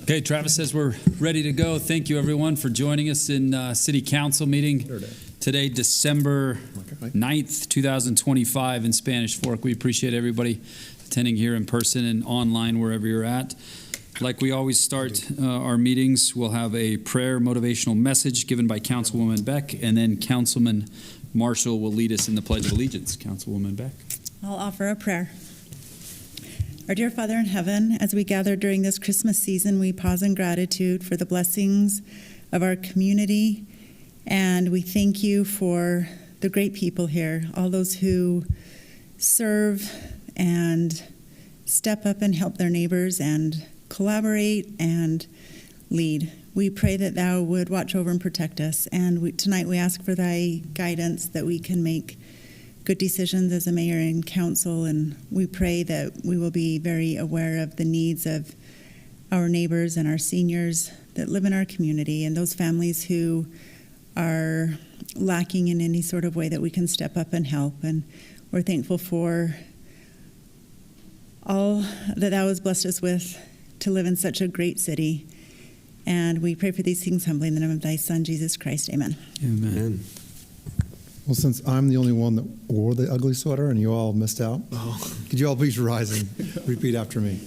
Okay, Travis says we're ready to go. Thank you, everyone, for joining us in City Council meeting today, December 9th, 2025 in Spanish Fork. We appreciate everybody attending here in person and online, wherever you're at. Like we always start our meetings, we'll have a prayer motivational message given by Councilwoman Beck, and then Councilman Marshall will lead us in the Pledge of Allegiance. Councilwoman Beck. I'll offer a prayer. Our dear Father in heaven, as we gather during this Christmas season, we pause in gratitude for the blessings of our community, and we thank you for the great people here, all those who serve and step up and help their neighbors and collaborate and lead. We pray that thou would watch over and protect us, and tonight we ask for thy guidance that we can make good decisions as a mayor and council, and we pray that we will be very aware of the needs of our neighbors and our seniors that live in our community and those families who are lacking in any sort of way that we can step up and help. And we're thankful for all that thou hast blessed us with to live in such a great city. And we pray for these things humbly in the name of thy Son, Jesus Christ. Amen. Amen. Well, since I'm the only one that wore the ugly sweater and you all missed out, could you all please rise and repeat after me?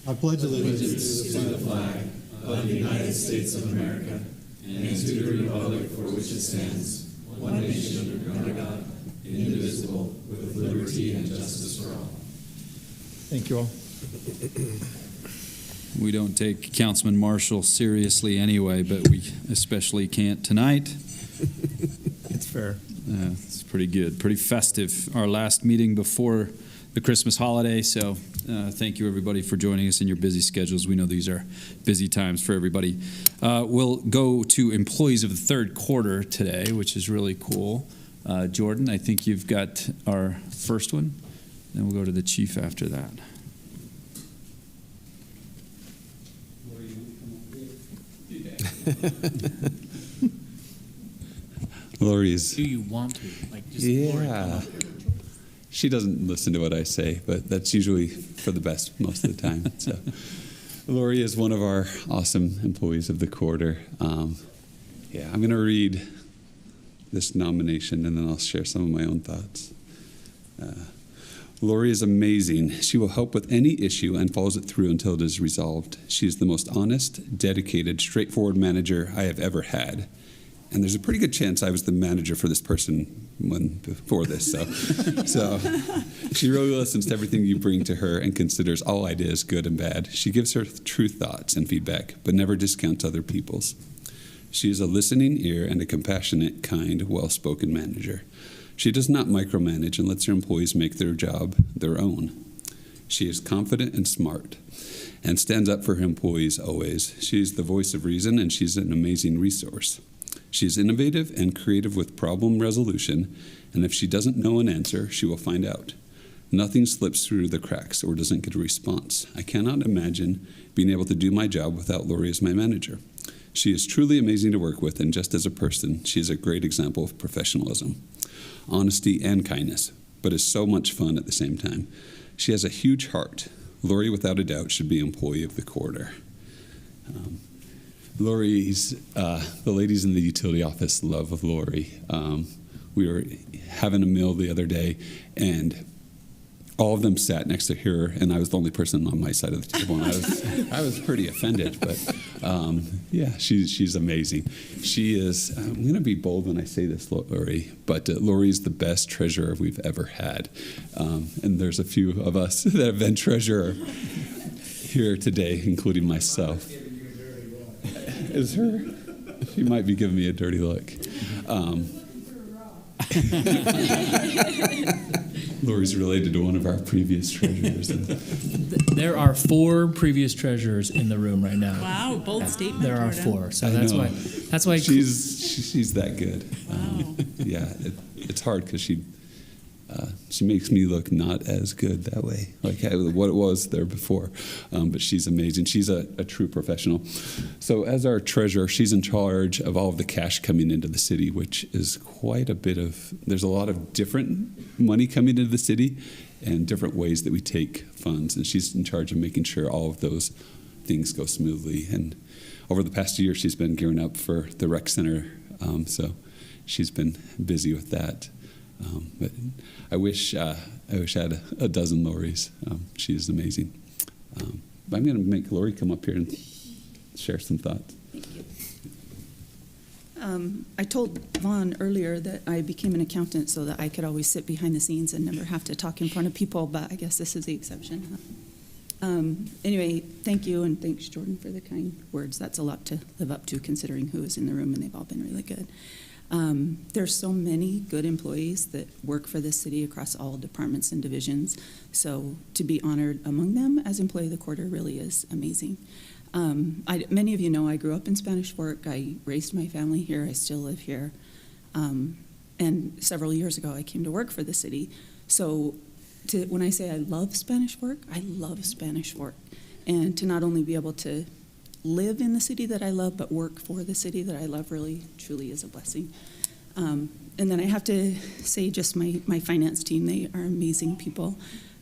I pledge allegiance to the flag of the United States of America and to the republic for which it stands, one nation under God, indivisible, with liberty and justice for all. Thank you all. We don't take Councilman Marshall seriously anyway, but we especially can't tonight. It's fair. It's pretty good, pretty festive. Our last meeting before the Christmas holiday, so thank you everybody for joining us in your busy schedules. We know these are busy times for everybody. We'll go to employees of the third quarter today, which is really cool. Jordan, I think you've got our first one, then we'll go to the chief after that. Lori's. Do you want to? Like, just Yeah. She doesn't listen to what I say, but that's usually for the best most of the time. So, Lori is one of our awesome employees of the quarter. I'm going to read this nomination, and then I'll share some of my own thoughts. Lori is amazing. She will help with any issue and follows it through until it is resolved. She is the most honest, dedicated, straightforward manager I have ever had. And there's a pretty good chance I was the manager for this person before this. So she really listens to everything you bring to her and considers all ideas good and bad. She gives her true thoughts and feedback, but never discounts other people's. She is a listening ear and a compassionate, kind, well-spoken manager. She does not micromanage and lets her employees make their job their own. She is confident and smart and stands up for her employees always. She's the voice of reason, and she's an amazing resource. She is innovative and creative with problem resolution, and if she doesn't know an answer, she will find out. Nothing slips through the cracks or doesn't get a response. I cannot imagine being able to do my job without Lori as my manager. She is truly amazing to work with, and just as a person, she is a great example of professionalism, honesty, and kindness, but is so much fun at the same time. She has a huge heart. Lori, without a doubt, should be employee of the quarter. Lori's, the ladies in the utility office love Lori. We were having a meal the other day, and all of them sat next to her, and I was the only person on my side of the table, and I was pretty offended, but she's amazing. She is, I'm going to be bold when I say this, Lori, but Lori's the best treasurer we've ever had, and there's a few of us that have been treasurer here today, including myself. Is her? She might be giving me a dirty look. Lori's related to one of our previous treasurers. There are 4 previous treasurers in the room right now. Wow, bold statement. There are 4, so that's why she's that good. Wow. It's hard because she makes me look not as good that way, like what it was there before. But she's amazing. She's a true professional. So as our treasurer, she's in charge of all of the cash coming into the city, which is quite a bit of, there's a lot of different money coming into the city, and different ways that we take funds. And she's in charge of making sure all of those things go smoothly. And over the past year, she's been gearing up for the rec center, so she's been busy with that. But I wish I had a dozen Lori's. She is amazing. But I'm going to make Lori come up here and share some thoughts. Thank you. I told Vaughn earlier that I became an accountant so that I could always sit behind the scenes and never have to talk in front of people, but I guess this is the exception. Anyway, thank you, and thanks, Jordan, for the kind words. That's a lot to live up to, considering who is in the room, and they've all been really good. There's so many good employees that work for this city across all departments and divisions, so to be honored among them as Employee of the Quarter really is amazing. Many of you know I grew up in Spanish Fork. I raised my family here. I still live here. And several years ago, I came to work for the city. So when I say I love Spanish Fork, I love Spanish Fork. And to not only be able to live in the city that I love, but work for the city that I love really, truly is a blessing. And then I have to say just my finance team, they are amazing people.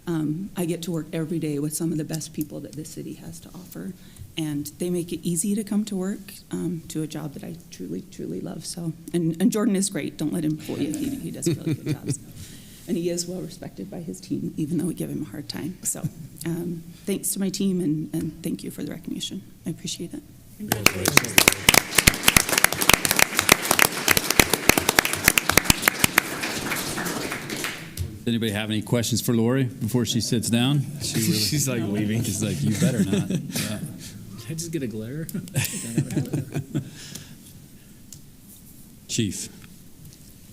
I get to work every day with some of the best people that this city has to offer. And they make it easy to come to work, to a job that I truly, truly love. So, and Jordan is great. Don't let him fool you. He does a really good job. So. And he is well respected by his team, even though we give him a hard time. So thanks to my team, and thank you for the recognition. I appreciate it. Does anybody have any questions for Lori before she sits down? She's like leaving. She's like, you better not. Yeah. Can I just get a glare? Chief.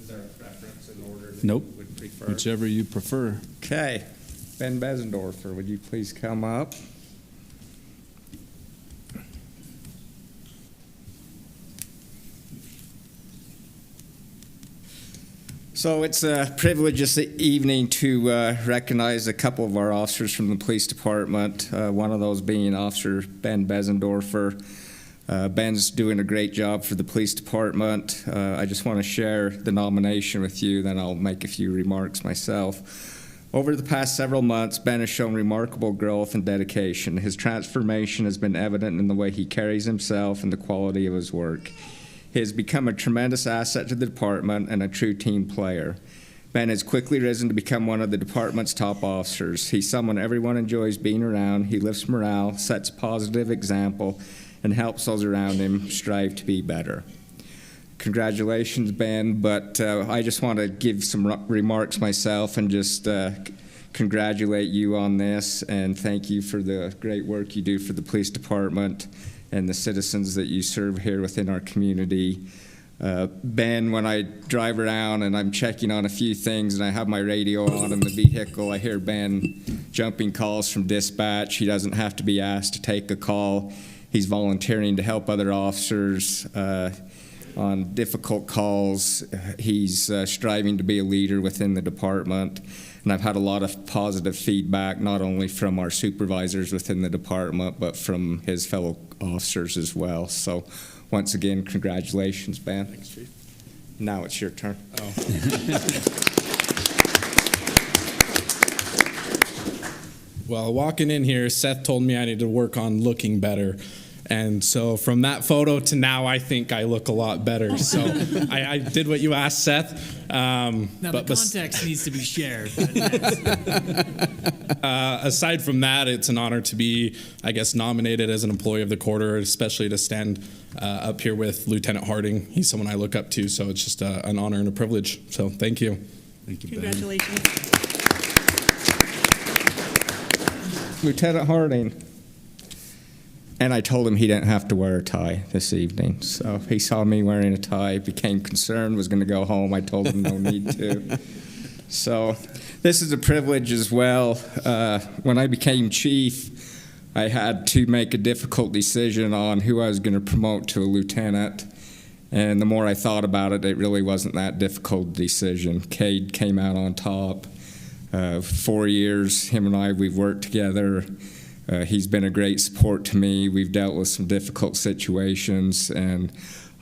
Is there a preference in order that Nope. you would prefer? Whichever you prefer. Okay. Ben Besendorfer, would you please come up? So it's a privilege this evening to recognize a couple of our officers from the police department, one of those being Officer Ben Besendorfer. Ben's doing a great job for the police department. I just want to share the nomination with you, then I'll make a few remarks myself. Over the past several months, Ben has shown remarkable growth and dedication. His transformation has been evident in the way he carries himself and the quality of his work. He has become a tremendous asset to the department and a true team player. Ben has quickly risen to become one of the department's top officers. He's someone everyone enjoys being around. He lifts morale, sets a positive example, and helps those around him strive to be better. Congratulations, Ben, but I just want to give some remarks myself and just congratulate you on this, and thank you for the great work you do for the police department and the citizens that you serve here within our community. Ben, when I drive around and I'm checking on a few things and I have my radio on in the vehicle, I hear Ben jumping calls from dispatch. He doesn't have to be asked to take a call. He's volunteering to help other officers on difficult calls. He's striving to be a leader within the department. And I've had a lot of positive feedback, not only from our supervisors within the department, but from his fellow officers as well. So once again, congratulations, Ben. Thanks, Chief. Now it's your turn. Oh. Well, walking in here, Seth told me I needed to work on looking better. And so from that photo to now, I think I look a lot better. So I did what you asked, Seth. Now, the context needs to be shared. Aside from that, it's an honor to be, I guess, nominated as an Employee of the Quarter, especially to stand up here with Lieutenant Harding. He's someone I look up to, so it's just an honor and a privilege. So thank you. Thank you, Congratulations. Lieutenant Harding. And I told him he didn't have to wear a tie this evening. So he saw me wearing a tie, became concerned, was going to go home. I told him no need to. So this is a privilege as well. When I became chief, I had to make a difficult decision on who I was going to promote to a lieutenant. And the more I thought about it, it really wasn't that difficult a decision. Cade came out on top. 4 years, him and I, we've worked together. He's been a great support to me. We've dealt with some difficult situations, and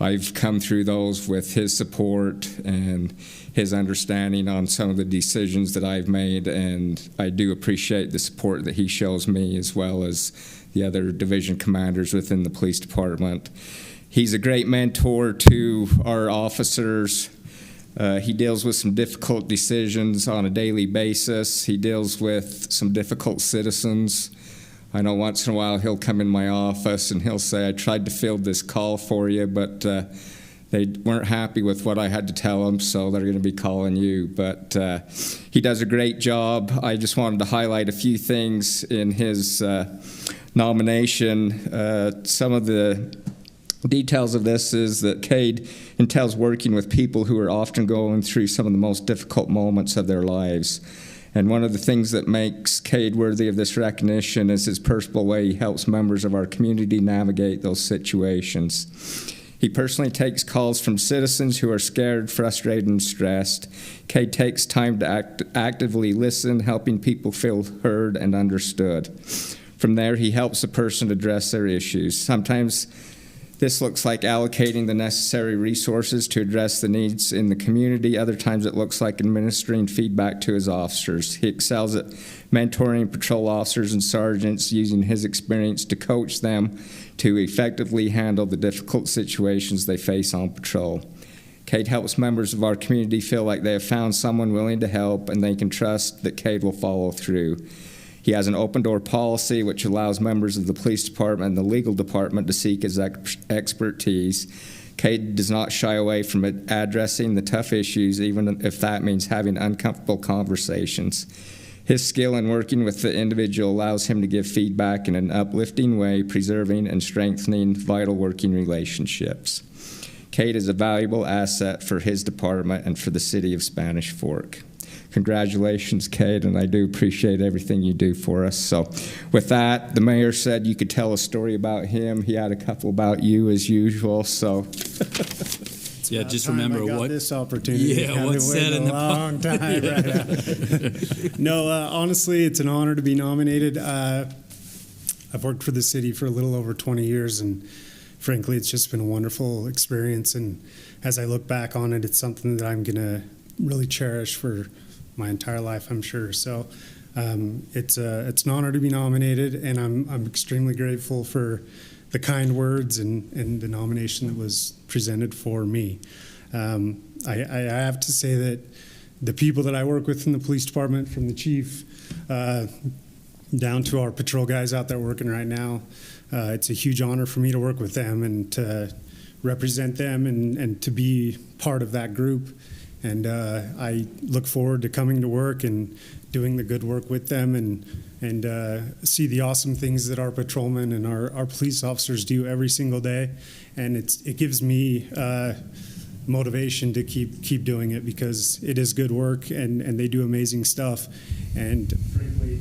I've come through those with his support and his understanding on some of the decisions that I've made, and I do appreciate the support that he shows me as well as the other division commanders within the police department. He's a great mentor to our officers. He deals with some difficult decisions on a daily basis. He deals with some difficult citizens. I know once in a while he'll come in my office and he'll say, I tried to field this call for you, but they weren't happy with what I had to tell them, so they're going to be calling you. But he does a great job. I just wanted to highlight a few things in his nomination. Some of the details of this is that Cade entails working with people who are often going through some of the most difficult moments of their lives. And one of the things that makes Cade worthy of this recognition is his personal way he helps members of our community navigate those situations. He personally takes calls from citizens who are scared, frustrated, and stressed. Cade takes time to actively listen, helping people feel heard and understood. From there, he helps a person address their issues. Sometimes this looks like allocating the necessary resources to address the needs in the community. Other times it looks like administering feedback to his officers. He excels at mentoring patrol officers and sergeants, using his experience to coach them to effectively handle the difficult situations they face on patrol. Cade helps members of our community feel like they have found someone willing to help and they can trust that Cade will follow through. He has an open-door policy which allows members of the police department and the legal department to seek his expertise. Cade does not shy away from addressing the tough issues, even if that means having uncomfortable conversations. His skill in working with the individual allows him to give feedback in an uplifting way, preserving and strengthening vital working relationships. Cade is a valuable asset for his department and for the city of Spanish Fork. Congratulations, Cade, and I do appreciate everything you do for us. So with that, the mayor said you could tell a story about him. He had a couple about you as usual, so. Yeah, just remember I got what this opportunity. Yeah, what's said in the long time. Right. No, honestly, it's an honor to be nominated. I've worked for the city for a little over 20 years, and frankly, it's just been a wonderful experience. And as I look back on it, it's something that I'm going to really cherish for my entire life, I'm sure. So it's an honor to be nominated, and I'm extremely grateful for the kind words and the nomination that was presented for me. I have to say that the people that I work with in the police department, from the chief down to our patrol guys out there working right now, it's a huge honor for me to work with them and to represent them and to be part of that group. And I look forward to coming to work and doing the good work with them and see the awesome things that our patrolmen and our police officers do every single day. And it gives me motivation to keep doing it, because it is good work and they do amazing stuff. And frankly,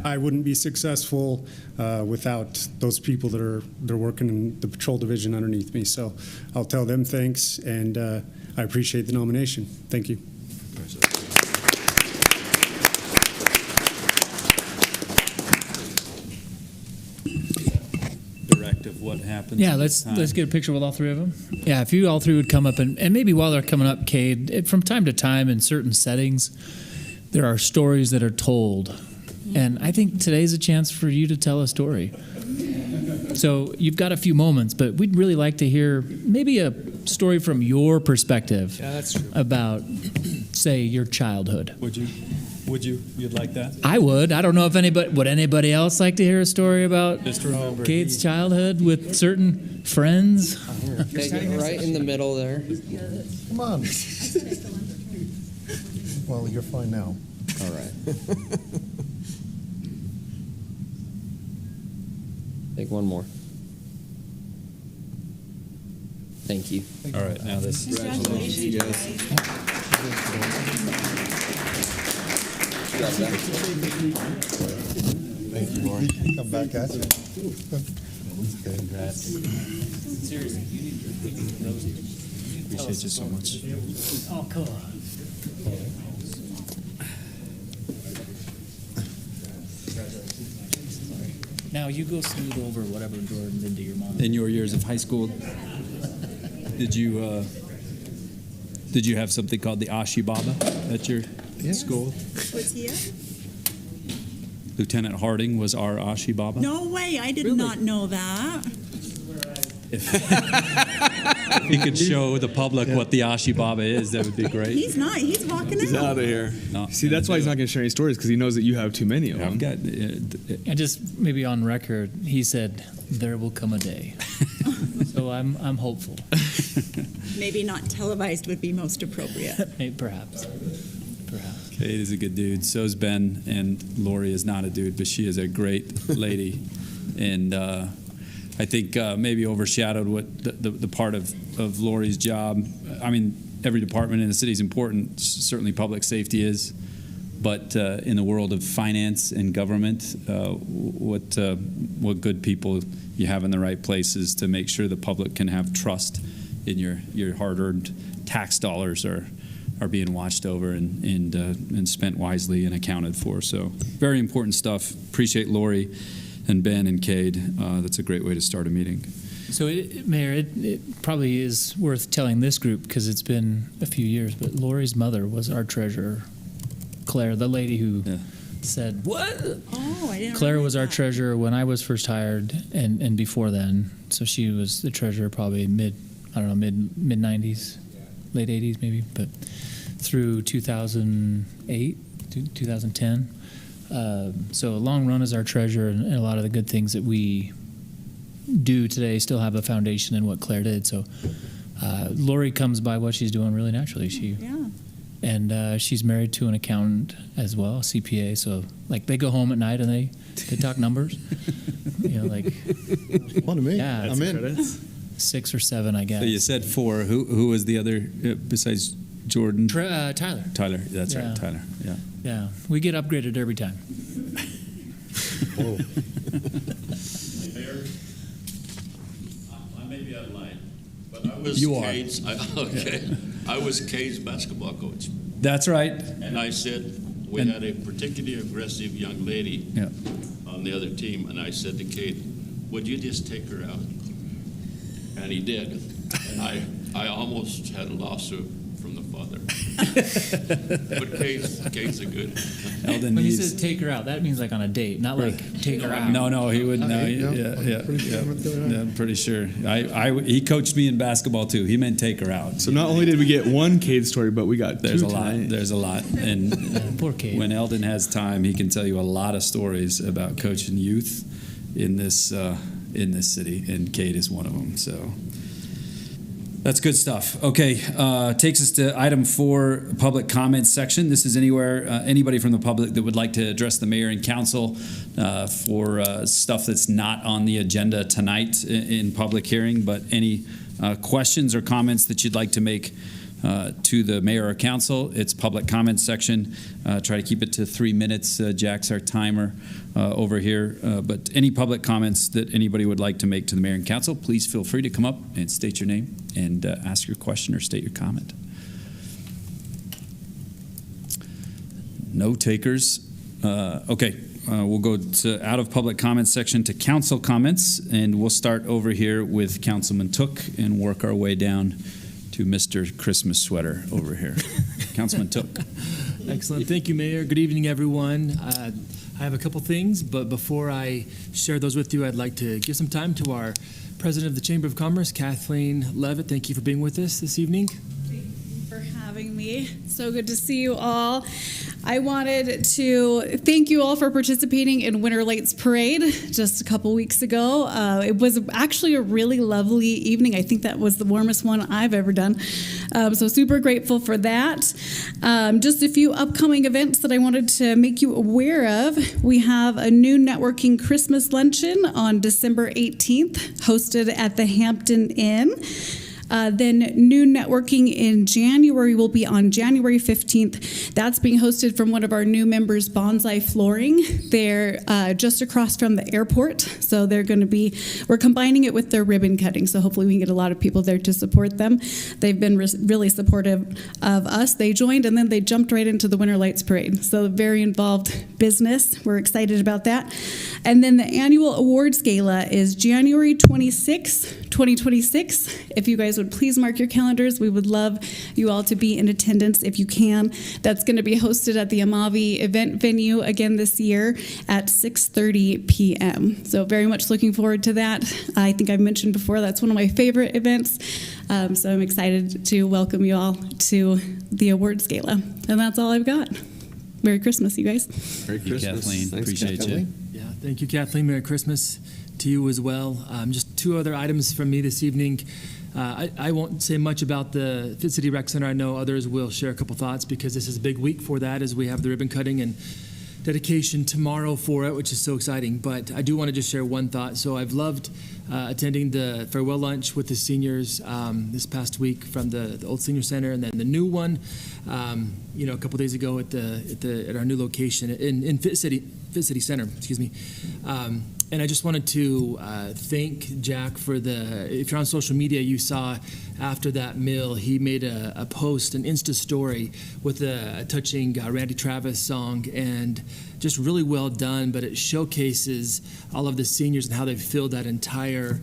I wouldn't be successful without those people that are working in the patrol division underneath me. So I'll tell them thanks, and I appreciate the nomination. Thank you. directive what happens. Yeah, let's get a picture with all three of them. Yeah, if you all three would come up, and maybe while they're coming up, Cade, from time to time in certain settings, there are stories that are told. And I think today's a chance for you to tell a story. So you've got a few moments, but we'd really like to hear maybe a story from your perspective. Yeah, that's true. About, say, your childhood. Would you? You'd like that? I would. I don't know if anybody else like to hear a story about Just remember Cade's childhood with certain friends? Take it right in the middle there. Come on. Well, you're fine now. All right. Take one more. Thank you. All right, now this. Thank you, Lauren. Come back at you. Congrats. Seriously, you need your appreciate you so much. Oh, cool. Now you go smooth over whatever Jordan did to your mom. In your years of high school, Did you have something called the Ashi Baba at your school? Was he it? Lieutenant Harding was our Ashi Baba. No way, I did not know that. If he could show the public what the Ashi Baba is, that would be great. He's not, he's walking He's out. out of here. No, See, that's why he's not going to share any stories, because he knows that you have too many of them. I've got. And just maybe on record, he said, "There will come a day." So I'm hopeful. Maybe not televised would be most appropriate. Maybe, perhaps. Cade is a good dude. So's Ben, and Lori is not a dude, but she is a great lady, and I think maybe overshadowed what the part of Lori's job. I mean, every department in the city is important. Certainly, public safety is, but in the world of finance and government, what good people you have in the right places to make sure the public can have trust in your hard-earned tax dollars are being watched over and spent wisely and accounted for. So very important stuff. Appreciate Lori and Ben and Cade. That's a great way to start a meeting. So, Mayor, it probably is worth telling this group because it's been a few years, but Lori's mother was our treasurer, Claire, the lady who said, "What?" Oh, I didn't Claire realize was our that. treasurer when I was first hired and before then. So she was the treasurer probably mid 90s, late 80s maybe, but through 2008, 2010. So a long run as our treasurer, and a lot of the good things that we do today still have a foundation in what Claire did. So Lori comes by what she's doing really naturally. And she's married to an accountant as well, a CPA. So like they go home at night and they talk numbers. Like One to me. Yeah, I'm in. Credits. 6 or 7, I guess. So you said 4. Who was the other besides Jordan? Tyler. Tyler. That's Yeah. right. Tyler. Yeah. Yeah, we get upgraded every time. Whoa. Mayor, I may be out of line, but I was You are. Cade's, I was Cade's basketball coach, That's right. and I said we had a particularly aggressive young lady Yeah. on the other team, and I said to Cade, "Would you just take her out?" And he did, and I almost had a lawsuit from the father. But Cade's a good. Eldon When he needs. says take her out, that means like on a date, not like take her out. No, he would. No, Okay, no, yeah. pretty sure I'm gonna throw it out. Yeah, I'm pretty sure. He coached me in basketball too. He meant take her out. So not only did we get one Cade story, but we got There's two a lot. tonight. There's a lot. And Poor Cade. when Eldon has time, he can tell you a lot of stories about coaching youth in this city, and Cade is one of them. So that's good stuff. Okay, takes us to item 4, public comments section. This is anybody from the public that would like to address the mayor and council for stuff that's not on the agenda tonight in public hearing, but any questions or comments that you'd like to make to the mayor or council. It's public comments section. Try to keep it to 3 minutes. Jack's our timer over here. But any public comments that anybody would like to make to the mayor and council, please feel free to come up and state your name and ask your question or state your comment. No takers. Okay. We'll go to out of public comments section to council comments, and we'll start over here with Councilman Took and work our way down to Mr. Christmas Sweater over here. Councilman Took. Excellent. Thank you, Mayor. Good evening, everyone. I have a couple things, but before I share those with you, I'd like to give some time to our President of the Chamber of Commerce, Kathleen Levitt. Thank you for being with us this evening. Thank you for having me. So good to see you all. I wanted to thank you all for participating in Winter Lights Parade just a couple weeks ago. It was actually a really lovely evening. I think that was the warmest one I've ever done. So super grateful for that. Just a few upcoming events that I wanted to make you aware of. We have a new networking Christmas luncheon on December 18th, hosted at the Hampton Inn. Then new networking in January will be on January 15th. That's being hosted from one of our new members, Bonsai Flooring. They're just across from the airport. So we're combining it with their ribbon cutting. So hopefully we can get a lot of people there to support them. They've been really supportive of us. They joined and then they jumped right into the Winter Lights Parade. So very involved business. We're excited about that. And then the annual awards gala is January 26th, 2026. If you guys would please mark your calendars. We would love you all to be in attendance if you can. That's going to be hosted at the Amavi event venue again this year at 6:30 p.m. So very much looking forward to that. I think I've mentioned before that's one of my favorite events. So I'm excited to welcome you all to the awards gala. And that's all I've got. Merry Christmas, you guys. Merry Christmas. Kathleen. Thanks, Appreciate Kathleen. you. Yeah, thank you, Kathleen. Merry Christmas to you as well. Just two other items from me this evening. I won't say much about the Fit City Rec Center. I know others will share a couple thoughts because this is a big week for that as we have the ribbon cutting and dedication tomorrow for it, which is so exciting. But I do want to just share one thought. So I've loved attending the farewell lunch with the seniors this past week from the old senior center, and then the new one, a couple days ago at our new location in Fit City Center. Excuse me. And I just wanted to thank Jack for if you're on social media, you saw after that meal, he made a post, an Insta story with a touching Randy Travis song, and just really well done, but it showcases all of the seniors and how they've filled that entire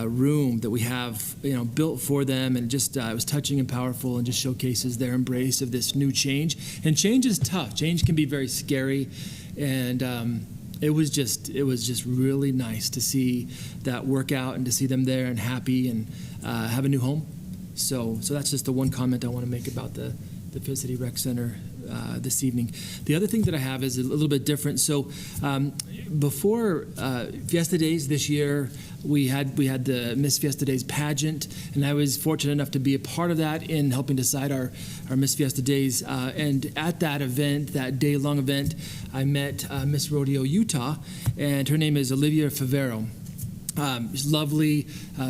room that we have, built for them, and just it was touching and powerful, and just showcases their embrace of this new change. And change is tough. Change can be very scary, and it was just really nice to see that work out and to see them there and happy and have a new home. So that's just the one comment I want to make about the Fit City Rec Center this evening. The other thing that I have is a little bit different. So before Fiesta Days this year, we had the Miss Fiesta Days pageant, and I was fortunate enough to be a part of that in helping decide our Miss Fiesta Days. And at that event, that day-long event, I met Miss Rodeo Utah, and her name is Olivia Favero. She's lovely,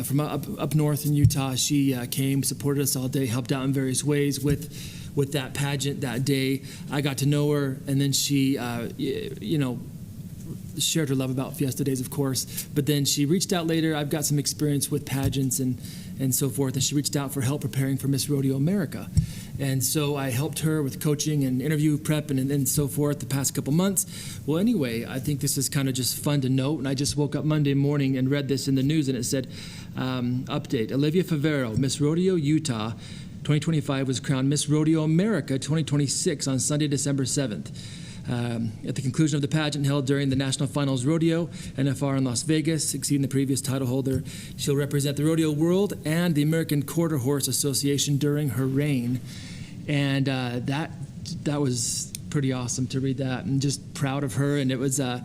from up north in Utah. She came, supported us all day, helped out in various ways with that pageant that day. I got to know her, and then she, shared her love about Fiesta Days, of course, but then she reached out later. I've got some experience with pageants and so forth, and she reached out for help preparing for Miss Rodeo America. And so I helped her with coaching and interview prep and so forth the past couple months. Well, anyway, I think this is kind of just fun to note, and I just woke up Monday morning and read this in the news, and it said, update, Olivia Favero, Miss Rodeo Utah, 2025 was crowned Miss Rodeo America 2026 on Sunday, December 7th. At the conclusion of the pageant held during the National Finals Rodeo, NFR in Las Vegas, succeeding the previous title holder, she'll represent the rodeo world and the American Quarter Horse Association during her reign. And that was pretty awesome to read that, and just proud of her. And it was I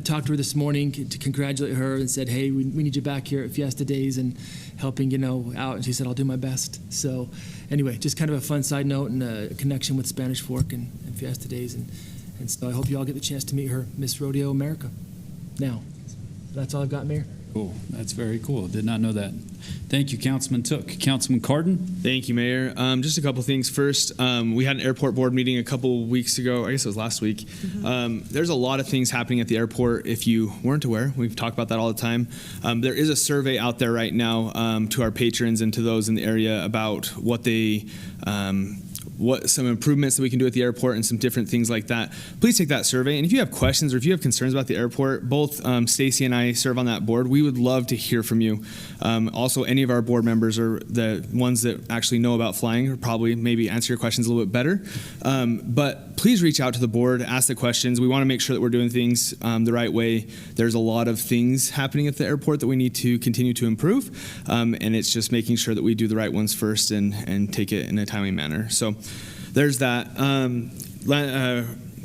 talked to her this morning to congratulate her and said, hey, we need you back here at Fiesta Days and helping, out. And she said, I'll do my best. So anyway, just kind of a fun side note and a connection with Spanish Fork and Fiesta Days. And so I hope you all get the chance to meet her, Miss Rodeo America. Now, that's all I've got, Mayor. Cool. That's very cool. Did not know that. Thank you, Councilman Took. Councilman Cardin? Thank you, Mayor. Just a couple things. First, we had an airport board meeting a couple weeks ago. I guess it was last week. There's a lot of things happening at the airport. If you weren't aware, we've talked about that all the time. There is a survey out there right now to our patrons and to those in the area about what some improvements that we can do at the airport and some different things like that. Please take that survey. And if you have questions or if you have concerns about the airport, both Stacy and I serve on that board. We would love to hear from you. Also, any of our board members or the ones that actually know about flying or probably maybe answer your questions a little bit better. But please reach out to the board, ask the questions. We want to make sure that we're doing things the right way. There's a lot of things happening at the airport that we need to continue to improve. And it's just making sure that we do the right ones first and take it in a timely manner. So there's that.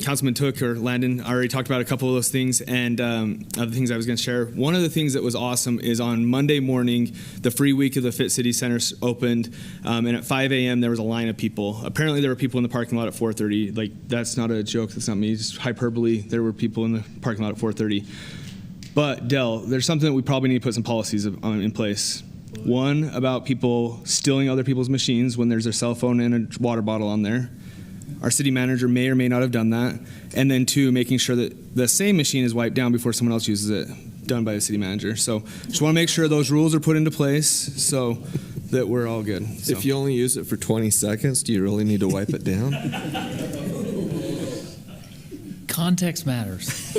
Councilman Took or Landon already talked about a couple of those things, and other things I was going to share. One of the things that was awesome is on Monday morning, the free week of the Fit City Center opened, and at 5 a.m. there was a line of people. Apparently there were people in the parking lot at 4:30. Like, that's not a joke. That's not me. Just hyperbole. There were people in the parking lot at 4:30. But Dell, there's something that we probably need to put some policies in place. One, about people stealing other people's machines when there's their cell phone and a water bottle on there. Our city manager may or may not have done that. And then two, making sure that the same machine is wiped down before someone else uses it, done by the city manager. So just want to make sure those rules are put into place so that we're all good. So. If you only use it for 20 seconds, do you really need to wipe it down? Context matters.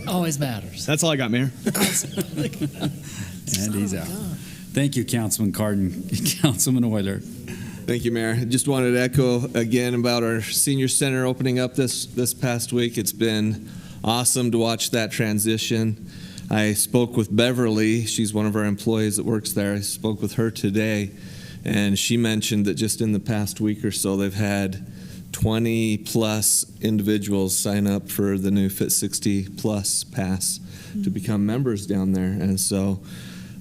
Always matters. That's all I got, Mayor. And he's out. Thank you, Councilman Cardin. Councilman Euler. Thank you, Mayor. Just wanted to echo again about our senior center opening up this past week. It's been awesome to watch that transition. I spoke with Beverly. She's one of our employees that works there. I spoke with her today, and she mentioned that just in the past week or so, they've had 20 plus individuals sign up for the new Fit 60 Plus pass to become members down there. And so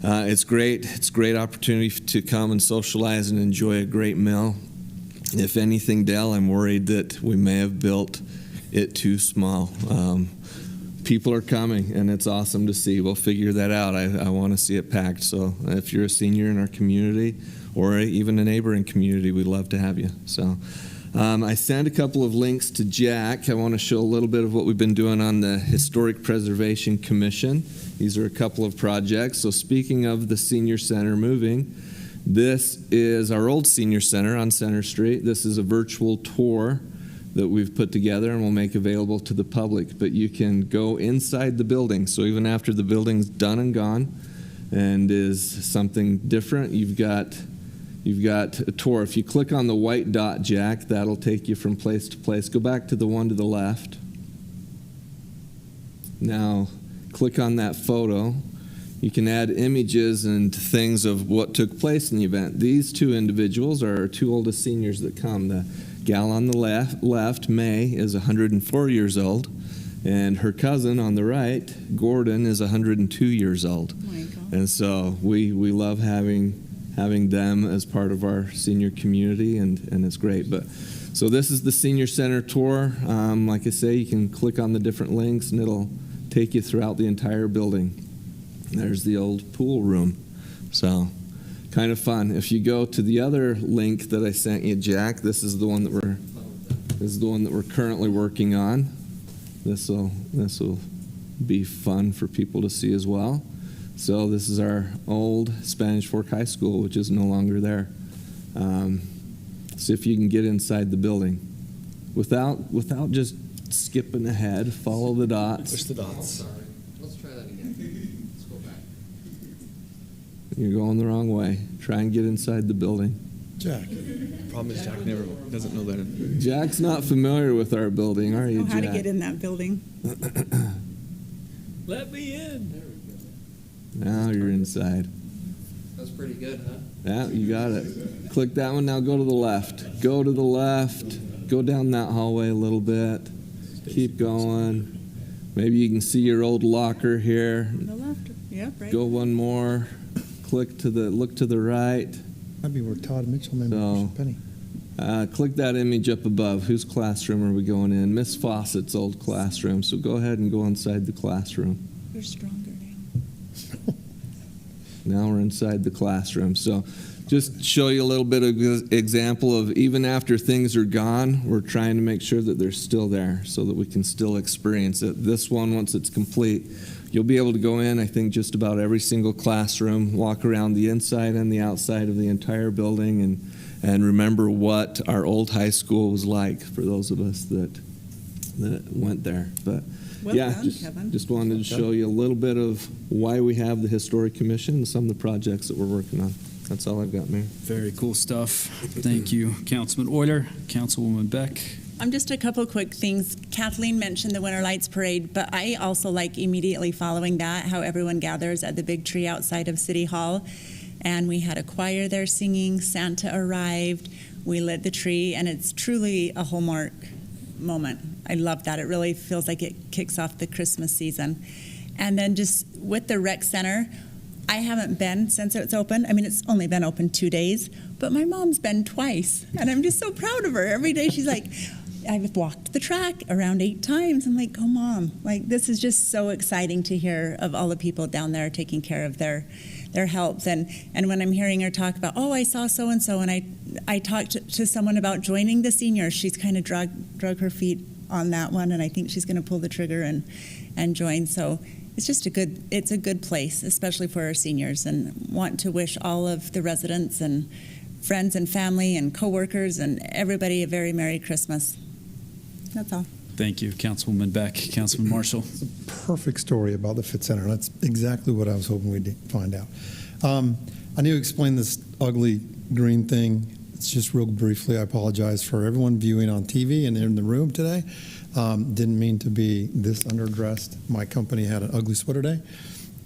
it's great. It's a great opportunity to come and socialize and enjoy a great meal. If anything, Dale, I'm worried that we may have built it too small. People are coming, and it's awesome to see. We'll figure that out. I want to see it packed. So if you're a senior in our community or even a neighboring community, we'd love to have you. So I sent a couple of links to Jack. I want to show a little bit of what we've been doing on the Historic Preservation Commission. These are a couple of projects. So speaking of the senior center moving, this is our old senior center on Center Street. This is a virtual tour that we've put together and we'll make available to the public. But you can go inside the building. So even after the building's done and gone and is something different, you've got a tour. If you click on the white dot, Jack, that'll take you from place to place. Go back to the one to the left. Now, click on that photo. You can add images and things of what took place in the event. These two individuals are our two oldest seniors that come. The gal on the left, May, is 104 years old, and her cousin on the right, Gordon, is 102 years old. Oh my God. And so we love having them as part of our senior community, and it's great. But so this is the senior center tour. Like I say, you can click on the different links, and it'll take you throughout the entire building. There's the old pool room. So kind of fun. If you go to the other link that I sent you, Jack, this is the one that we're currently working on. This will be fun for people to see as well. So this is our old Spanish Fork High School, which is no longer there. See if you can get inside the building without just skipping ahead. Follow the dots. Push the dots. Let's try that again. Let's go back. You're going the wrong way. Try and get inside the building. Jack. Problem is Jack never doesn't know that. Jack's not familiar with our building, are you, Know how Jack? to get in that building. Let me in. Now you're inside. That's pretty good, huh? Yeah, you got it. Click that one. Now go to the left. Go to the left. Go down that hallway a little bit. Keep going. Maybe you can see your old locker here. The left. Yep, right. Go one more. Look to the right. Might be where Todd Mitchell maybe So, Penny. click that image up above. Whose classroom are we going in? Miss Fawcett's old classroom. So go ahead and go inside the classroom. You're stronger now. Now we're inside the classroom. So just show you a little bit of example of even after things are gone, we're trying to make sure that they're still there so that we can still experience it. This one, once it's complete, you'll be able to go in, I think, just about every single classroom, walk around the inside and the outside of the entire building and remember what our old high school was like for those of us that went there. But Well done, Kevin. just wanted to show you a little bit of why we have the Historic Commission and some of the projects that we're working on. That's all I've got, Mayor. Very cool stuff. Thank you, Councilman Euler. Councilwoman Beck. Just a couple quick things. Kathleen mentioned the Winter Lights Parade, but I also like immediately following that how everyone gathers at the big tree outside of City Hall. And we had a choir there singing, Santa arrived, we lit the tree, and it's truly a Hallmark moment. I love that. It really feels like it kicks off the Christmas season. And then just with the rec center, I haven't been since it's open. I mean, it's only been open 2 days, but my mom's been twice, and I'm just so proud of her. Every day she's like, I've walked the track around 8 times. I'm like, oh, Mom, like this is just so exciting to hear of all the people down there taking care of their health. And when I'm hearing her talk about, oh, I saw so-and-so, and I talked to someone about joining the seniors, she's kind of drug her feet on that one, and I think she's going to pull the trigger and join. So it's just a good place, especially for our seniors, and want to wish all of the residents and friends and family and coworkers and everybody a very Merry Christmas. That's all. Thank you, Councilwoman Beck. Councilman Marshall. It's a perfect story about the Fit Center. That's exactly what I was hoping we'd find out. I need to explain this ugly green thing. It's just real briefly. I apologize for everyone viewing on TV and in the room today. Didn't mean to be this underdressed. My company had an ugly sweater day,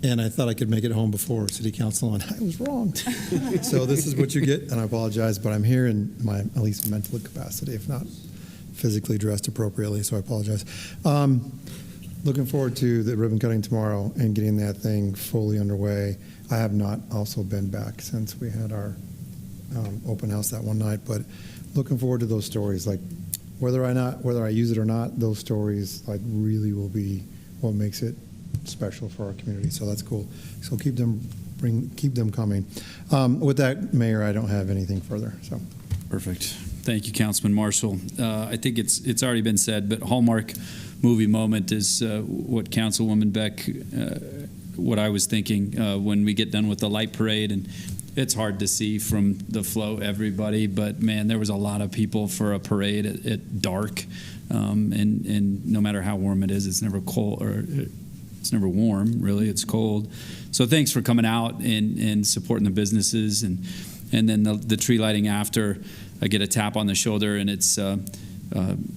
and I thought I could make it home before City Council, and I was wrong. So this is what you get, and I apologize, but I'm here in my at least mental capacity, if not physically dressed appropriately, so I apologize. Looking forward to the ribbon cutting tomorrow and getting that thing fully underway. I have not also been back since we had our open house that one night, but looking forward to those stories. Like whether I use it or not, those stories like really will be what makes it special for our community. So that's cool. So keep them coming. With that, Mayor, I don't have anything further. So Perfect. Thank you, Councilman Marshall. I think it's already been said, but Hallmark movie moment is what Councilwoman Beck, what I was thinking when we get done with the light parade. And it's hard to see from the flow, everybody, but man, there was a lot of people for a parade at dark. And no matter how warm it is, it's never cold, or it's never warm, really, it's cold. So thanks for coming out and supporting the businesses. And then the tree lighting after, I get a tap on the shoulder, and it's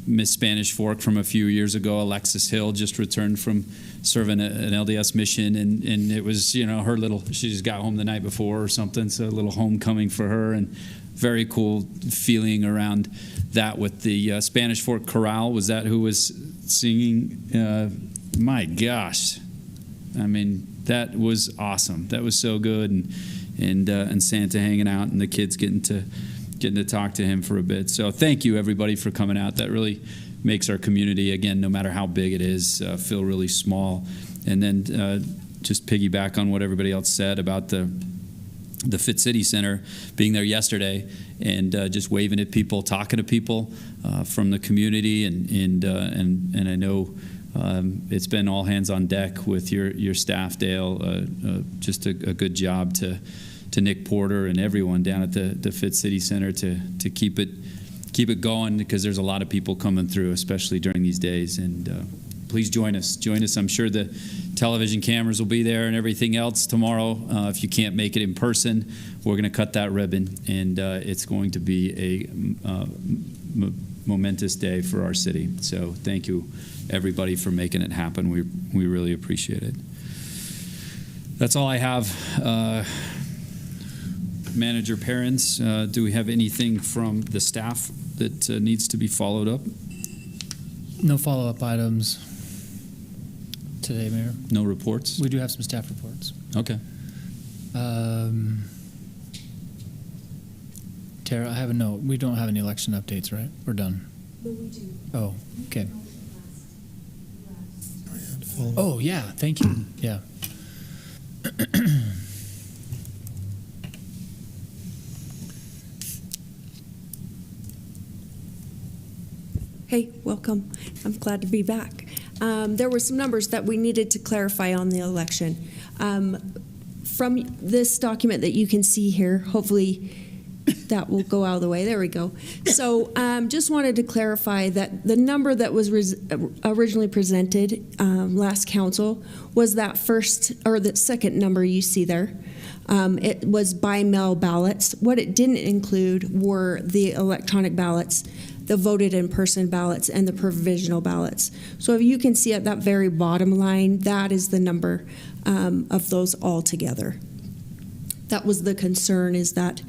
Miss Spanish Fork from a few years ago. Alexis Hill just returned from serving an LDS mission, and it was, her little, she just got home the night before or something, so a little homecoming for her, and very cool feeling around that with the Spanish Fork Chorale. Was that who was singing? My gosh. I mean, that was awesome. That was so good, and Santa hanging out, and the kids getting to talk to him for a bit. So thank you, everybody, for coming out. That really makes our community, again, no matter how big it is, feel really small. And then just piggyback on what everybody else said about the Fit City Center, being there yesterday and just waving at people, talking to people from the community, and I know it's been all hands on deck with your staff, Dale. Just a good job to Nick Porter and everyone down at the Fit City Center to keep it going, because there's a lot of people coming through, especially during these days. And please join us. I'm sure the television cameras will be there and everything else tomorrow. If you can't make it in person, we're going to cut that ribbon, and it's going to be a momentous day for our city. So thank you, everybody, for making it happen. We really appreciate it. That's all I have. Manager Perrins, do we have anything from the staff that needs to be followed up? No follow-up items today, Mayor. No reports? We do have some staff reports. Okay. Tara, I have a note. We don't have any election updates, right? We're done. But we do. Oh, okay. follow up. Oh, yeah, thank you. Yeah. Hey, welcome. I'm glad to be back. There were some numbers that we needed to clarify on the election. From this document that you can see here, hopefully that will go out of the way. There we go. So just wanted to clarify that the number that was originally presented last council was that first, or the second number you see there. It was by mail ballots. What it didn't include were the electronic ballots, the voted in-person ballots, and the provisional ballots. So if you can see at that very bottom line, that is the number of those all together. That was the concern, is that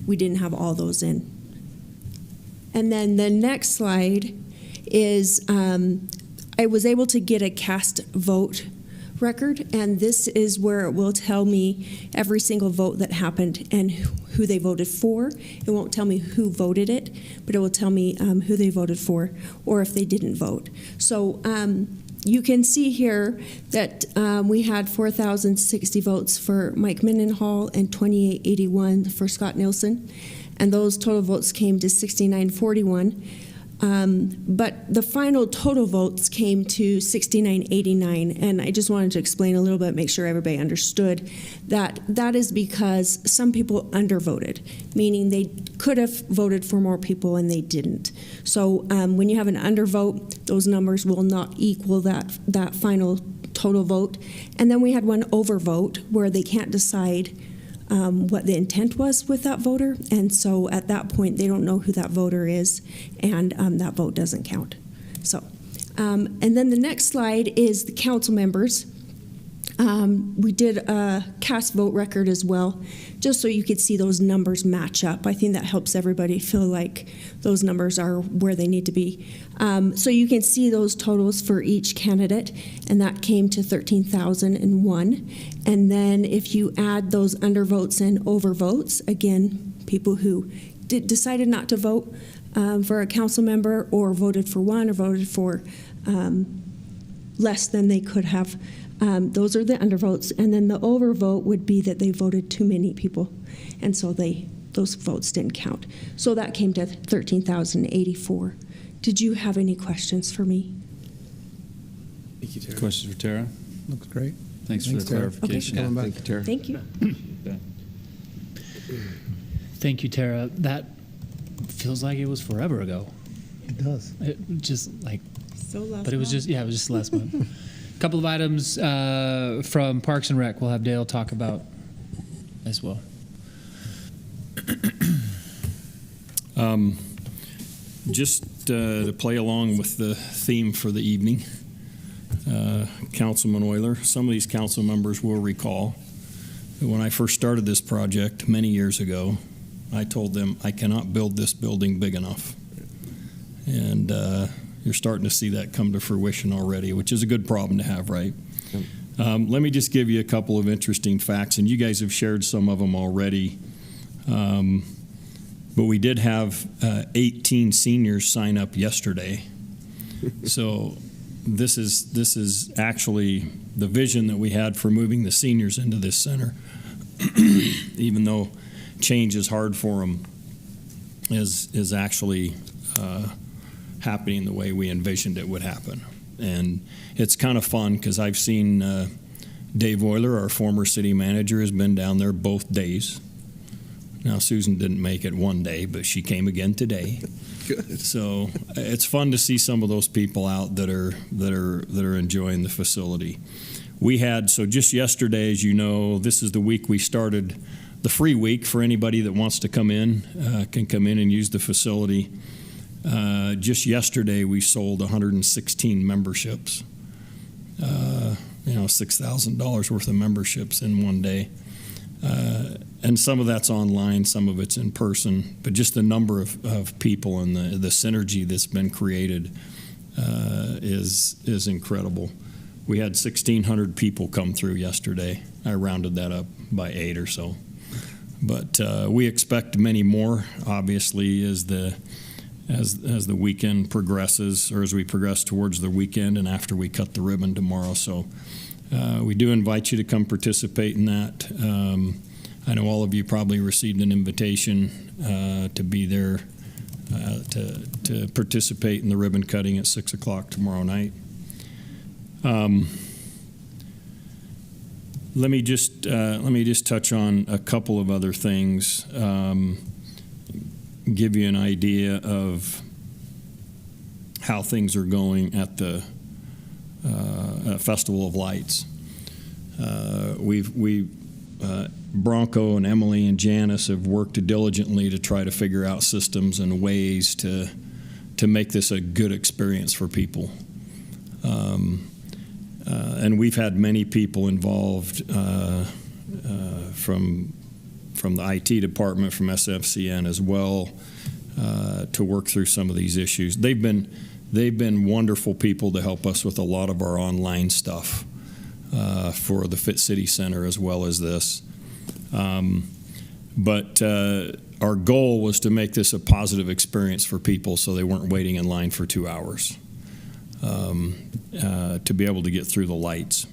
we didn't have all those in. And then the next slide is I was able to get a cast vote record, and this is where it will tell me every single vote that happened and who they voted for. It won't tell me who voted it, but it will tell me who they voted for or if they didn't vote. So you can see here that we had 4,060 votes for Mike Mendenhall and 2,881 for Scott Nielsen, and those total votes came to 6,941. But the final total votes came to 6,989, and I just wanted to explain a little bit, make sure everybody understood that that is because some people undervoted, meaning they could have voted for more people and they didn't. So when you have an undervote, those numbers will not equal that final total vote. And then we had one overvote where they can't decide what the intent was with that voter. And so at that point, they don't know who that voter is, and that vote doesn't count. So, and then the next slide is the council members. We did a cast vote record as well, just so you could see those numbers match up. I think that helps everybody feel like those numbers are where they need to be. So you can see those totals for each candidate, and that came to 13,001. And then if you add those undervotes and overvotes, again, people who decided not to vote for a council member, or voted for one, or voted for less than they could have, those are the undervotes. And then the overvote would be that they voted too many people, and so those votes didn't count. So that came to 13,084. Did you have any questions for me? Thank you, Tara. Questions for Tara? Looks great. Thanks for the Tara. clarification. Okay. Thank you, Tara. Thank you. Thank you, Tara. That feels like it was forever ago. It does. It just like, So last but it was just, yeah, it was just last month. A couple of items from Parks and Rec we'll have Dale talk about as well. Just to play along with the theme for the evening, Councilman Euler, some of these council members will recall that when I first started this project many years ago, I told them I cannot build this building big enough. And you're starting to see that come to fruition already, which is a good problem to have, right? Let me just give you a couple of interesting facts, and you guys have shared some of them already. But we did have 18 seniors sign up yesterday. So this is actually the vision that we had for moving the seniors into this center. Even though change is hard for them, is actually happening the way we envisioned it would happen. And it's kind of fun because I've seen Dave Euler, our former city manager, has been down there both days. Now, Susan didn't make it one day, but she came again today. Good. So it's fun to see some of those people out that are enjoying the facility. We had, so just yesterday, as you know, this is the week we started the free week for anybody that wants to come in, can come in and use the facility. Just yesterday, we sold 116 memberships. $6,000 worth of memberships in one day. And some of that's online, some of it's in person, but just the number of people and the synergy that's been created is incredible. We had 1,600 people come through yesterday. I rounded that up by 8 or so. But we expect many more, obviously, as the weekend progresses, or as we progress towards the weekend and after we cut the ribbon tomorrow. So we do invite you to come participate in that. I know all of you probably received an invitation to be there to participate in the ribbon cutting at 6 o'clock tomorrow night. Let me just touch on a couple of other things. Give you an idea of how things are going at the Festival of Lights. Bronco and Emily and Janice have worked diligently to try to figure out systems and ways to make this a good experience for people. And we've had many people involved from the IT department, from SFCN as well, to work through some of these issues. They've been wonderful people to help us with a lot of our online stuff for the Fit City Center as well as this. But our goal was to make this a positive experience for people so they weren't waiting in line for 2 hours to be able to get through the lights.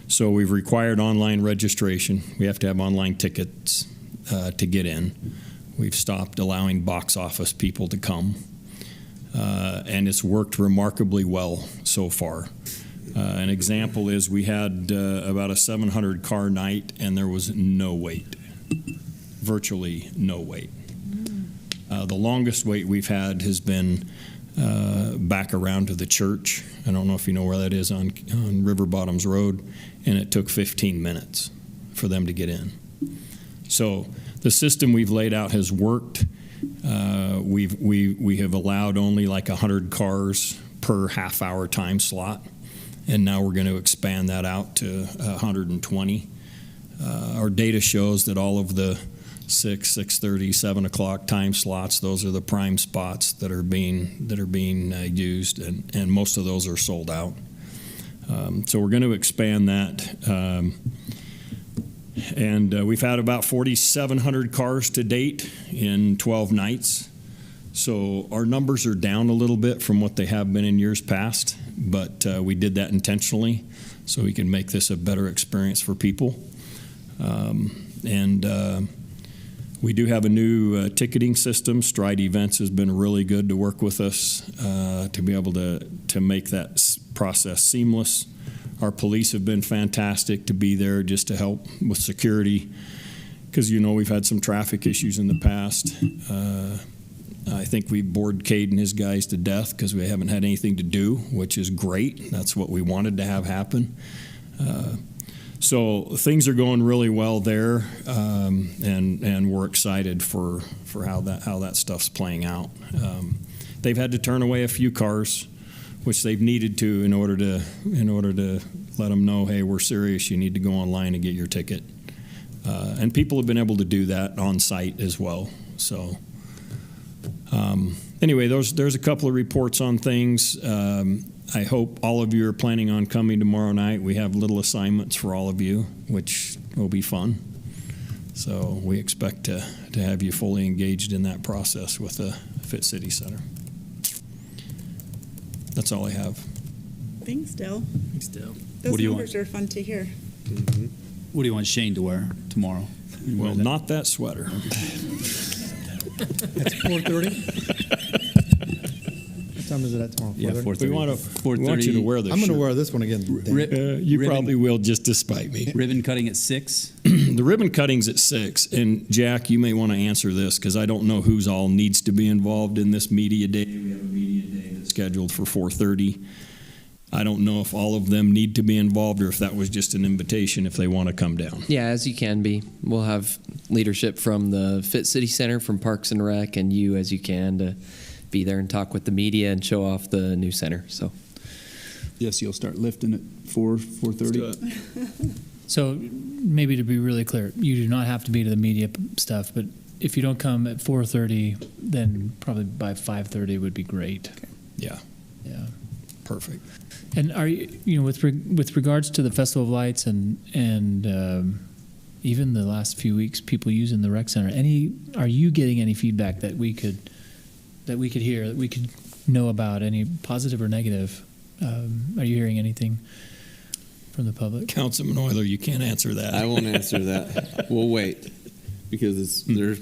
So we've required online registration. We have to have online tickets to get in. We've stopped allowing box office people to come. And it's worked remarkably well so far. An example is we had about a 700 car night and there was no wait, virtually no wait. The longest wait we've had has been back around to the church. I don't know if you know where that is on River Bottoms Road, and it took 15 minutes for them to get in. So the system we've laid out has worked. We have allowed only like 100 cars per half-hour time slot, and now we're going to expand that out to 120. Our data shows that all of the 6, 6:30, 7 o'clock time slots, those are the prime spots that are being used, and most of those are sold out. So we're going to expand that. And we've had about 4,700 cars to date in 12 nights. So our numbers are down a little bit from what they have been in years past, but we did that intentionally so we can make this a better experience for people. We do have a new ticketing system. Stride Events has been really good to work with us to be able to make that process seamless. Our police have been fantastic to be there just to help with security because, we've had some traffic issues in the past. I think we bored Cade and his guys to death because we haven't had anything to do, which is great. That's what we wanted to have happen. So things are going really well there, and we're excited for how that stuff's playing out. They've had to turn away a few cars, which they've needed to in order to let them know, hey, we're serious. You need to go online and get your ticket. And people have been able to do that on site as well. So anyway, there's a couple of reports on things. I hope all of you are planning on coming tomorrow night. We have little assignments for all of you, which will be fun. So we expect to have you fully engaged in that process with the Fit City Center. That's all I have. Thanks, Dale. Thanks, Dale. Those What do you numbers are fun to hear. Mm-hmm. What do you want Shane to wear tomorrow? Well, not that sweater. It's 4:30. What time is it at tomorrow? Yeah, 4:30. We want you to wear this. I'm going to wear this one again. You probably will, just despite me. Ribbon cutting at 6? The ribbon cutting's at 6. And Jack, you may want to answer this because I don't know who's all needs to be involved in this media day. We have a media day that's scheduled for 4:30. I don't know if all of them need to be involved or if that was just an invitation if they want to come down. Yeah, as you can be. We'll have leadership from the Fit City Center, from Parks and Rec, and you as you can to be there and talk with the media and show off the new center. So, yes, you'll start lifting at 4:30. So maybe to be really clear, you do not have to be to the media stuff, but if you don't come at 4:30, then probably by 5:30 would be great. Okay. Yeah. Perfect. And are you with regards to the Festival of Lights and even the last few weeks, people using the rec center, are you getting any feedback that we could hear, that we could know about, any positive or negative? Are you hearing anything from the public? Councilman Euler, you can't answer that. I won't answer that. We'll wait because there.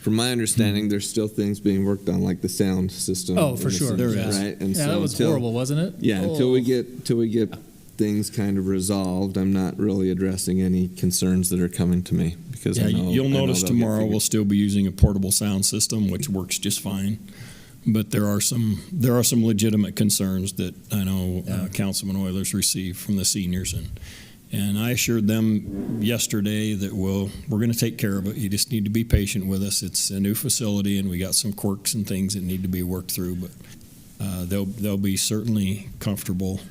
From my understanding, there's still things being worked on, like the sound system. Oh, for sure, there is. Right, and yeah, so that was horrible, wasn't it? Yeah, until we get things kind of resolved, I'm not really addressing any concerns that are coming to me because you'll notice tomorrow we'll still be using a portable sound system, which works just fine. But there are some legitimate concerns that I know Councilman Euler's received from the seniors, and I assured them yesterday that we're going to take care of it. You just need to be patient with us. It's a new facility, and we got some quirks and things that need to be worked through. But they'll be certainly comfortable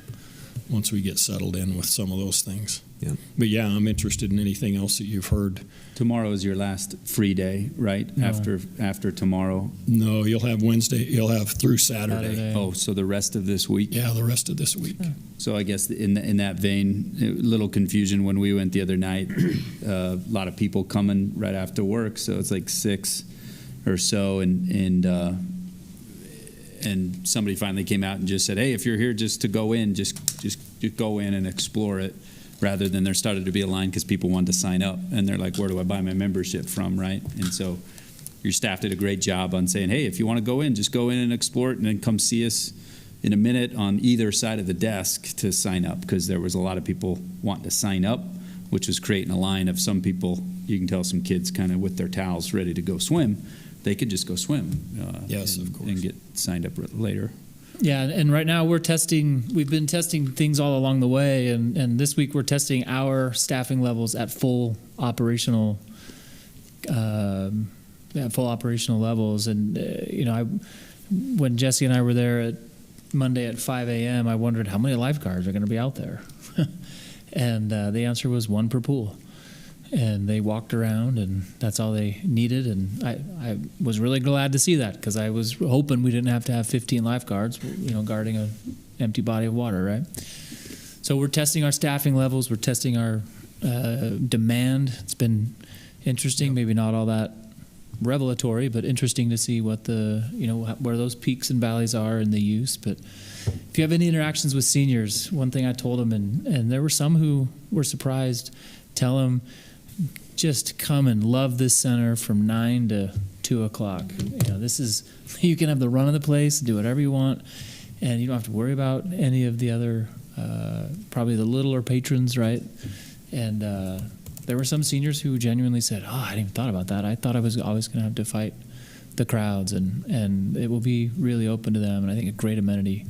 once we get settled in with some of those things. Yeah. But yeah, I'm interested in anything else that you've heard. Tomorrow is your last free day, right? No. After tomorrow. No, you'll have Wednesday. You'll have through Saturday. Oh, so the rest of this week? Yeah, the rest of this week. Yeah. So I guess in that vein, a little confusion when we went the other night. A lot of people coming right after work, so it's like 6 or so, and somebody finally came out and just said, "Hey, if you're here just to go in, just go in and explore it." Rather than there started to be a line because people wanted to sign up, and they're like, "Where do I buy my membership from?" Right? And so your staff did a great job on saying, "Hey, if you want to go in, just go in and explore it, and then come see us in a minute on either side of the desk to sign up," because there was a lot of people wanting to sign up, which was creating a line of some people. You can tell some kids kind of with their towels ready to go swim. They could just go swim. Yes, of course, and get signed up later. Yeah, and right now we've been testing things all along the way, and this week we're testing our staffing levels at full operational at full operational levels. And when Jesse and I were there at Monday at 5 a.m., I wondered how many lifeguards are going to be out there. And the answer was 1 per pool. And they walked around, and that's all they needed. And I was really glad to see that, because I was hoping we didn't have to have 15 lifeguards, guarding an empty body of water, right? So we're testing our staffing levels. We're testing our demand. It's been interesting, maybe not all that revelatory, but interesting to see what where those peaks and valleys are in the use. But if you have any interactions with seniors, one thing I told them, and there were some who were surprised, tell them, just come and love this center from 9 to 2 o'clock. This is, you can have the run of the place, do whatever you want, and you don't have to worry about any of the other, probably the littler patrons, right? And there were some seniors who genuinely said, I hadn't even thought about that. I thought I was always going to have to fight the crowds, and it will be really open to them, and I think a great amenity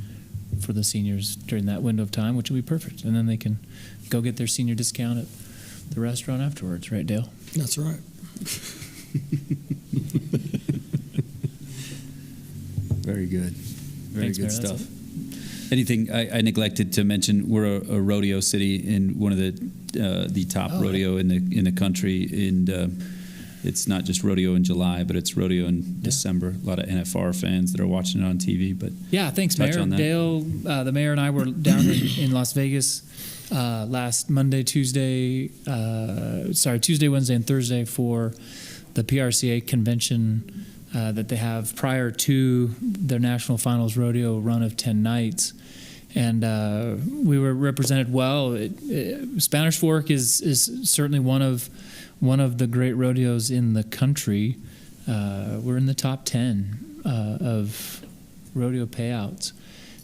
for the seniors during that window of time, which will be perfect. And then they can go get their senior discount at the restaurant afterwards, right, Dale? That's right. Very good. Very Thanks, good Mayor. stuff. Anything I neglected to mention? We're a rodeo city in one of the top rodeo in the country, and it's not just rodeo in July, but it's rodeo in December. A lot of NFR fans that are watching it on TV. But yeah, thanks, Mayor. Dale, the mayor, and I were down in Las Vegas last Tuesday, Wednesday, and Thursday for the PRCA convention that they have prior to their national finals rodeo run of 10 nights. And we were represented well. Spanish Fork is certainly one of the great rodeos in the country. We're in the top 10 of rodeo payouts,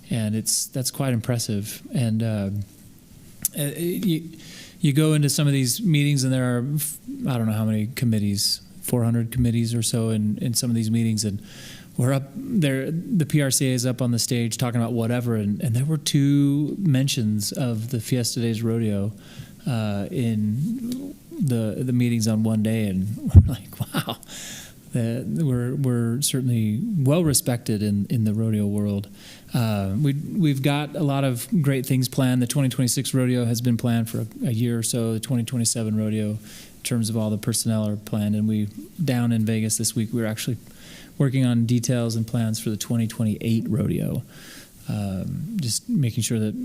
and that's quite impressive. And you go into some of these meetings, and there are, I don't know how many committees, 400 committees or so in some of these meetings, and we're up there. The PRCA is up on the stage talking about whatever, and there were 2 mentions of the Fiesta Days Rodeo in the meetings on one day, and we're like, wow, we're certainly well respected in the rodeo world. We've got a lot of great things planned. The 2026 rodeo has been planned for a year or so. The 2027 rodeo, in terms of all the personnel, are planned. And we down in Vegas this week, we were actually working on details and plans for the 2028 rodeo. Just making sure that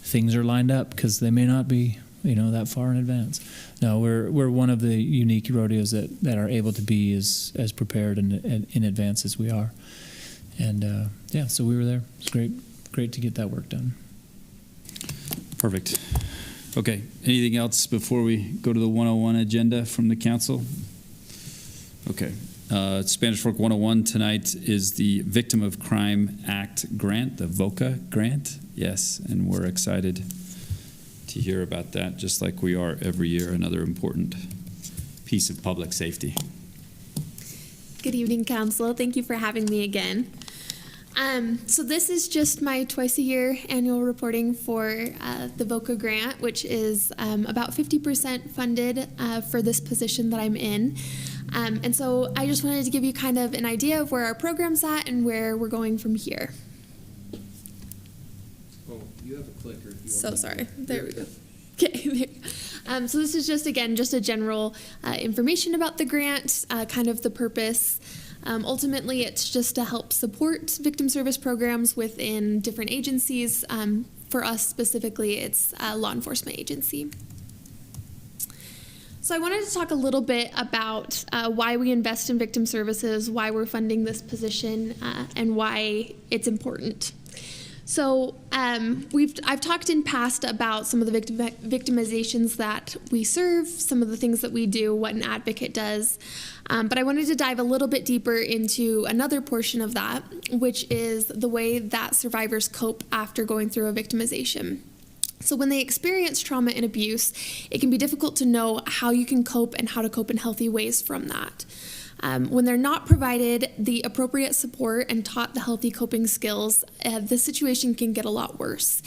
things are lined up, because they may not be that far in advance. No, we're one of the unique rodeos that are able to be as prepared and in advance as we are. And so we were there. It's great to get that work done. Perfect. Okay. Anything else before we go to the 101 agenda from the council? Okay. Spanish Fork 101 tonight is the Victim of Crime Act grant, the VOCA grant. Yes, and we're excited to hear about that, just like we are every year, another important piece of public safety. Good evening, Council. Thank you for having me again. So this is just my twice-a-year annual reporting for the VOCA grant, which is about 50% funded for this position that I'm in. And so I just wanted to give you kind of an idea of where our program's at and where we're going from here. Oh, you have a clicker. If you So sorry. There we go. Okay. So this is just a general information about the grant, kind of the purpose. Ultimately, it's just to help support victim service programs within different agencies. For us specifically, it's a law enforcement agency. So I wanted to talk a little bit about why we invest in victim services, why we're funding this position, and why it's important. So I've talked in past about some of the victimizations that we serve, some of the things that we do, what an advocate does. But I wanted to dive a little bit deeper into another portion of that, which is the way that survivors cope after going through a victimization. So when they experience trauma and abuse, it can be difficult to know how you can cope and how to cope in healthy ways from that. When they're not provided the appropriate support and taught the healthy coping skills, the situation can get a lot worse.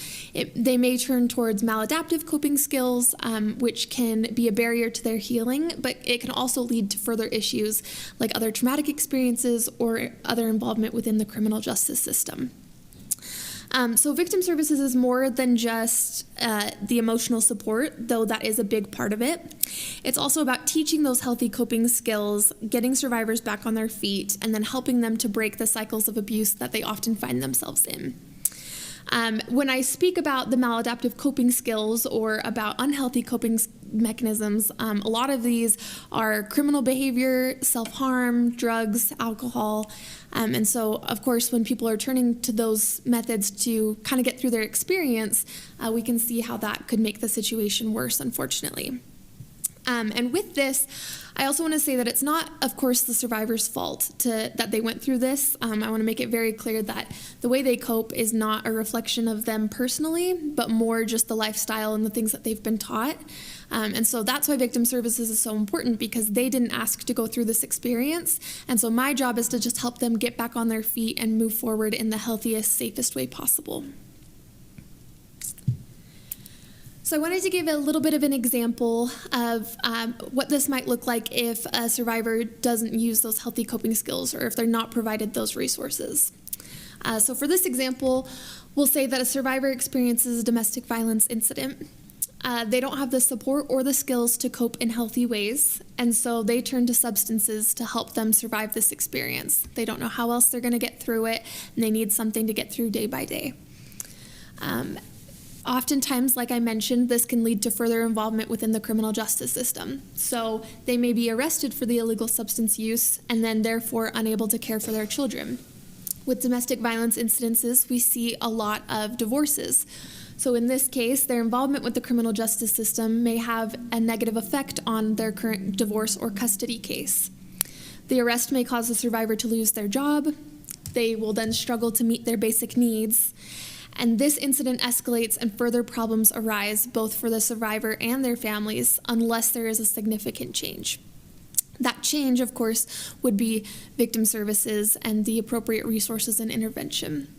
They may turn towards maladaptive coping skills, which can be a barrier to their healing, but it can also lead to further issues like other traumatic experiences or other involvement within the criminal justice system. So victim services is more than just the emotional support, though that is a big part of it. It's also about teaching those healthy coping skills, getting survivors back on their feet, and then helping them to break the cycles of abuse that they often find themselves in. When I speak about the maladaptive coping skills or about unhealthy coping mechanisms, a lot of these are criminal behavior, self-harm, drugs, alcohol. And so, of course, when people are turning to those methods to kind of get through their experience, we can see how that could make the situation worse, unfortunately. And with this, I also want to say that it's not, of course, the survivor's fault that they went through this. I want to make it very clear that the way they cope is not a reflection of them personally, but more just the lifestyle and the things that they've been taught. And so that's why victim services is so important, because they didn't ask to go through this experience. And so my job is to just help them get back on their feet and move forward in the healthiest, safest way possible. So I wanted to give a little bit of an example of what this might look like if a survivor doesn't use those healthy coping skills or if they're not provided those resources. So for this example, we'll say that a survivor experiences a domestic violence incident. They don't have the support or the skills to cope in healthy ways, and so they turn to substances to help them survive this experience. They don't know how else they're going to get through it, and they need something to get through day by day. Oftentimes, like I mentioned, this can lead to further involvement within the criminal justice system. So they may be arrested for the illegal substance use and then therefore unable to care for their children. With domestic violence incidences, we see a lot of divorces. So in this case, their involvement with the criminal justice system may have a negative effect on their current divorce or custody case. The arrest may cause the survivor to lose their job. They will then struggle to meet their basic needs. And this incident escalates and further problems arise both for the survivor and their families unless there is a significant change. That change, of course, would be victim services and the appropriate resources and intervention.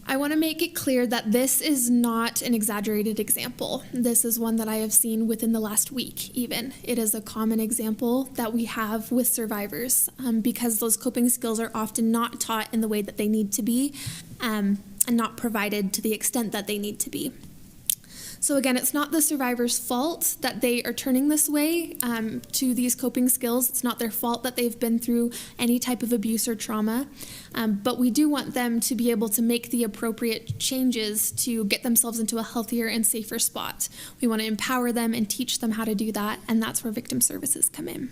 I want to make it clear that this is not an exaggerated example. This is one that I have seen within the last week, even. It is a common example that we have with survivors because those coping skills are often not taught in the way that they need to be and not provided to the extent that they need to be. So again, it's not the survivor's fault that they are turning this way to these coping skills. It's not their fault that they've been through any type of abuse or trauma, but we do want them to be able to make the appropriate changes to get themselves into a healthier and safer spot. We want to empower them and teach them how to do that, and that's where victim services come in.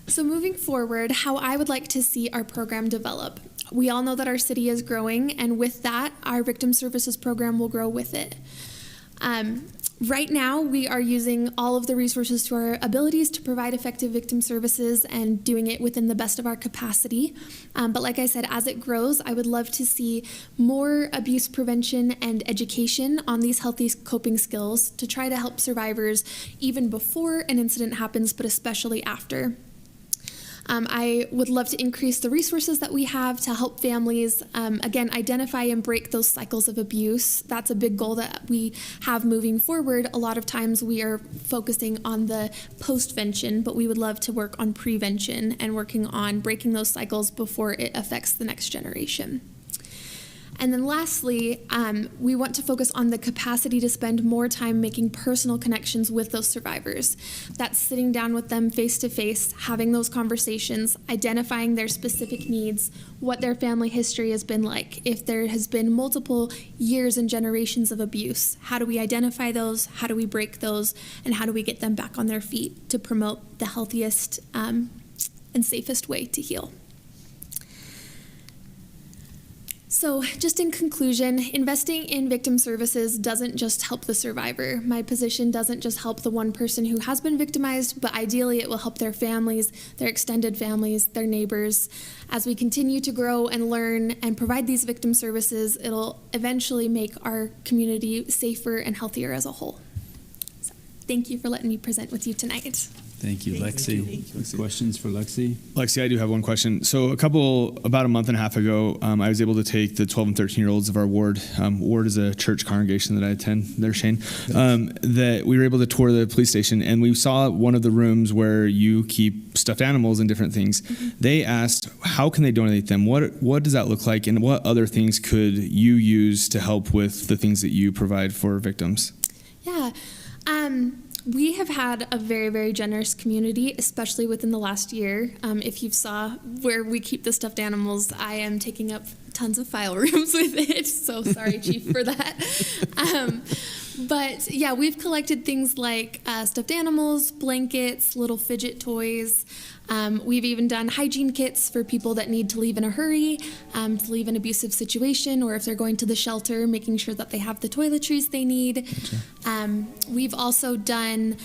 So moving forward, how I would like to see our program develop. We all know that our city is growing, and with that, our victim services program will grow with it. Right now, we are using all of the resources to our abilities to provide effective victim services and doing it within the best of our capacity. But like I said, as it grows, I would love to see more abuse prevention and education on these healthy coping skills to try to help survivors even before an incident happens, but especially after. I would love to increase the resources that we have to help families, again, identify and break those cycles of abuse. That's a big goal that we have moving forward. A lot of times we are focusing on the postvention, but we would love to work on prevention and working on breaking those cycles before it affects the next generation. And then lastly, we want to focus on the capacity to spend more time making personal connections with those survivors. That's sitting down with them face to face, having those conversations, identifying their specific needs, what their family history has been like. If there has been multiple years and generations of abuse, how do we identify those? How do we break those? And how do we get them back on their feet to promote the healthiest and safest way to heal? So just in conclusion, investing in victim services doesn't just help the survivor. My position doesn't just help the one person who has been victimized, but ideally it will help their families, their extended families, their neighbors. As we continue to grow and learn and provide these victim services, it'll eventually make our community safer and healthier as a whole. So, thank you for letting me present with you tonight. Thank you, Lexi. Questions for Lexi? Lexi, I do have one question. So about a month and a half ago, I was able to take the 12 and 13-year-olds of our ward. Ward is a church congregation that I attend there, Shane. That we were able to tour the police station, and we saw one of the rooms where you keep stuffed animals and different things. Mm-hmm. They asked, how can they donate them? What does that look like, and what other things could you use to help with the things that you provide for victims? Yeah. We have had a very, very generous community, especially within the last year. If you saw where we keep the stuffed animals, I am taking up tons of file rooms with it. So sorry, Chief, for that. But yeah, we've collected things like stuffed animals, blankets, little fidget toys. We've even done hygiene kits for people that need to leave in a hurry, to leave an abusive situation, or if they're going to the shelter, making sure that they have the toiletries they need. Gotcha. We've also done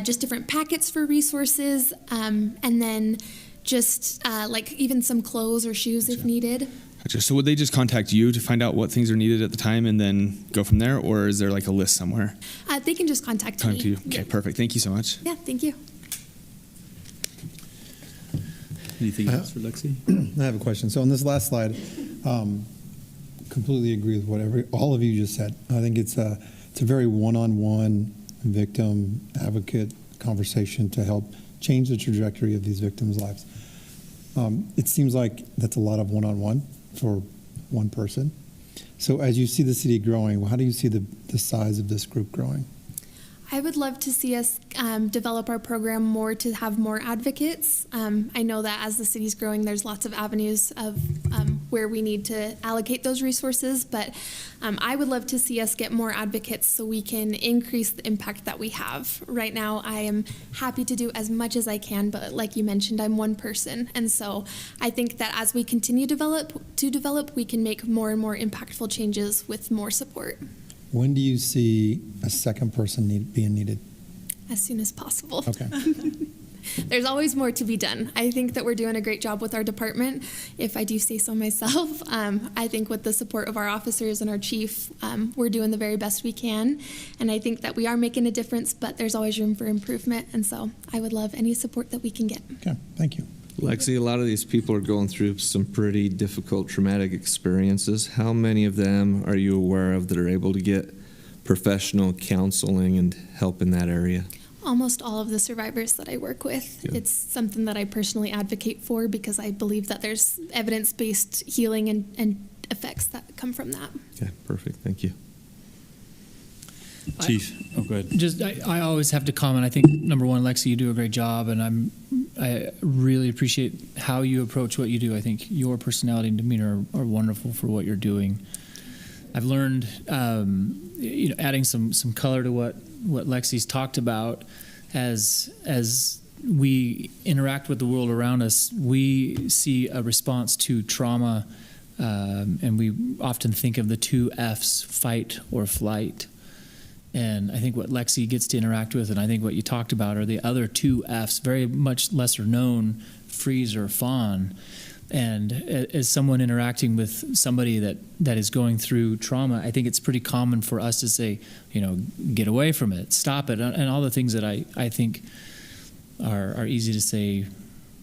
just different packets for resources, and then just like even some clothes or shoes if needed. Gotcha. So would they just contact you to find out what things are needed at the time and then go from there, or is there like a list somewhere? They can just contact me. You. Okay, perfect. Thank you so much. Yeah, thank you. Anything else for Lexi? I have a question. So on this last slide, completely agree with what all of you just said. I think it's a very one-on-one victim advocate conversation to help change the trajectory of these victims' lives. It seems like that's a lot of one-on-one for one person. So as you see the city growing, how do you see the size of this group growing? I would love to see us develop our program more to have more advocates. I know that as the city's growing, there's lots of avenues of where we need to allocate those resources, but I would love to see us get more advocates so we can increase the impact that we have. Right now, I am happy to do as much as I can, but like you mentioned, I'm one person, and so I think that as we continue to develop, we can make more and more impactful changes with more support. When do you see a second person being needed? As soon as possible. Okay. There's always more to be done. I think that we're doing a great job with our department, if I do say so myself. I think with the support of our officers and our chief, we're doing the very best we can. And I think that we are making a difference, but there's always room for improvement. And so I would love any support that we can get. Okay, thank you. Lexi, a lot of these people are going through some pretty difficult, traumatic experiences. How many of them are you aware of that are able to get professional counseling and help in that area? Almost all of the survivors that I work with. Yeah. It's something that I personally advocate for because I believe that there's evidence-based healing and effects that come from that. Okay, perfect. Thank you. Chief, go ahead. I always have to comment. I think, number one, Lexi, you do a great job, and I really appreciate how you approach what you do. I think your personality and demeanor are wonderful for what you're doing. I've learned, adding some color to what Lexi's talked about, as we interact with the world around us, we see a response to trauma, and we often think of the two F's, fight or flight. And I think what Lexi gets to interact with, and I think what you talked about, are the other two F's, very much lesser known, freeze or fawn. And as someone interacting with somebody that is going through trauma, I think it's pretty common for us to say, get away from it, stop it, and all the things that I think are easy to say,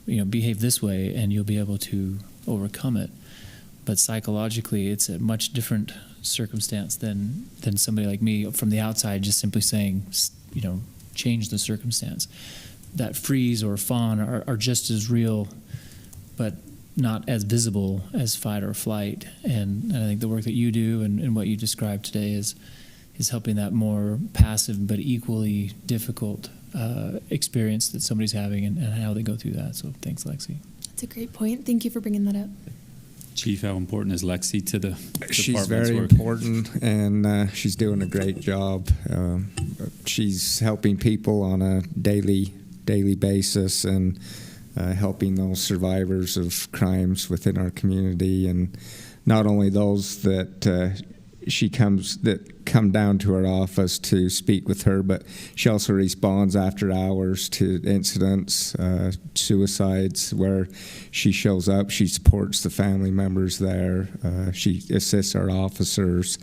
behave this way, and you'll be able to overcome it. But psychologically, it's a much different circumstance than somebody like me from the outside just simply saying, change the circumstance. That freeze or fawn are just as real, but not as visible as fight or flight. And I think the work that you do and what you described today is helping that more passive but equally difficult experience that somebody's having and how they go through that. So thanks, Lexi. That's a great point. Thank you for bringing that up. Chief, how important is Lexi to the She's department's very work? important, and she's doing a great job. She's helping people on a daily basis and helping those survivors of crimes within our community, and not only those that come down to our office to speak with her, but she also responds after hours to incidents, suicides, where she shows up. She supports the family members there. She assists our officers,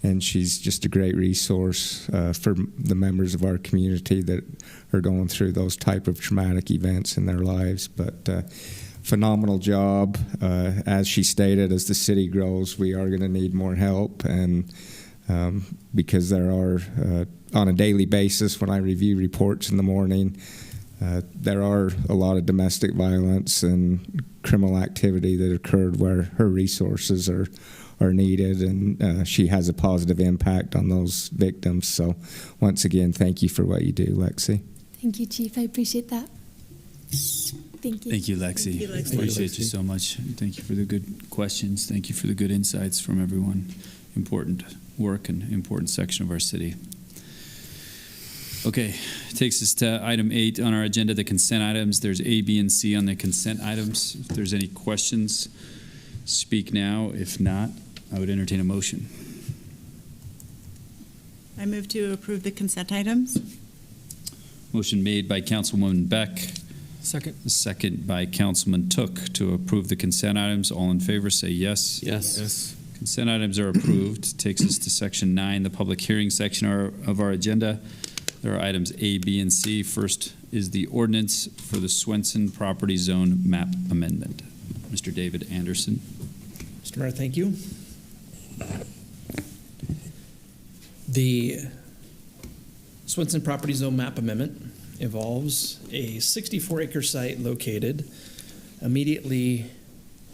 and she's just a great resource for the members of our community that are going through those type of traumatic events in their lives. But phenomenal job. As she stated, as the city grows, we are going to need more help, and because there are, on a daily basis, when I review reports in the morning, there are a lot of domestic violence and criminal activity that occurred where her resources are needed, and she has a positive impact on those victims. So once again, thank you for what you do, Lexi. Thank you, Chief. I appreciate that. Thank you. Thank you, Lexi. Thank you, Lexi. Appreciate you so much. Thank you for the good questions. Thank you for the good insights from everyone. Important work and important section of our city. Okay, takes us to item 8 on our agenda, the consent items. There's A, B, and C on the consent items. If there's any questions, speak now. If not, I would entertain a motion. I move to approve the consent items. Motion made by Councilwoman Beck. Second. Second by Councilman Took to approve the consent items. All in favor say yes. Yes. Consent items are approved. Takes us to section 9, the public hearing section of our agenda. There are items A, B, and C. First is the ordinance for the Swenson property zone map amendment. Mr. David Anderson. Mr. Mayor, thank you. The Swenson property zone map amendment involves a 64-acre site located immediately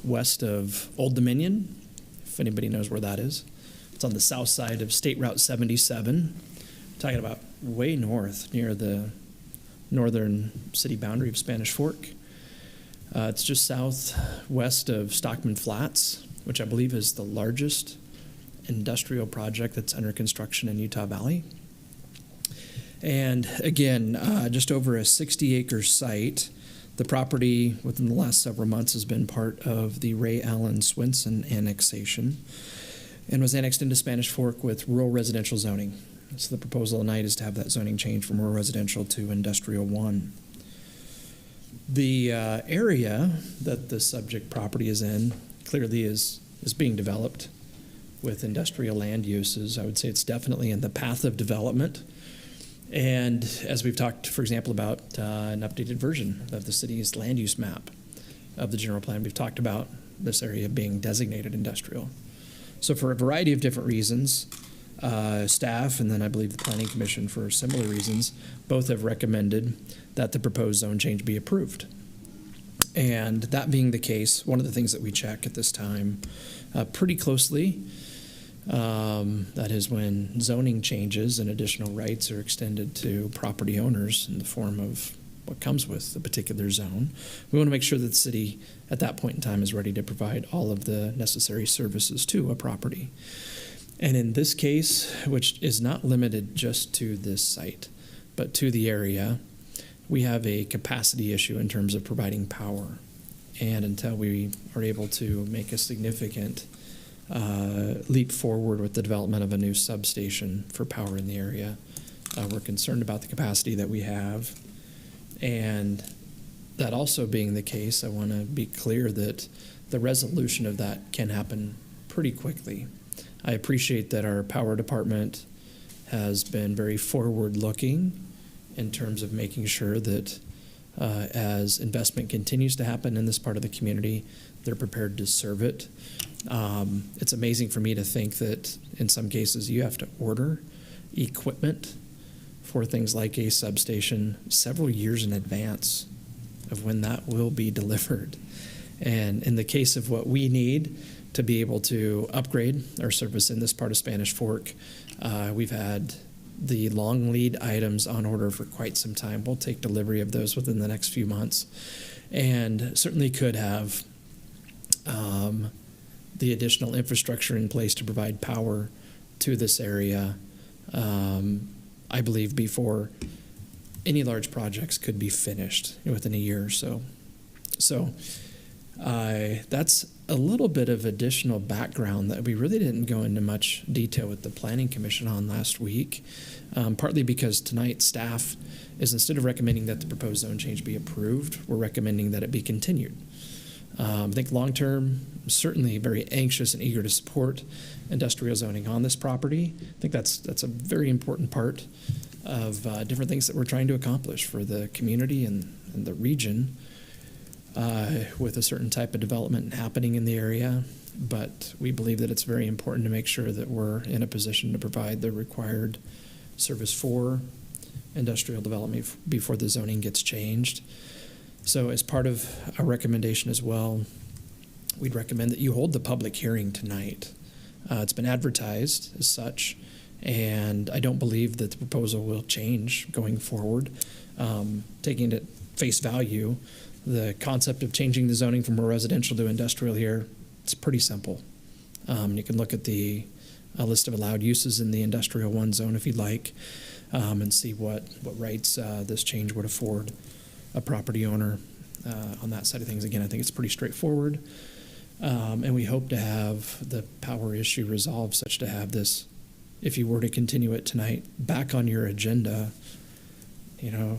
west of Old Dominion, if anybody knows where that is. It's on the south side of State Route 77, talking about way north near the northern city boundary of Spanish Fork. It's just southwest of Stockman Flats, which I believe is the largest industrial project that's under construction in Utah Valley. And again, just over a 60-acre site. The property within the last several months has been part of the Ray Allen Swenson annexation and was annexed into Spanish Fork with rural residential zoning. So the proposal tonight is to have that zoning change from rural residential to industrial 1. The area that the subject property is in clearly is being developed with industrial land uses. I would say it's definitely in the path of development. And as we've talked, for example, about an updated version of the city's land use map of the general plan, we've talked about this area being designated industrial. So for a variety of different reasons, staff and then I believe the Planning Commission for similar reasons, both have recommended that the proposed zone change be approved. And that being the case, one of the things that we check at this time pretty closely, that is when zoning changes and additional rights are extended to property owners in the form of what comes with the particular zone. We want to make sure that the city at that point in time is ready to provide all of the necessary services to a property. And in this case, which is not limited just to this site, but to the area, we have a capacity issue in terms of providing power. And until we are able to make a significant leap forward with the development of a new substation for power in the area, we're concerned about the capacity that we have. And that also being the case, I want to be clear that the resolution of that can happen pretty quickly. I appreciate that our power department has been very forward-looking in terms of making sure that as investment continues to happen in this part of the community, they're prepared to serve it. It's amazing for me to think that in some cases you have to order equipment for things like a substation several years in advance of when that will be delivered. And in the case of what we need to be able to upgrade our service in this part of Spanish Fork, we've had the long lead items on order for quite some time. We'll take delivery of those within the next few months, and certainly could have the additional infrastructure in place to provide power to this area, I believe, before any large projects could be finished within a year or so. So that's a little bit of additional background that we really didn't go into much detail with the Planning Commission on last week, partly because tonight staff is, instead of recommending that the proposed zone change be approved, we're recommending that it be continued. I think long-term, certainly very anxious and eager to support industrial zoning on this property. I think that's a very important part of different things that we're trying to accomplish for the community and the region with a certain type of development happening in the area. But we believe that it's very important to make sure that we're in a position to provide the required service for industrial development before the zoning gets changed. So as part of our recommendation as well, we'd recommend that you hold the public hearing tonight. It's been advertised as such, and I don't believe that the proposal will change going forward. Taking it at face value, the concept of changing the zoning from a residential to industrial here, it's pretty simple. You can look at the list of allowed uses in the industrial 1 zone if you'd like, and see what rights this change would afford a property owner on that side of things. Again, I think it's pretty straightforward, and we hope to have the power issue resolved such to have this, if you were to continue it tonight, back on your agenda,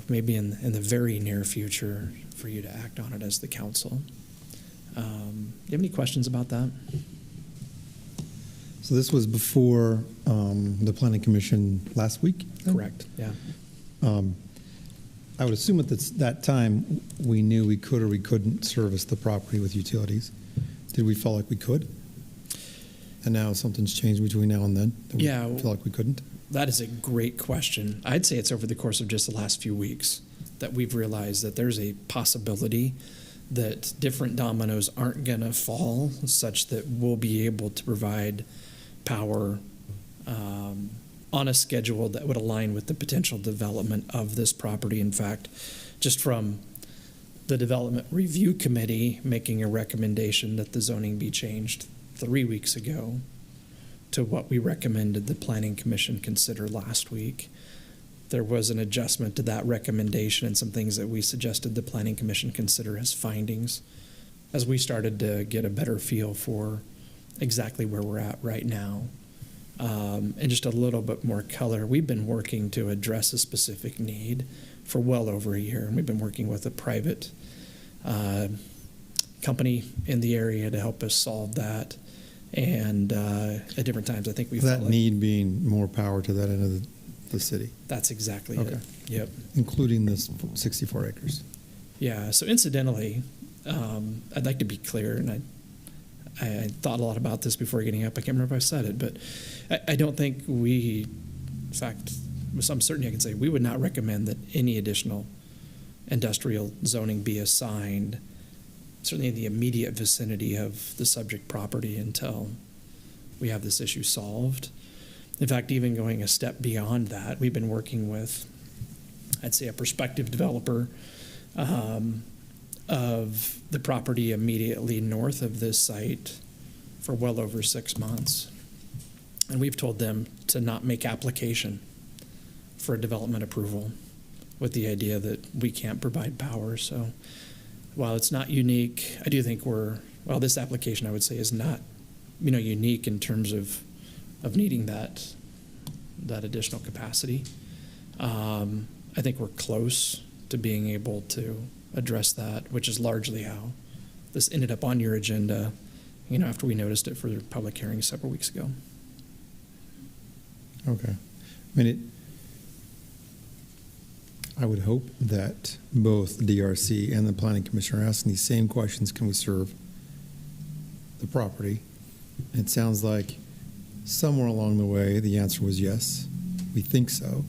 maybe in the very near future for you to act on it as the council. Do you have any questions about that? So this was before the Planning Commission last week? Correct, yeah. I would assume at that time we knew we could or we couldn't service the property with utilities. Did we feel like we could? And now something's changed between now and then? That we feel like we couldn't? That is a great question. I'd say it's over the course of just the last few weeks that we've realized that there's a possibility that different dominoes aren't going to fall such that we'll be able to provide power on a schedule that would align with the potential development of this property. In fact, just from the Development Review Committee making a recommendation that the zoning be changed 3 weeks ago to what we recommended the Planning Commission consider last week, there was an adjustment to that recommendation and some things that we suggested the Planning Commission consider as findings as we started to get a better feel for exactly where we're at right now. And just a little bit more color. We've been working to address a specific need for well over a year, and we've been working with a private company in the area to help us solve that. And at different times, I think we felt that need being more power to that end of the city. That's exactly it. Yep. Including this 64 acres. Yeah. So incidentally, I'd like to be clear, and I thought a lot about this before getting up. I can't remember if I said it, but I don't think we, in fact, with some certainty I can say, we would not recommend that any additional industrial zoning be assigned, certainly in the immediate vicinity of the subject property until we have this issue solved. In fact, even going a step beyond that, we've been working with, I'd say, a prospective developer of the property immediately north of this site for well over 6 months. And we've told them to not make application for a development approval with the idea that we can't provide power. So while it's not unique, I do think this application, I would say, is not, unique in terms of needing that additional capacity. I think we're close to being able to address that, which is largely how this ended up on your agenda, after we noticed it for the public hearing several weeks ago. Okay. I would hope that both DRC and the Planning Commission are asking these same questions. Can we serve the property? It sounds like somewhere along the way the answer was yes, we think so,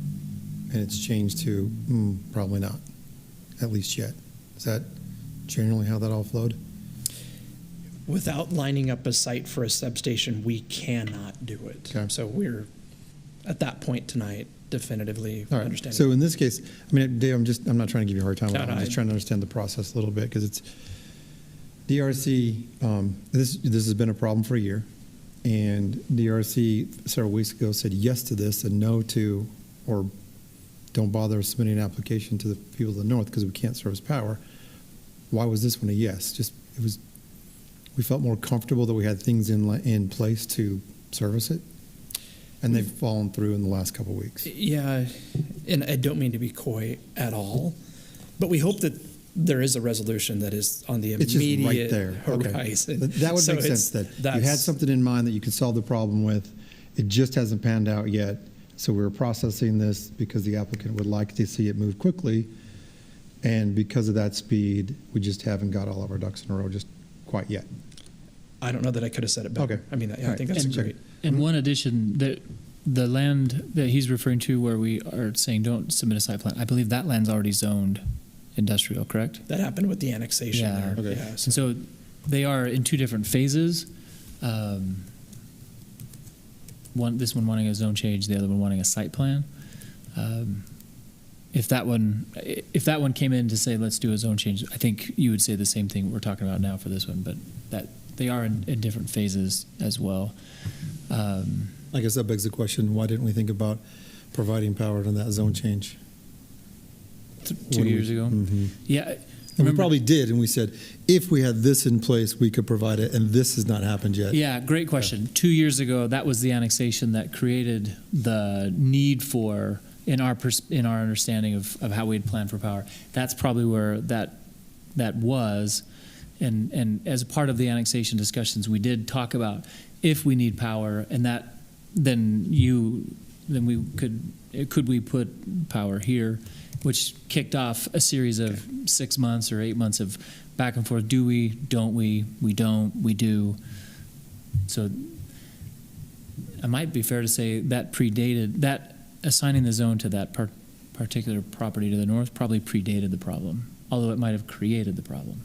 and it's changed to probably not, at least yet. Is that generally how that all flowed? Without lining up a site for a substation, we cannot do it. Okay. So we're at that point tonight, definitively understanding. So in this case, Dave, I'm not trying to give you a hard time. I'm just trying to understand the process a little bit, because it's DRC. This has been a problem for a year, and DRC several weeks ago said yes to this and no to, or don't bother submitting an application to the people of the north because we can't service power. Why was this one a yes? We felt more comfortable that we had things in place to service it, and they've fallen through in the last couple of weeks. Yeah, and I don't mean to be coy at all, but we hope that there is a resolution that is on the It's immediate just right there. Okay. horizon. That would So make sense that you had that's- something in mind that you could solve the problem with. It just hasn't panned out yet. So we're processing this because the applicant would like to see it move quickly. And because of that speed, we just haven't got all of our ducks in a row just quite yet. I don't know that I could have said it better. Okay. I mean, I All right. think that's And- great. And one addition, the land that he's referring to where we are saying don't submit a site plan, I believe that land's already zoned industrial, correct? That happened with the annexation Yeah. there. Okay. Yeah, And so they are in two different phases. This one wanting a zone change, the other one wanting a site plan. If that one came in to say let's do a zone change, I think you would say the same thing we're talking about now for this one, but that they are in different phases as well. I guess that begs the question, why didn't we think about providing power to that zone change? 2 years ago. Mm-hmm. Yeah. And we probably did, and we said, if we had this in place, we could provide it, and this has not happened yet. Yeah, great question. 2 years ago, that was the annexation that created the need for, in our understanding of how we'd plan for power. That's probably where that was, and as a part of the annexation discussions, we did talk about if we need power, and that then we could we put power here, which kicked off a series of 6 months or 8 months of back and forth. Do we? Don't we? We don't. We do. So it might be fair to say that predated, that assigning the zone to that particular property to the north probably predated the problem, although it might have created the problem.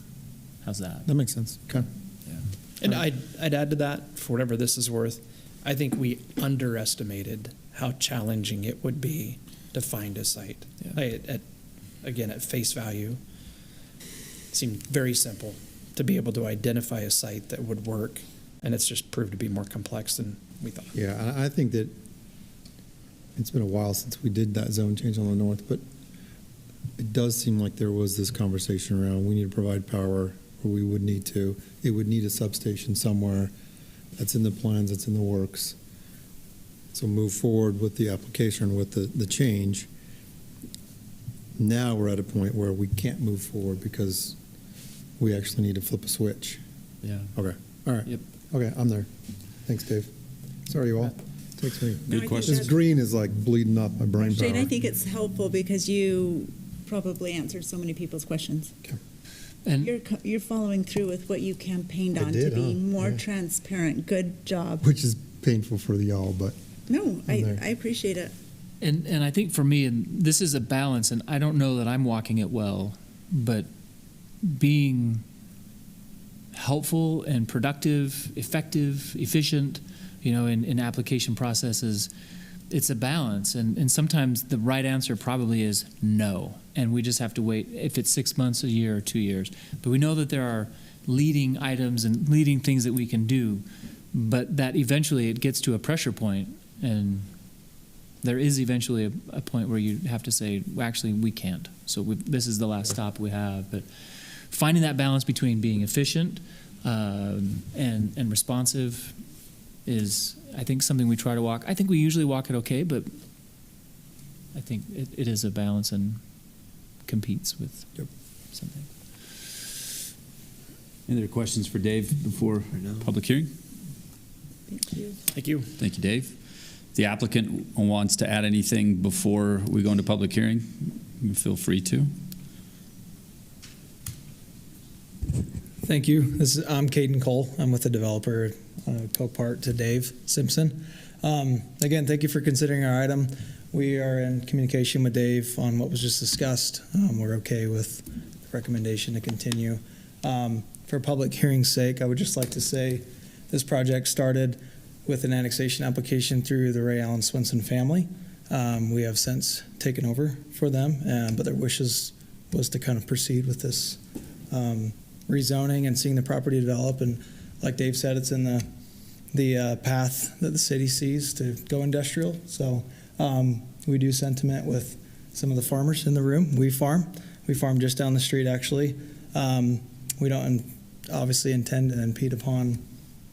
How's that? That makes sense. Okay. Yeah. And I'd add to that, for whatever this is worth, I think we underestimated how challenging it would be to find a site. Yeah. At face value, it seemed very simple to be able to identify a site that would work, and it's just proved to be more complex than we thought. Yeah, I think that it's been a while since we did that zone change on the north, but it does seem like there was this conversation around we need to provide power, or we would need to. It would need a substation somewhere. That's in the plans, that's in the works. So move forward with the application, with the change. Now we're at a point where we can't move forward because we actually need to flip a switch. Yeah. Okay. All right. Yep. Okay, I'm there. Thanks, Dave. Sorry, you all. Takes me. No, I think This green is like bleeding off my brain power. Shane, I think it's helpful because you probably answered so many people's questions. Okay. And You're following through with what you campaigned I on did, to be huh? more Yeah. transparent. Good job. Which is painful for y'all, but No, I there. appreciate it. And I think for me, and this is a balance, and I don't know that I'm walking it well, but being helpful and productive, effective, efficient, in application processes, it's a balance. And sometimes the right answer probably is no. And we just have to wait if it's 6 months, a year, or 2 years. But we know that there are leading items and leading things that we can do, but that eventually it gets to a pressure point, and there is eventually a point where you have to say, well, actually, we can't. So this is the last stop we have. But finding that balance between being efficient and responsive is, I think, something we try to walk. I think we usually walk it okay, but I think it is a balance and competes with something. Any other questions for Dave before public hearing? Thank you. Thank you. Thank you, Dave. If the applicant wants to add anything before we go into public hearing, you feel free to. Thank you. I'm Cade Cole. I'm with the developer, co-part to Dave Simpson. Again, thank you for considering our item. We are in communication with Dave on what was just discussed. We're okay with the recommendation to continue. For public hearing's sake, I would just like to say this project started with an annexation application through the Ray Allen Swenson family. We have since taken over for them, but their wishes was to kind of proceed with this rezoning and seeing the property develop. And like Dave said, it's in the path that the city sees to go industrial. So we do sentiment with some of the farmers in the room. We farm just down the street, actually. We don't obviously intend to impede upon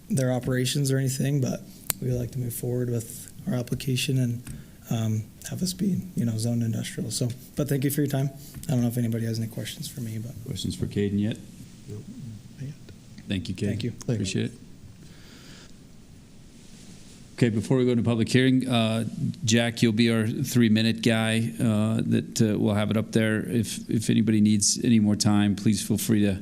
their operations or anything, but we would like to move forward with our application have us be, zoned industrial. So, but thank you for your time. I don't know if anybody has any questions for me, but. Questions for Caden yet? No. Thank you, Cade. Thank you. Appreciate it. Okay, before we go into public hearing, Jack, you'll be our 3-minute guy that we'll have it up there. If anybody needs any more time, please feel free to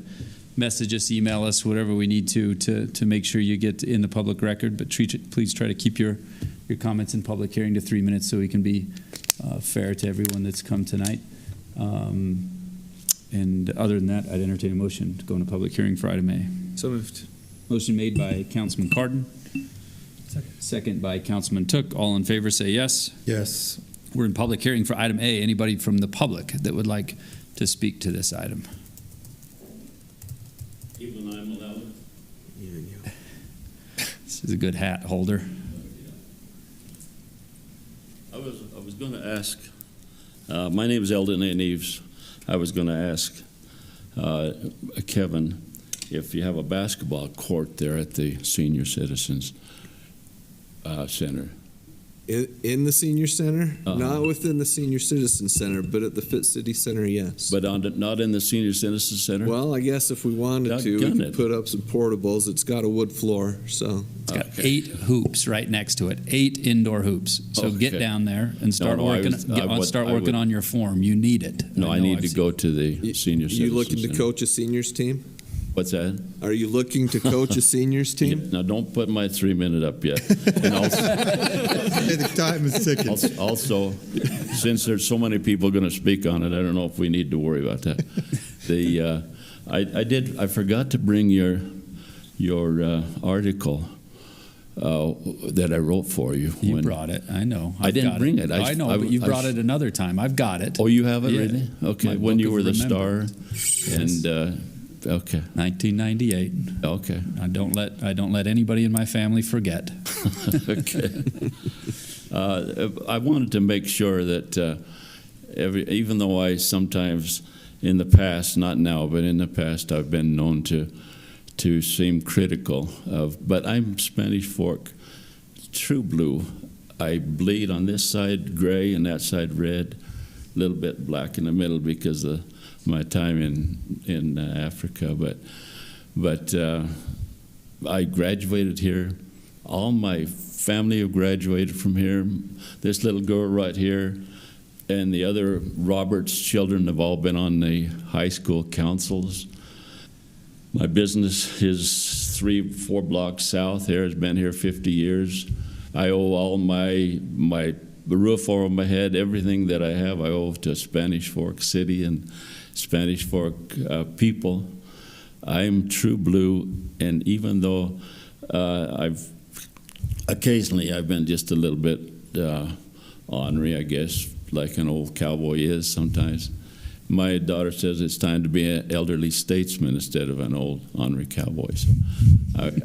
message us, email us, whatever we need to make sure you get in the public record. But please try to keep your comments in public hearing to 3 minutes so we can be fair to everyone that's come tonight. And other than that, I'd entertain a motion to go into public hearing for item A. So moved. Motion made by Councilman Cardin. Second by Councilman Took. All in favor say yes. Yes. We're in public hearing for item A. Anybody from the public that would like to speak to this item? Even I'm allowed. This is a good hat holder. I was going to ask, my name is Eldon A. Neves. I was going to ask Kevin if you have a basketball court there at the Senior Citizens Center. In the senior center, not within the senior citizen center, but at the Fit City Center, yes. But not in the Senior Citizen Center? Well, I guess if we wanted to, we could put up some portables. It's got a wood floor, so. It's got 8 hoops right next to it, 8 indoor hoops. So get down there and start working on your form. You need it. No, I need to go to the Senior Citizen You looking Center. to coach a seniors team? What's that? Are you looking to coach a seniors team? Now, don't put my 3-minute up yet. And also, The time is ticking. also, since there's so many people going to speak on it, I don't know if we need to worry about that. I forgot to bring your article that I wrote for you. You brought it. I know. I didn't bring it. I know, but you brought it another time. I've got it. Oh, you have it, Yeah. really? Okay. My When book you of were the remembrance. star, and okay. 1998. Okay. I don't let anybody in my family forget. Okay. I wanted to make sure that even though I sometimes in the past, not now, but in the past, I've been known to seem critical of, but I'm Spanish Fork, true blue. I bleed on this side gray and that side red, a little bit black in the middle because of my time in Africa, but I graduated here. All my family have graduated from here. This little girl right here and the other Roberts children have all been on the high school councils. My business is 3-4 blocks south here, has been here 50 years. I owe all my roof over my head, everything that I have, I owe to Spanish Fork City and Spanish Fork people. I'm true blue, and even though I've been just a little bit ornery, I guess, like an old cowboy is sometimes. My daughter says it's time to be an elderly statesman instead of an old ornery cowboy. So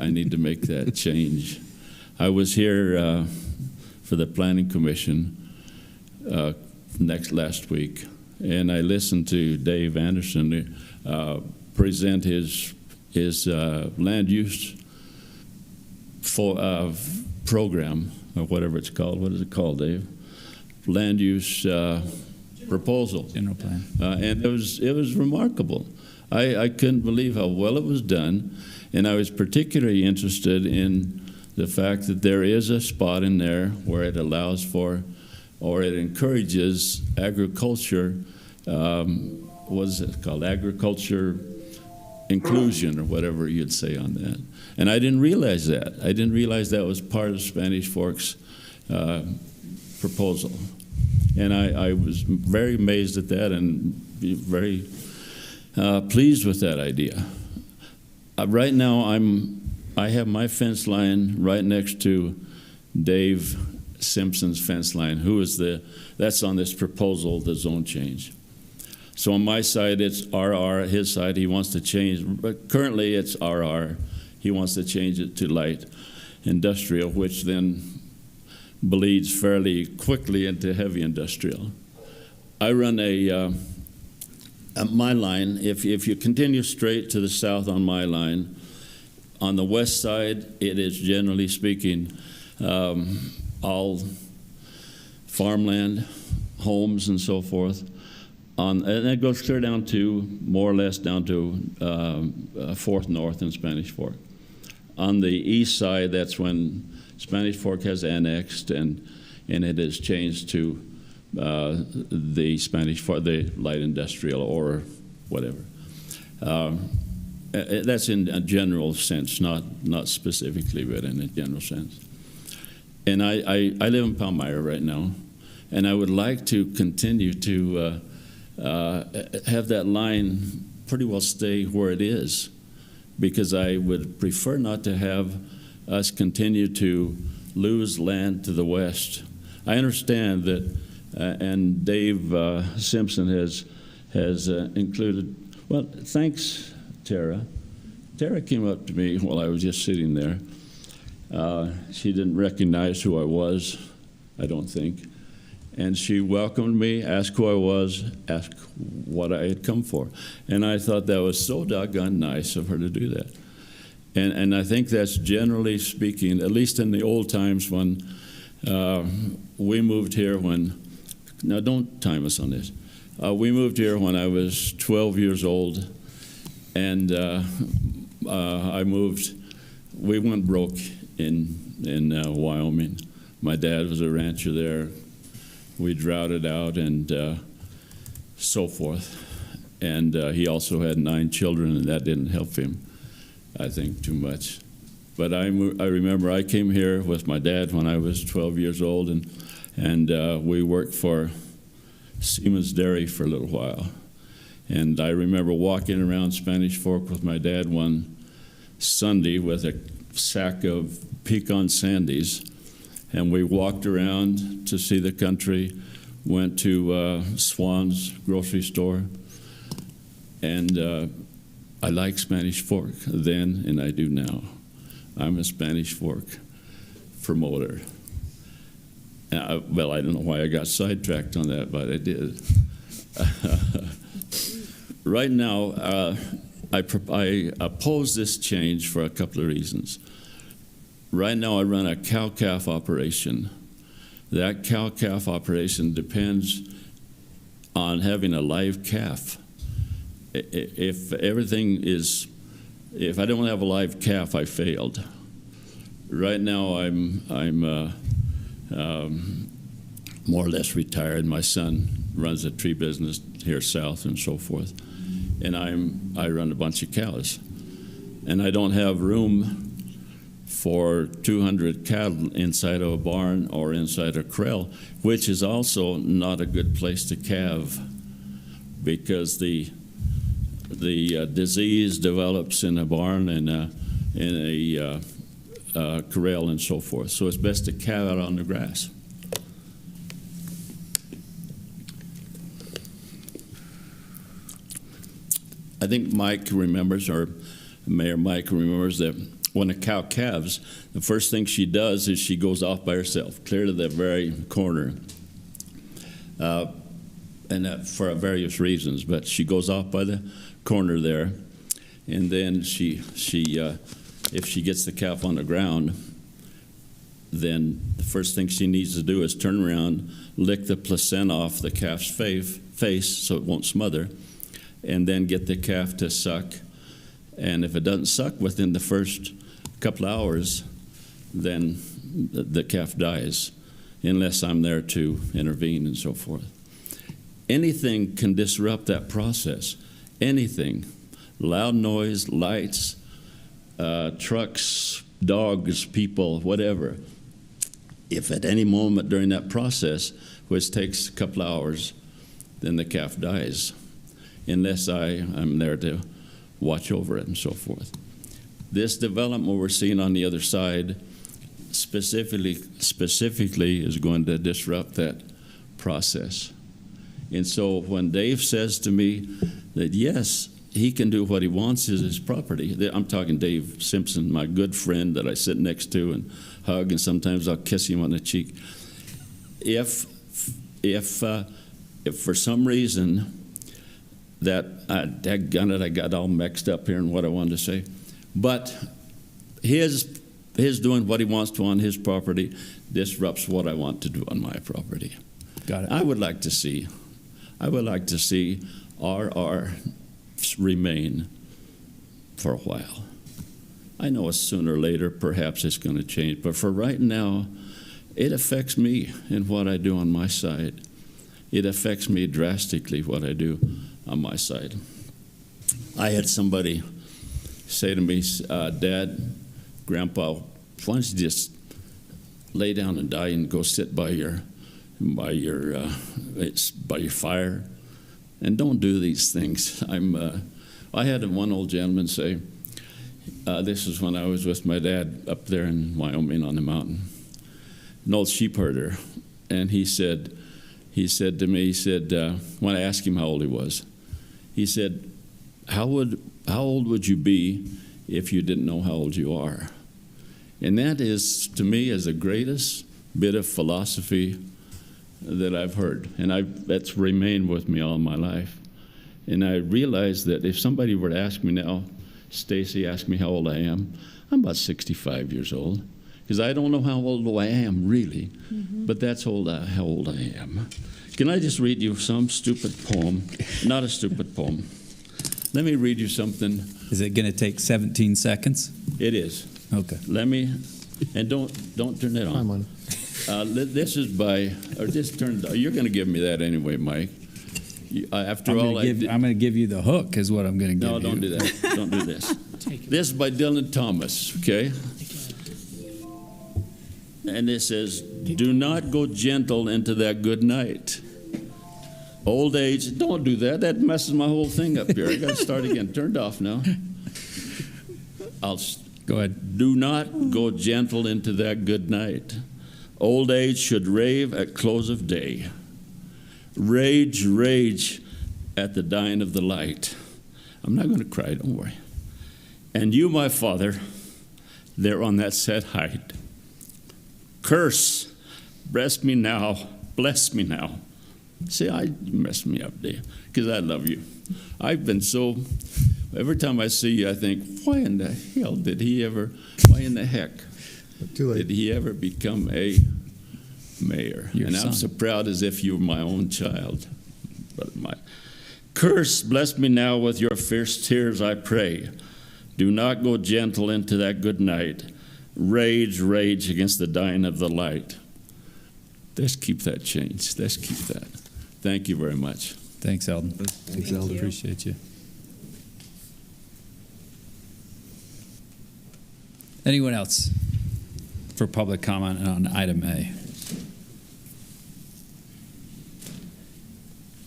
I need to make that change. I was here for the Planning Commission last week, and I listened to Dave Anderson present his land use program, or whatever it's called. What is it called, Dave? Land use proposal. General plan. And it was remarkable. I couldn't believe how well it was done, and I was particularly interested in the fact that there is a spot in there where it allows for, or it encourages agriculture, what is it called, agriculture inclusion or whatever you'd say on that. And I didn't realize that. I didn't realize that was part of Spanish Fork's proposal. And I was very amazed at that and very pleased with that idea. Right now, I have my fence line right next to Dave Simpson's fence line, that's on this proposal, the zone change. So on my side, it's RR. His side, he wants to change. But currently, it's RR. He wants to change it to light industrial, which then bleeds fairly quickly into heavy industrial. I run my line. If you continue straight to the south on my line, on the west side, it is generally speaking all farmland, homes, and so forth. And it goes clear down to, more or less, down to Fourth North and Spanish Fork. On the east side, that's when Spanish Fork has annexed, and it has changed to the Spanish Fork, the light industrial or whatever. That's in a general sense, not specifically, but in a general sense. And I live in Palmyra right now, and I would like to continue to have that line pretty well stay where it is, because I would prefer not to have us continue to lose land to the west. I understand that, and Dave Simpson has included, well, thanks, Tara. Tara came up to me while I was just sitting there. She didn't recognize who I was, I don't think. And she welcomed me, asked who I was, asked what I had come for. And I thought that was so doggone nice of her to do that. And I think that's generally speaking, at least in the old times when we moved here now don't time us on this. We moved here when I was 12 years old, and we went broke in Wyoming. My dad was a rancher there. We droughted out and so forth. And he also had 9 children, and that didn't help him, I think, too much. But I remember I came here with my dad when I was 12 years old, and we worked for Siemens Dairy for a little while. And I remember walking around Spanish Fork with my dad one Sunday with a sack of pecan sandies, and we walked around to see the country, went to Swan's grocery store, and I liked Spanish Fork then, and I do now. I'm a Spanish Fork promoter. Well, I don't know why I got sidetracked on that, but I did. Right now, I oppose this change for a couple of reasons. Right now, I run a cow-calf operation. That cow-calf operation depends on having a live calf. If I don't have a live calf, I failed. Right now, I'm more or less retired. My son runs a tree business here south and so forth, and I run a bunch of cows, and I don't have room for 200 cattle inside of a barn or inside a corral, which is also not a good place to calve, because the disease develops in a barn and in a corral and so forth. So it's best to calve out on the grass. I think Mike remembers, or Mayor Mike remembers, that when a cow calves, the first thing she does is she goes off by herself, clear to the very corner. And that for various reasons, but she goes off by the corner there, and then she if she gets the calf on the ground, then the first thing she needs to do is turn around, lick the placenta off the calf's face so it won't smother, and then get the calf to suck. And if it doesn't suck within the first couple hours, then the calf dies, unless I'm there to intervene and so forth. Anything can disrupt that process. Anything. Loud noise, lights, trucks, dogs, people, whatever. If at any moment during that process, which takes a couple hours, then the calf dies, unless I'm there to watch over it and so forth. This development we're seeing on the other side specifically is going to disrupt that process. And so when Dave says to me that, yes, he can do what he wants is his property. I'm talking Dave Simpson, my good friend that I sit next to and hug, and sometimes I'll kiss him on the cheek. If for some reason I got all mixed up here in what I wanted to say, but his doing what he wants to on his property disrupts what I want to do on my property. Got it. I would like to see RR remain for a while. I know sooner or later perhaps it's going to change, but for right now, it affects me in what I do on my side. It affects me drastically what I do on my side. I had somebody say to me, Dad, Grandpa, why don't you just lay down and die and go sit by your fire, and don't do these things. I had one old gentleman say, this is when I was with my dad up there in Wyoming on the mountain, an old sheep herder, and he said to me, when I asked him how old he was, he said, how old would you be if you didn't know how old you are? And that is, to me, is the greatest bit of philosophy that I've heard, and that's remained with me all my life. And I realized that if somebody were to ask me now, Stacy asked me how old I am, I'm about 65 years old, because I don't know how old I am really, but that's how old I am. Can I just read you some stupid poem? Not a stupid poem. Let me read you something. Is it going to take 17 seconds? It is. Okay. Let me, and don't turn it on. I'm on. This is by, or just turn. You're going to give me that anyway, Mike. After I'm all, going to give you the hook, is what I'm going to give you. No, don't do that. Don't do this. This is by Dylan Thomas. Okay. And it says, "Do not go gentle into that good night. Old age, don't do that. That messes my whole thing up here. I got to start again. Turned off now. Go ahead. Do not go gentle into that good night. Old age should rave at close of day. Rage, rage at the dying of the light." I'm not going to cry, don't worry. "And you, my father, there on that set height, curse, bless me now. See, you messed me up, Dave, because I love you. I've been so, every time I see you, I think, why in the heck did he ever become a mayor? Your and son. I'm so proud as if you were my own child. But curse, bless me now with your fierce tears, I pray. Do not go gentle into that good night. Rage, rage against the dying of the light." Let's keep that change. Let's keep that. Thank you very much. Thanks, Eldon. Thank you. Appreciate you. Anyone else for public comment on item A?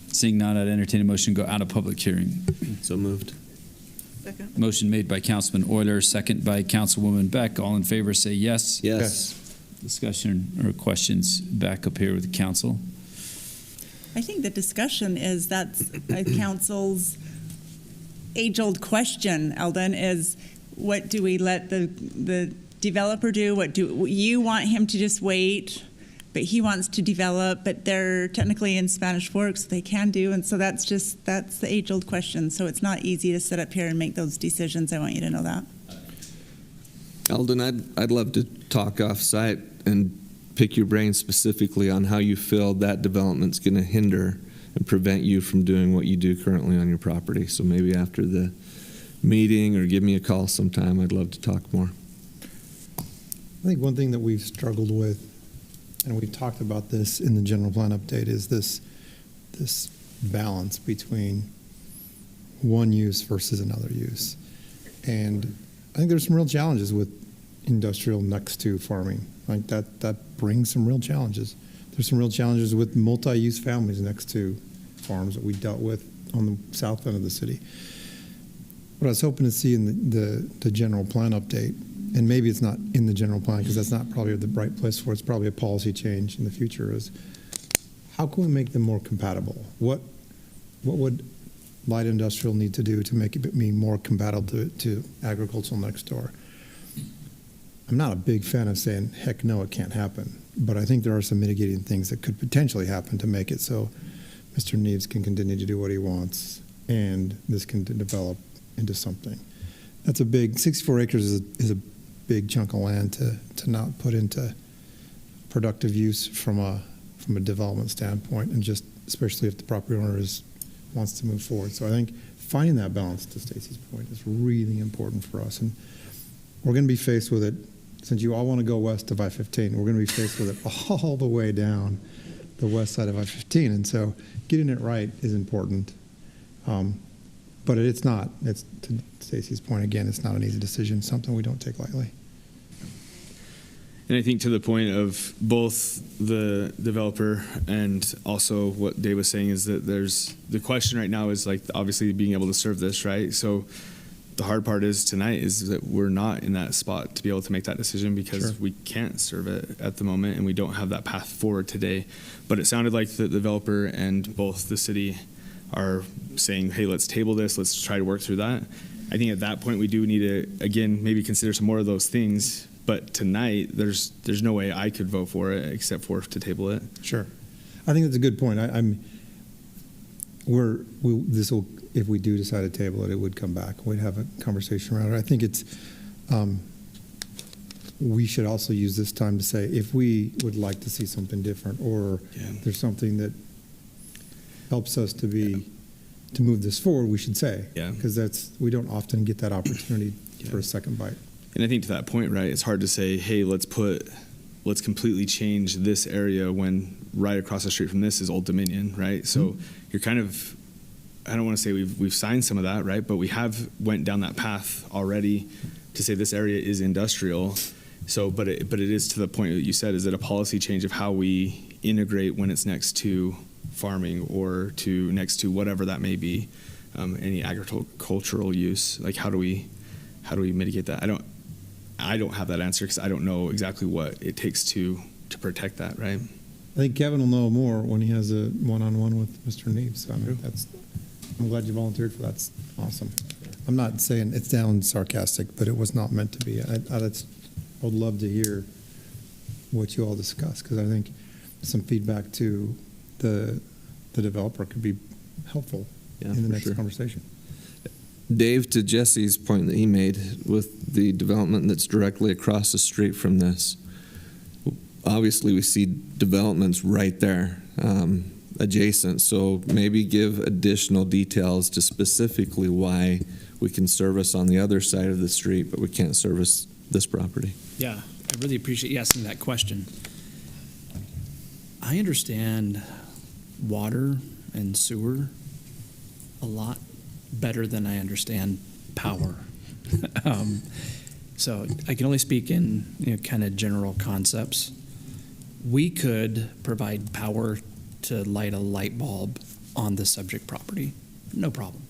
Seeing none, I'd entertain a motion to go out of public hearing. So moved. Second. Motion made by Councilman Euler, second by Councilwoman Beck. All in favor say yes. Yes. Discussion or questions back up here with the council. I think the discussion is that's council's age-old question, Eldon, is what do we let the developer do? What do you want him to just wait, but he wants to develop, but they're technically in Spanish Fork, so they can do, and so that's the age-old question. So it's not easy to sit up here and make those decisions. I want you to know that. Eldon, I'd love to talk off-site and pick your brain specifically on how you feel that development's going to hinder and prevent you from doing what you do currently on your property. So maybe after the meeting, or give me a call sometime. I'd love to talk more. I think one thing that we've struggled with, and we've talked about this in the general plan update, is this balance between one use versus another use. And I think there's some real challenges with industrial next to farming. Like that brings some real challenges. There's some real challenges with multi-use families next to farms that we dealt with on the south end of the city. What I was hoping to see in the general plan update, and maybe it's not in the general plan because that's not probably the right place for it, it's probably a policy change in the future, is how can we make them more compatible? What would light industrial need to do to make it be more compatible to agricultural next door? I'm not a big fan of saying, heck no, it can't happen. But I think there are some mitigating things that could potentially happen to make it so Mr. Neves can continue to do what he wants and this can develop into something. That's a big, 64 acres is a big chunk of land to not put into productive use from a from a development standpoint, and just especially if the property owner wants to move forward. So I think finding that balance, to Stacy's point, is really important for us. And we're going to be faced with it, since you all want to go west of I-15, we're going to be faced with it all the way down the west side of I-15. And so getting it right is important. But it's not. It's, to Stacy's point again, it's not an easy decision, something we don't take lightly. And I think to the point of both the developer and also what Dave was saying is that there's the question right now is like obviously being able to serve this, right? So the hard part is tonight is that we're not in that spot to be able to make that decision because Sure. we can't serve it at the moment and we don't have that path forward today. But it sounded like the developer and both the city are saying, hey, let's table this, let's try to work through that. I think at that point we do need to, again, maybe consider some more of those things. But tonight, there's no way I could vote for it except for to table it. Sure. I think that's a good point. This will, if we do decide to table it, it would come back. We'd have a conversation around it. I think it's, we should also use this time to say if we would like to see something different, or there's something that helps us to move this forward, we should say. Yeah. Because we don't often get that opportunity for a second bite. And I think to that point, right, it's hard to say, hey, let's completely change this area when right across the street from this is Old Dominion, right? So you're kind of, I don't want to say we've signed some of that, right? But we have went down that path already to say this area is industrial. So, but it is to the point that you said, is it a policy change of how we integrate when it's next to farming or next to whatever that may be, any agricultural use? Like how do we mitigate that? I don't have that answer because I don't know exactly what it takes to protect that, right? I think Kevin will know more when he has a one-on-one with Mr. Neves. So I'm glad you volunteered for that. That's awesome. I'm not saying it sounds sarcastic, but it was not meant to be. I would love to hear what you all discuss, because I think some feedback to the developer could be helpful in the next conversation. Dave, to Jesse's point that he made with the development that's directly across the street from this, obviously we see developments right there adjacent, so maybe give additional details to specifically why we can service on the other side of the street, but we can't service this property. Yeah, I really appreciate you asking that question. I understand water and sewer a lot better than I understand power. So I can only speak in kind of general concepts. We could provide power to light a light bulb on the subject property, no problem,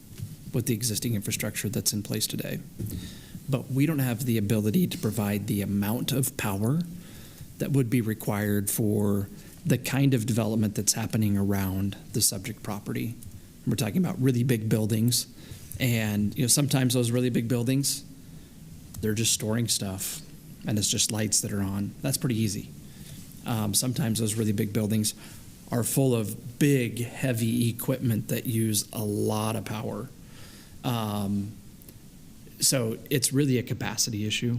with the existing infrastructure that's in place today. But we don't have the ability to provide the amount of power that would be required for the kind of development that's happening around the subject property. We're talking about really big buildings, and sometimes those really big buildings, they're just storing stuff, and it's just lights that are on. That's pretty easy. Sometimes those really big buildings are full of big, heavy equipment that use a lot of power. So it's really a capacity issue,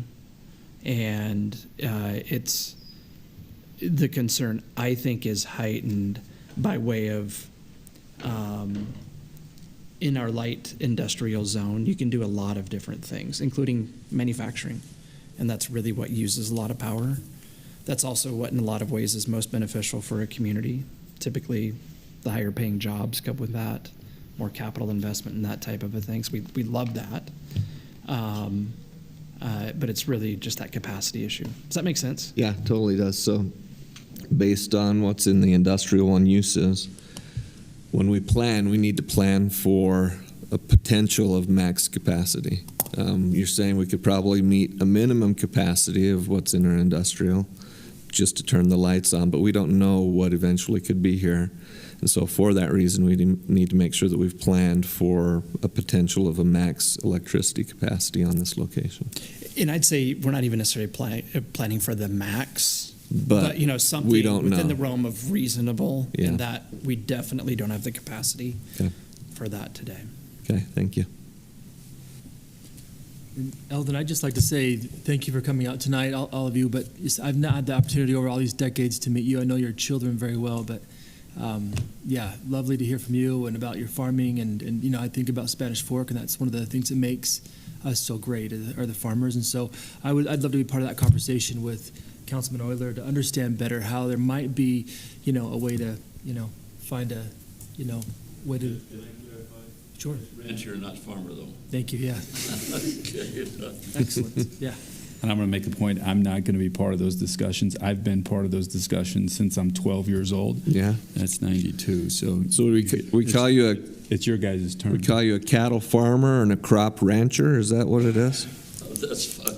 and it's the concern, I think, is heightened by way of in our light industrial zone, you can do a lot of different things, including manufacturing, and that's really what uses a lot of power. That's also what in a lot of ways is most beneficial for a community. Typically, the higher paying jobs come with that, more capital investment and that type of a thing. So we love that. But it's really just that capacity issue. Does that make sense? Yeah, totally does. So based on what's in the industrial one uses, when we plan, we need to plan for a potential of max capacity. You're saying we could probably meet a minimum capacity of what's in our industrial just to turn the lights on, but we don't know what eventually could be here. And so for that reason, we need to make sure that we've planned for a potential of a max electricity capacity on this location. And I'd say we're not even necessarily planning for the max, but something we don't within know. the realm of reasonable, Yeah. and that we definitely don't have the capacity Okay. for that today. Okay, thank you. And Eldon, I'd just like to say thank you for coming out tonight, all of you, but I've not had the opportunity over all these decades to meet you. I know your children very well, but yeah, lovely to hear from you and about your farming. And you know, I think about Spanish Fork, and that's one of the things that makes us so great are the farmers. And so I'd love to be part of that conversation with Councilman Euler to understand better how there might be, you know, a way to, you know, find a, you know, way to. Sure. Rancher, not farmer, though. Thank you. Yeah. Excellent. Yeah. And I'm going to make a point. I'm not going to be part of those discussions. I've been part of those discussions since I'm 12 years old. Yeah. That's 92. So we call you a. It's your guys' turn. We call you a cattle farmer and a crop rancher. Is that what it is? Oh, that's fun.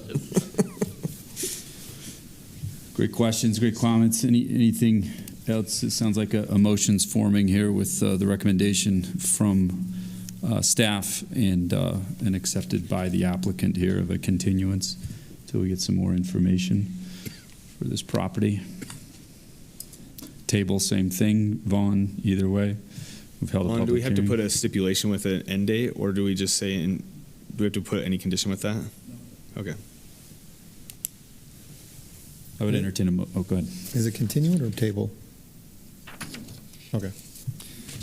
Great questions, great comments. Anything else? It sounds like a motion's forming here with the recommendation from staff and accepted by the applicant here of a continuance until we get some more information for this property. Table, same thing. Vaughn, either way. We've held a public do we have hearing. to put a stipulation with an end date, or do we just say, do we have to put any condition with that? No. Okay. I would entertain a oh, go ahead. Is it continuing or table? Okay.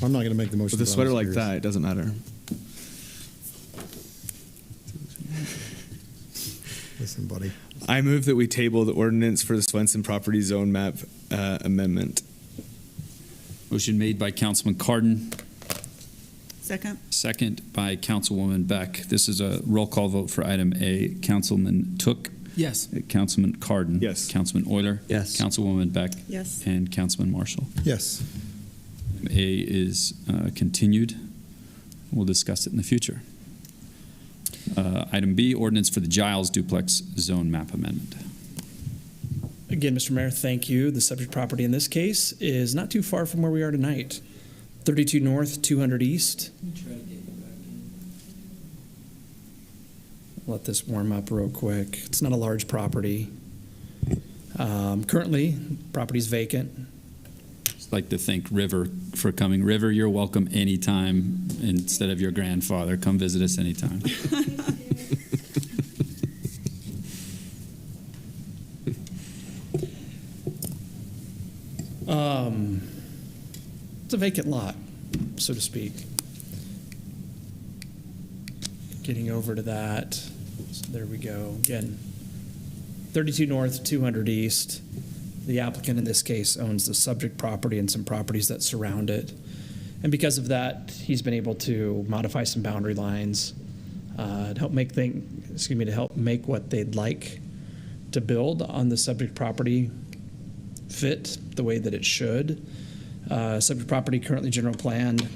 I'm not going to make the motion. With a sweater like that, it doesn't matter. Listen, buddy. I move that we table the ordinance for the Swenson property zone map amendment. Motion made by Councilman Cardin. Second. Second by Councilwoman Beck. This is a roll call vote for item A. Councilman Took. Yes. Councilman Cardin. Yes. Councilman Euler. Yes. Councilwoman Beck. Yes. And Councilman Marshall. Yes. Item A is continued. We'll discuss it in the future. Item B, ordinance for the Giles Duplex zone map amendment. Again, Mr. Mayor, thank you. The subject property in this case is not too far from where we are tonight. 32 North, 200 East. Let this warm up real quick. It's not a large property. Currently, property's vacant. Just like to thank River for coming. River, you're welcome anytime. Instead of your grandfather, come visit us anytime. It's a vacant lot, so to speak. Getting over to that. So there we go. Again, 32 North, 200 East. The applicant in this case owns the subject property and some properties that surround it. And because of that, he's been able to modify some boundary lines to help make what they'd like to build on the subject property fit the way that it should. Subject property currently general planned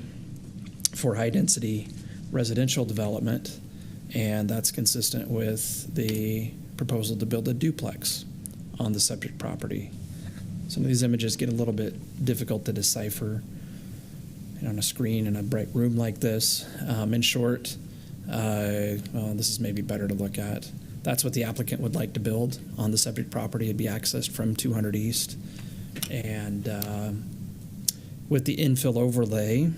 for high density residential development, and that's consistent with the proposal to build a duplex on the subject property. Some of these images get a little bit difficult to decipher on a screen in a bright room like this. In short, this is maybe better to look at. That's what the applicant would like to build on the subject property. It'd be accessed from 200 East. And with the infill overlay,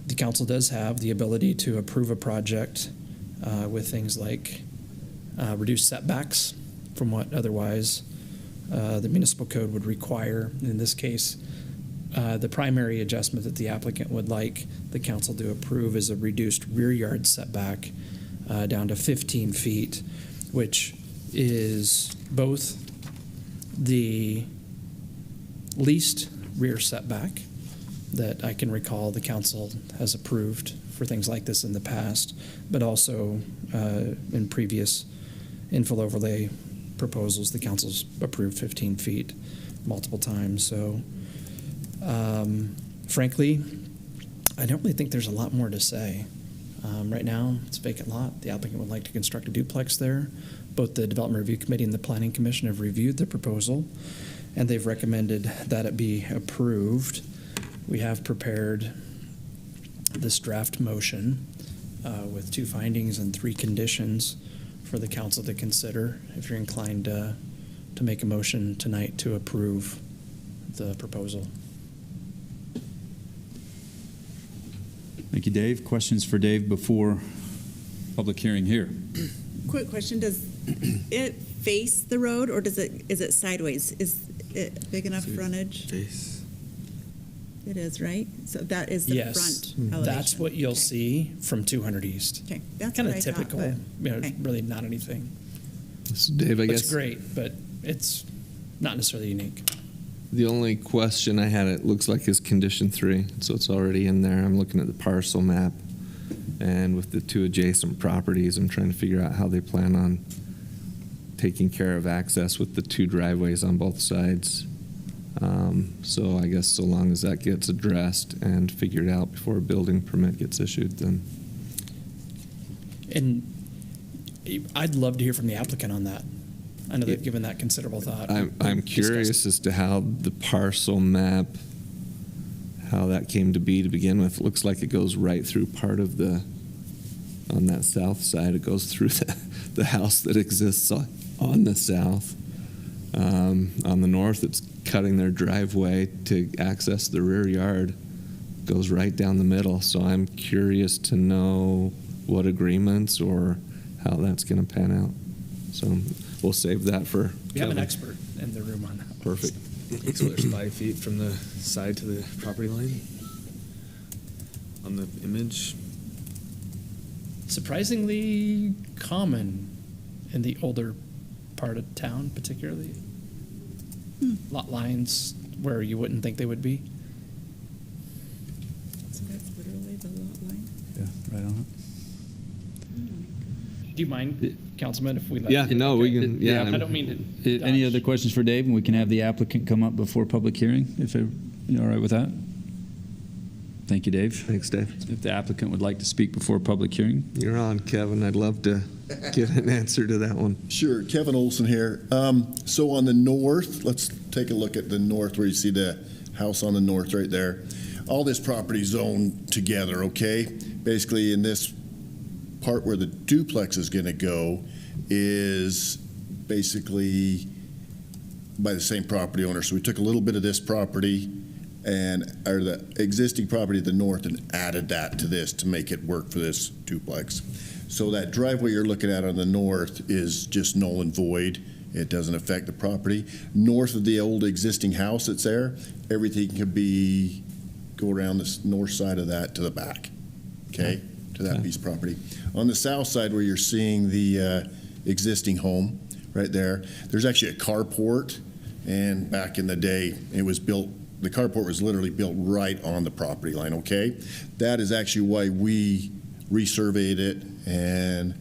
the council does have the ability to approve a project with things like reduced setbacks from what otherwise the municipal code would require. In this case, the primary adjustment that the applicant would like the council to approve is a reduced rear yard setback down to 15 feet, which is both the least rear setback that I can recall the council has approved for things like this in the past, but also in previous infill overlay proposals, the council's approved 15 feet multiple times. So frankly, I don't really think there's a lot more to say. Right now, it's a vacant lot. The applicant would like to construct a duplex there. Both the Development Review Committee and the Planning Commission have reviewed the proposal, and they've recommended that it be approved. We have prepared this draft motion with 2 findings and 3 conditions for the council to consider if you're inclined to make a motion tonight to approve the proposal. Thank you, Dave. Questions for Dave before public hearing here. Quick question, does it face the road or is it sideways? Is it big enough frontage? Face. It is, right? So that is the Yes, front elevation. that's what you'll see from 200 East. Okay, that's Kind what of I thought, typical, but- okay. really not anything. So Dave, I It's guess great, but it's not necessarily unique. the only question I had, it looks like, is condition 3, so it's already in there. I'm looking at the parcel map, and with the 2 adjacent properties, I'm trying to figure out how they plan on taking care of access with the 2 driveways on both sides. So I guess so long as that gets addressed and figured out before a building permit gets issued, then And I'd love to hear from the applicant on that. I know they've given that considerable thought. I'm curious as to how the parcel map, how that came to be to begin with. It looks like it goes right through part of on that south side, it goes through the house that exists on the south. On the north, it's cutting their driveway to access the rear yard, goes right down the middle. So I'm curious to know what agreements or how that's going to pan out. So we'll save that for We have an Kevin. expert in the room on that. Perfect. So there's 5 feet from the side to the property line on the image. Surprisingly common in the older part of town, particularly. Lot lines where you wouldn't think they would be. So that's literally the lot line? Yeah, right on Do you mind, Councilman, if we let Yeah, you? no, we can. Yeah, I don't mean to. Any other questions for Dave? And we can have the applicant come up before public hearing, if you're all right with that? Thank you, Dave. Thanks, Dave. If the applicant would like to speak before public hearing. You're on, Kevin. I'd love to get an answer to that one. Sure, Kevin Olson here. So on the north, let's take a look at the north where you see the house on the north right there. All this property zoned together, okay? Basically in this part where the duplex is going to go is basically by the same property owner. So we took a little bit of this property or the existing property to the north and added that to this to make it work for this duplex. So that driveway you're looking at on the north is just null and void. It doesn't affect the property. North of the old existing house that's there, everything could go around the north side of that to the back, okay, to that piece of property. On the south side where you're seeing the existing home right there, there's actually a carport, and back in the day, it was built, the carport was literally built right on the property line, okay? That is actually why we resurveyed it and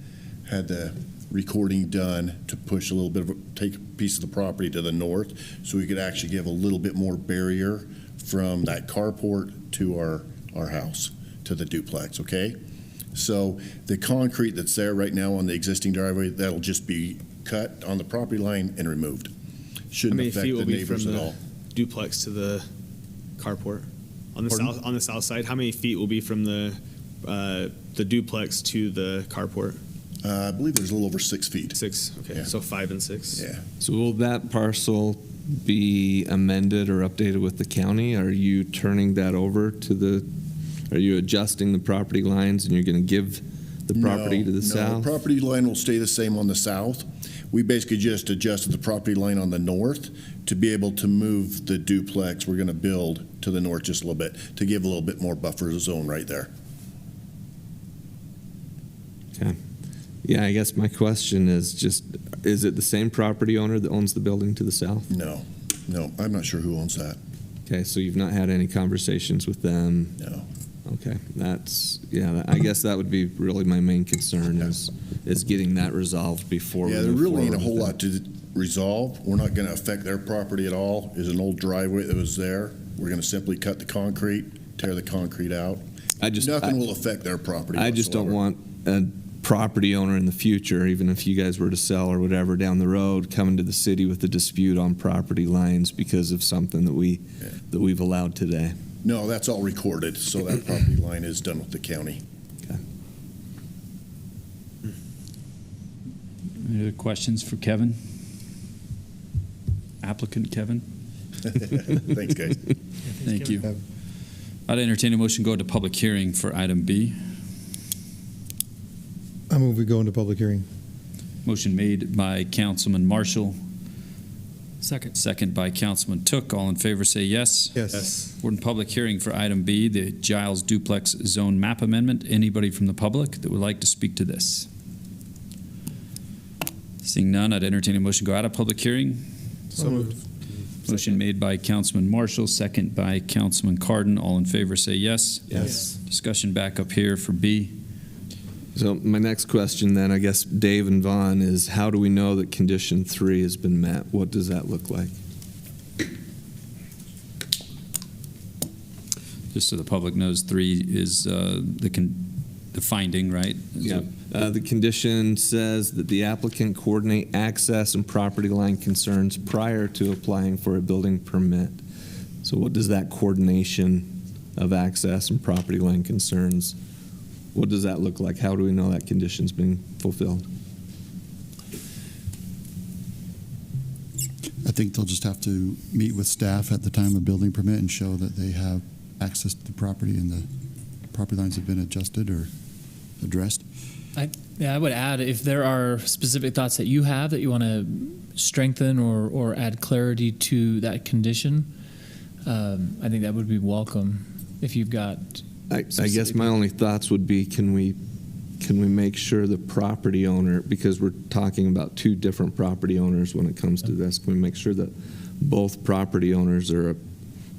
had the recording done to push a little bit take a piece of the property to the north so we could actually give a little bit more barrier from that carport to our house, to the duplex, okay? So the concrete that's there right now on the existing driveway, that'll just be cut on the property line and removed. Shouldn't affect the neighbors at all. Duplex to the carport on the south side. How many feet will be from the duplex to the carport? I believe there's a little over 6 feet. 6. Okay, Yeah. so 5 and 6. Yeah. So will that parcel be amended or updated with the county? Are you turning that over are you adjusting the property lines and you're going to give the property to the south? No, property line will stay the same on the south. We basically just adjusted the property line on the north to be able to move the duplex we're going to build to the north just a little bit, to give a little bit more buffer zone right there. Okay. Yeah, I guess my question is is it the same property owner that owns the building to the south? No, I'm not sure who owns that. Okay, so you've not had any conversations with them? No. Okay, I guess that would be really my main concern is getting that resolved before we Yeah, there move really ain't a forward whole with lot to resolve. We're not going to affect their property at all. There's an old driveway that was there. We're going to simply cut the concrete, tear the concrete out. Nothing will affect their property I just don't want a property owner in the future, even if you guys were to sell or whatever down the road, coming to the city with a dispute on property lines because of something that we've allowed today. No, that's all recorded, so that property line is done with the county. Okay. Any other questions for Kevin? Applicant Kevin? Thanks, guys. Thank you. I'd entertain a motion to go to public hearing for item B. I move we go into public hearing. Motion made by Councilman Marshall, Second. second by Councilman Took. All in favor say yes. Yes. We're in public hearing for item B, the Giles Duplex Zone Map Amendment. Anybody from the public that would like to speak to this? Seeing none, I'd entertain a motion to go out of public hearing. So moved. Motion made by Councilman Marshall, second by Councilman Cardon. All in favor say yes. Yes. Discussion back up here for B. So my next question then, I guess, Dave and Vaughn, is how do we know that condition 3 has been met? What does that look like? Just so the public knows, 3 is the finding, right? Yeah. The condition says that the applicant coordinate access and property line concerns prior to applying for a building permit. So what does that coordination of access and property line concerns, what does that look like? How do we know that condition's being fulfilled? I think they'll just have to meet with staff at the time of building permit and show that they have access to the property and the property lines have been adjusted or addressed. I would add, if there are specific thoughts that you have that you want to strengthen or add clarity to that condition, I think that would be welcome. If you've got, I guess my only thoughts would be, can we make sure the property owner, because we're talking about 2 different property owners when it comes to this, can we make sure that both property owners are a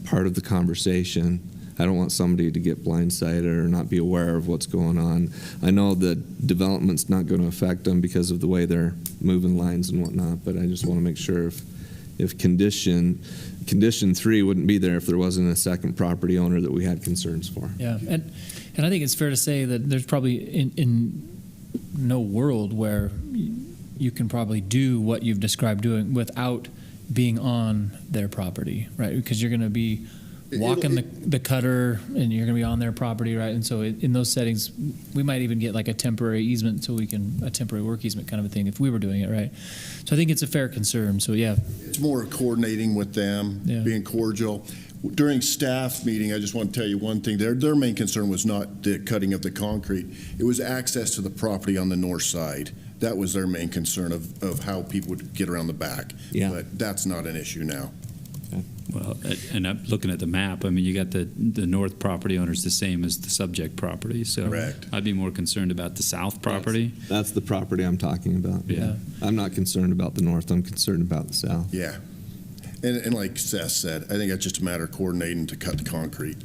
part of the conversation? I don't want somebody to get blindsided or not be aware of what's going on. I know the development's not going to affect them because of the way they're moving lines and whatnot, but I just want to make sure if condition 3 wouldn't be there if there wasn't a second property owner that we had concerns for. yeah, and I think it's fair to say that there's probably in no world where you can probably do what you've described doing without being on their property, right? Because you're going to be walking the cutter and you're going to be on their property, right? And so in those settings, we might even get like a temporary easement until we can, a temporary work easement kind of a thing if we were doing it, right? So I think it's a fair concern. So yeah. It's more coordinating with them, being cordial. During staff meeting, I just want to tell you one thing. Their main concern was not the cutting of the concrete. It was access to the property on the north side. That was their main concern of how people would get around the back. Yeah. But that's not an issue now. Well, and I'm looking at the map. I mean, you got the north property owners the same as the subject property. So Correct. I'd be more concerned about the south property. That's the property I'm talking about. Yeah. I'm not concerned about the north. I'm concerned about the south. Yeah. And like Seth said, I think it's just a matter of coordinating to cut the concrete.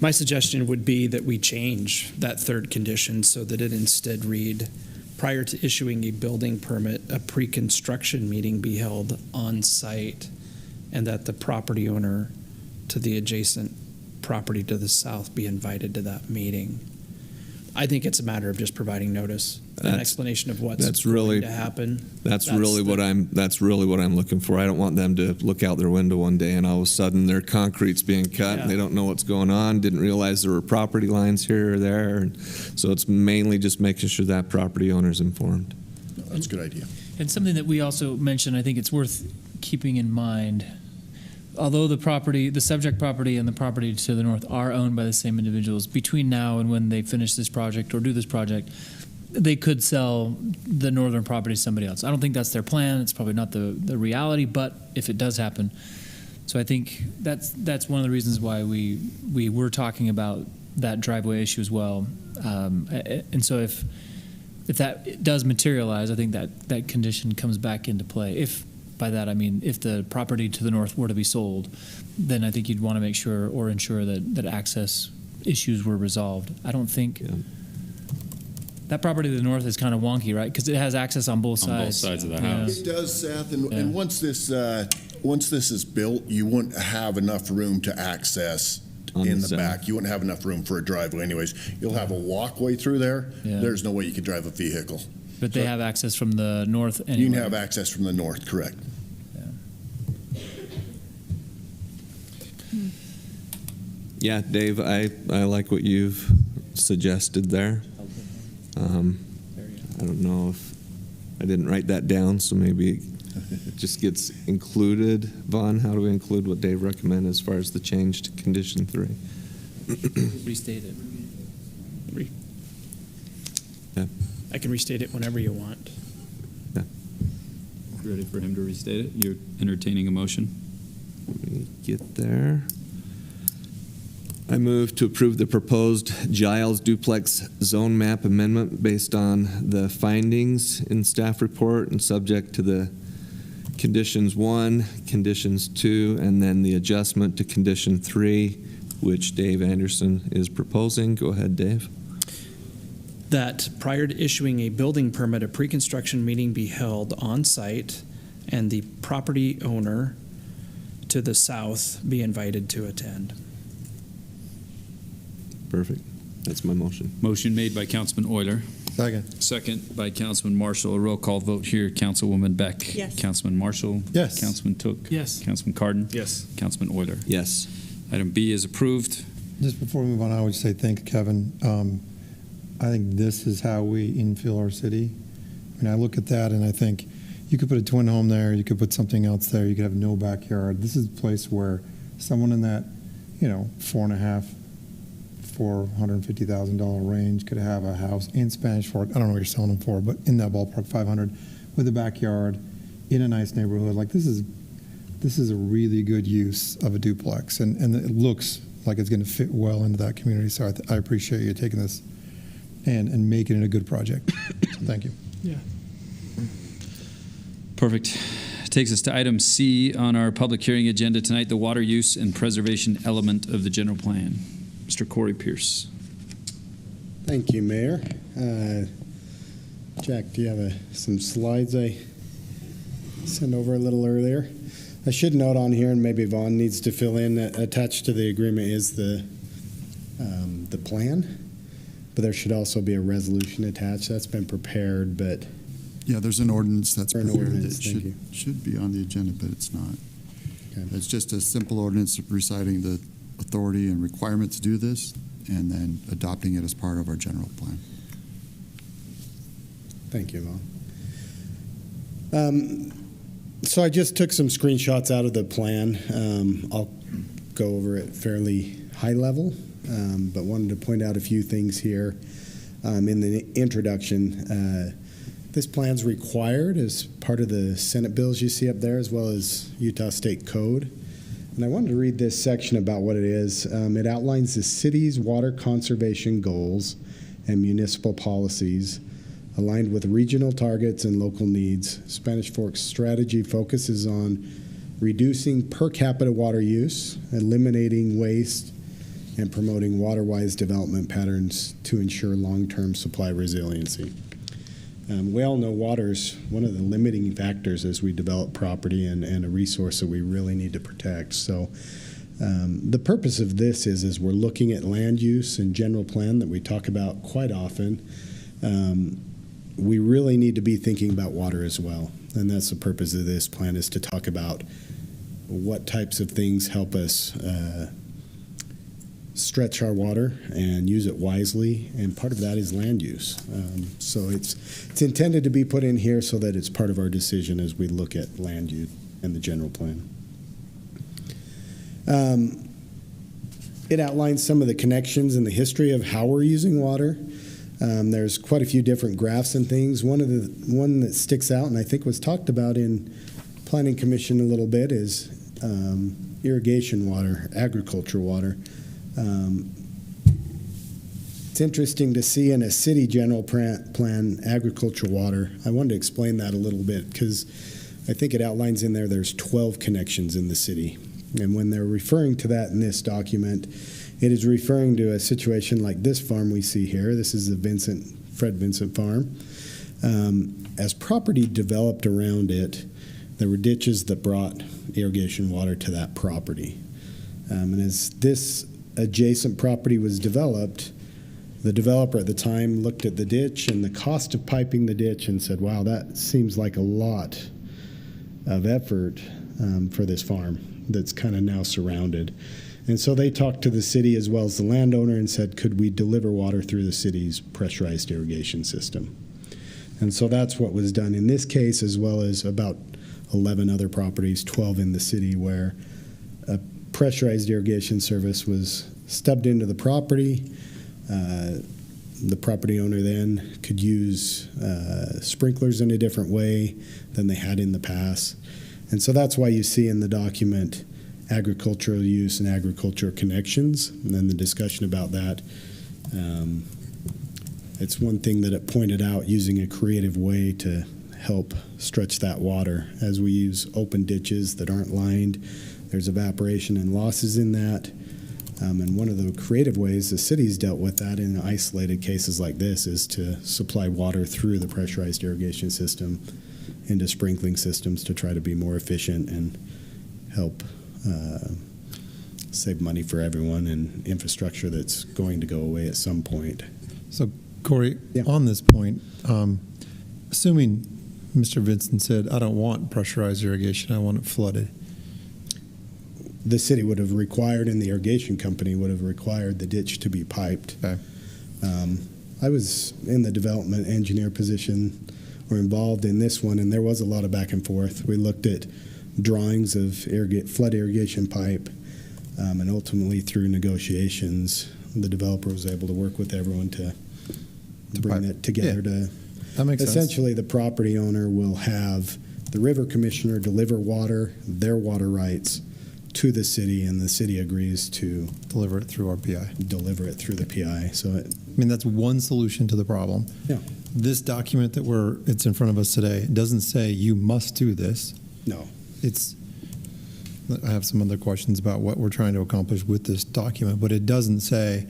My suggestion would be that we change that 3rd condition so that it instead read, prior to issuing a building permit, a pre-construction meeting be held on site, and that the property owner to the adjacent property to the south be invited to that meeting. I think it's a matter of just providing notice, an explanation of what's going to happen. That's really what I'm looking for. I don't want them to look out their window one day and all of a sudden their concrete's being cut and they don't know what's going on, didn't realize there were property lines here or there. And so it's mainly just making sure that property owner's informed. No, that's a good idea. And something that we also mentioned, I think it's worth keeping in mind, although the subject property and the property to the north are owned by the same individuals, between now and when they finish this project or do this project, they could sell the northern property to somebody else. I don't think that's their plan. It's probably not the reality, but if it does happen. So I think that's one of the reasons why we were talking about that driveway issue as well. And so if that does materialize, I think that condition comes back into play. If by that I mean if the property to the north were to be sold, then I think you'd want to make sure or ensure that access issues were resolved. I don't think that property to the north is kind of wonky, right? Because it has access on both sides. On both sides of the house. It does, Seth, and once this is built, you wouldn't have enough room to access in the back. You wouldn't have enough room for a driveway anyways. You'll have a walkway through there. Yeah. There's no way you could drive a vehicle. But they have access from the north anyway. You can have access from the north, correct. Yeah, Dave, I like what you've suggested there. I don't know if I didn't write that down, so maybe it just gets included. Vaughn, how do we include what Dave recommended as far as the change to condition 3? Restate it. Yeah. I can restate it whenever you want. Ready for him to restate it? You're entertaining a motion? Let me get there. I move to approve the proposed Giles Duplex zone map amendment based on the findings in staff report and subject to the conditions 1, conditions 2, and then the adjustment to condition 3, which Dave Anderson is proposing. Go ahead, Dave. That prior to issuing a building permit, a pre-construction meeting be held on site and the property owner to the south be invited to attend. Perfect. That's my motion. Motion made by Councilman Euler. Second. Second by Councilman Marshall. A roll call vote here. Councilwoman Beck. Yes. Councilman Marshall. Yes. Councilman Took. Yes. Councilman Cardon. Yes. Councilman Euler. Yes. Item B is approved. Just before we move on, I would say thank you, Kevin. I think this is how we infill our city. And I look at that and I think you could put a twin home there, you could put something else there, you could have no backyard. This is a place where someone in that, $450,000 range could have a house in Spanish Fork. I don't know what you're selling them for, but in that ballpark, 500, with a backyard in a nice neighborhood. Like this is a really good use of a duplex, and it looks like it's going to fit well into that community. So I appreciate you taking this and making it a good project. So thank you. Yeah. Perfect. Takes us to item C on our public hearing agenda tonight, the water use and preservation element of the general plan. Mr. Corey Pierce. Thank you, Mayor. Jack, do you have some slides I sent over a little earlier? I should note on here, and maybe Vaughn needs to fill in, attached to the agreement is the plan, but there should also be a resolution attached. That's been prepared, but yeah, there's an ordinance that's prepared ordinance, that should be on the agenda, but it's not. Okay. It's just a simple ordinance reciting the authority and requirement to do this, and then adopting it as part of our general plan. Thank you, Vaughn. So I just took some screenshots out of the plan. I'll go over it fairly high level, but wanted to point out a few things here in the introduction. This plan's required as part of the Senate bills you see up there, as well as Utah State Code. And I wanted to read this section about what it is. It outlines the city's water conservation goals and municipal policies aligned with regional targets and local needs. Spanish Fork's strategy focuses on reducing per capita water use, eliminating waste, and promoting water-wise development patterns to ensure long-term supply resiliency. We all know water is one of the limiting factors as we develop property and a resource that we really need to protect. So the purpose of this is we're looking at land use and general plan that we talk about quite often. We really need to be thinking about water as well. And that's the purpose of this plan, is to talk about what types of things help us stretch our water and use it wisely, and part of that is land use. So it's intended to be put in here so that it's part of our decision as we look at land use and the general plan. It outlines some of the connections and the history of how we're using water. There's quite a few different graphs and things. One that sticks out, and I think was talked about in Planning Commission a little bit, is irrigation water, agriculture water. It's interesting to see in a city general plan agricultural water. I wanted to explain that a little bit because I think it outlines in there there's 12 connections in the city. And when they're referring to that in this document, it is referring to a situation like this farm we see here. This is the Fred Vincent farm. As property developed around it, there were ditches that brought irrigation water to that property. And as this adjacent property was developed, the developer at the time looked at the ditch and the cost of piping the ditch and said, wow, that seems like a lot of effort for this farm that's kind of now surrounded. And so they talked to the city as well as the landowner and said, could we deliver water through the city's pressurized irrigation system? And so that's what was done in this case, as well as about 11 other properties, 12 in the city, where a pressurized irrigation service was stubbed into the property. The property owner then could use sprinklers in a different way than they had in the past. And so that's why you see in the document agricultural use and agricultural connections, and then the discussion about that. It's one thing that it pointed out, using a creative way to help stretch that water. As we use open ditches that aren't lined, there's evaporation and losses in that. And one of the creative ways the city's dealt with that in isolated cases like this is to supply water through the pressurized irrigation system into sprinkling systems to try to be more efficient and help save money for everyone and infrastructure that's going to go away at some point. So, Corey, on this point, assuming Mr. Vincent said, I don't want pressurized irrigation, I want it flooded, the city would have required, and the irrigation company would have required, the ditch to be piped. Okay. I was in the development engineer position, or involved in this one, and there was a lot of back and forth. We looked at drawings of flood irrigation pipe, and ultimately through negotiations, the developer was able to work with everyone to bring that together. That makes sense. Essentially, the property owner will have the river commissioner deliver water, their water rights, to the city, and the city agrees to deliver it through our PI. Deliver it through the PI. So, that's one solution to the problem. Yeah. This document that it's in front of us today doesn't say you must do this. No. I have some other questions about what we're trying to accomplish with this document, but it doesn't say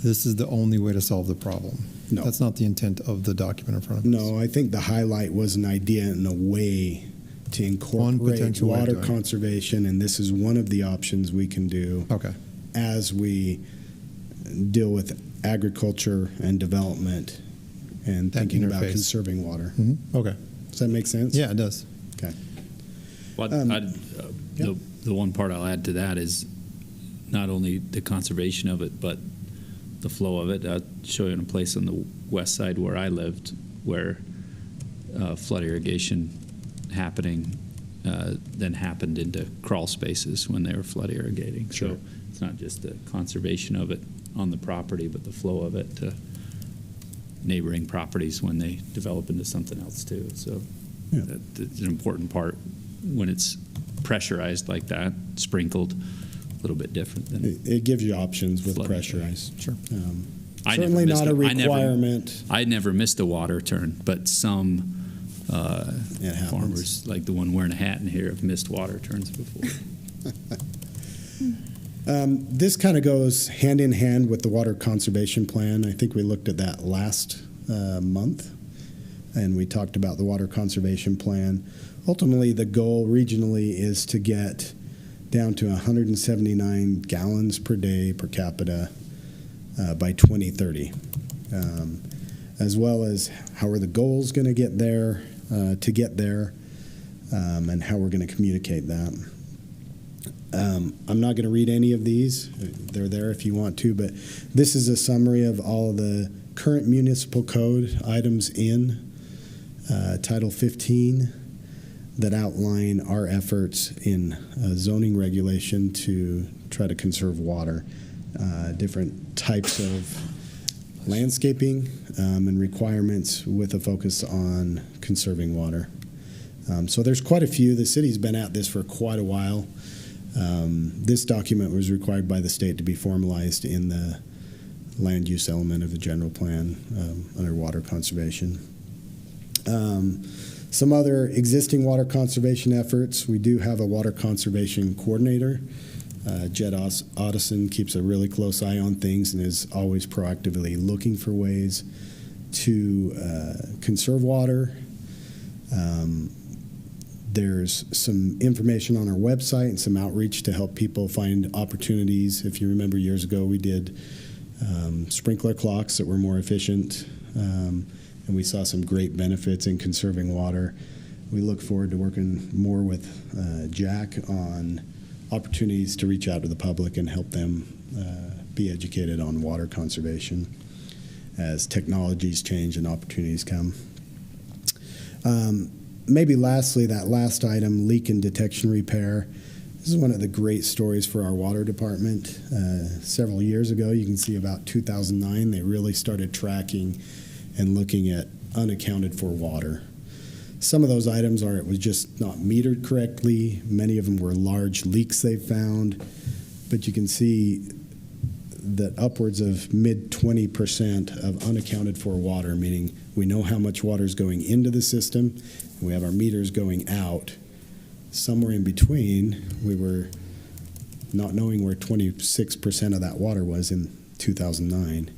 this is the only way to solve the problem. No. That's not the intent of the document in front of us. No, I think the highlight was an idea and a way to incorporate water conservation, and this is one of the options we can do as we deal with agriculture and development and thinking about conserving water. Mm-hmm. Okay. Does that make sense? Yeah, it does. Okay. Well, the one part I'll add to that is not only the conservation of it, but the flow of it. I'll show you in a place on the west side where I lived where flood irrigation happening then happened into crawl spaces when they were flood irrigating. Sure. So it's not just the conservation of it on the property, but the flow of it to neighboring properties when they develop into something else too. So that's an important part when it's pressurized like that, sprinkled, a little bit different than it gives you options with pressurized. Sure. Certainly not a requirement. I never missed a water turn, but some farmers, like the one wearing a hat in here, have missed water turns before. This kind of goes hand in hand with the water conservation plan. I think we looked at that last month, and we talked about the water conservation plan. Ultimately, the goal regionally is to get down to 179 gallons per day per capita by 2030, as well as how are the goals going to get there, and how we're going to communicate that. I'm not going to read any of these. They're there if you want to, but this is a summary of all of the current municipal code items in Title 15 that outline our efforts in zoning regulation to try to conserve water, different types of landscaping and requirements with a focus on conserving water. So there's quite a few. The city's been at this for quite a while. This document was required by the state to be formalized in the land use element of the general plan under water conservation. Some other existing water conservation efforts, we do have a water conservation coordinator. Jed Audison keeps a really close eye on things and is always proactively looking for ways to conserve water. There's some information on our website and some outreach to help people find opportunities. If you remember years ago, we did sprinkler clocks that were more efficient, and we saw some great benefits in conserving water. We look forward to working more with Jack on opportunities to reach out to the public and help them be educated on water conservation as technologies change and opportunities come. Maybe lastly, that last item, leak and detection repair. This is one of the great stories for our water department. Several years ago, you can see about 2009, they really started tracking and looking at unaccounted for water. Some of those items are it was just not metered correctly. Many of them were large leaks they found. But you can see that upwards of mid 20% of unaccounted for water, meaning we know how much water is going into the system, and we have our meters going out. Somewhere in between, we were not knowing where 26% of that water was in 2009.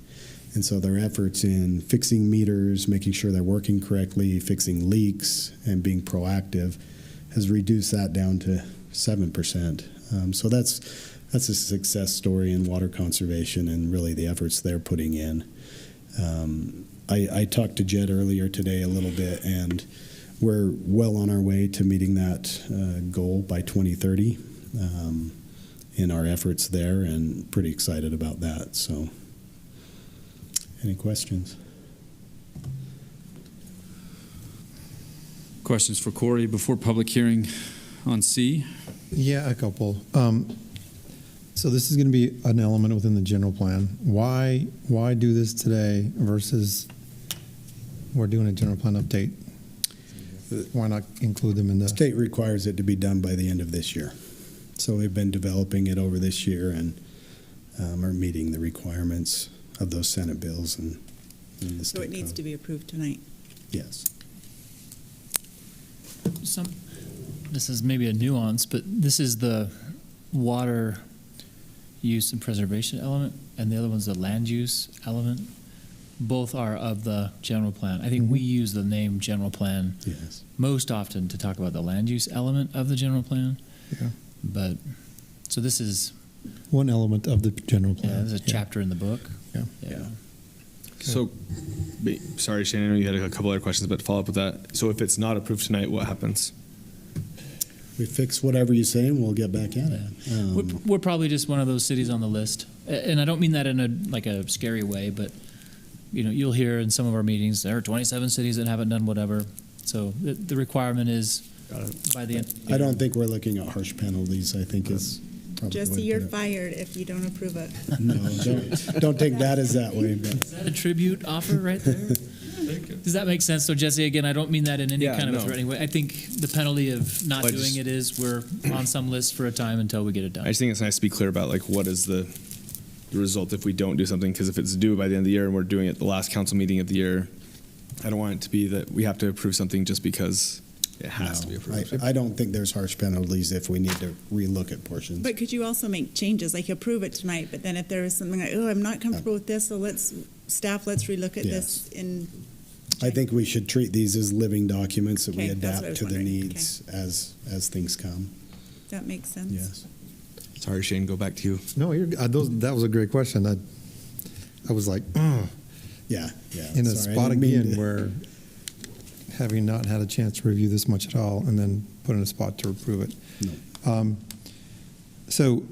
And so their efforts in fixing meters, making sure they're working correctly, fixing leaks, and being proactive has reduced that down to 7%. So that's a success story in water conservation and really the efforts they're putting in. I talked to Jed earlier today a little bit, and we're well on our way to meeting that goal by 2030 in our efforts there, and pretty excited about that. So, any questions? Questions for Corey before public hearing on C? Yeah, a couple. So this is going to be an element within the general plan. Why do this today versus we're doing a general plan update? Why not include them in the state requires it to be done by the end of this year. So we've been developing it over this year and are meeting the requirements of those Senate bills and the state So it needs code. to be approved tonight. Yes. This is maybe a nuance, but this is the water use and preservation element, and the other one's the land use element. Both are of the general plan. I think we use the name general plan most often to talk about the land use element of the general plan. Yeah. But so this is one element of the general plan. Yeah, there's a chapter in the book. Yeah. Yeah. So, sorry, Shane, I know you had a couple other questions, but to follow up with that. So if it's not approved tonight, what happens? We fix whatever you say and we'll get back at it. We're probably just one of those cities on the list, and I don't mean that in a scary way, but you'll hear in some of our meetings there are 27 cities that haven't done whatever. So the requirement is by the end. I don't think we're looking at harsh penalties. I think is probably Jesse, you're fired if you don't approve it. No, don't take that as that way. But. Is that a tribute offer right there? Does that make sense? So, Jesse, again, I don't mean that in any kind of a threatening way. I think the penalty of not doing it is we're on some list for a time until we get it done. I just think it's nice to be clear about what is the result if we don't do something, because if it's due by the end of the year and we're doing it at the last council meeting of the year, I don't want it to be that we have to approve something just because it has to be approved. I don't think there's harsh penalties if we need to relook at portions. But could you also make changes, like approve it tonight, but then if there is something like, I'm not comfortable with this, so let's relook at this in. I think we should treat these as living documents that we Okay, that's what I adapt was to the wondering. needs as things come. Does that make sense? Yes. Sorry, Shane, go back to you. No, that was a great question. I was like, yeah. In a Sorry, spot I didn't mean again to- where having not had a chance to review this much at all and then put in a spot to approve it. No. So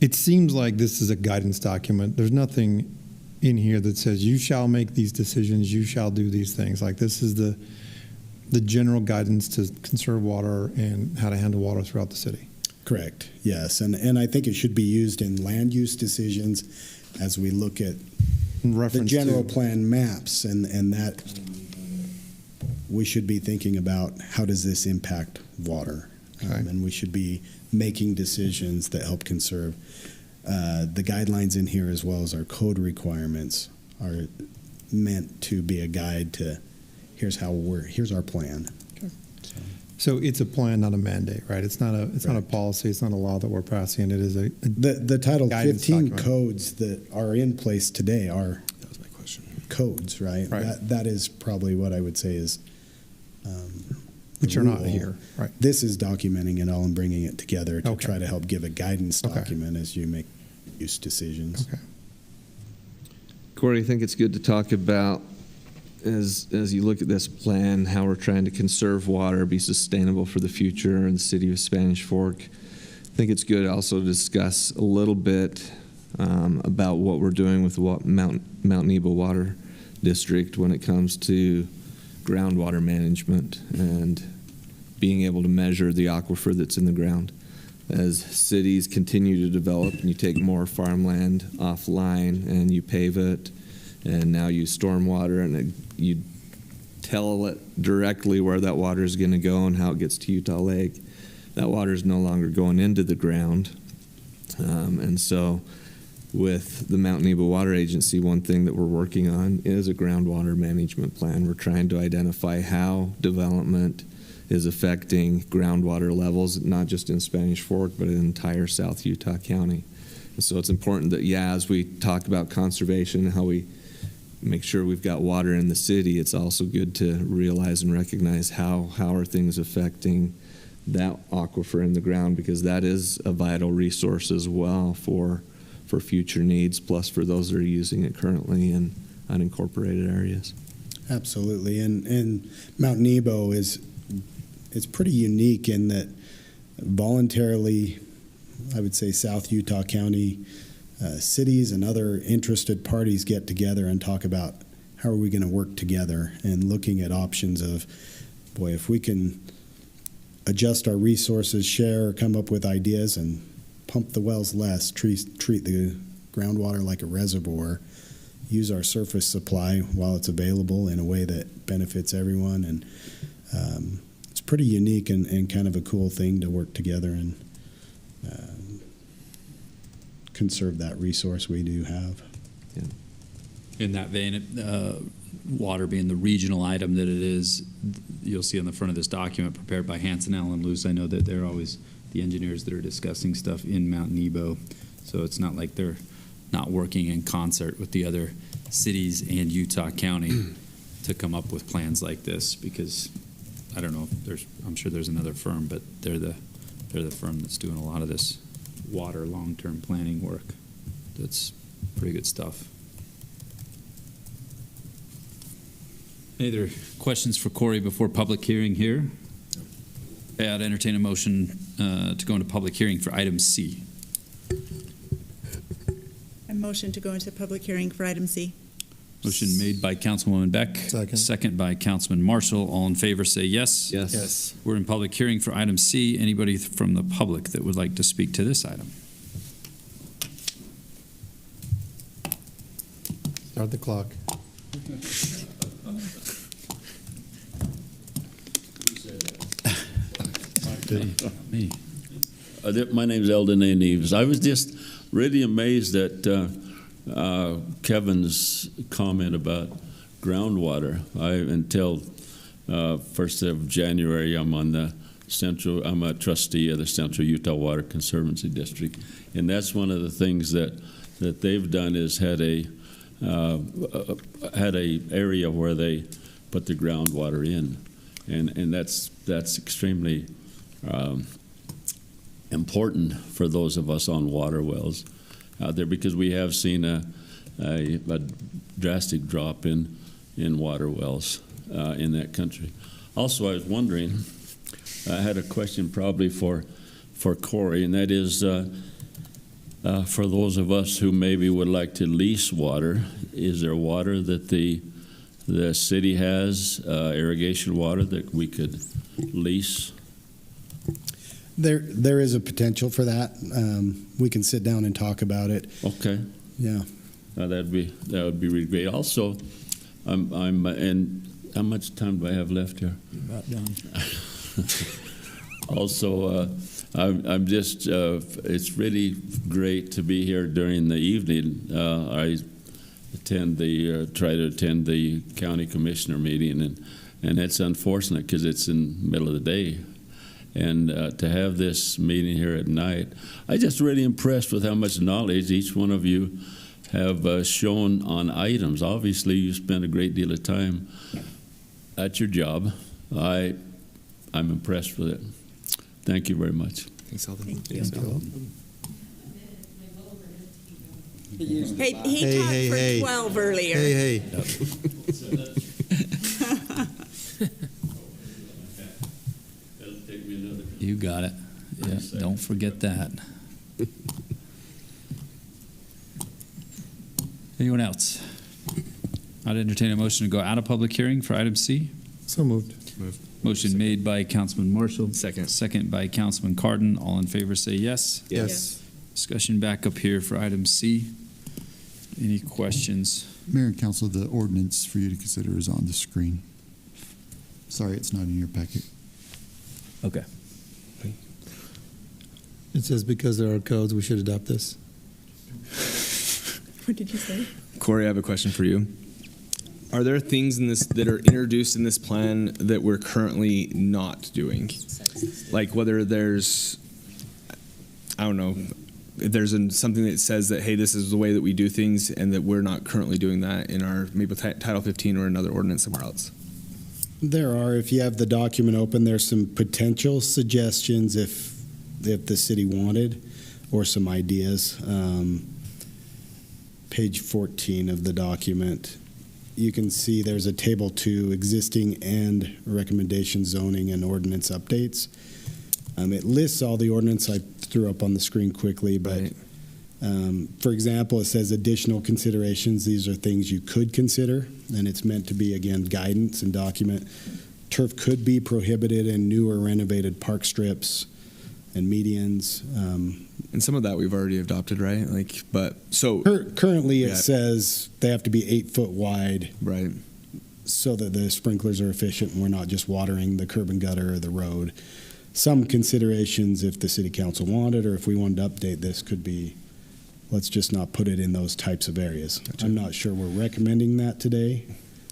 it seems like this is a guidance document. There's nothing in here that says you shall make these decisions, you shall do these things. Like this is the general guidance to conserve water and how to handle water throughout the city. Correct. Yes, and I think it should be used in land use decisions as we look at the general plan maps, and that we should be thinking about how does this impact water, and we should be making decisions that help conserve. The guidelines in here, as well as our code requirements, are meant to be a guide to here's our plan. So it's a plan, not a mandate, right? It's not a policy. It's not a law that we're passing. It is the Title 15 document. codes that are in place today are codes, right? That is probably what I would say is. Which are not here, right? This is documenting it all and bringing it together to try to help give a guidance document as you make use decisions. Okay. Corey, I think it's good to talk about, as you look at this plan, how we're trying to conserve water, be sustainable for the future in the city of Spanish Fork. I think it's good also to discuss a little bit about what we're doing with the Mount Nebo Water District when it comes to groundwater management and being able to measure the aquifer that's in the ground. as cities continue to develop and you take more farmland offline and you pave it and now you stormwater and you tell it directly where that water is going to go and how it gets to Utah Lake, that water is no longer going into the ground. And so with the Mount Nebo Water Agency, one thing that we're working on is a groundwater management plan. We're trying to identify how development is affecting groundwater levels, not just in Spanish Fork, but in entire South Utah County. And so it's important that, as we talk about conservation, how we make sure we've got water in the city, it's also good to realize and recognize how are things affecting that aquifer in the ground, because that is a vital resource as well for future needs, plus for those that are using it currently in unincorporated areas. Absolutely, and Mount Nebo is pretty unique in that voluntarily, I would say, South Utah County cities and other interested parties get together and talk about how are we going to work together and looking at options of, boy, if we can adjust our resources, share, come up with ideas, and pump the wells less, treat the groundwater like a reservoir, use our surface supply while it's available in a way that benefits everyone. And it's pretty unique and kind of a cool thing to work together and conserve that resource we do have. Yeah. In that vein, water being the regional item that it is, you'll see on the front of this document prepared by Hanson, Allen, Luce. I know that they're always the engineers that are discussing stuff in Mount Nebo, so it's not like they're not working in concert with the other cities and Utah County to come up with plans like this, because I don't know if I'm sure there's another firm, but they're the firm that's doing a lot of this water long-term planning work. That's pretty good stuff. Any other questions for Corey before public hearing here? I'd entertain a motion to go into public hearing for item C. A motion to go into public hearing for item C. Motion made by Councilwoman Beck. Second by Councilman Marshall. All in favor say yes. Yes. We're in public hearing for item C. Anybody from the public that would like to speak to this item? Start the clock. Me. My name is Eldon A. Neves. I was just really amazed at Kevin's comment about groundwater. Until 1st of January, I'm a trustee of the Central Utah Water Conservancy District, and that's one of the things that they've done is had a area where they put the groundwater in, and that's extremely important for those of us on water wells out there, because we have seen a drastic drop in water wells in that country. Also, I was wondering, I had a question probably for Corey, and that is for those of us who maybe would like to lease water, is there water that the city has, irrigation water that we could lease? There is a potential for that. We can sit down and talk about it. Okay. Yeah. That would be really great. Also, and how much time do I have left here? About done. Also, I'm just, it's really great to be here during the evening. I try to attend the county commissioner meeting, and it's unfortunate because it's in the middle of the day. And to have this meeting here at night, I'm just really impressed with how much knowledge each one of you have shown on items. Obviously, you spend a great deal of time at your job. I'm impressed with it. Thank you very much. Thanks, Alden. Thank you. Hey, he talked for 12 earlier. Hey. You got it. Yeah, don't forget that. Anyone else? I'd entertain a motion to go out of public hearing for item C. So moved. Motion made by Councilman Marshall. Second. Second by Councilman Cardon. All in favor say yes. Yes. Discussion back up here for item C. Any questions? Mayor and Council, the ordinance for you to consider is on the screen. Sorry, it's not in your packet. Okay. It says because there are codes, we should adopt this. What did you say? Corey, I have a question for you. Are there things in this that are introduced in this plan that we're currently not doing? Like whether there's, I don't know, if there's something that says that, hey, this is the way that we do things and that we're not currently doing that in our maybe Title 15 or another ordinance somewhere else? There are, if you have the document open, there's some potential suggestions if the city wanted, or some ideas. Page 14 of the document, you can see there's a table 2, existing and recommendation zoning and ordinance updates. It lists all the ordinance I threw up on the screen quickly, but Right. For example, it says additional considerations. These are things you could consider, and it's meant to be, again, guidance and document. Turf could be prohibited in new or renovated park strips and medians. And some of that we've already adopted, right? Like, but so Currently, it Yeah. says they have to be 8 foot wide right. so that the sprinklers are efficient and we're not just watering the curb and gutter or the road. Some considerations, if the city council wanted or if we wanted to update this, could be, let's just not put it in those types of areas. Gotcha. I'm not sure we're recommending that today.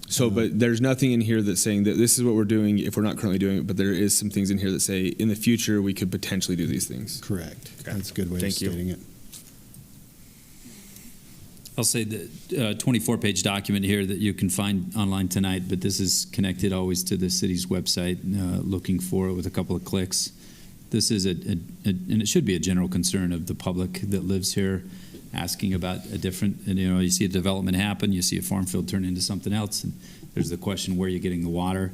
So, but there's nothing in here that's saying that this is what we're doing if we're not currently doing it, but there is some things in here that say in the future we could potentially do these things. Correct. Okay. That's a good way Thank of you. stating it. I'll say the 24-page document here that you can find online tonight, but this is connected always to the city's website, looking for it with a couple of clicks. This is and it should be a general concern of the public that lives here, asking about a different, and you see a development happen, you see a farm field turn into something else, and there's the question, where are you getting the water?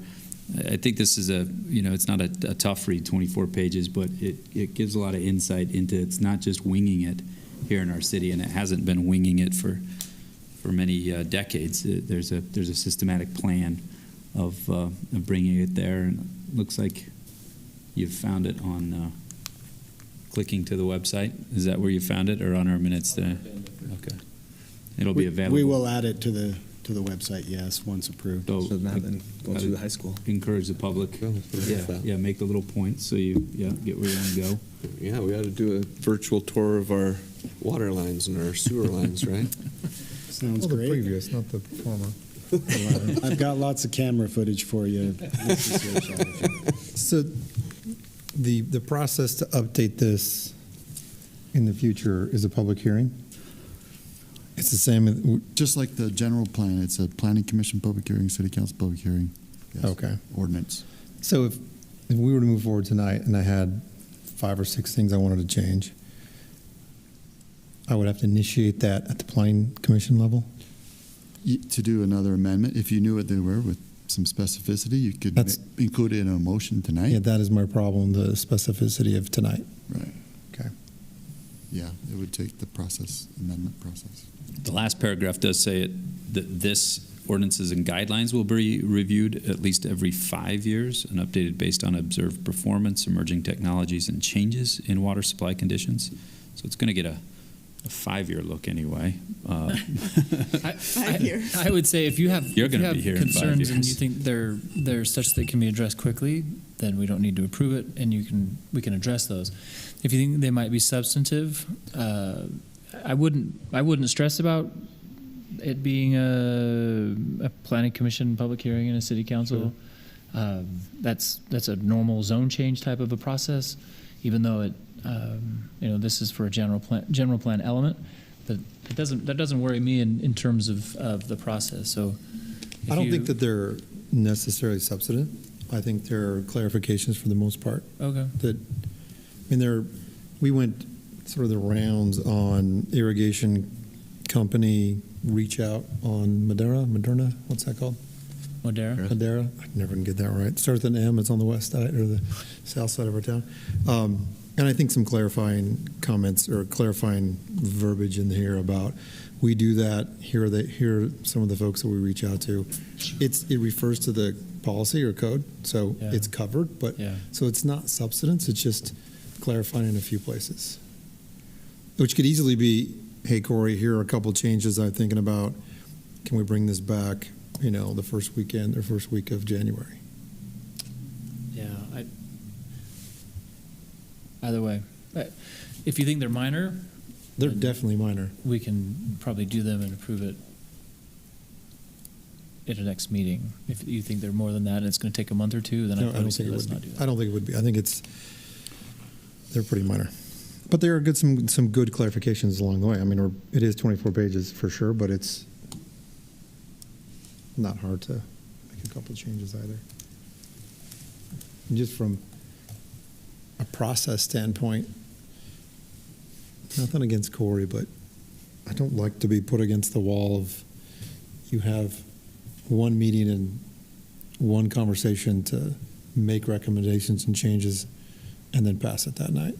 I think this is it's not a tough read, 24 pages, but it gives a lot of insight into, it's not just winging it here in our city, and it hasn't been winging it for many decades. There's a systematic plan of bringing it there, and it looks like you've found it on clicking to the website. Is that where you found it, or on our minutes today? Okay, it'll be available. We will add it to the website, yes, once approved. So, So now then go through the high school. encourage the public. Yeah, make the little points so you get where you want to go. Yeah, we ought to do a virtual tour of our water lines and our sewer lines, right? Sounds Well, the great. previous, not the former. I've got lots of camera footage for you. So the process to update this in the future is a public hearing? It's the same. Just like the general plan, it's a planning commission public hearing, city council public hearing. Yes. Okay. Ordinance. So if we were to move forward tonight and I had 5 or 6 things I wanted to change, I would have to initiate that at the planning commission level? To do another amendment, if you knew what they were with some specificity, you could include it in a motion tonight. Yeah, that is my problem, the specificity of tonight. Right. Okay. Yeah, it would take the amendment process. The last paragraph does say that this ordinances and guidelines will be reviewed at least every 5 years and updated based on observed performance, emerging technologies, and changes in water supply conditions. So it's going to get a 5-year look anyway. 5 years. I would say if you have, You're gonna be here in 5 concerns and years. you think they're such that can be addressed quickly, then we don't need to approve it, and we can address those. If you think they might be substantive, I wouldn't stress about it being a planning commission public hearing and a city council. Sure. That's a normal zone change type of a process, even though it this is for a general plan element. But that doesn't worry me in terms of the process. So I don't think that they're necessarily substantive. I think they're clarifications for the most part. Okay. We went sort of the rounds on irrigation company reach out on Moderna. What's that called? Madera. I never can get that right. It starts with an M. It's on the west side or the south side of our town. And I think some clarifying comments or clarifying verbiage in here about we do that. Here are some of the folks that we reach out to. It refers to the policy or code, so Yeah. it's covered, but, Yeah. so it's not substance, it's just clarifying in a few places. Which could easily be, hey, Corey, here are a couple changes I'm thinking about. Can we bring this back, the first weekend or first week of January? Yeah. Either way, if you think they're minor, They're definitely minor. we can probably do them and approve it at the next meeting. If you think they're more than that and it's going to take a month or two, then No, I'd probably say think it let's would not be. do that. I don't think it would be. I think they're pretty minor. But there are some good clarifications along the way. I mean, it is 24 pages for sure, but it's not hard to make a couple of changes either. And just from a process standpoint, nothing against Corey, but I don't like to be put against the wall of you have one meeting and one conversation to make recommendations and changes and then pass it that night.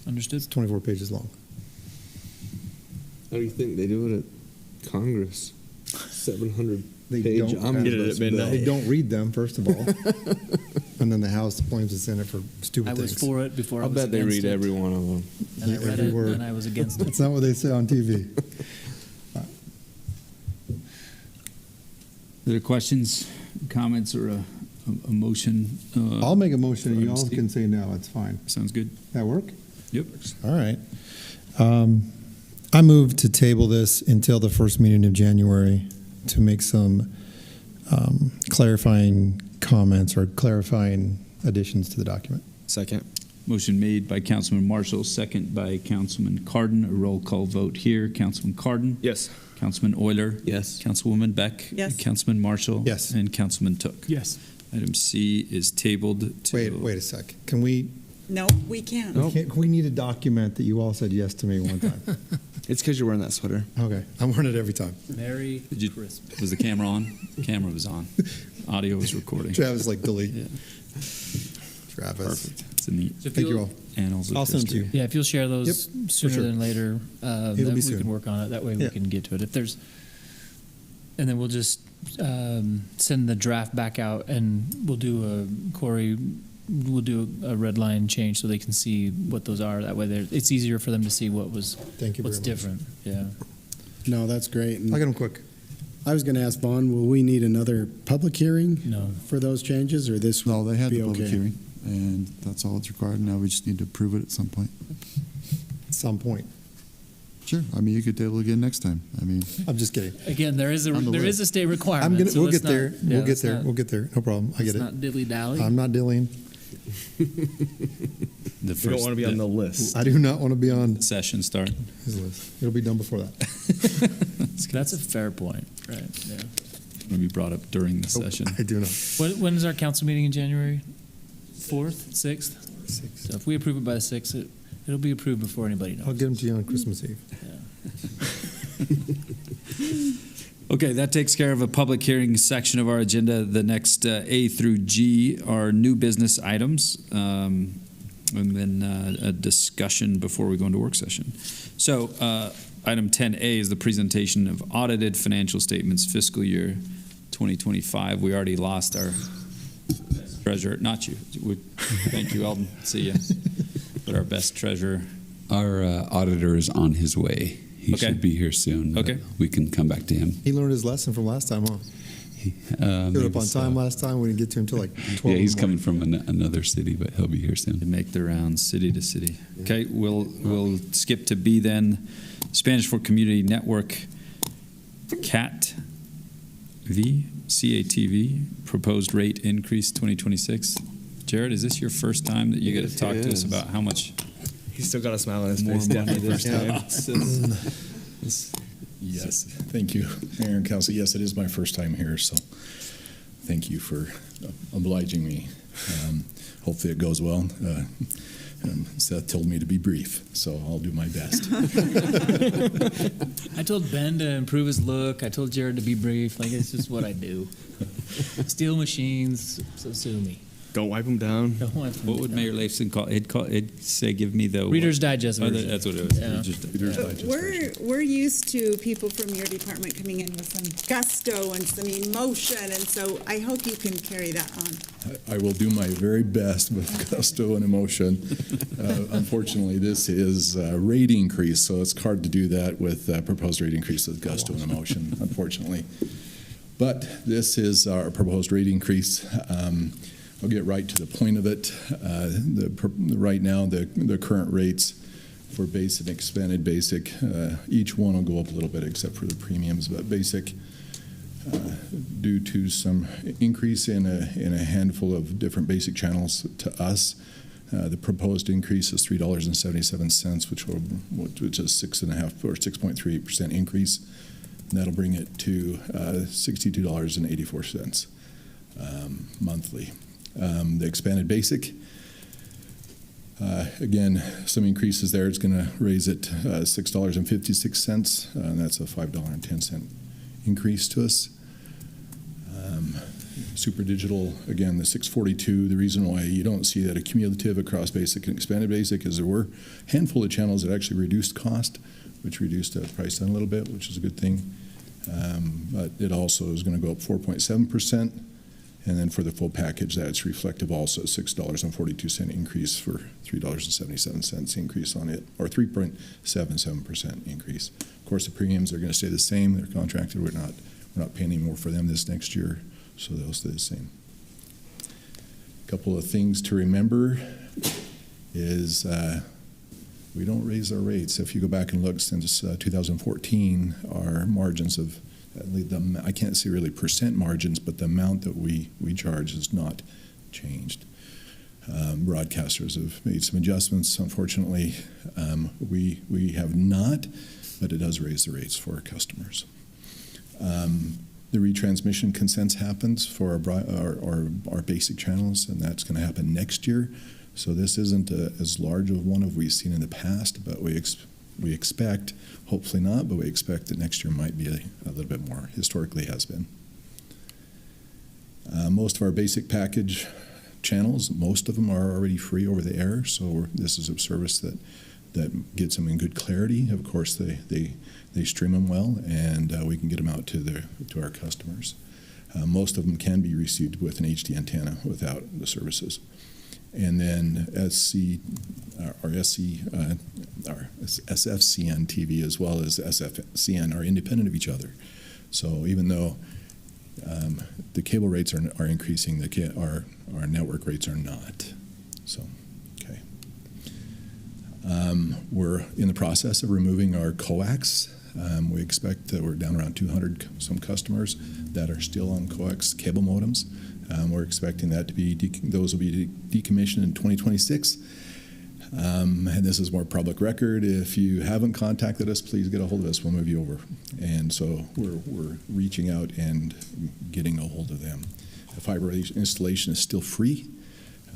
Understood. It's 24 pages long. How do you think they do it at Congress? 700 They page don't omnibus Get it at midnight. They don't read them, first of all. And then the House blames the Senate for stupid I was things. for it before. I'll I was bet they against read it. every one of them. And I Yeah, read every it, word. and I was against it. That's not what they say on TV. Are there questions, comments, or a motion? I'll make a motion and for you all Steve? can say no, it's fine. Sounds good. That work? Yep. All right. I move to table this until the first meeting of January to make some clarifying comments or clarifying additions to the document. Second. Motion made by Councilman Marshall, second by Councilman Cardon. A roll call vote here. Councilman Cardon? Yes. Councilman Euler? Yes. Councilwoman Beck? Yes. Councilman Marshall? Yes. And Councilman Took. Yes. Item C is tabled to... Wait a sec. Can we No, we can't. we need a document that you all said yes to me one time? It's because you're wearing that sweater. Okay. I'm wearing it every time. Merry Did you- Christmas. Was the camera on? Camera was on. Audio was recording. Travis, delete. Yeah. Travis. Perfect. It's in the So if Thank you you'll- all. annals of I'll send it to history. you. Yeah, if you'll share those Yep, sooner sure. than later, It'll that be we soon. can work on it. That way we Yeah. can get to it. If there's, and then we'll just send the draft back out, and we'll do a red line change so they can see what those are. That way, it's easier for them to see what's Thank you very much. different. Yeah. No, that's great. And I'll get them quick. I was going to ask Vaughn, will we need another public hearing No. for those changes, or this No, they had be the public okay? hearing, and that's all that's required. Now we just need to approve it at some point. At some point. Sure. I mean, you could table again next time. I mean, I'm just kidding. Again, there is On the list. a state requirement. so We'll let's get there. not- yeah, We'll get let's there. not- We'll get there. No problem. I get let's it. not dilly dally. I'm not dillying. The You don't want to be on the list. I do not want to be on session start. his list. It'll be done before that. That's a fair point. Right. Yeah. Going to be brought up during the session. I do not. When is our council meeting in January? 4th, 6th? 6. So if we approve it by the 6th, it'll be approved before anybody knows. I'll get them to you on Christmas Eve. Okay, that takes care of a public hearing section of our agenda. The next A through G are new business items, and then a discussion before we go into work session. So item 10A is the presentation of audited financial statements fiscal year 2025. We already lost our treasurer, not you. Thank you, Alden. See you. But our best treasurer. Our auditor is on his way. He Okay. should be here soon. but Okay. We can come back to him. He learned his lesson from last time, huh? Showed up Maybe on so. time last time. We didn't get to him until like 12. Yeah, in he's the coming morning. from another city, but he'll be here They soon. make their rounds city to city. Okay, we'll skip to B then. Spanish for Community Network, CATV, CATV, proposed rate increase 2026. Jared, is this your first time that you get to talk to us about how much? He's still got a smile on his More face. money Definitely this this time. Yes, thank you, Mayor and Council. Yes, it is my first time here, so thank you for obliging me. Hopefully it goes well. Seth told me to be brief, so I'll do my best. I told Ben to improve his look. I told Jared to be brief. Like, it's just what I do. Steal machines, so sue me. Don't wipe them down. Don't wipe them What would down. Mayor Leifson call it? It'd say, give me the Reader's Digest Oh, version. that's what it was. Yeah. Reader's Digest version. We're used to people from your department coming in with some gusto and some emotion, and so I hope you can carry that on. I will do my very best with gusto and emotion. Unfortunately, this is a rate increase, so it's hard to do that with proposed rate increase with gusto and emotion, unfortunately. But this is our proposed rate increase. I'll get right to the point of it. Right now, the current rates for basic and expanded basic, each one will go up a little bit except for the premiums, but basic, due to some increase in a handful of different basic channels to us, the proposed increase is $3.77, which is 6.5 or 6.38% increase. And that'll bring it to $62.84 monthly. The expanded basic, again, some increases there. It's going to raise it $6.56, and that's a $5.10 increase to us. Super digital, again, the 642. The reason why you don't see that accumulative across basic and expanded basic is there were a handful of channels that actually reduced cost, which reduced the price down a little bit, which is a good thing. But it also is going to go up 4.7%. And then for the full package, that's reflective also, $6.42 increase for $3.77 increase on it, or 3.77% increase. Of course, the premiums are going to stay the same. They're contracted. We're not paying any more for them this next year, so they'll stay the same. A couple of things to remember is we don't raise our rates. If you go back and look since 2014, our margins have, I can't see really percent margins, but the amount that we charge has not changed. Broadcasters have made some adjustments. Unfortunately, we have not, but it does raise the rates for our customers. The retransmission consents happens for our basic channels, and that's going to happen next year. So this isn't as large of one as we've seen in the past, but we expect, hopefully not, but we expect that next year might be a little bit more, historically has been. Most of our basic package channels, most of them are already free over the air, so this is a service that gets them in good clarity. Of course, they stream them well, and we can get them out to our customers. Most of them can be received with an HD antenna without the services. And then our SFCN TV as well as SFCN are independent of each other. So even though the cable rates are increasing, our network rates are not. So, okay. We're in the process of removing our coax. We expect that we're down around 200 some customers that are still on coax cable modems. We're expecting that to be those will be decommissioned in 2026. And this is more public record. If you haven't contacted us, please get a hold of us. We'll move you over. And so we're reaching out and getting a hold of them. The fiber installation is still free,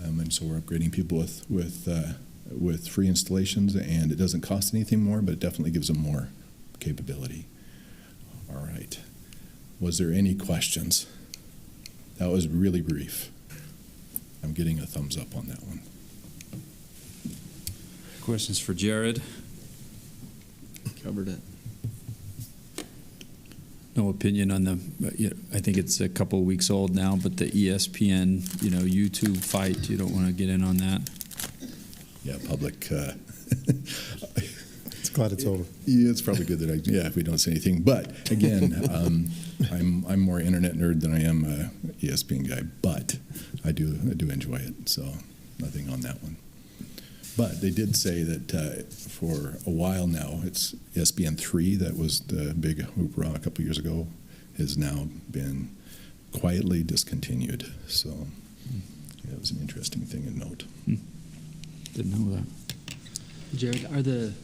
and so we're upgrading people with free installations. And it doesn't cost anything more, but it definitely gives them more capability. All right. Was there any questions? That was really brief. I'm getting a thumbs up on that one. Questions for Jared? Covered it. No opinion on I think it's a couple of weeks old now, but the ESPN, YouTube fight, you don't want to get in on that? Yeah, public. It's glad it's over. Yeah, it's probably good that if we don't say anything. But again, I'm more internet nerd than I am a ESPN guy. But I do enjoy it. So nothing on that one. But they did say that for a while now, it's ESPN 3 that was the big hoopla a couple of years ago, has now been quietly discontinued. So it was an interesting thing to note. Didn't know that. Jared, are the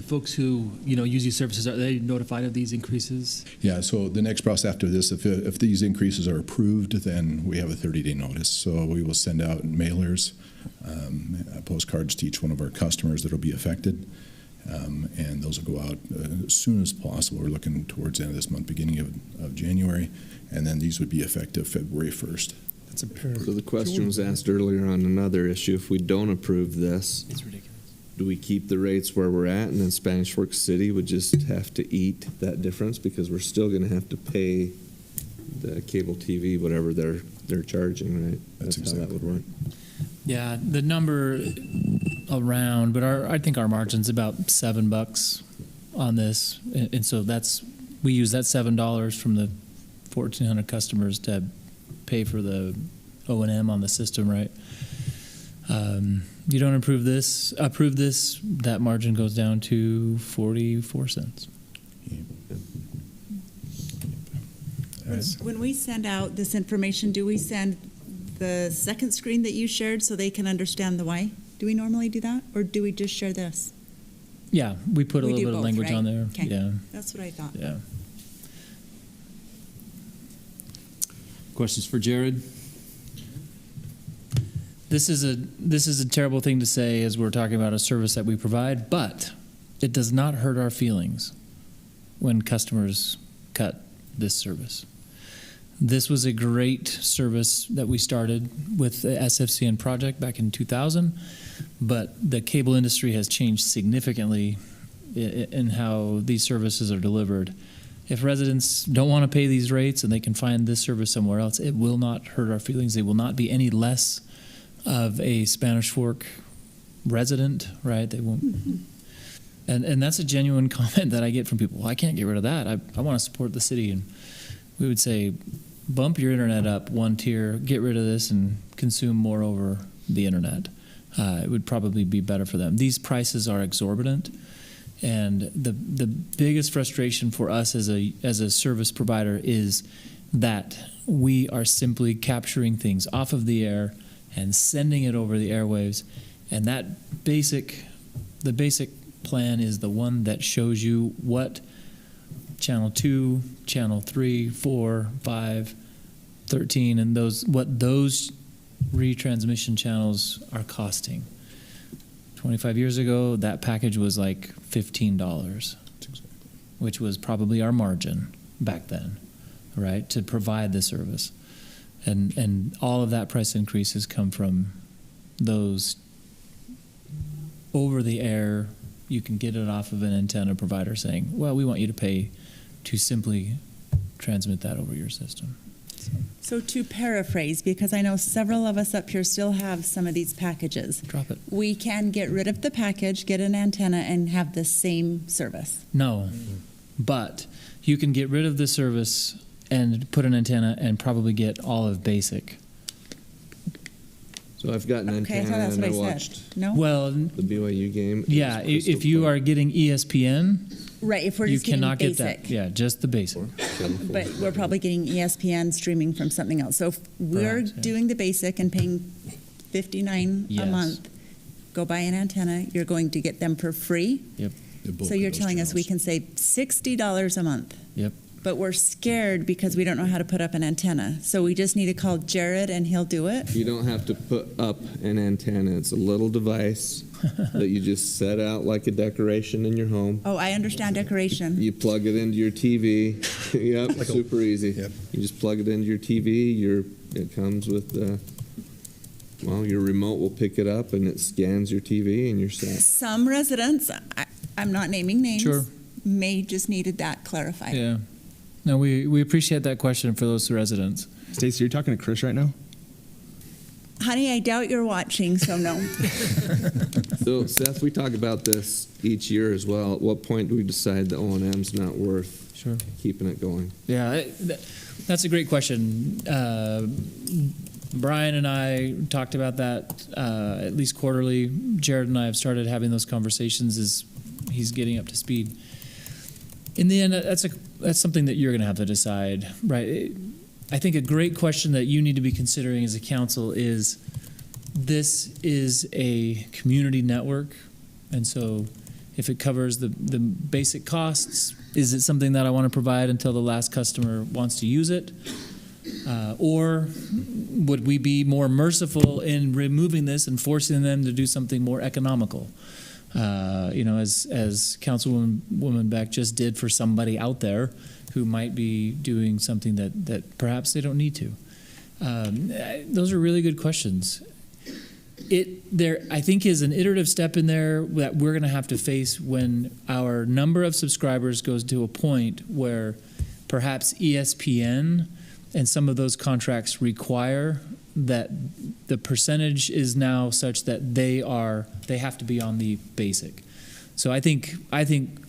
folks who use these services, are they notified of these increases? Yeah, so the next process after this, if these increases are approved, then we have a 30-day notice. So we will send out mailers, postcards to each one of our customers that will be affected, and those will go out as soon as possible. We're looking towards the end of this month, beginning of January, and then these would be effective February 1st. It's a pair. So the question was asked earlier on another issue. If we don't approve this, It's ridiculous. do we keep the rates where we're at, and then Spanish Fork City would just have to eat that difference because we're still going to have to pay the cable TV whatever they're charging, right? That's how exactly that would work. Yeah, the number around, but I think our margin's about $7 on this, and so we use that $7 from the 1,400 customers to pay for the O&M on the system, right? You don't approve this, that margin goes down to 44 cents. When we send out this information, do we send the second screen that you shared so they can understand the why? Do we normally do that, or do we just share this? Yeah, we put a We little do bit of both, language right? on there. Okay. Yeah, That's what I thought. yeah. Questions for Jared? This is a terrible thing to say as we're talking about a service that we provide, but it does not hurt our feelings when customers cut this service. This was a great service that we started with the SFCN project back in 2000, but the cable industry has changed significantly in how these services are delivered. If residents don't want to pay these rates and they can find this service somewhere else, it will not hurt our feelings. They will not be any less of a Spanish Fork resident, right? They won't. And that's a genuine comment that I get from people. Well, I can't get rid of that. I want to support the city. And we would say, bump your internet up one tier, get rid of this, and consume more over the internet. It would probably be better for them. These prices are exorbitant. And the biggest frustration for us as a service provider is that we are simply capturing things off of the air and sending it over the airwaves. And the basic plan is the one that shows you what channel 2, channel 3, 4, 5, 13, and what those retransmission channels are costing. 25 years ago, that package was like $15, which was probably our margin back then, right, to provide the service. And all of that price increase has come from those over-the-air, you can get it off of an antenna provider saying, well, we want you to pay to simply transmit that over your system. So to paraphrase, because I know several of us up here still have some of these packages. Drop it. We can get rid of the package, get an antenna, and have the same service. No, but you can get rid of the service and put an antenna and probably get all of basic. So I've got an Okay, I antenna thought that's and I what I watched said. No? Well, the BYU game. It yeah, was crystal if you clear. are getting ESPN, Right, if we're you just getting cannot get basic. that. Yeah, just the basic. But we're probably getting ESPN streaming from something else. So if we're Perhaps, yeah. doing the basic and paying $59 a Yes. month, go buy an antenna, you're going to get them for free. Yep. So you're telling us we can save $60 a month. Yep. But we're scared because we don't know how to put up an antenna. So we just need to call Jared and he'll do it. You don't have to put up an antenna. It's a little device that you just set out like a decoration in your home. Oh, I understand decoration. You plug it into your TV. Yep, Like a- super easy. Yep. You just plug it into your TV. It comes with your remote will pick it up and it scans your TV and you're set. Some residents, I'm not naming names, Sure. may just needed that clarified. Yeah. No, we appreciate that question for those residents. Stacey, you're talking to Chris right now? Honey, I doubt you're watching, so no. So, Seth, we talk about this each year as well. At what point do we decide the O&M's not worth keeping it going? Yeah, that's a great question. Brian and I talked about that at least quarterly. Jared and I have started having those conversations as he's getting up to speed. In the end, that's something that you're going to have to decide, right? I think a great question that you need to be considering as a council is, this is a community network, and so if it covers the basic costs, is it something that I want to provide until the last customer wants to use it? Or would we be more merciful in removing this and forcing them to do something more economical? As Councilwoman Beck just did for somebody out there who might be doing something that perhaps they don't need to. Those are really good questions. There, I think, is an iterative step in there that we're going to have to face when our number of subscribers goes to a point where perhaps ESPN and some of those contracts require that the percentage is now such that they have to be on the basic. So I think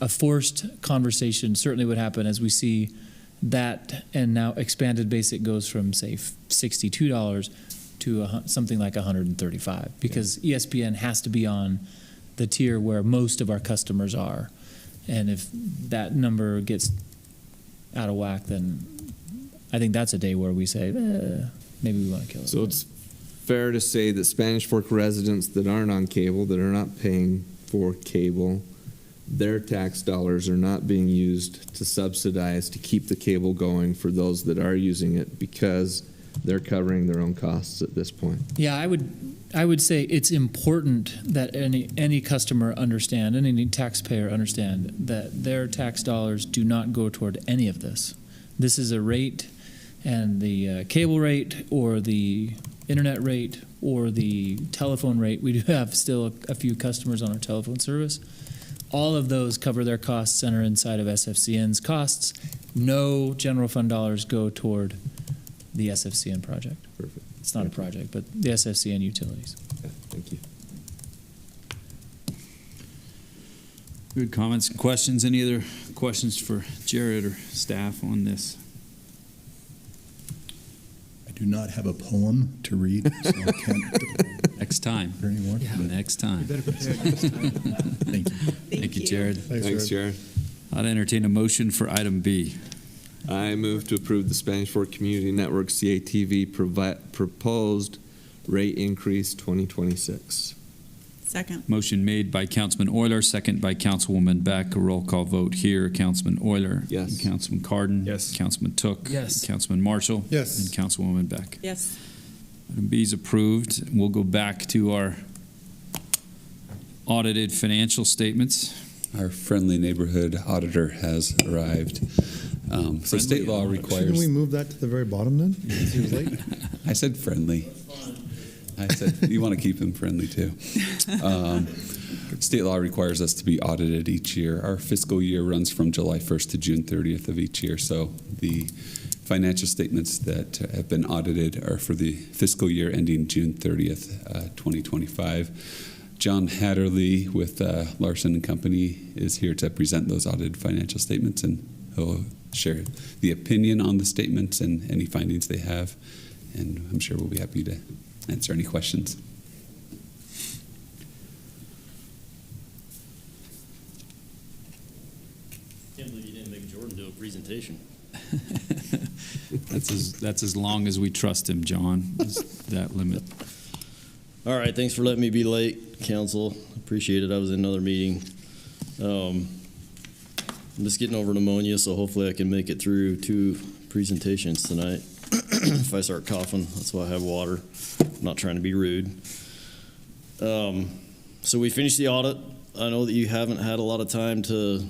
a forced conversation certainly would happen as we see that, and now expanded basic goes from, say, $62 to something like $135, because ESPN has to be on the tier where most of our customers are. And if that number gets out of whack, then I think that's a day where we say, maybe we want to kill it. So it's fair to say that Spanish Fork residents that aren't on cable, that are not paying for cable, their tax dollars are not being used to subsidize, to keep the cable going for those that are using it, because they're covering their own costs at this point. Yeah, I would say it's important that any customer understand, and any taxpayer understand, that their tax dollars do not go toward any of this. This is a rate, and the cable rate or the internet rate or the telephone rate, we do have still a few customers on our telephone service. All of those cover their costs and are inside of SFCN's costs. No general fund dollars go toward the SFCN project. Perfect. It's not a project, but the SFCN utilities. Okay, thank you. Good comments and questions. Any other questions for Jared or staff on this? I do not have a poem to read, so I can't. Next time. Anymore. Yeah, next time. Better prepare next time. Thank you. Thank you, Jared. Thanks, Jared. I'd entertain a motion for item B. I move to approve the Spanish Fork Community Network CATV proposed rate increase 2026. Second. Motion made by Councilman Euler, second by Councilwoman Beck. A roll call vote here. Councilman Euler. Yes. Councilman Cardon. Yes. Councilman Took. Yes. Councilman Marshall. Yes. And Councilwoman Beck. Yes. Item B is approved. We'll go back to our audited financial statements. Our friendly neighborhood auditor has arrived. So state law requires. Shouldn't we move that to the very bottom then? Since he was late? I said friendly. I said you want to keep him friendly too. State law requires us to be audited each year. Our fiscal year runs from July 1st to June 30th of each year. So the financial statements that have been audited are for the fiscal year ending June 30th, 2025. John Hatterley with Larson and Company is here to present those audited financial statements, and he'll share the opinion on the statements and any findings they have. And I'm sure we'll be happy to answer any questions. Can't believe you didn't make Jordan do a presentation. That's as long as we trust him, John. Is that limit. All right, thanks for letting me be late, council. Appreciate it. I was in another meeting. I'm just getting over pneumonia, so hopefully I can make it through 2 presentations tonight. If I start coughing, that's why I have water. I'm not trying to be rude. So we finished the audit. I know that you haven't had a lot of time to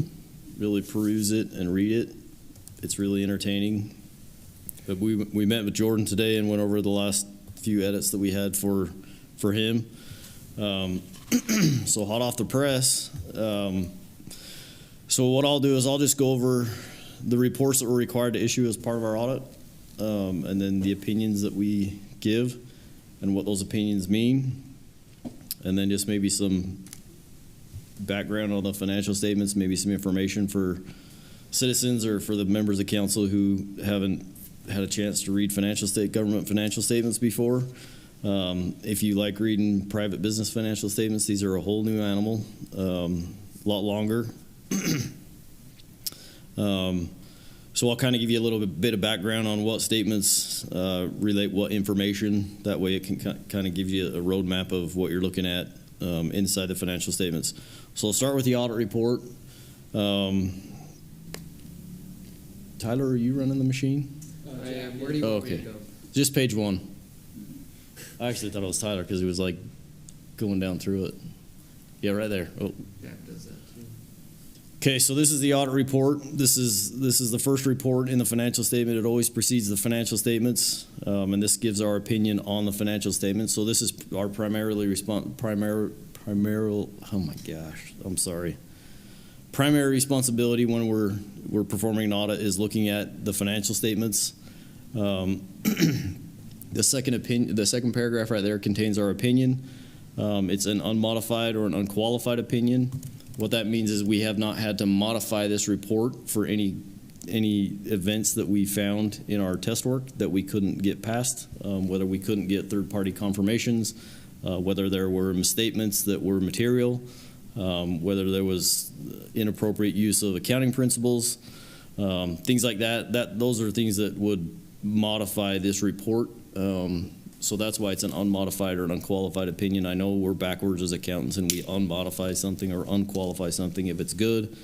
really peruse it and read it. It's really entertaining. But we met with Jordan today and went over the last few edits that we had for him. So hot off the press. So what I'll do is I'll just go over the reports that we're required to issue as part of our audit, and then the opinions that we give and what those opinions mean, and then just maybe some background on the financial statements, maybe some information for citizens or for the members of council who haven't had a chance to read government financial statements before. If you like reading private business financial statements, these are a whole new animal, a lot longer. So I'll kind of give you a little bit of background on what statements relate what information. That way it can kind of give you a roadmap of what you're looking at inside the financial statements. So I'll start with the audit report. Tyler, are you running the machine? I am. Where do you want me to go? Just page 1. I actually thought it was Tyler because he was like going down through it. Yeah, right there. Oh. Yeah, it does that too. Okay, so this is the audit report. This is the first report in the financial statement. It always precedes the financial statements, and this gives our opinion on the financial statements. So this is our primary responsibility when we're performing an audit is looking at the financial statements. The second paragraph right there contains our opinion. It's an unmodified or an unqualified opinion. What that means is we have not had to modify this report for any events that we found in our test work that we couldn't get past, whether we couldn't get third-party confirmations, whether there were misstatements that were material, whether there was inappropriate use of accounting principles, things like that. Those are things that would modify this report. So that's why it's an unmodified or an unqualified opinion. I know we're backwards as accountants and we unmodify something or unqualify something if it's good.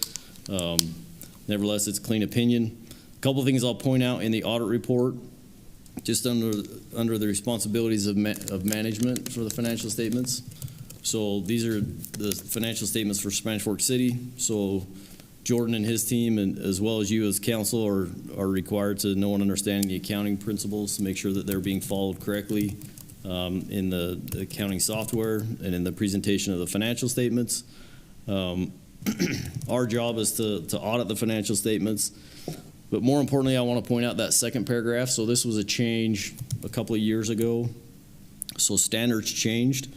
Nevertheless, it's a clean opinion. A couple of things I'll point out in the audit report, just under the responsibilities of management for the financial statements. So these are the financial statements for Spanish Fork City. So Jordan and his team, and as well as you as council, are required to know and understand the accounting principles to make sure that they're being followed correctly in the accounting software and in the presentation of the financial statements. Our job is to audit the financial statements, but more importantly, I want to point out that second paragraph. So this was a change a couple of years ago. So standards changed.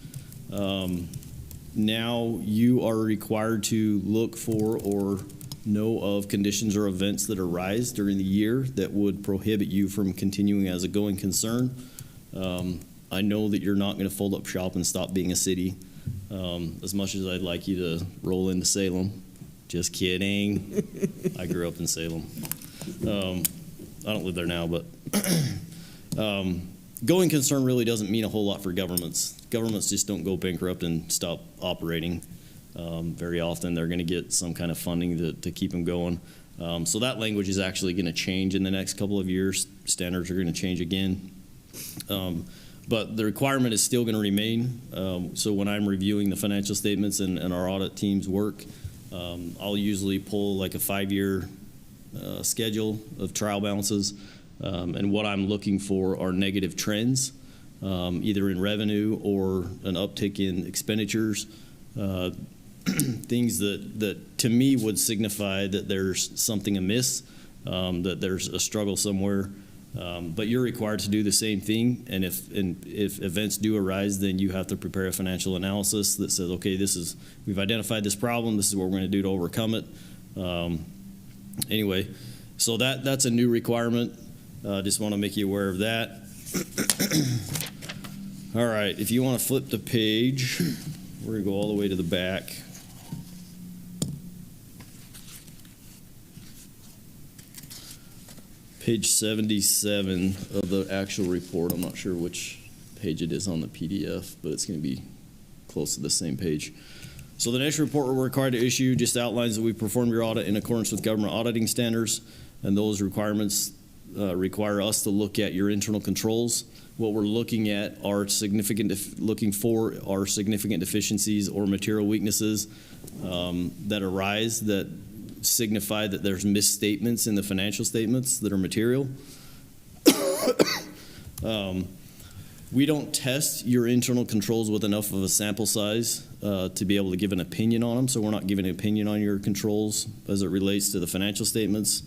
Now you are required to look for or know of conditions or events that arise during the year that would prohibit you from continuing as a going concern. I know that you're not going to fold up shop and stop being a city. As much as I'd like you to roll into Salem, just kidding. I grew up in Salem. I don't live there now, but going concern really doesn't mean a whole lot for governments. Governments just don't go bankrupt and stop operating. Very often they're going to get some kind of funding to keep them going. So that language is actually going to change in the next couple of years. Standards are going to change again. But the requirement is still going to remain. So when I'm reviewing the financial statements and our audit team's work, I'll usually pull like a 5-year schedule of trial balances. And what I'm looking for are negative trends, either in revenue or an uptick in expenditures, things that to me would signify that there's something amiss, that there's a struggle somewhere. But you're required to do the same thing, and if events do arise, then you have to prepare a financial analysis that says, okay, we've identified this problem, this is what we're going to do to overcome it. Anyway, so that's a new requirement. Just want to make you aware of that. All right, if you want to flip the page, we're going to go all the way to the back. Page 77 of the actual report. I'm not sure which page it is on the PDF, but it's going to be close to the same page. So the next report we're required to issue just outlines that we performed your audit in accordance with government auditing standards, and those requirements require us to look at your internal controls. What we're looking at are significant deficiencies or material weaknesses that arise that signify that there's misstatements in the financial statements that are material. We don't test your internal controls with enough of a sample size to be able to give an opinion on them, so we're not giving an opinion on your controls as it relates to the financial statements.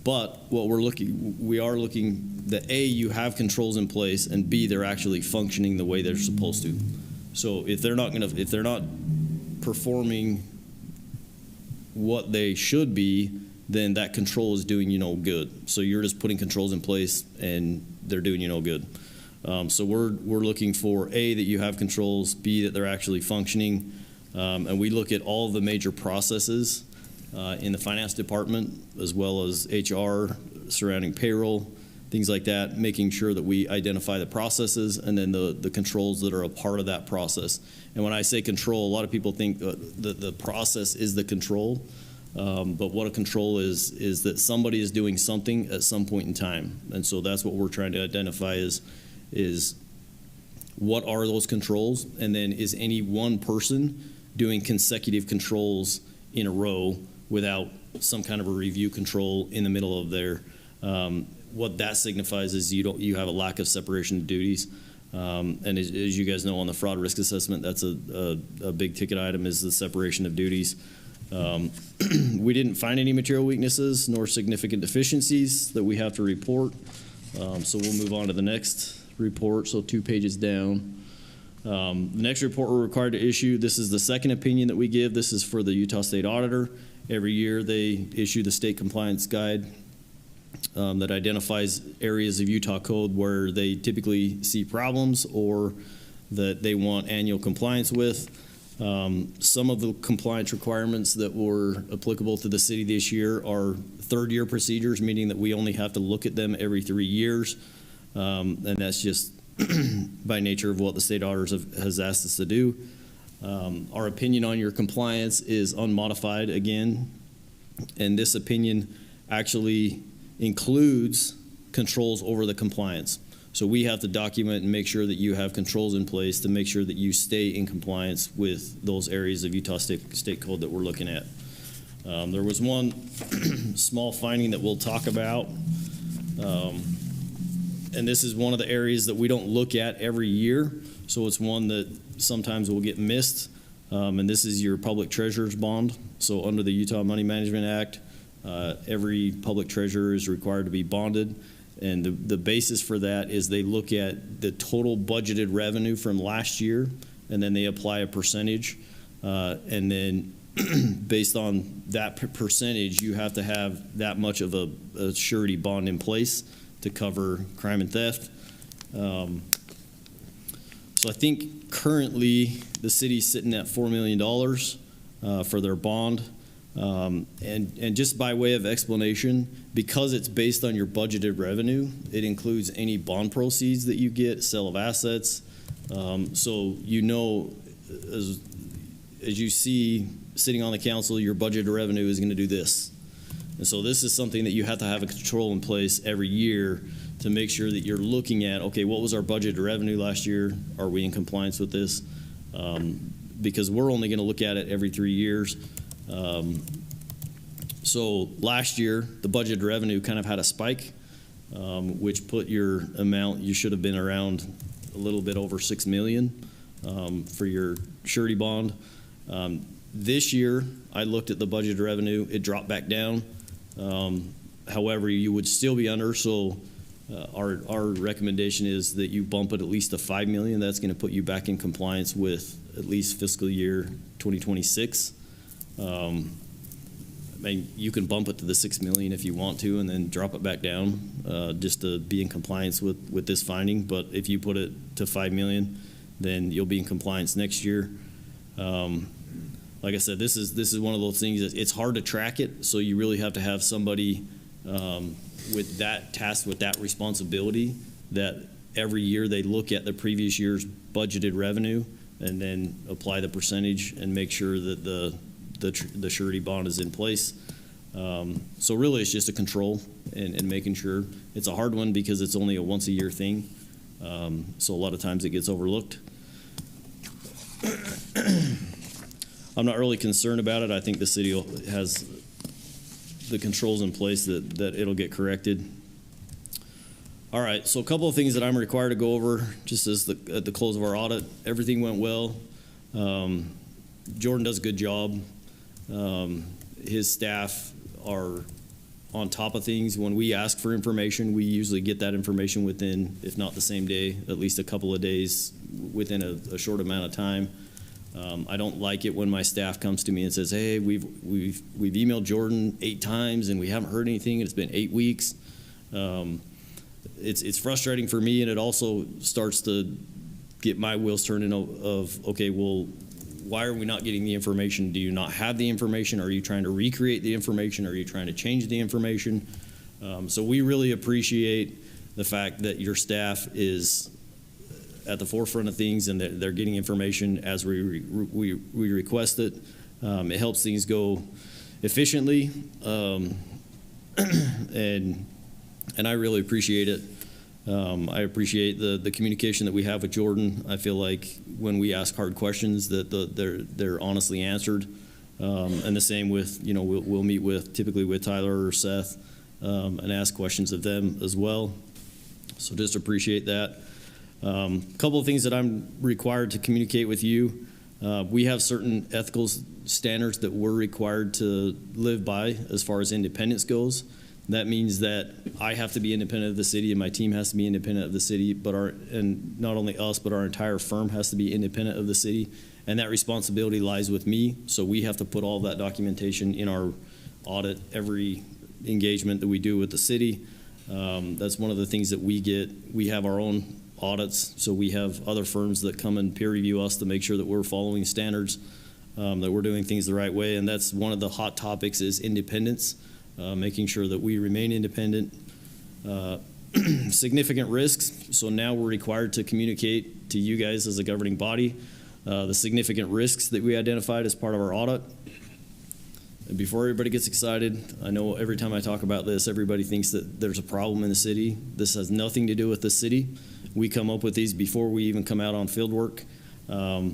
But what we are looking that A, you have controls in place, and B, they're actually functioning the way they're supposed to. So if they're not performing what they should be, then that control is doing you no good. So you're just putting controls in place and they're doing you no good. So we're looking for A, that you have controls, B, that they're actually functioning, and we look at all of the major processes in the finance department as well as HR surrounding payroll, things like that, making sure that we identify the processes and then the controls that are a part of that process. And when I say control, a lot of people think that the process is the control, but what a control is that somebody is doing something at some point in time. And so that's what we're trying to identify is what are those controls, and then is any one person doing consecutive controls in a row without some kind of a review control in the middle of there. What that signifies is you have a lack of separation of duties. And as you guys know, on the fraud risk assessment, that's a big ticket item, is the separation of duties. We didn't find any material weaknesses nor significant deficiencies that we have to report. So we'll move on to the next report, so 2 pages down. The next report we're required to issue, this is the second opinion that we give. This is for the Utah State Auditor. Every year they issue the state compliance guide that identifies areas of Utah code where they typically see problems or that they want annual compliance with. Some of the compliance requirements that were applicable to the city this year are third-year procedures, meaning that we only have to look at them every 3 years. And that's just by nature of what the state auditors has asked us to do. Our opinion on your compliance is unmodified again, and this opinion actually includes controls over the compliance. So we have to document and make sure that you have controls in place to make sure that you stay in compliance with those areas of Utah State Code that we're looking at. There was one small finding that we'll talk about, and this is one of the areas that we don't look at every year, so it's one that sometimes will get missed, and this is your public treasurer's bond. So under the Utah Money Management Act, every public treasurer is required to be bonded, and the basis for that is they look at the total budgeted revenue from last year, and then they apply a percentage, and then based on that percentage, you have to have that much of a surety bond in place to cover crime and theft. So I think currently the city's sitting at $4 million for their bond. And just by way of explanation, because it's based on your budgeted revenue, it includes any bond proceeds that you get, sale of assets. So you know, as you see sitting on the council, your budgeted revenue is going to do this. And so this is something that you have to have a control in place every year to make sure that you're looking at, okay, what was our budgeted revenue last year? Are we in compliance with this? Because we're only going to look at it every 3 years. So last year, the budgeted revenue kind of had a spike, which put your amount, you should have been around a little bit over $6 million for your surety bond. This year, I looked at the budgeted revenue, it dropped back down. However, you would still be under, so our recommendation is that you bump it at least to $5 million. That's going to put you back in compliance with at least fiscal year 2026. I mean, you can bump it to the $6 million if you want to, and then drop it back down just to be in compliance with this finding. But if you put it to $5 million, then you'll be in compliance next year. Like I said, this is one of those things that it's hard to track it, so you really have to have somebody with that task, with that responsibility, that every year they look at the previous year's budgeted revenue and then apply the percentage and make sure that the surety bond is in place. So really it's just a control and making sure. It's a hard one because it's only a once a year thing. So a lot of times it gets overlooked. I'm not really concerned about it. I think the city has the controls in place that it'll get corrected. All right, so a couple of things that I'm required to go over just as at the close of our audit. Everything went well. Jordan does a good job. His staff are on top of things. When we ask for information, we usually get that information within, if not the same day, at least a couple of days within a short amount of time. I don't like it when my staff comes to me and says, "Hey, we've emailed Jordan 8 times and we haven't heard anything. It's been 8 weeks." It's frustrating for me, and it also starts to get my wheels turning of okay, well, why are we not getting the information? Do you not have the information? Are you trying to recreate the information? Are you trying to change the information? So we really appreciate the fact that your staff is at the forefront of things and they're getting information as we request it. It helps things go efficiently, and I really appreciate it. I appreciate the communication that we have with Jordan. I feel like when we ask hard questions that they're honestly answered. And the same with, we'll meet typically with Tyler or Seth and ask questions of them as well. So just appreciate that. A couple of things that I'm required to communicate with you. We have certain ethical standards that we're required to live by as far as independence goes. That means that I have to be independent of the city and my team has to be independent of the city, and not only us, but our entire firm has to be independent of the city. And that responsibility lies with me. So we have to put all that documentation in our audit, every engagement that we do with the city. That's one of the things that we get. We have our own audits, so we have other firms that come and peer review us to make sure that we're following standards, that we're doing things the right way. And that's one of the hot topics is independence, making sure that we remain independent. Significant risks. So now we're required to communicate to you guys as a governing body the significant risks that we identified as part of our audit. And before everybody gets excited, I know every time I talk about this, everybody thinks that there's a problem in the city. This has nothing to do with the city. We come up with these before we even come out on field work. A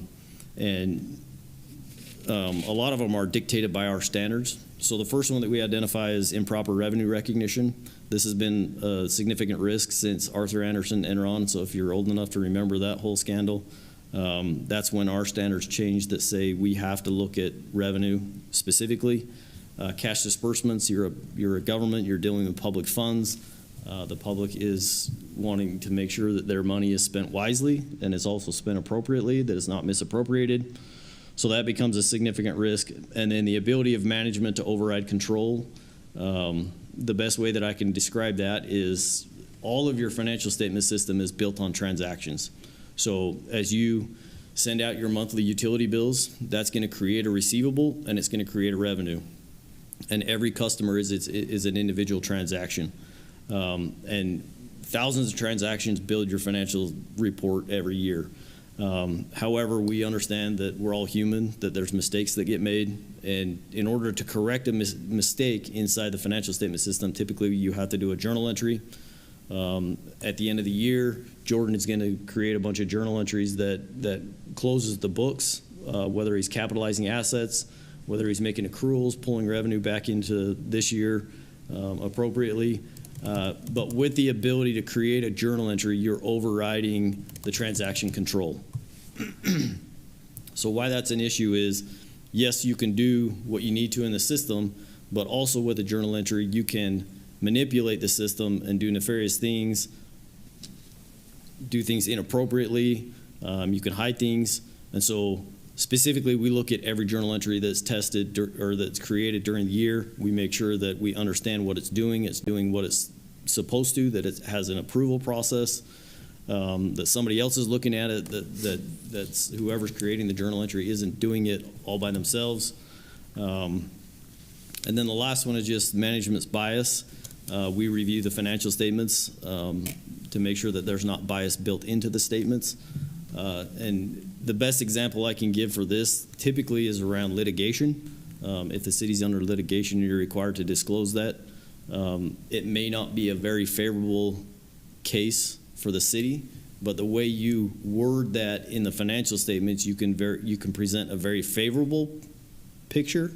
lot of them are dictated by our standards. So the first one that we identify is improper revenue recognition. This has been a significant risk since Arthur Anderson Enron. So if you're old enough to remember that whole scandal, that's when our standards changed that say we have to look at revenue specifically. Cash disbursements, you're a government, you're dealing with public funds. The public is wanting to make sure that their money is spent wisely and is also spent appropriately, that it's not misappropriated. So that becomes a significant risk. And then the ability of management to override control. The best way that I can describe that is all of your financial statement system is built on transactions. So as you send out your monthly utility bills, that's going to create a receivable and it's going to create a revenue. And every customer is an individual transaction. And thousands of transactions build your financial report every year. However, we understand that we're all human, that there's mistakes that get made. And in order to correct a mistake inside the financial statement system, typically you have to do a journal entry. At the end of the year, Jordan is going to create a bunch of journal entries that closes the books, whether he's capitalizing assets, whether he's making accruals, pulling revenue back into this year appropriately. But with the ability to create a journal entry, you're overriding the transaction control. So why that's an issue is, yes, you can do what you need to in the system, but also with a journal entry, you can manipulate the system and do nefarious things, do things inappropriately, you can hide things. And so specifically, we look at every journal entry that's tested or that's created during the year. We make sure that we understand what it's doing what it's supposed to, that it has an approval process, that somebody else is looking at it, that's whoever's creating the journal entry isn't doing it all by themselves. And then the last one is just management's bias. We review the financial statements to make sure that there's not bias built into the statements. And the best example I can give for this typically is around litigation. If the city's under litigation, you're required to disclose that. It may not be a very favorable case for the city, but the way you word that in the financial statements, you can present a very favorable picture,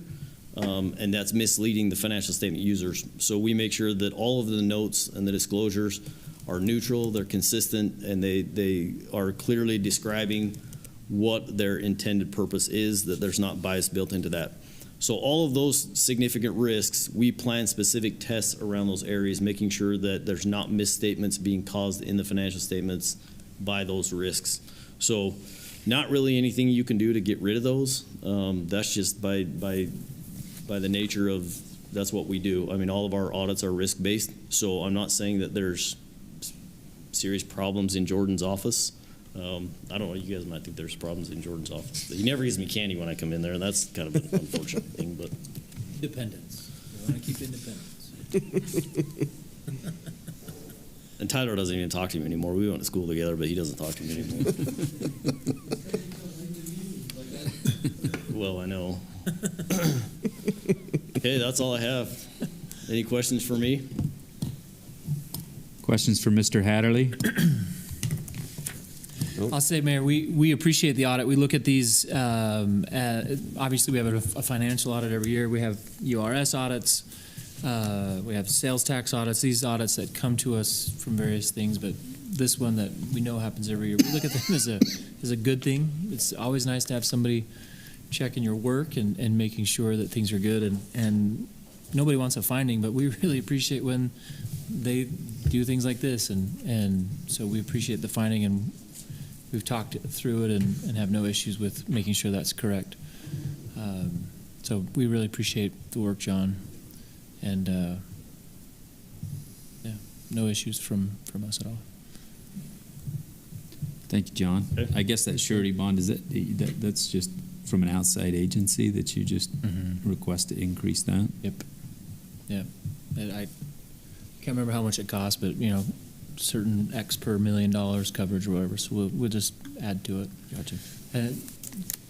and that's misleading the financial statement users. So we make sure that all of the notes and the disclosures are neutral, they're consistent, and they are clearly describing what their intended purpose is, that there's not bias built into that. So all of those significant risks, we plan specific tests around those areas, making sure that there's not misstatements being caused in the financial statements by those risks. So not really anything you can do to get rid of those. That's just by the nature of, that's what we do. I mean, all of our audits are risk-based, so I'm not saying that there's serious problems in Jordan's office. I don't know, you guys might think there's problems in Jordan's office. He never gives me candy when I come in there, and that's kind of an unfortunate thing, but. Independence. We want to keep independence. And Tyler doesn't even talk to me anymore. We went to school together, but he doesn't talk to me anymore. Well, I know. Okay, that's all I have. Any questions for me? Questions for Mr. Hatterley? I'll say, Mayor, we appreciate the audit. We look at these, obviously we have a financial audit every year. We have URS audits. We have sales tax audits, these audits that come to us from various things, but this one that we know happens every year, we look at them as a good thing. It's always nice to have somebody checking your work and making sure that things are good, and nobody wants a finding, but we really appreciate when they do things like this, and so we appreciate the finding, and we've talked through it and have no issues with making sure that's correct. So we really appreciate the work, John, and yeah, no issues from us at all. Thank you, John. Okay. I guess that surety bond, that's just from an outside agency that you just request to increase that? Yep. Yeah. I can't remember how much it costs, but certain X per $1 million coverage or whatever. So we'll just add to it. Gotcha. And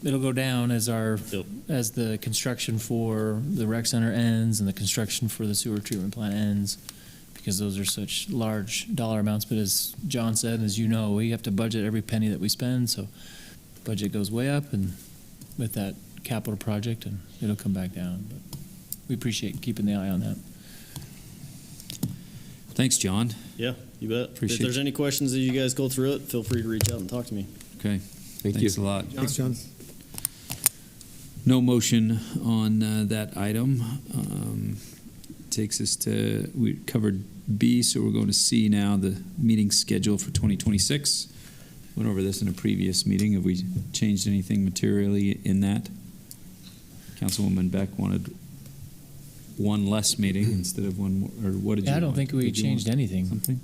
it'll go down as as the construction for the rec center ends and the construction for the sewer treatment plant ends, because those are such large dollar amounts. But as John said, and as you know, we have to budget every penny that we spend. So the budget goes way up, and with that capital project, and it'll come back down. But we appreciate keeping the eye on that. Thanks, John. Yeah, you bet. Appreciate If there's you. any questions that you guys go through it, feel free to reach out and talk to me. Okay. Thanks a lot. Thanks, John. No motion on that item. Takes us to, we covered B, so we're going to C now, the meeting schedule for 2026. Went over this in a previous meeting. Have we changed anything materially in that? Councilwoman Beck wanted one less meeting instead of one more, or what did you I don't want? think we Did you changed want anything. Something?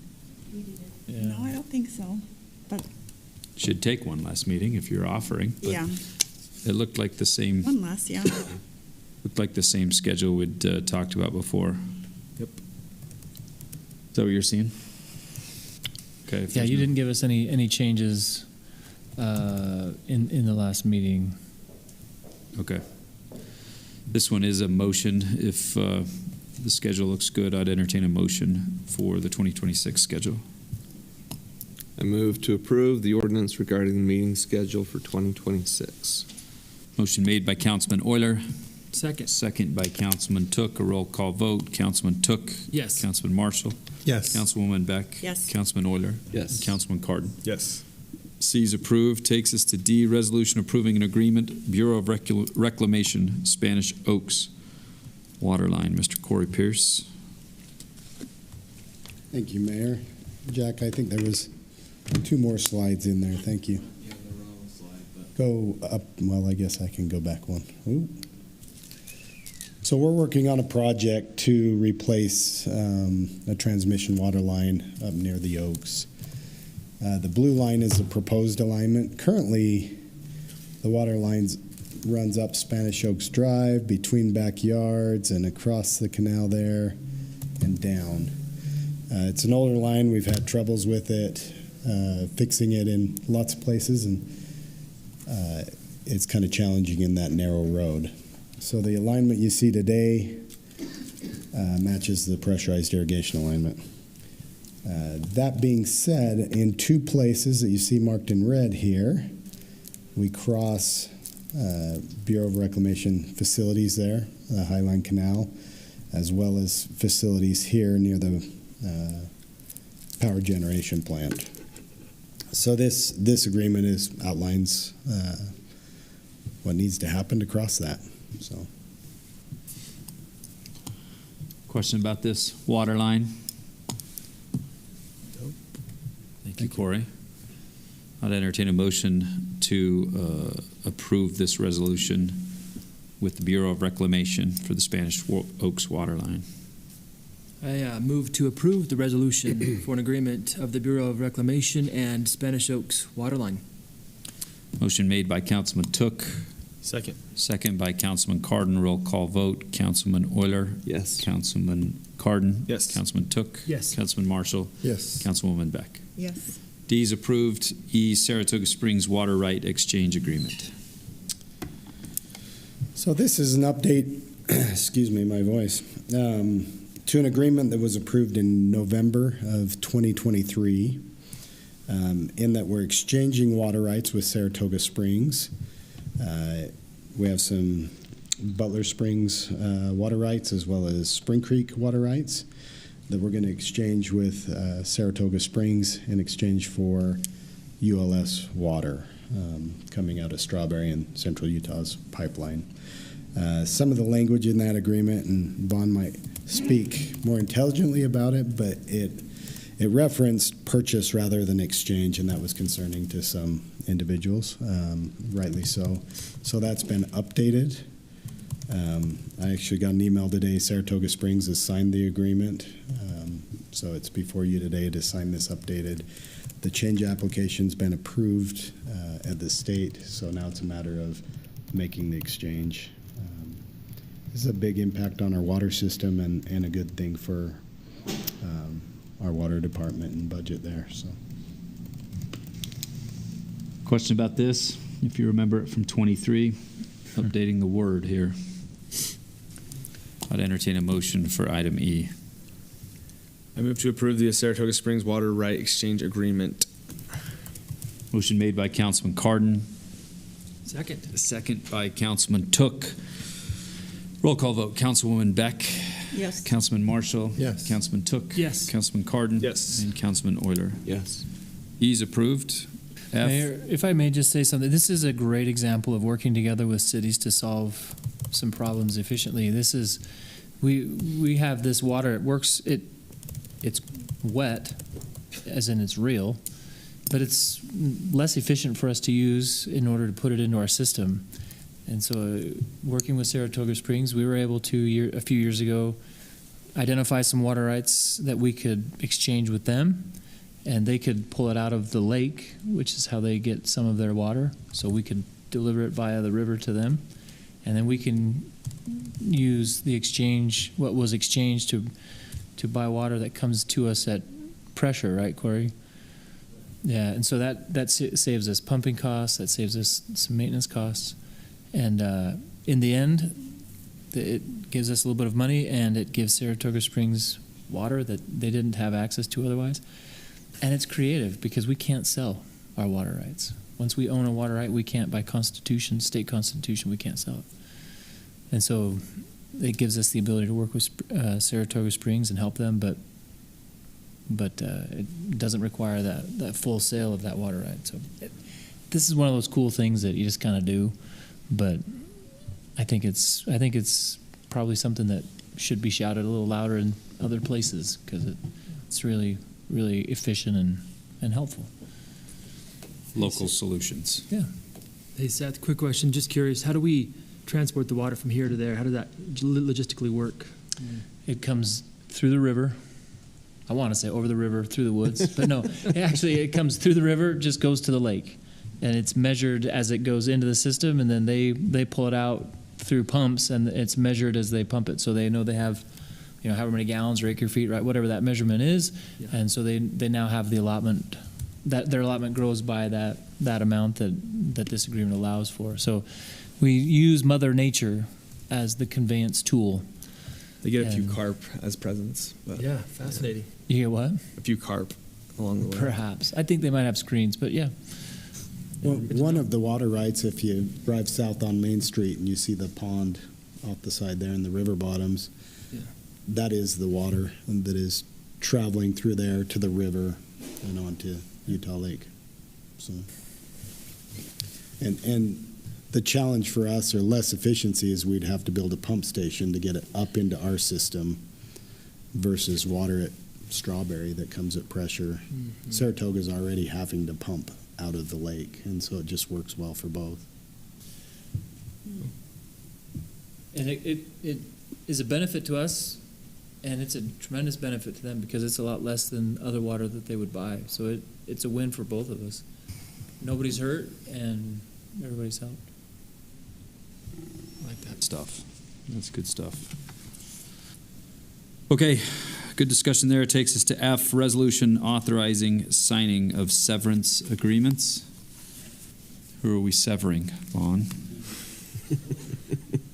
Yeah. No, I don't think so. But Should take one less meeting if you're offering. But yeah, it looked like the same. one less. Yeah. Looked like the same schedule we'd talked about before. Yep. Is that what you're seeing? Okay. if Yeah, there's you no- didn't give us any changes in the last meeting. Okay. This one is a motion. If the schedule looks good, I'd entertain a motion for the 2026 schedule. I move to approve the ordinance regarding the meeting schedule for 2026. Motion made by Councilman Euler, Second. second by Councilman Took. A roll call vote. Councilman Took. Yes. Councilman Marshall. Yes. Councilwoman Beck. Yes. Councilman Euler. Yes. And Councilman Cardin. Yes. C is approved. Takes us to D, resolution approving an agreement, Bureau of Reclamation, Spanish Oaks, Waterline. Mr. Corey Pierce. Thank you, Mayor. Jack, I think there was 2 more slides in there. Thank you. Yeah, they're on the slide, but Go up. Well, I guess I can go back one. Ooh. So we're working on a project to replace a transmission water line up near the Oaks. The blue line is the proposed alignment. Currently, the water lines runs up Spanish Oaks Drive, between backyards, and across the canal there, and down. It's an older line. We've had troubles with it, fixing it in lots of places, and it's kind of challenging in that narrow road. So the alignment you see today matches the pressurized irrigation alignment. That being said, in 2 places that you see marked in red here, we cross Bureau of Reclamation facilities there, the Highline Canal, as well as facilities here near the power generation plant. So this agreement outlines what needs to happen to cross that. So, Question about this water line? Thank you, Corey. I'd entertain a motion to approve this resolution with the Bureau of Reclamation for the Spanish Oaks water line. I move to approve the resolution for an agreement of the Bureau of Reclamation and Spanish Oaks Waterline. Motion made by Councilman Took, Second. second by Councilman Cardin. Roll call vote. Councilman Euler. yes. Councilman Cardin. Yes. Councilman Took. Yes. Councilman Marshall. Yes. Councilwoman Beck. Yes. D is approved. E, Saratoga Springs Water Right Exchange Agreement. So this is an update, excuse me, my voice, to an agreement that was approved in November of 2023, in that we're exchanging water rights with Saratoga Springs. We have some Butler Springs water rights as well as Spring Creek water rights that we're going to exchange with Saratoga Springs in exchange for ULS water coming out of Strawberry and Central Utah's pipeline. Some of the language in that agreement, and Vaughn might speak more intelligently about it, but it referenced purchase rather than exchange, and that was concerning to some individuals, rightly so. So that's been updated. I actually got an email today. Saratoga Springs has signed the agreement, so it's before you today to sign this updated. The change application's been approved at the state, so now it's a matter of making the exchange. This is a big impact on our water system and a good thing for our water department and budget there. So, Question about this, if you remember it from 23, updating the word here. I'd entertain a motion for item E. I move to approve the Saratoga Springs Water Right Exchange Agreement. Motion made by Councilman Cardin, Second. second by Councilman Took. Roll call vote. Councilwoman Beck. Yes. Councilman Marshall. Yes. Councilman Took. Yes. Councilman Cardin. Yes. And Councilman Euler. Yes. E's approved. F. Mayor, if I may just say something, this is a great example of working together with cities to solve some problems efficiently. This is, we have this water, it works, it's wet, as in it's real, but it's less efficient for us to use in order to put it into our system. And so working with Saratoga Springs, we were able to, a few years ago, identify some water rights that we could exchange with them, and they could pull it out of the lake, which is how they get some of their water. So we could deliver it via the river to them, and then we can use the exchange, what was exchanged, to buy water that comes to us at pressure, right, Corey? Yeah, and so that saves us pumping costs, that saves us some maintenance costs, and in the end, it gives us a little bit of money, and it gives Saratoga Springs water that they didn't have access to otherwise. And it's creative because we can't sell our water rights. Once we own a water right, we can't, by constitution, state constitution, we can't sell it. And so it gives us the ability to work with Saratoga Springs and help them, but it doesn't require that full sale of that water right. So this is one of those cool things that you just kind of do, but I think it's probably something that should be shouted a little louder in other places because it's really efficient and helpful. Local solutions. Yeah. Hey, Seth, quick question. Just curious, how do we transport the water from here to there? How does that logistically work? It comes through the river. I want to say over the river, through the woods, but no, actually it comes through the river, just goes to the lake. And it's measured as it goes into the system, and then they pull it out through pumps, and it's measured as they pump it. So they know they have, however many gallons or acre feet, right, whatever that measurement is. Yeah. And so they now have the allotment, that their allotment grows by that amount that this agreement allows for. So we use Mother Nature as the conveyance tool. They get a few carp as presents. But yeah, fascinating. You get what? A few carp along the way. Perhaps. I think they might have screens, but yeah. well, one of the water rights, if you drive south on Main Street and you see the pond off the side there in the river bottoms, that is the water that is traveling through there to the river and onto Utah Lake. So, and the challenge for us, or less efficiency, is we'd have to build a pump station to get it up into our system versus water at Strawberry that comes at pressure. Mm-hmm. Saratoga's already having to pump out of the lake, and so it just works well for both. And it is a benefit to us, and it's a tremendous benefit to them because it's a lot less than other water that they would buy. So it's a win for both of us. Nobody's hurt, and everybody's helped. I like that stuff. That's good stuff. Okay, good discussion there. It takes us to F, resolution authorizing signing of severance agreements. Who are we severing, Vaughn?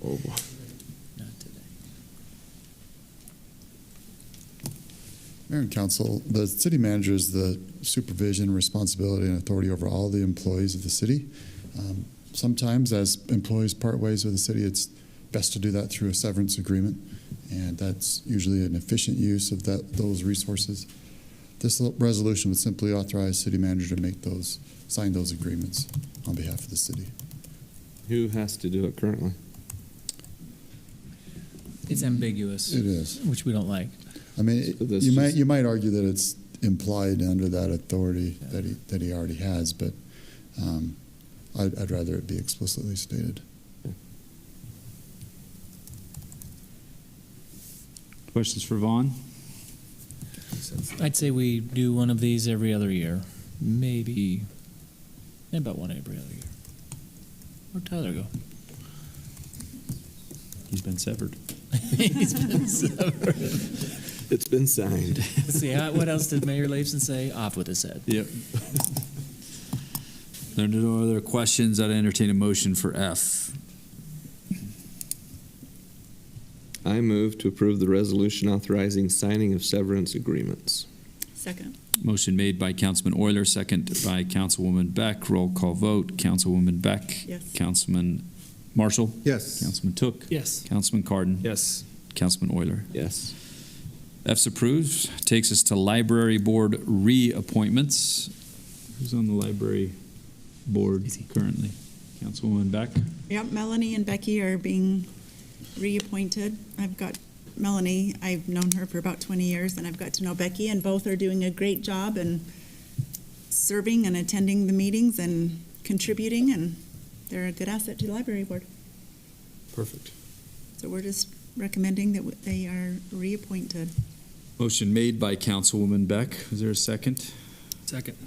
Oh, boy. Not today. Mayor and Council, the city manager is the supervision, responsibility, and authority over all the employees of the city. Sometimes as employees part ways with the city, it's best to do that through a severance agreement, and that's usually an efficient use of those resources. This resolution would simply authorize city manager to sign those agreements on behalf of the city. Who has to do it currently? It's ambiguous. It is. Which we don't like. I mean, So this you might argue that it's implied under that authority that he already has, but I'd rather it be explicitly stated. Questions for Vaughn? I'd say we do one of these every other year. Maybe about one every other year. Where'd Tyler go? He's been severed. He's been severed. It's been signed. Let's see, what else did Mayor Leifson say? Off with his head. Yep. There are no other questions. I'd entertain a motion for F. I move to approve the resolution authorizing signing of severance agreements. Second. Motion made by Councilman Euler, second by Councilwoman Beck. Roll call vote. Councilwoman Beck. Yes. Councilman Marshall. Yes. Councilman Took. Yes. Councilman Cardon. Yes. Councilman Euler. Yes. F's approved. Takes us to Library Board reappointments. Who's on the Library Board currently? Councilwoman Beck. Yep, Melanie and Becky are being reappointed. I've got Melanie, I've known her for about 20 years, and I've got to know Becky, and both are doing a great job and serving and attending the meetings and contributing, and they're a good asset to the Library Board. Perfect. So we're just recommending that they are reappointed. Motion made by Councilwoman Beck. Is there a second? Second.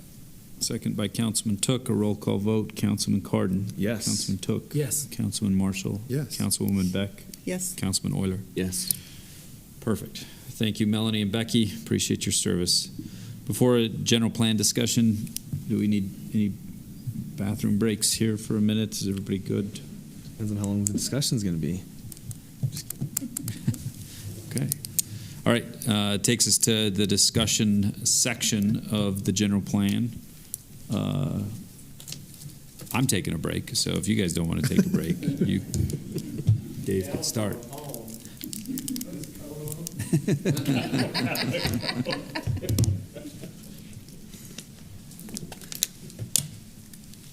Second by Councilman Took. A roll call vote. Councilman Cardon. Yes. Councilman Took. Yes. Councilman Marshall. Yes. Councilwoman Beck. Yes. Councilman Euler. Yes. Perfect. Thank you, Melanie and Becky. Appreciate your service. Before a general plan discussion, do we need any bathroom breaks here for a minute? Is everybody good? Depends on how long the discussion's going to be. Okay. All right. Takes us to the discussion section of the general plan. I'm taking a break, so if you guys don't want to take a break, Dave can start.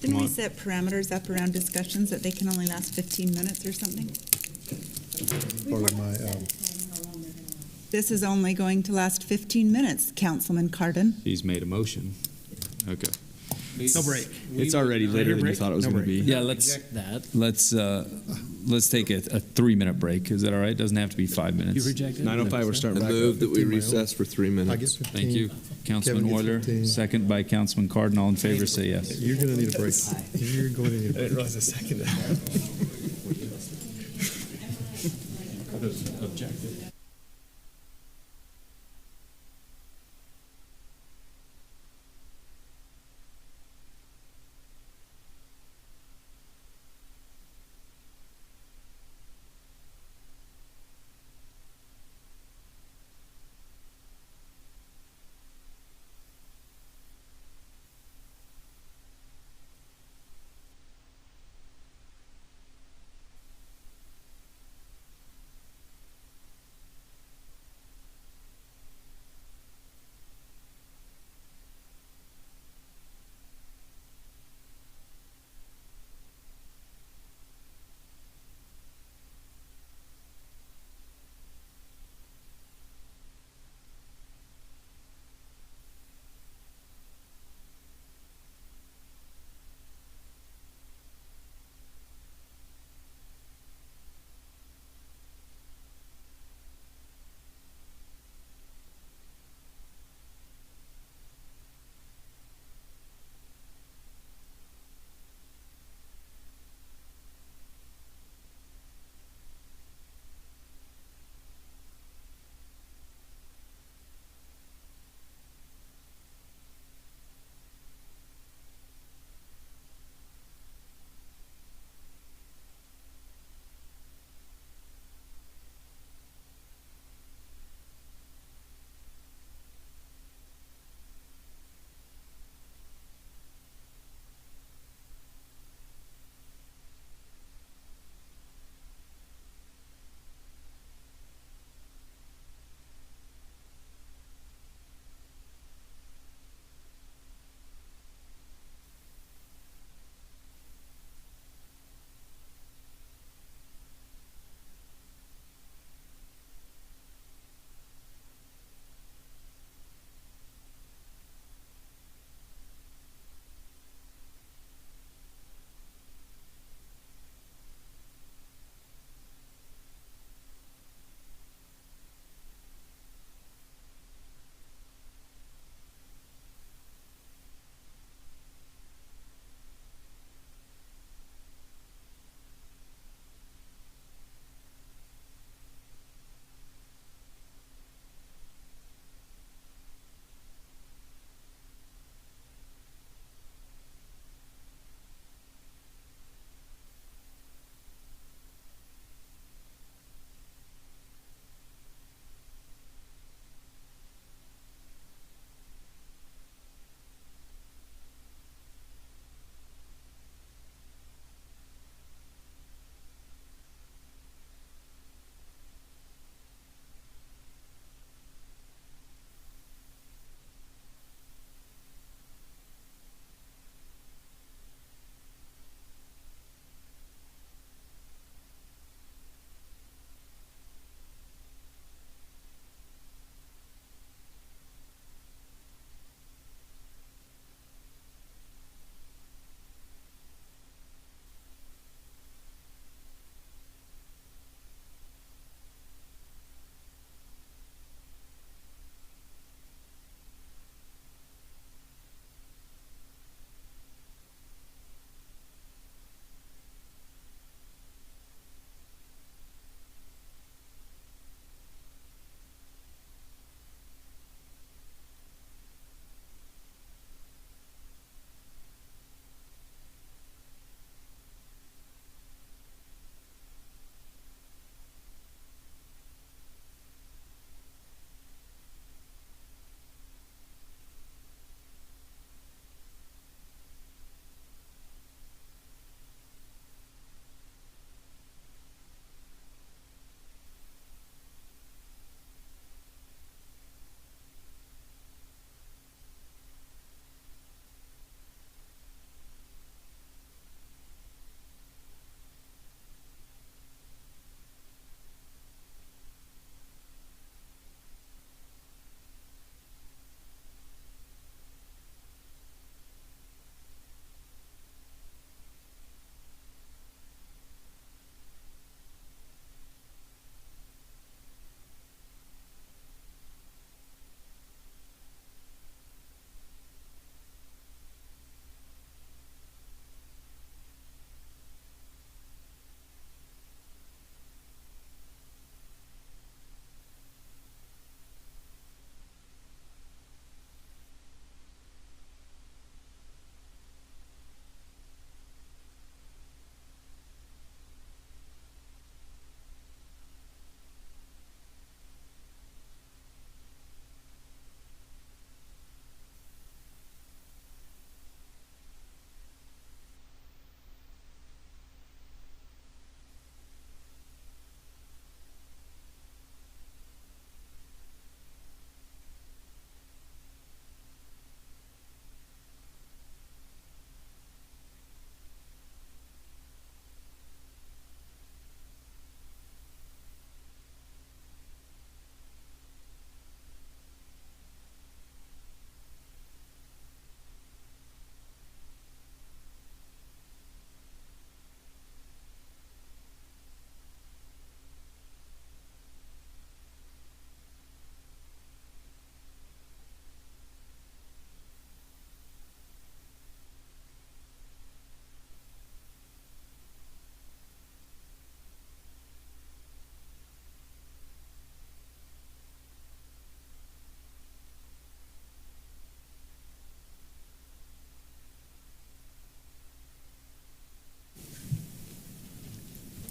Didn't we set parameters up around discussions that they can only last 15 minutes or something? Part of my, This is only going to last 15 minutes, Councilman Cardon. He's made a motion. Okay. No break. It's already later than you thought it was going to be. Yeah, let's take a 3-minute break. Is that all right? Doesn't have to be 5 minutes. You rejected 9:05, we're starting I back move up. that we recess for 3 I get minutes. 15. Thank you. Councilman Kevin gets Euler, 15. second by Councilman Cardon. All in favor, say yes. You're going to need a break. You're going to need a break. realize a second. Objective.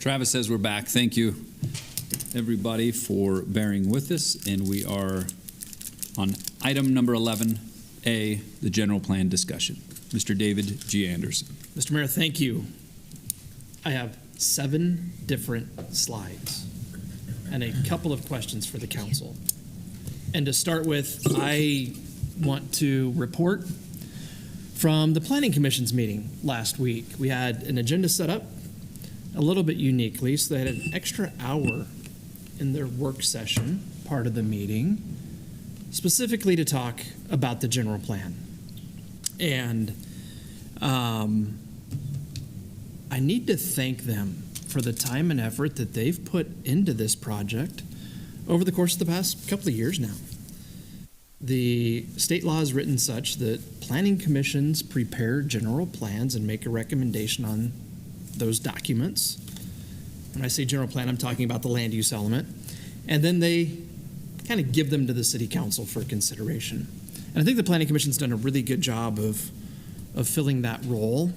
Travis says we're back. Thank you, everybody, for bearing with us. And we are on item number 11A, the general plan discussion. Mr. David G. Anderson. Mr. Mayor, thank you. I have 7 different slides and a couple of questions for the council. And to start with, I want to report from the Planning Commission's meeting last week. We had an agenda set up a little bit uniquely, so they had an extra hour in their work session, part of the meeting, specifically to talk about the general plan. And I need to thank them for the time and effort that they've put into this project over the course of the past couple of years now. The state law is written such that planning commissions prepare general plans and make a recommendation on those documents. When I say general plan, I'm talking about the land use element. And then they kind of give them to the city council for consideration. And I think the planning commission's done a really good job of filling that role.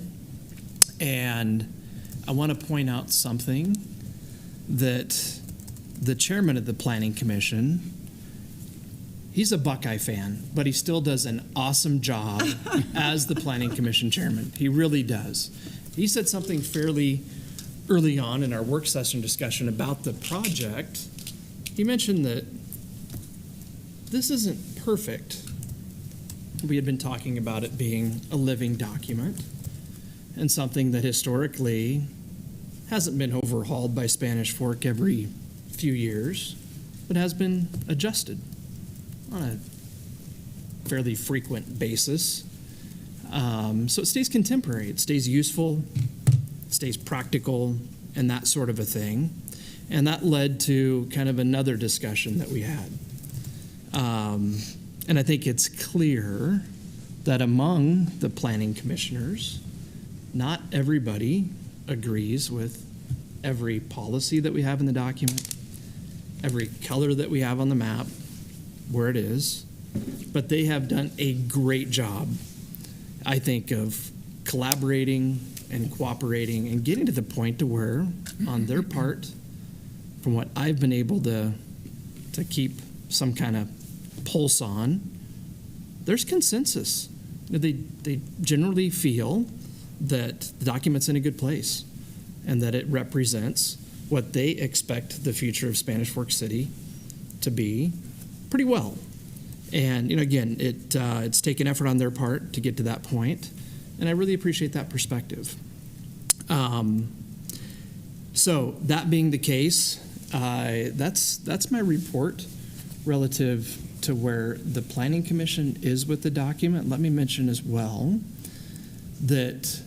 And I want to point out something that the chairman of the planning commission, he's a Buckeye fan, but he still does an awesome job as the planning commission chairman. He really does. He said something fairly early on in our work session discussion about the project. He mentioned that this isn't perfect. We had been talking about it being a living document and something that historically hasn't been overhauled by Spanish Fork every few years, but has been adjusted on a fairly frequent basis. So it stays contemporary, it stays useful, it stays practical, and that sort of a thing. And that led to kind of another discussion that we had. And I think it's clear that among the planning commissioners, not everybody agrees with every policy that we have in the document, every color that we have on the map, where it is, but they have done a great job, I think, of collaborating and cooperating and getting to the point to where, on their part, from what I've been able to keep some kind of pulse on, there's consensus. They generally feel that the document's in a good place and that it represents what they expect the future of Spanish Fork City to be pretty well. And, again, it's taken effort on their part to get to that point, and I really appreciate that perspective. So that being the case, that's my report relative to where the Planning Commission is with the document. Let me mention as well that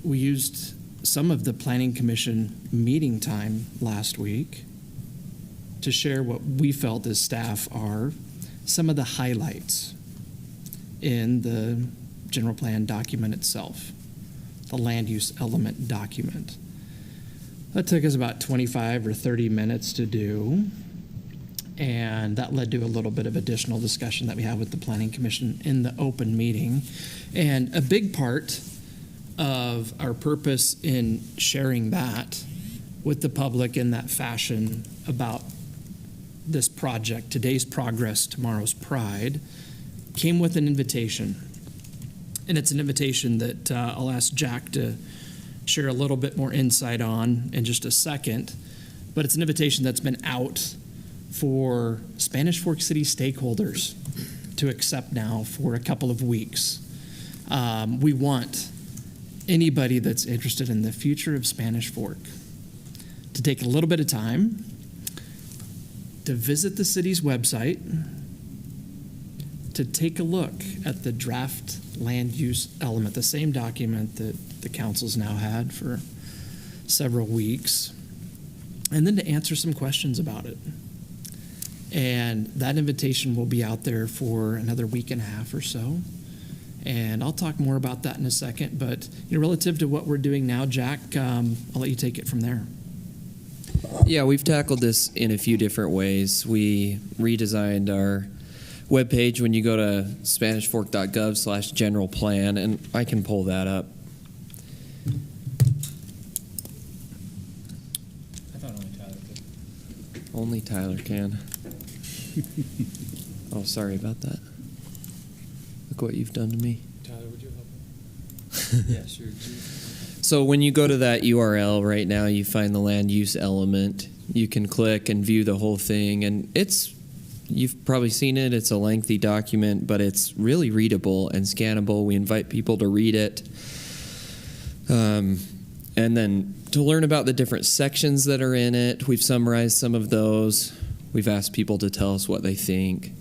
we used some of the Planning Commission meeting time last week to share what we felt as staff are some of the highlights in the general plan document itself, the land use element document. That took us about 25 or 30 minutes to do, and that led to a little bit of additional discussion that we had with the Planning Commission in the open meeting. And a big part of our purpose in sharing that with the public in that fashion about this project, today's progress, tomorrow's pride, came with an invitation. And it's an invitation that I'll ask Jack to share a little bit more insight on in just a second. But it's an invitation that's been out for Spanish Fork City stakeholders to accept now for a couple of weeks. We want anybody that's interested in the future of Spanish Fork to take a little bit of time to visit the city's website, to take a look at the draft land use element, the same document that the council's now had for several weeks, and then to answer some questions about it. And that invitation will be out there for another week and a half or so. And I'll talk more about that in a second. But relative to what we're doing now, Jack, I'll let you take it from there. Yeah, we've tackled this in a few different ways. We redesigned our webpage when you go to SpanishFork.gov/general plan, and I can pull that up. Only Tyler can. Oh, sorry about that. Look what you've done to me. Tyler, would you help? Yeah, sure. So when you go to that URL right now, you find the land use element. You can click and view the whole thing, and you've probably seen it. It's a lengthy document, but it's really readable and scannable. We invite people to read it. And then to learn about the different sections that are in it, we've summarized some of those. We've asked people to tell us what they think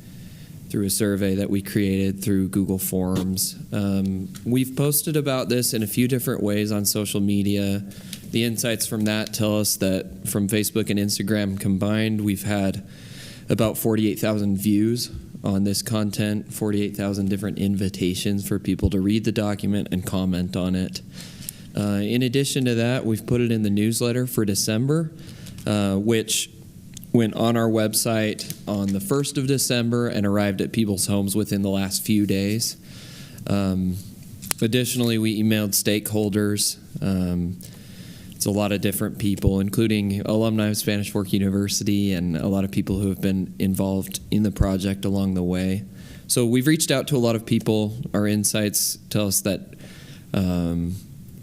through a survey that we created through Google Forms. We've posted about this in a few different ways on social media. The insights from that tell us that from Facebook and Instagram combined, we've had about 48,000 views on this content, 48,000 different invitations for people to read the document and comment on it. In addition to that, we've put it in the newsletter for December, which went on our website on the 1st of December and arrived at people's homes within the last few days. Additionally, we emailed stakeholders. It's a lot of different people, including alumni of Spanish Fork University and a lot of people who have been involved in the project along the way. So we've reached out to a lot of people. Our insights tell us that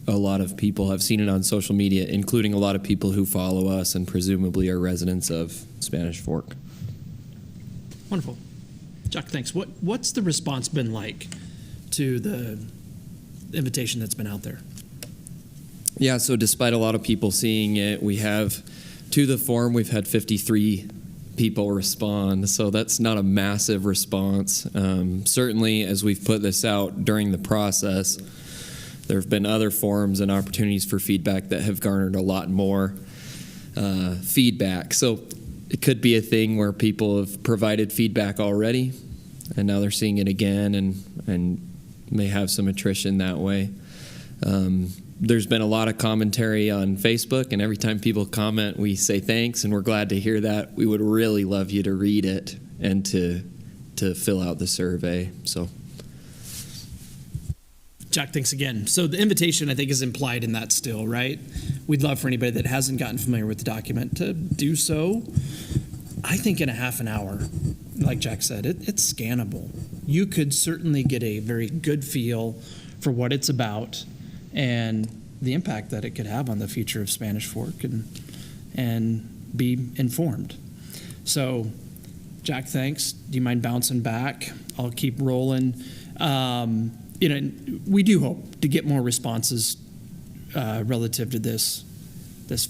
a lot of people have seen it on social media, including a lot of people who follow us and presumably are residents of Spanish Fork. Wonderful. Chuck, thanks. What's the response been like to the invitation that's been out there? Yeah, so despite a lot of people seeing it, we have, to the form, we've had 53 people respond, so that's not a massive response. Certainly, as we've put this out during the process, there have been other forums and opportunities for feedback that have garnered a lot more feedback. So it could be a thing where people have provided feedback already, and now they're seeing it again and may have some attrition that way. There's been a lot of commentary on Facebook, and every time people comment, we say thanks, and we're glad to hear that. We would really love you to read it and to fill out the survey. So, Jack, thanks again. So the invitation, I think, is implied in that still, right? We'd love for anybody that hasn't gotten familiar with the document to do so. I think in a half an hour, like Jack said, it's scannable. You could certainly get a very good feel for what it's about and the impact that it could have on the future of Spanish Fork and be informed. So, Jack, thanks. Do you mind bouncing back? I'll keep rolling. We do hope to get more responses relative to this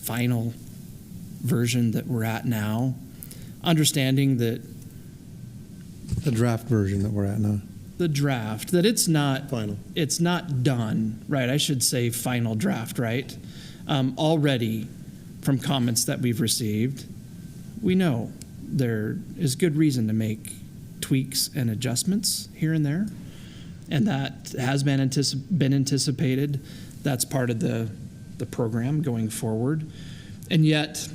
final version that we're at now. Understanding that the draft version that we're at now. The draft, that it's not final. It's not done, right? I should say final draft, right? Already, from comments that we've received, we know there is good reason to make tweaks and adjustments here and there, and that has been anticipated. That's part of the program going forward, and yet,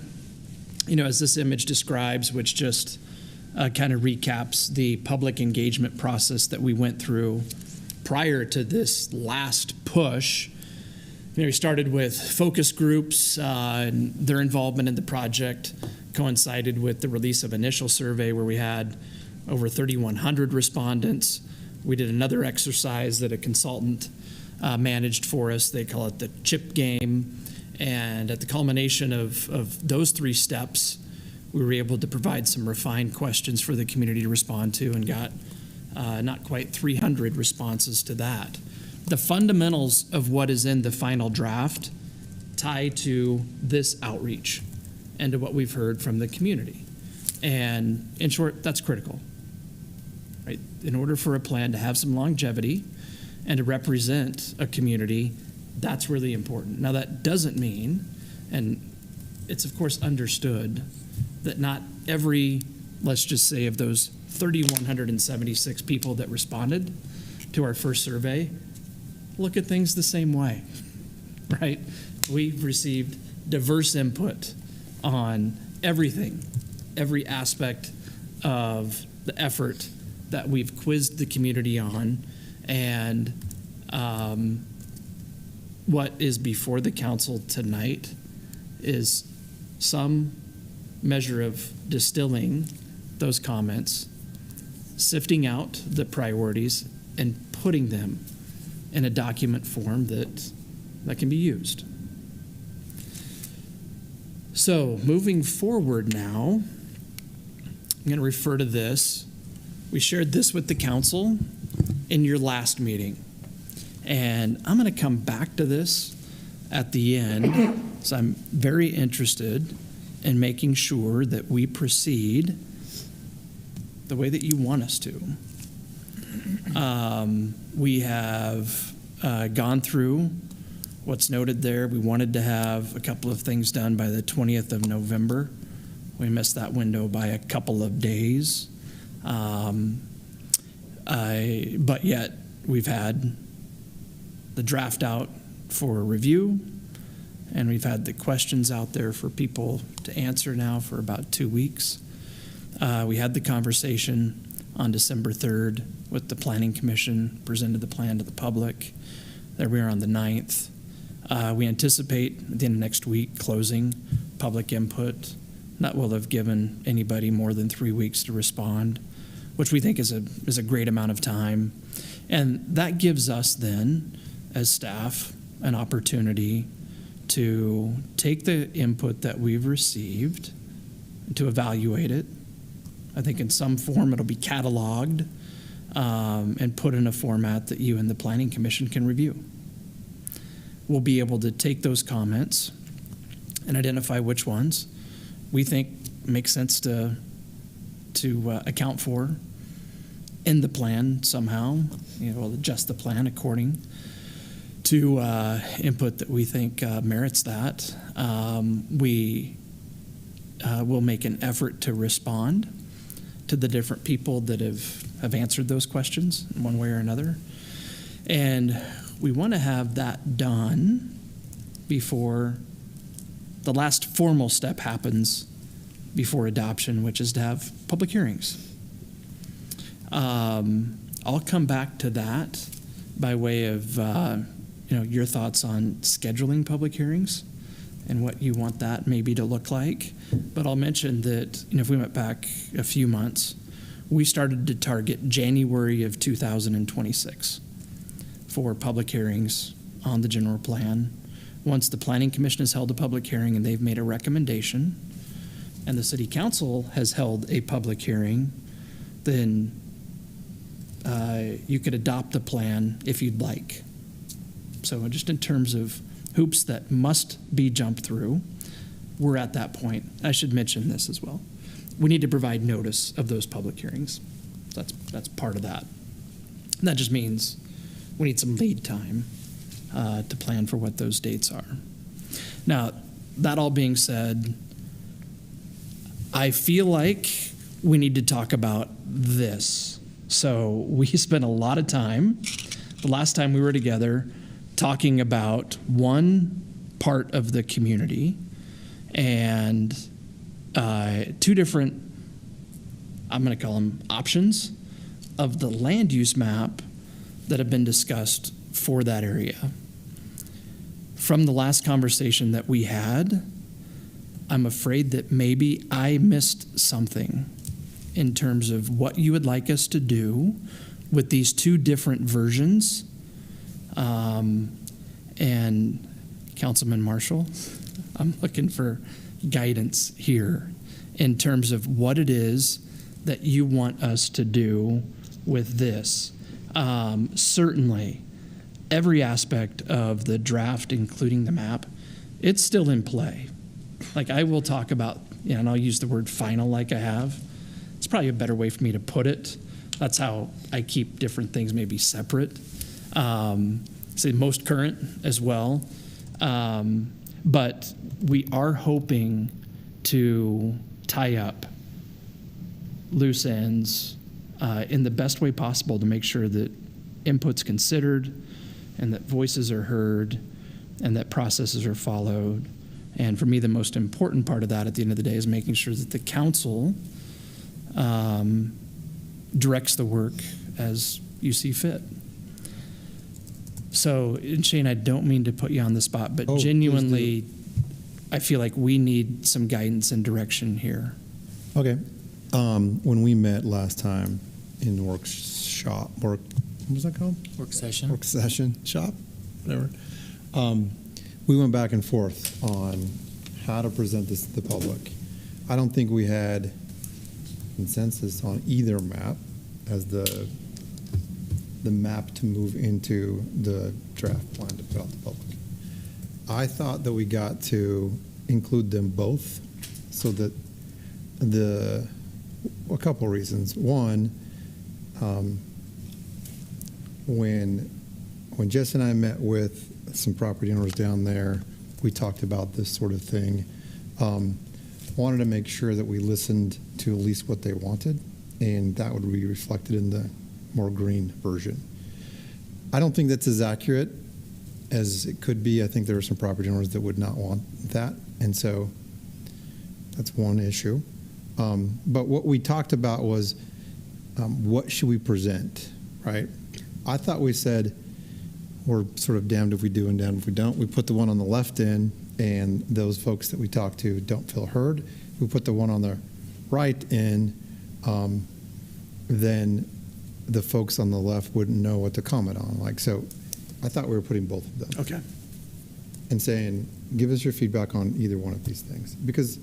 as this image describes, which just kind of recaps the public engagement process that we went through prior to this last push. We started with focus groups, and their involvement in the project coincided with the release of initial survey where we had over 3,100 respondents. We did another exercise that a consultant managed for us. They call it the chip game. And at the culmination of those three steps, we were able to provide some refined questions for the community to respond to and got not quite 300 responses to that. The fundamentals of what is in the final draft tie to this outreach and to what we've heard from the community. And in short, that's critical. Right? In order for a plan to have some longevity and to represent a community, that's really important. Now, that doesn't mean, and it's of course understood, that not every, let's just say, of those 3,176 people that responded to our first survey look at things the same way, right? We've received diverse input on everything, every aspect of the effort that we've quizzed the community on, and what is before the council tonight is some measure of distilling those comments, sifting out the priorities, and putting them in a document form that can be used. So moving forward now, I'm going to refer to this. We shared this with the council in your last meeting. And I'm going to come back to this at the end. So I'm very interested in making sure that we proceed the way that you want us to. We have gone through what's noted there. We wanted to have a couple of things done by the 20th of November. We missed that window by a couple of days. But yet we've had the draft out for review, and we've had the questions out there for people to answer now for about 2 weeks. We had the conversation on December 3rd with the Planning Commission, presented the plan to the public. There we are on the 9th. We anticipate at the end of next week closing public input. That will have given anybody more than 3 weeks to respond, which we think is a great amount of time. And that gives us then, as staff, an opportunity to take the input that we've received, to evaluate it. I think in some form it'll be cataloged and put in a format that you and the Planning Commission can review. We'll be able to take those comments and identify which ones we think make sense to account for in the plan somehow. We'll adjust the plan according to input that we think merits that. We will make an effort to respond to the different people that have answered those questions in one way or another. And we want to have that done before the last formal step happens before adoption, which is to have public hearings. I'll come back to that by way of your thoughts on scheduling public hearings and what you want that maybe to look like. But I'll mention that if we went back a few months, we started to target January of 2026 for public hearings on the general plan. Once the Planning Commission has held a public hearing and they've made a recommendation, and the City Council has held a public hearing, then you could adopt the plan if you'd like. So just in terms of hoops that must be jumped through, we're at that point. I should mention this as well. We need to provide notice of those public hearings. That's part of that. And that just means we need some lead time to plan for what those dates are. Now, that all being said, I feel like we need to talk about this. So we spent a lot of time, the last time we were together, talking about one part of the community and two different, I'm going to call them options, of the land use map that have been discussed for that area. From the last conversation that we had, I'm afraid that maybe I missed something in terms of what you would like us to do with these two different versions. And Councilman Marshall, I'm looking for guidance here in terms of what it is that you want us to do with this. Certainly, every aspect of the draft, including the map, it's still in play. Like I will talk about, and I'll use the word final like I have. It's probably a better way for me to put it. That's how I keep different things maybe separate. Say most current as well. But we are hoping to tie up loose ends in the best way possible to make sure that input's considered and that voices are heard and that processes are followed. And for me, the most important part of that at the end of the day is making sure that the council directs the work as you see fit. So, and Shane, I don't mean to put you on the spot, but genuinely, I feel like we need some guidance and direction here. Okay. When we met last time in the what was that called? Work session. Work session shop, whatever. We went back and forth on how to present this to the public. I don't think we had consensus on either map as the map to move into the draft plan to put out to the public. I thought that we got to include them both so that a couple reasons. One, when Jess and I met with some property owners down there, we talked about this sort of thing. Wanted to make sure that we listened to at least what they wanted, and that would be reflected in the more green version. I don't think that's as accurate as it could be. I think there are some property owners that would not want that, and so that's one issue. But what we talked about was what should we present, right? I thought we said we're sort of damned if we do and damned if we don't. We put the one on the left in, and those folks that we talk to don't feel heard. We put the one on the right in, then the folks on the left wouldn't know what to comment on. Like, so I thought we were putting both of them. Okay. And saying, give us your feedback on either one of these things. Because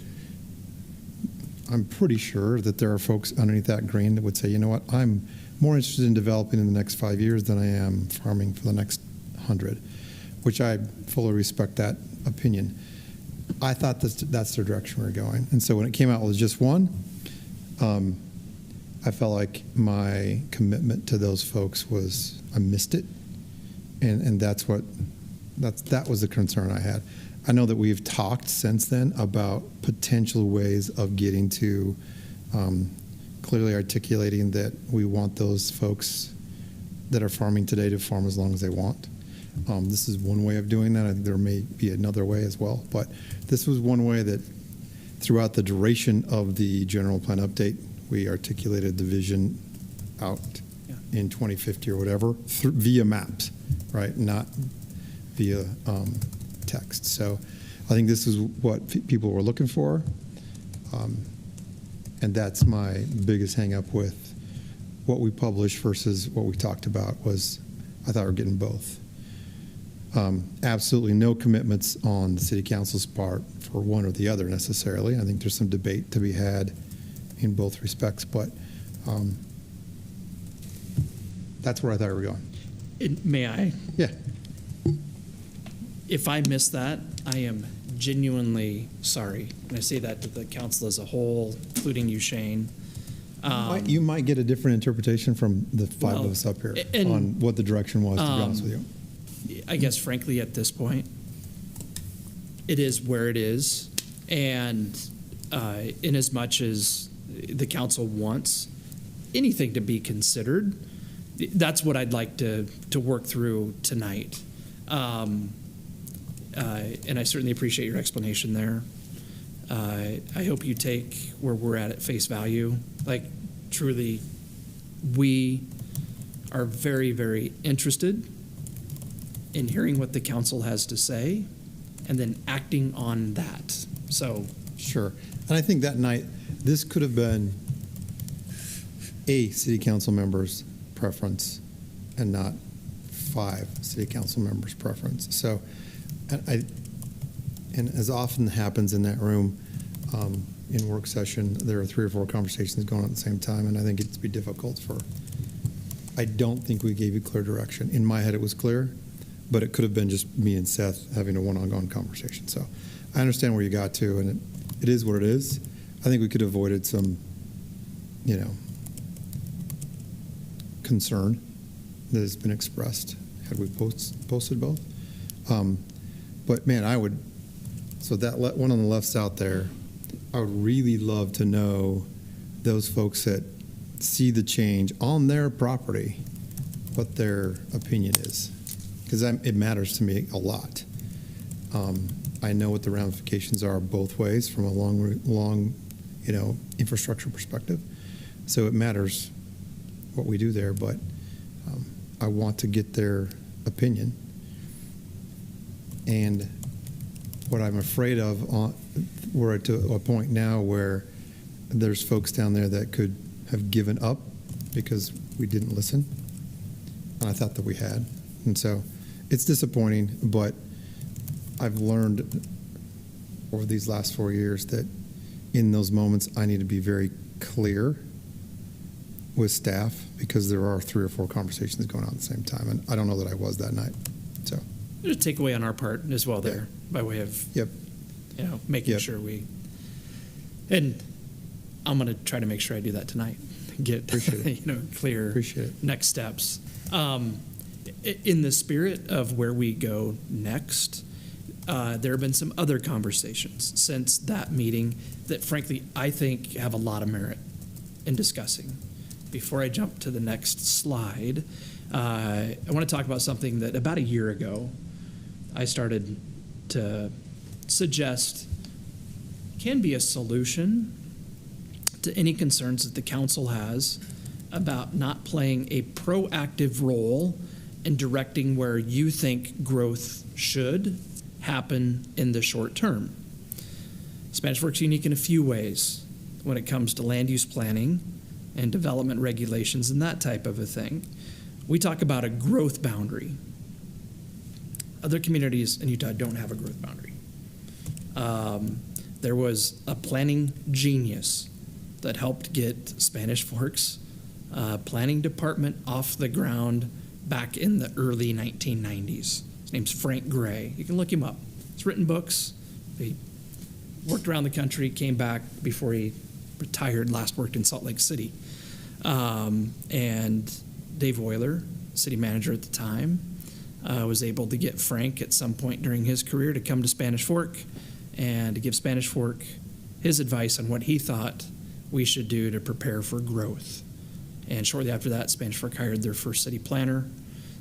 I'm pretty sure that there are folks underneath that green that would say, you know what, I'm more interested in developing in the next 5 years than I am farming for the next 100, which I fully respect that opinion. I thought that's the direction we were going. And so when it came out with just one, I felt like my commitment to those folks was, I missed it. And that was the concern I had. I know that we've talked since then about potential ways of getting to clearly articulating that we want those folks that are farming today to farm as long as they want. This is one way of doing that. I think there may be another way as well. But this was one way that throughout the duration of the general plan update, we articulated the vision out in 2050 or whatever via maps, right? Not via text. So I think this is what people were looking for. And that's my biggest hang up with what we published versus what we talked about was I thought we were getting both. Absolutely no commitments on the city council's part for one or the other necessarily. I think there's some debate to be had in both respects, but that's where I thought we were going. May I? Yeah. If I missed that, I am genuinely sorry. And I say that to the council as a whole, including you, Shane. You might get a different interpretation from the five of us up here on what the direction was, to be honest with you. I guess, frankly, at this point, it is where it is. And in as much as the council wants anything to be considered, that's what I'd like to work through tonight. And I certainly appreciate your explanation there. I hope you take where we're at face value. Like, truly, we are very, very interested in hearing what the council has to say and then acting on that. So, sure. And I think that night, this could have been a city council member's preference and not 5 city council members' preference. So, and as often happens in that room, in work session, there are 3 or 4 conversations going on at the same time, and I think it'd be difficult I don't think we gave you clear direction. In my head, it was clear, but it could have been just me and Seth having a one-on-one conversation. So I understand where you got to, and it is what it is. I think we could have avoided some, concern that has been expressed had we posted both. But man, so that one on the left's out there. I would really love to know those folks that see the change on their property, what their opinion is, because it matters to me a lot. I know what the ramifications are both ways from a long, infrastructure perspective. So it matters what we do there, but I want to get their opinion. And what I'm afraid of, we're at a point now where there's folks down there that could have given up because we didn't listen. And I thought that we had. And so it's disappointing, but I've learned over these last 4 years that in those moments I need to be very clear with staff, because there are 3 or 4 conversations going on at the same time. And I don't know that I was that night. So There's a takeaway on our part as well there, by way of making sure we. And I'm going to try to make sure I do that tonight. Get clear next steps. In the spirit of where we go next, there have been some other conversations since that meeting that, frankly, I think have a lot of merit in discussing. Before I jump to the next slide, I want to talk about something that about a year ago I started to suggest can be a solution to any concerns that the council has about not playing a proactive role in directing where you think growth should happen in the short term. Spanish Fork's unique in a few ways when it comes to land use planning and development regulations and that type of a thing. We talk about a growth boundary. Other communities in Utah don't have a growth boundary. There was a planning genius that helped get Spanish Fork's planning department off the ground back in the early 1990s. His name's Frank Gray. You can look him up. He's written books. He worked around the country, came back before he retired, last worked in Salt Lake City. And Dave Euler, city manager at the time, was able to get Frank at some point during his career to come to Spanish Fork and to give Spanish Fork his advice on what he thought we should do to prepare for growth. And shortly after that, Spanish Fork hired their first city planner.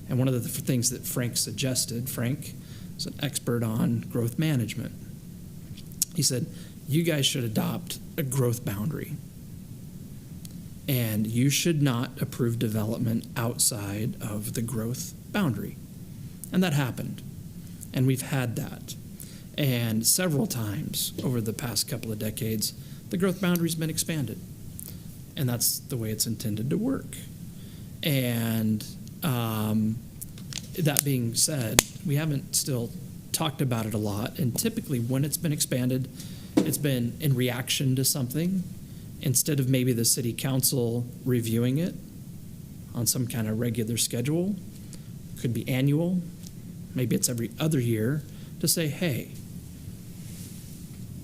And one of the things that Frank suggested, Frank is an expert on growth management. He said, you guys should adopt a growth boundary. And you should not approve development outside of the growth boundary. And that happened. And we've had that. And several times over the past couple of decades, the growth boundary's been expanded. And that's the way it's intended to work. And that being said, we haven't still talked about it a lot. And typically when it's been expanded, it's been in reaction to something, instead of maybe the city council reviewing it on some kind of regular schedule. Could be annual, maybe it's every other year, to say, hey,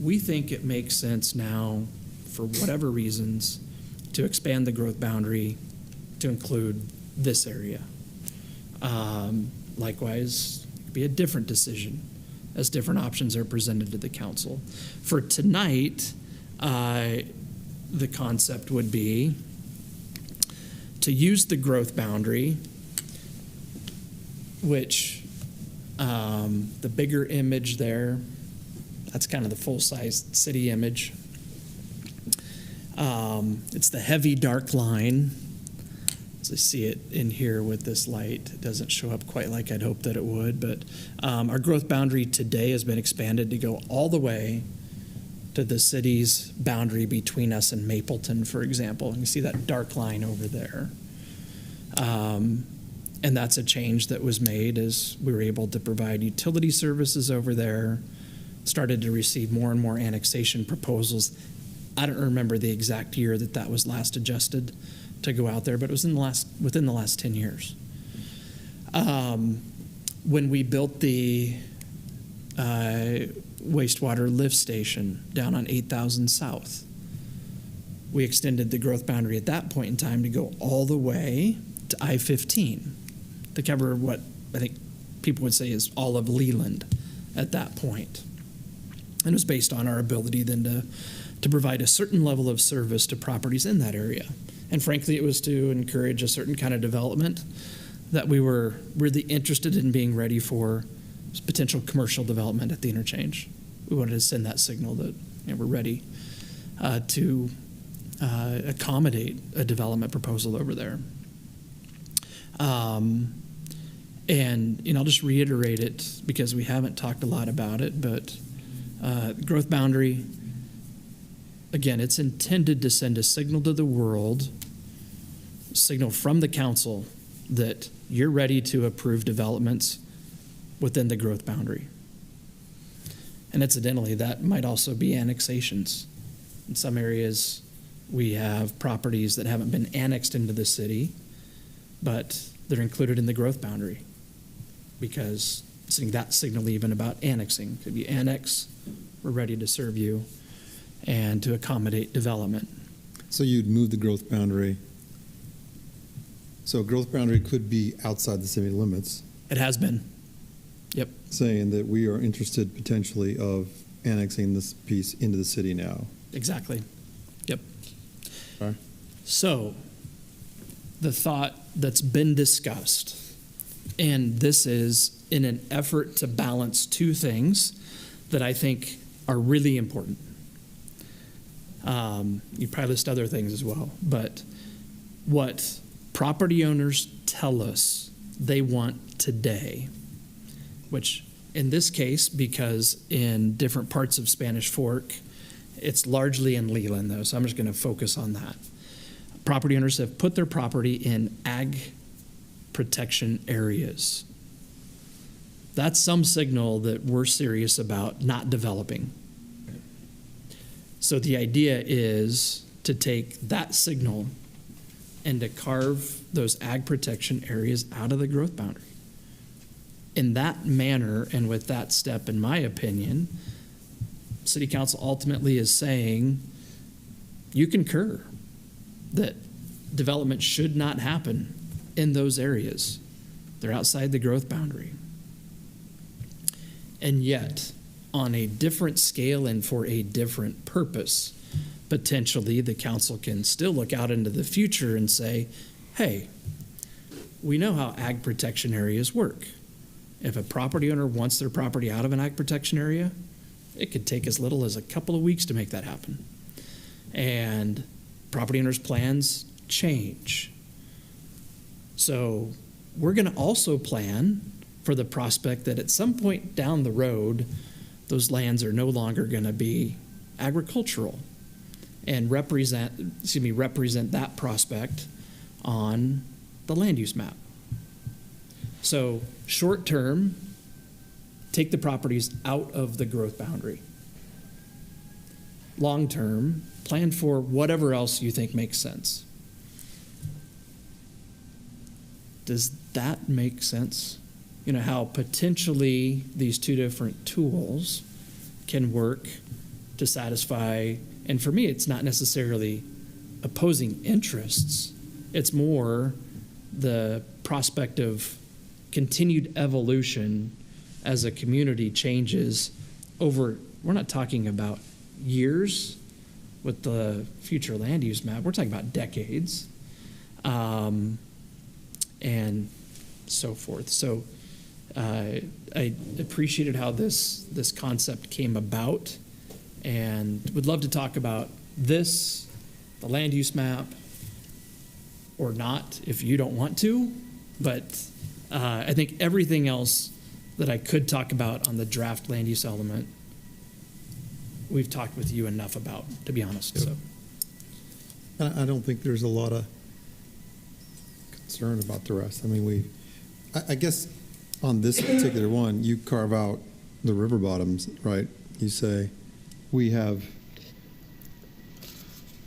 we think it makes sense now, for whatever reasons, to expand the growth boundary to include this area. Likewise, it could be a different decision as different options are presented to the council. For tonight, the concept would be to use the growth boundary, which the bigger image there, that's kind of the full-size city image. It's the heavy dark line. As I see it in here with this light, it doesn't show up quite like I'd hoped that it would, but our growth boundary today has been expanded to go all the way to the city's boundary between us and Mapleton, for example. And you see that dark line over there. And that's a change that was made as we were able to provide utility services over there, started to receive more and more annexation proposals. I don't remember the exact year that was last adjusted to go out there, but it was within the last 10 years. When we built the wastewater lift station down on 8,000 South, we extended the growth boundary at that point in time to go all the way to I-15 to cover what I think people would say is all of Leland at that point. And it was based on our ability then to provide a certain level of service to properties in that area. And frankly, it was to encourage a certain kind of development that we were really interested in being ready for potential commercial development at the interchange. We wanted to send that signal that we're ready to accommodate a development proposal over there. And I'll just reiterate it because we haven't talked a lot about it, but Growth boundary, again, it's intended to send a signal to the world, signal from the council that you're ready to approve developments within the growth boundary. And incidentally, that might also be annexations. In some areas, we have properties that haven't been annexed into the city, but they're included in the growth boundary because sending that signal even about annexing. Could be annex, we're ready to serve you, and to accommodate development. So you'd move the growth boundary. So a growth boundary could be outside the city limits. It has been. Yep. Saying that we are interested potentially of annexing this piece into the city now. Exactly. Yep. Okay. So the thought that's been discussed, and this is in an effort to balance two things that I think are really important. You probably list other things as well, but what property owners tell us they want today, which in this case, because in different parts of Spanish Fork, it's largely in Leland though, so I'm just going to focus on that. Property owners have put their property in ag protection areas. That's some signal that we're serious about not developing. So the idea is to take that signal and to carve those ag protection areas out of the growth boundary. In that manner and with that step, in my opinion, City Council ultimately is saying you concur that development should not happen in those areas. They're outside the growth boundary. And yet, on a different scale and for a different purpose, potentially the council can still look out into the future and say, hey, we know how ag protection areas work. If a property owner wants their property out of an ag protection area, it could take as little as a couple of weeks to make that happen. And property owners' plans change. So we're going to also plan for the prospect that at some point down the road, those lands are no longer going to be agricultural and represent that prospect on the land use map. So short term, take the properties out of the growth boundary. Long term, plan for whatever else you think makes sense. Does that make sense? You know, how potentially these two different tools can work to satisfy, and for me, it's not necessarily opposing interests. It's more the prospect of continued evolution as a community changes over, we're not talking about years with the future land use map, we're talking about decades, and so forth. So I appreciated how this concept came about and would love to talk about this, the land use map, or not if you don't want to, but I think everything else that I could talk about on the draft land use element, we've talked with you enough about, to be honest. Yep. So I don't think there's a lot of concern about the rest. I mean, I guess on this particular one, you carve out the river bottoms, right? You say, we have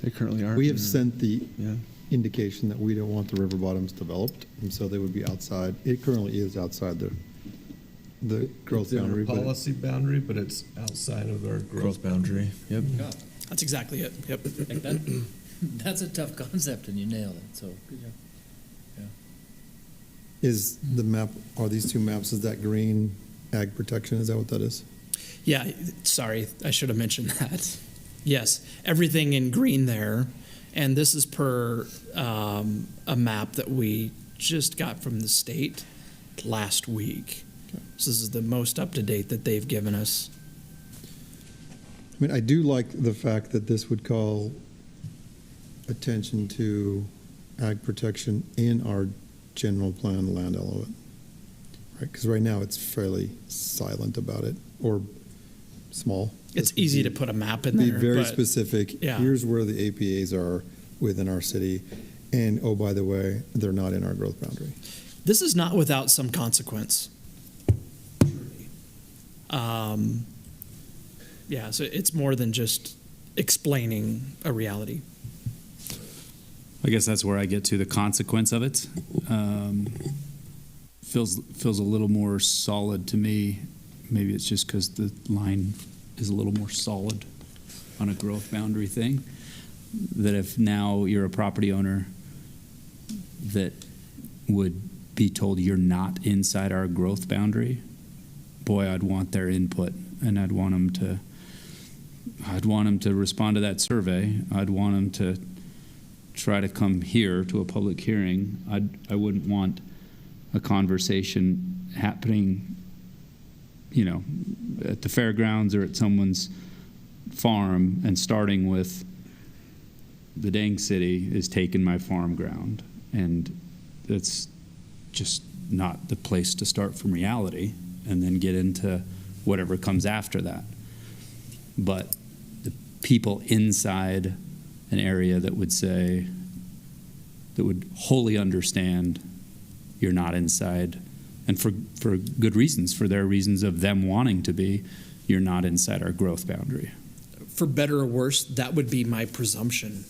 They currently are. We have sent the Yeah. indication that we don't want the river bottoms developed, and so they would be outside. It currently is outside the growth It's in our boundary. policy boundary, but it's outside of our growth boundary. Yep. that's exactly it. Yep. That's a tough concept, and you nailed it. So good job. Is the map, are these two maps, is that green ag protection? Is that what that is? Yeah, sorry, I should have mentioned that. Yes, everything in green there, and this is per a map that we just got from the state last week. So this is the most up-to-date that they've given us. I mean, I do like the fact that this would call attention to ag protection in our general plan land element, right? Because right now it's fairly silent about it, or small. It's easy to put a map in Be there. very but specific. Yeah. Here's where the APAs are within our city. And, oh, by the way, they're not in our growth boundary. This is not without some consequence. Yeah, so it's more than just explaining a reality. I guess that's where I get to the consequence of it. Feels a little more solid to me. Maybe it's just because the line is a little more solid on a growth boundary thing. That if now you're a property owner that would be told you're not inside our growth boundary, boy, I'd want their input, and I'd want them to respond to that survey. I'd want them to try to come here to a public hearing. I wouldn't want a conversation happening, at the fairgrounds or at someone's farm and starting with the dang city is taking my farm ground. And that's just not the place to start from reality and then get into whatever comes after that. But the people inside an area that would wholly understand you're not inside, and for good reasons, for their reasons of them wanting to be, you're not inside our growth boundary. For better or worse, that would be my presumption,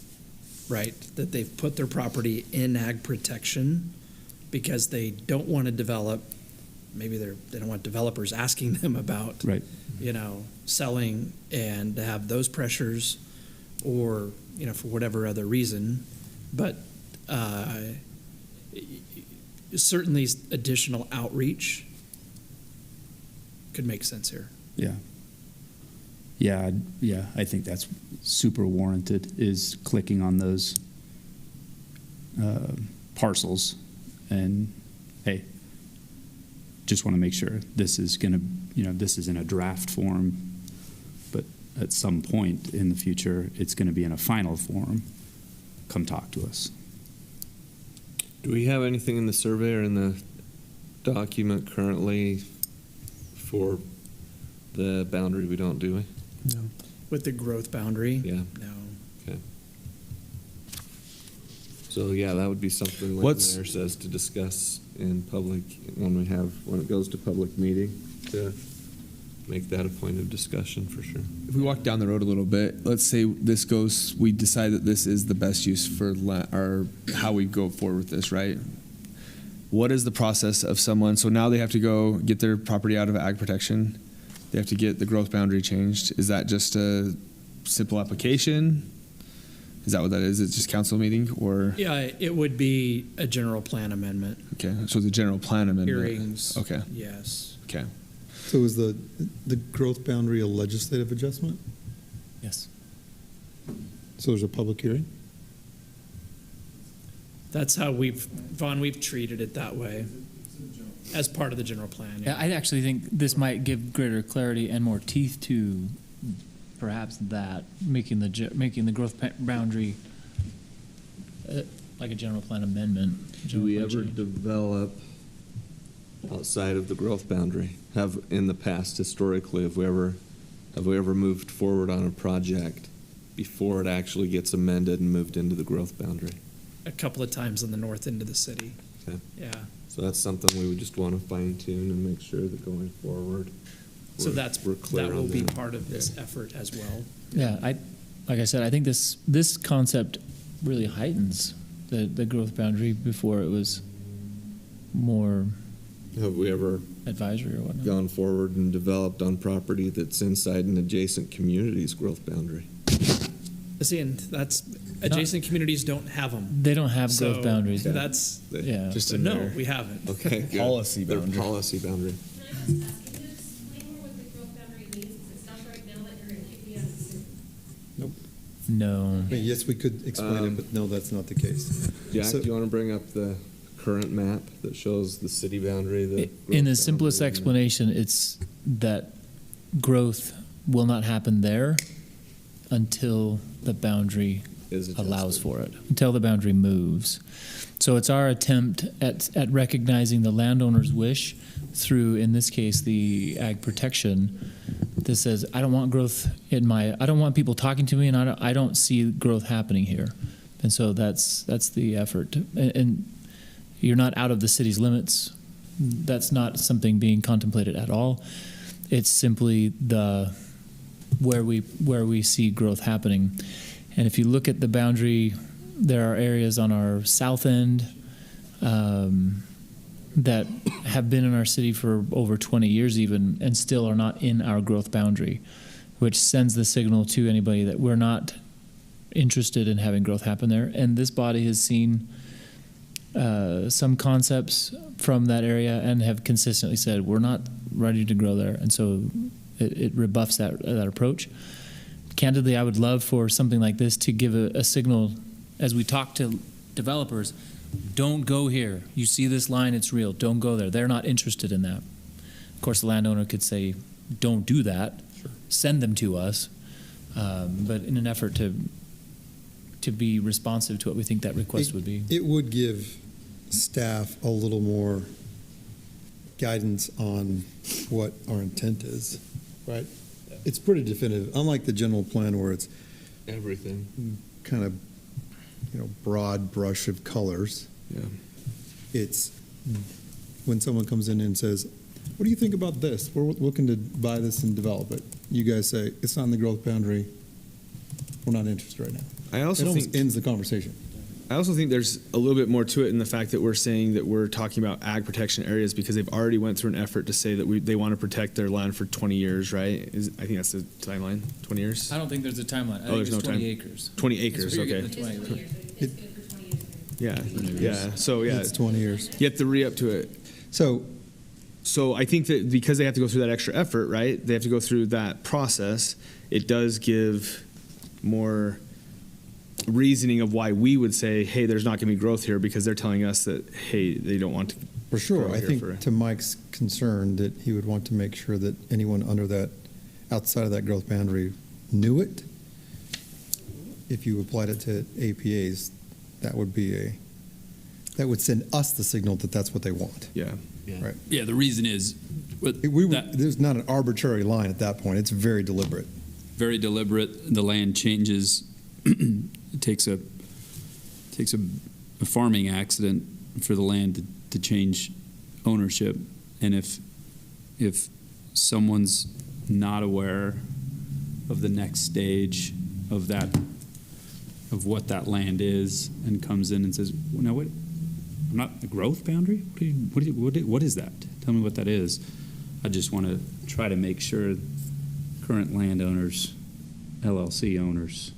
right? That they've put their property in ag protection because they don't want to develop. Maybe they don't want developers asking them about, right, selling and to have those pressures, or for whatever other reason. But certainly additional outreach could make sense here. Yeah, I think that's super warranted, is clicking on those parcels and, hey, just want to make sure this is going to, this is in a draft form, but at some point in the future, it's going to be in a final form. Come talk to us. Do we have anything in the survey or in the document currently for the boundary? We don't, do we? No. With the growth boundary? Yeah. No. Okay. So yeah, that would be something like the mayor says to discuss in public when it goes to public meeting, to make that a point of discussion for sure. If we walk down the road a little bit, let's say we decide that this is the best use for how we go forward with this, right? What is the process of someone? So now they have to go get their property out of ag protection. They have to get the growth boundary changed. Is that just a simple application? Is that what that is? It's just council meeting, or? Yeah, it would be a general plan amendment. Okay, so the general plan amendment. Hearings. Okay. Yes. Okay. So is the growth boundary a legislative adjustment? Yes. So there's a public hearing? That's how we've treated it that way, as part of the general plan. Yeah, I actually think this might give greater clarity and more teeth to perhaps that, making the growth boundary like a general plan amendment. Do we ever develop outside of the growth boundary? Have in the past, historically, have we ever moved forward on a project before it actually gets amended and moved into the growth boundary? A couple of times on the north end of the city. Okay. Yeah. So that's something we would just want to fine tune and make sure that going forward. So we're clear that will on be that. part of this effort as well. Yeah, like I said, I think this concept really heightens the growth boundary. Before it was more. Have we ever advisory or whatnot gone forward and developed on property that's inside an adjacent community's growth boundary? See, and that's adjacent communities don't have them. They don't have growth boundaries. That's just so in no, there. we haven't. Okay, good. Policy Their boundary. policy boundary. Can you explain more what the growth boundary means? Is it stuff right now that you're going to kick me out of the city? Nope. No. I mean, yes, we could explain it, but no, that's not the case. Jack, So- do you want to bring up the current map that shows the city boundary? In the simplest explanation, it's that growth will not happen there until the boundary allows for it, until the boundary moves. So it's our attempt at recognizing the landowner's wish through, in this case, the ag protection, that says, I don't want growth I don't want people talking to me, and I don't see growth happening here. And so that's the effort. And you're not out of the city's limits. That's not something being contemplated at all. It's simply where we see growth happening. And if you look at the boundary, there are areas on our south end that have been in our city for over 20 years even, and still are not in our growth boundary, which sends the signal to anybody that we're not interested in having growth happen there. And this body has seen some concepts from that area and have consistently said, we're not ready to grow there. And so it rebuffs that approach. Candidly, I would love for something like this to give a signal as we talk to developers. Don't go here. You see this line, it's real. Don't go there. They're not interested in that. Of course, the landowner could say, don't do that. Sure. Send them to us. But in an effort to be responsive to what we think that request would be. It would give staff a little more guidance on what our intent is, right? It's pretty definitive, unlike the general plan where it's Everything. kind of, broad brush of colors. Yeah. It's when someone comes in and says, what do you think about this? We're looking to buy this and develop it. You guys say, it's not in the growth boundary. We're not interested right now. I also it almost think ends the conversation. I also think there's a little bit more to it in the fact that we're saying that we're talking about ag protection areas because they've already went through an effort to say that they want to protect their land for 20 years, right? I think that's the timeline, 20 years? I don't think there's a timeline. I think there's it's no 20 time. acres. 20 acres, okay. Yeah, yeah. So, yeah. It's 20 years. You have to re-up to it. So I think that because they have to go through that extra effort, right? They have to go through that process. It does give more reasoning of why we would say, hey, there's not going to be growth here because they're telling us that, hey, they don't want to. For sure. grow I here think to Mike's concern that he would want to make sure that anyone outside of that growth boundary knew it. If you applied it to APAs, that would send us the signal that that's what they want. Yeah. Right. Yeah, the reason is there's not an arbitrary line at that point. It's very deliberate. Very deliberate. The land changes. It takes a farming accident for the land to change ownership, and if someone's not aware of the next stage of what that land is and comes in and says, "No, what? I'm not the growth boundary. What is that? Tell me what that is." I just want to try to make sure current landowners, LLC owners,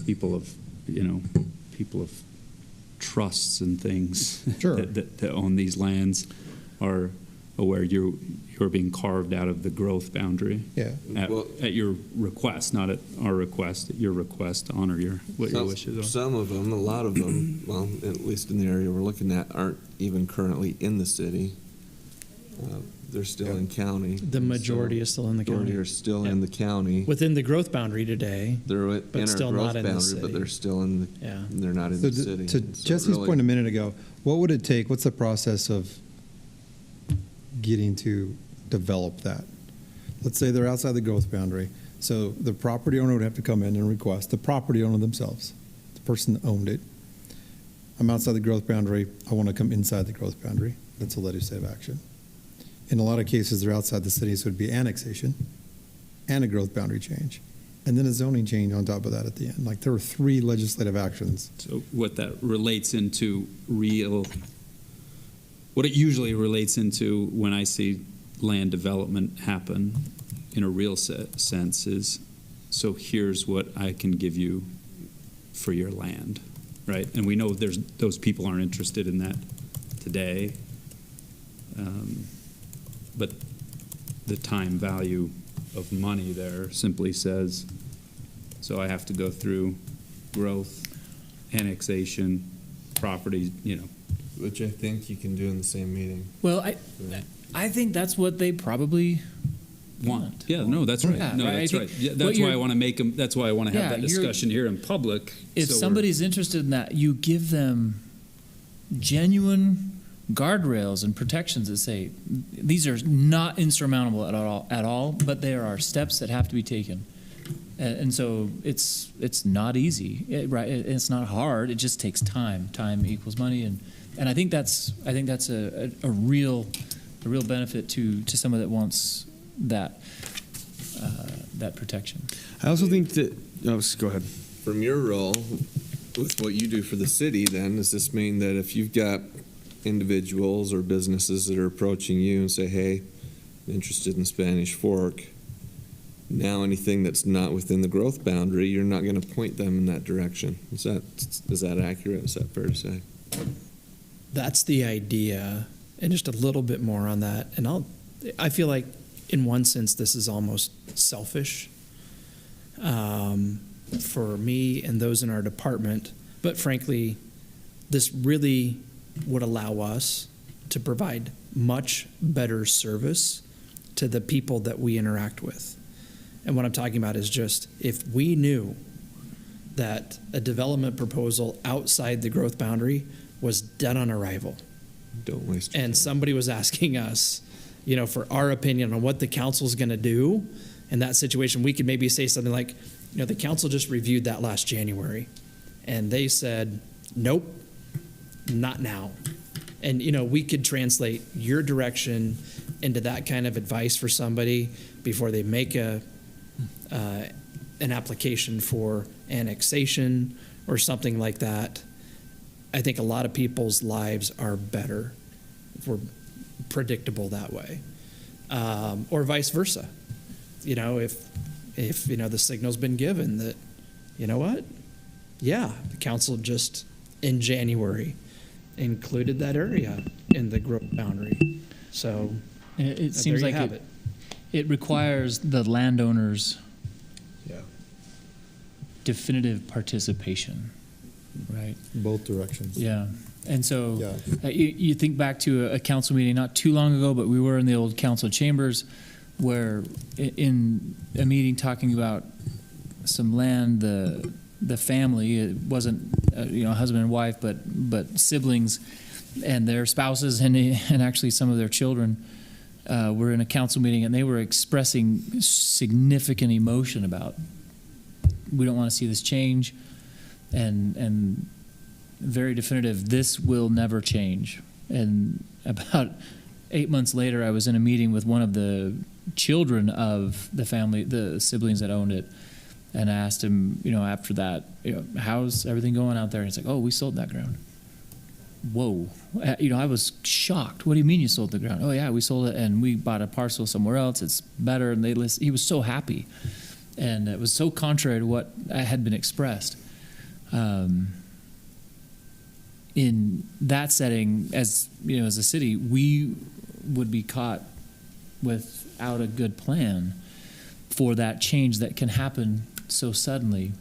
people of trusts and things Sure. that own these lands are aware you're being carved out of the growth boundary. Yeah. At your request, not at our request. At your request, to honor your wishes are. Some of them, a lot of them, well, at least in the area we're looking at, aren't even currently in the city. They're still in county. The majority is still in the county. Majority are still in the county. Within the growth boundary today. They're in our still growth not in the boundary, city. but they're still in the. Yeah. They're not in So the city. to Jesse's point a minute ago, what would it take? What's the process of getting to develop that? Let's say they're outside the growth boundary. So the property owner would have to come in and request, the property owner themselves, the person that owned it. I'm outside the growth boundary. I want to come inside the growth boundary. That's a legislative action. In a lot of cases, they're outside the city, so it would be annexation and a growth boundary change. And then a zoning change on top of that at the end. Like there were 3 legislative actions. So what that relates into what it usually relates into when I see land development happen in a real sense is, so here's what I can give you for your land, right? And we know those people aren't interested in that today. But the time value of money there simply says, so I have to go through growth, annexation, property, Which I think you can do in the same meeting. Well, I think that's what they probably want. Yeah, no, that's right. Yeah, no, right. that's right. Yeah, that's why I want to make them. That's why I want to have that discussion here in public. If somebody's interested in that, you give them genuine guardrails and protections that say these are not insurmountable at all, but there are steps that have to be taken. And so it's not easy, right? It's not hard. It just takes time. Time equals money, and I think that's a real benefit to someone that wants that protection. I also think that. Oh, go ahead. From your role, with what you do for the city, then, does this mean that if you've got individuals or businesses that are approaching you and say, hey, I'm interested in Spanish Fork, now anything that's not within the growth boundary, you're not going to point them in that direction? Is that accurate? Is that fair to say? That's the idea, and just a little bit more on that. And I feel like, in one sense, this is almost selfish for me and those in our department. But frankly, this really would allow us to provide much better service to the people that we interact with. And what I'm talking about is just, if we knew that a development proposal outside the growth boundary was dead on arrival, don't waste your time. Somebody was asking us, for our opinion on what the council's going to do in that situation, we could maybe say something like, the council just reviewed that last January, and they said, nope, not now. And, we could translate your direction into that kind of advice for somebody before they make an application for annexation or something like that. I think a lot of people's lives are better if we're predictable that way, or vice versa. If the signal's been given that, the council just in January included that area in the growth boundary. So it seems like it requires the landowner's definitive participation, right? Both directions. Yeah. And so you think back to a council meeting not too long ago, but we were in the old council chambers where in a meeting talking about some land, the family, it wasn't husband and wife, but siblings and their spouses and actually some of their children were in a council meeting, and they were expressing significant emotion about, we don't want to see this change, and very definitive, this will never change. And about 8 months later, I was in a meeting with one of the children of the family, the siblings that owned it, and I asked him, after that, how's everything going out there? And he's like, oh, we sold that ground. Whoa. I was shocked. What do you mean you sold the ground? Oh, yeah, we sold it, and we bought a parcel somewhere else. It's better. And he was so happy. And it was so contrary to what had been expressed. In that setting, as a city, we would be caught without a good plan for that change that can happen so suddenly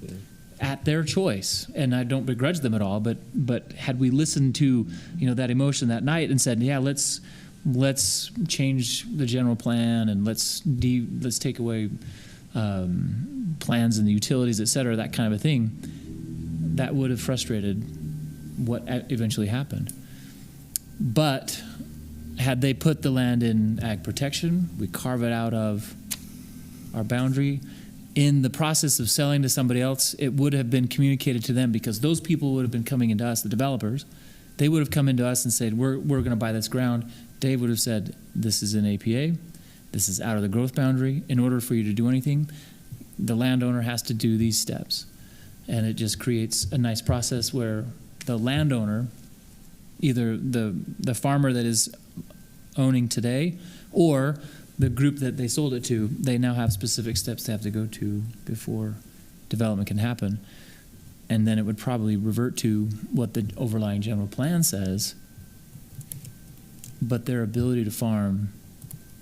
at their choice. And I don't begrudge them at all, but had we listened to that emotion that night and said, yeah, let's change the general plan, and let's take away plans and the utilities, et cetera, that kind of a thing, that would have frustrated what eventually happened. But had they put the land in ag protection, we carve it out of our boundary. In the process of selling to somebody else, it would have been communicated to them, because those people would have been coming into us, the developers. They would have come into us and said, we're going to buy this ground. Dave would have said, this is an APA. This is out of the growth boundary. In order for you to do anything, the landowner has to do these steps. And it just creates a nice process where the landowner, either the farmer that is owning today or the group that they sold it to, they now have specific steps they have to go to before development can happen. And then it would probably revert to what the overlying general plan says, but their ability to farm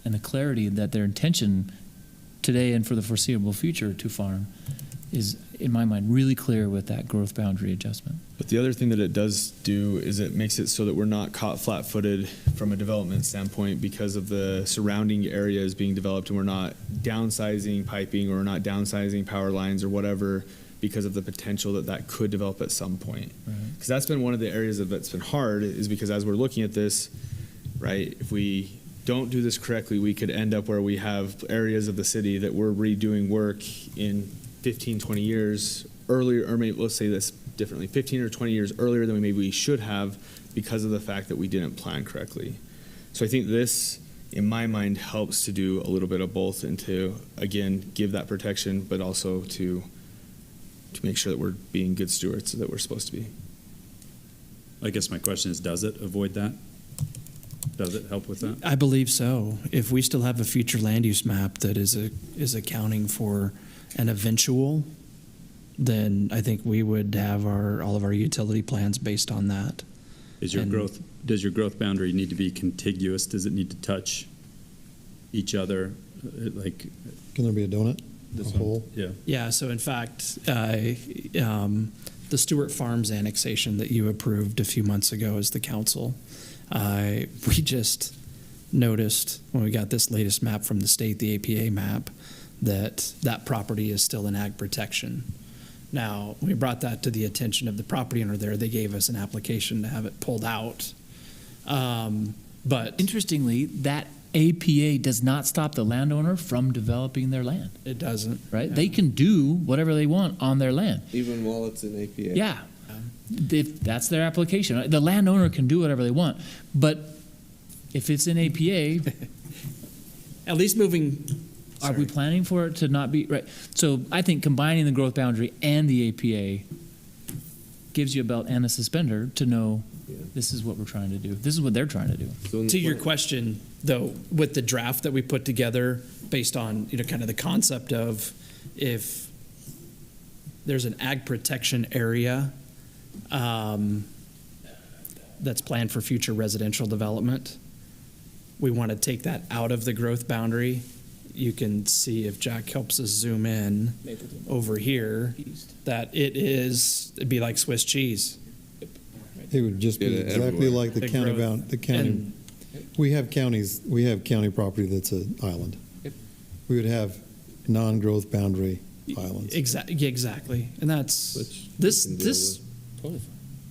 and the clarity that their intention today and for the foreseeable future to farm is, in my mind, really clear with that growth boundary adjustment. But the other thing that it does do is it makes it so that we're not caught flat-footed from a development standpoint because of the surrounding areas being developed, and we're not downsizing piping or not downsizing power lines or whatever because of the potential that could develop at some point. Because that's been one of the areas that's been hard, is because as we're looking at this, right, if we don't do this correctly, we could end up where we have areas of the city that we're redoing work in 15, 20 years earlier, or maybe let's say this differently, 15 or 20 years earlier than we should have, because of the fact that we didn't plan correctly. So I think this, in my mind, helps to do a little bit of both, and to, again, give that protection, but also to make sure that we're being good stewards that we're supposed to be. I guess my question is, does it avoid that? Does it help with that? I believe so. If we still have a future land use map that is accounting for an eventual, then I think we would have all of our utility plans based on that. Does your growth boundary need to be contiguous? Does it need to touch each other? Like, Can there be a donut? This A hole? Yeah. Yeah, so in fact, the Stewart Farms annexation that you approved a few months ago as the council, we just noticed when we got this latest map from the state, the APA map, that property is still in ag protection. Now, we brought that to the attention of the property owner there. They gave us an application to have it pulled out. But Interestingly, that APA does not stop the landowner from developing their land, it doesn't. right? Yeah. They can do whatever they want on their land. Even while it's in APA. Yeah. If that's their application. The landowner can do whatever they want. But if it's in APA, At least moving. are we planning for it to not be, right? So I think combining the growth boundary and the APA gives you a belt and a suspender to know this is what we're trying to do. This is what they're trying to do. So To your question, though, with the draft that we put together based on, kind of the concept of if there's an ag protection area that's planned for future residential development, we want to take that out of the growth boundary. You can see, if Jack helps us zoom in over here, that it'd be like Swiss cheese. It would just be Yeah, exactly everywhere. like the The county growth. bound, the county. And We have county property that's an island. We would have non-growth boundary islands. Exactly. And that's, Which this, we can deal this,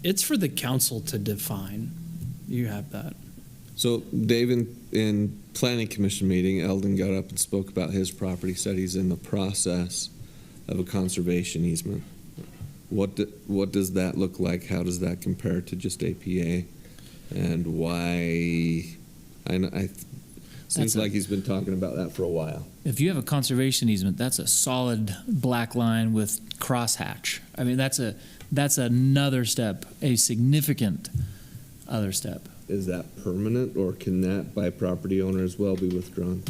it's for the council to define. You have that. So Dave, in planning commission meeting, Eldon got up and spoke about his property, said he's in the process of a conservation easement. What does that look like? How does that compare to just APA? And why? Seems like he's been talking about that for a while. If you have a conservation easement, that's a solid black line with crosshatch. I mean, that's another step, a significant other step. Is that permanent, or can that by property owner as well be withdrawn?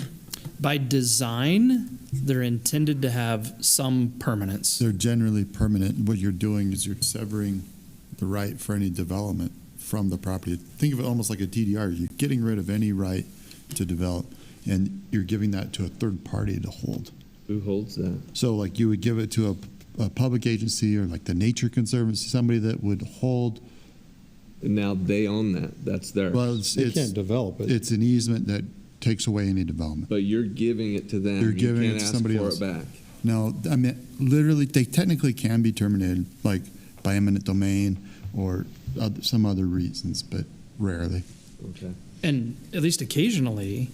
By design, they're intended to have some permanence. They're generally permanent. What you're doing is you're severing the right for any development from the property. Think of it almost like a TDR. You're getting rid of any right to develop, and you're giving that to a third party to hold. Who holds that? So like you would give it to a public agency, or like the Nature Conservancy, somebody that would hold. And now they own that. That's theirs. Well, They can't develop it. It's an easement that takes away any development. But you're giving it to them. You're You giving can't it to ask somebody for else. it back. No, I mean, literally, they technically can be terminated, like by eminent domain or some other reasons, but rarely. Okay. And at least occasionally,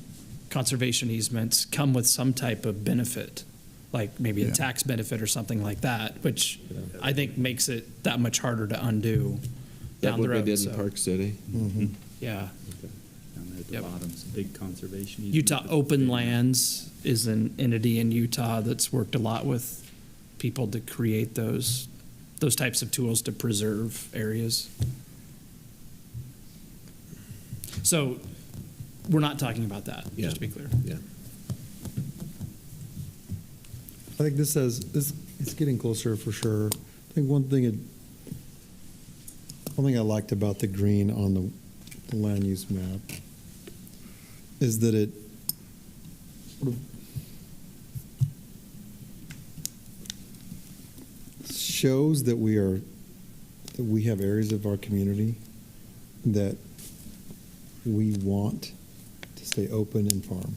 conservation easements come with some type of benefit, like maybe a Yeah. tax benefit or something like that, which I think makes it that much harder to undo That's down the what road. they did so, in Park City. Mhm. yeah. Down there at the Yep. bottom, it's a big conservation easement. Utah Open Lands is an entity in Utah that's worked a lot with people to create those types of tools to preserve areas. So we're not talking about that, Yeah. just to be clear. Yeah. I think this it's getting closer for sure. I think one thing I liked about the green on the land use map is that it sort of shows that we have areas of our community that we want to stay open and farm.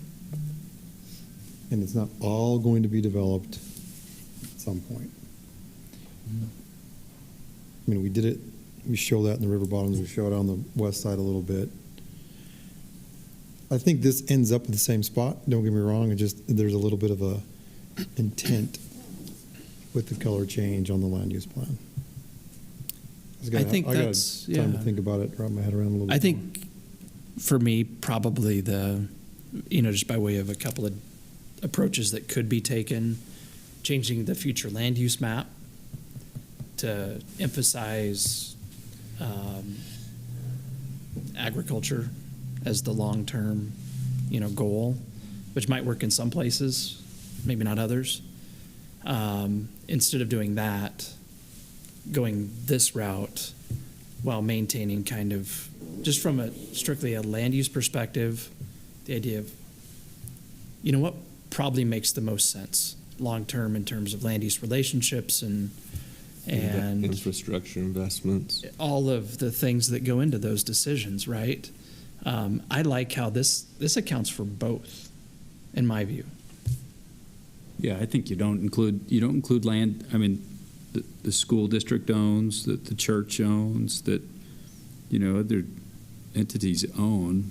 And it's not all going to be developed at some point. I mean, we did it, we show that in the river bottoms, we show it on the west side a little bit. I think this ends up at the same spot, don't get me wrong, there's a little bit of a intent with the color change on the land use plan. I think I got that's time to think about it, wrap my head around a little bit. I think for me, probably just by way of a couple of approaches that could be taken, changing the future land use map to emphasize agriculture as the long-term, goal, which might work in some places, maybe not others. Instead of doing that, going this route while maintaining kind of, just from strictly a land use perspective, the idea of, what probably makes the most sense long-term in terms of land use relationships and infrastructure investments, all of the things that go into those decisions, right? I like how this accounts for both, in my view. Yeah, I think you don't include land. I mean, the school district owns, that the church owns, that other entities own,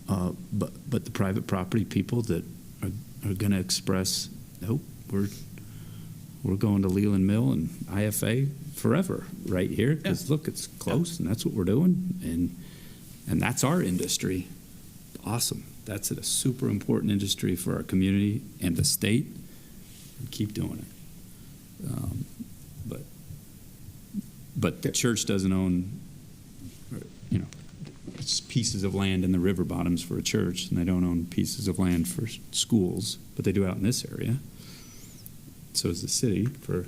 but the private property people that are going to express, nope, we're going to Leland Mill and IFA forever right here because look, it's close and that's what we're doing, and that's our industry. Awesome. That's a super important industry for our community and the state. Keep doing it. But the church doesn't own, it's pieces of land in the river bottoms for a church, and they don't own pieces of land for schools, but they do out in this area. So is the city for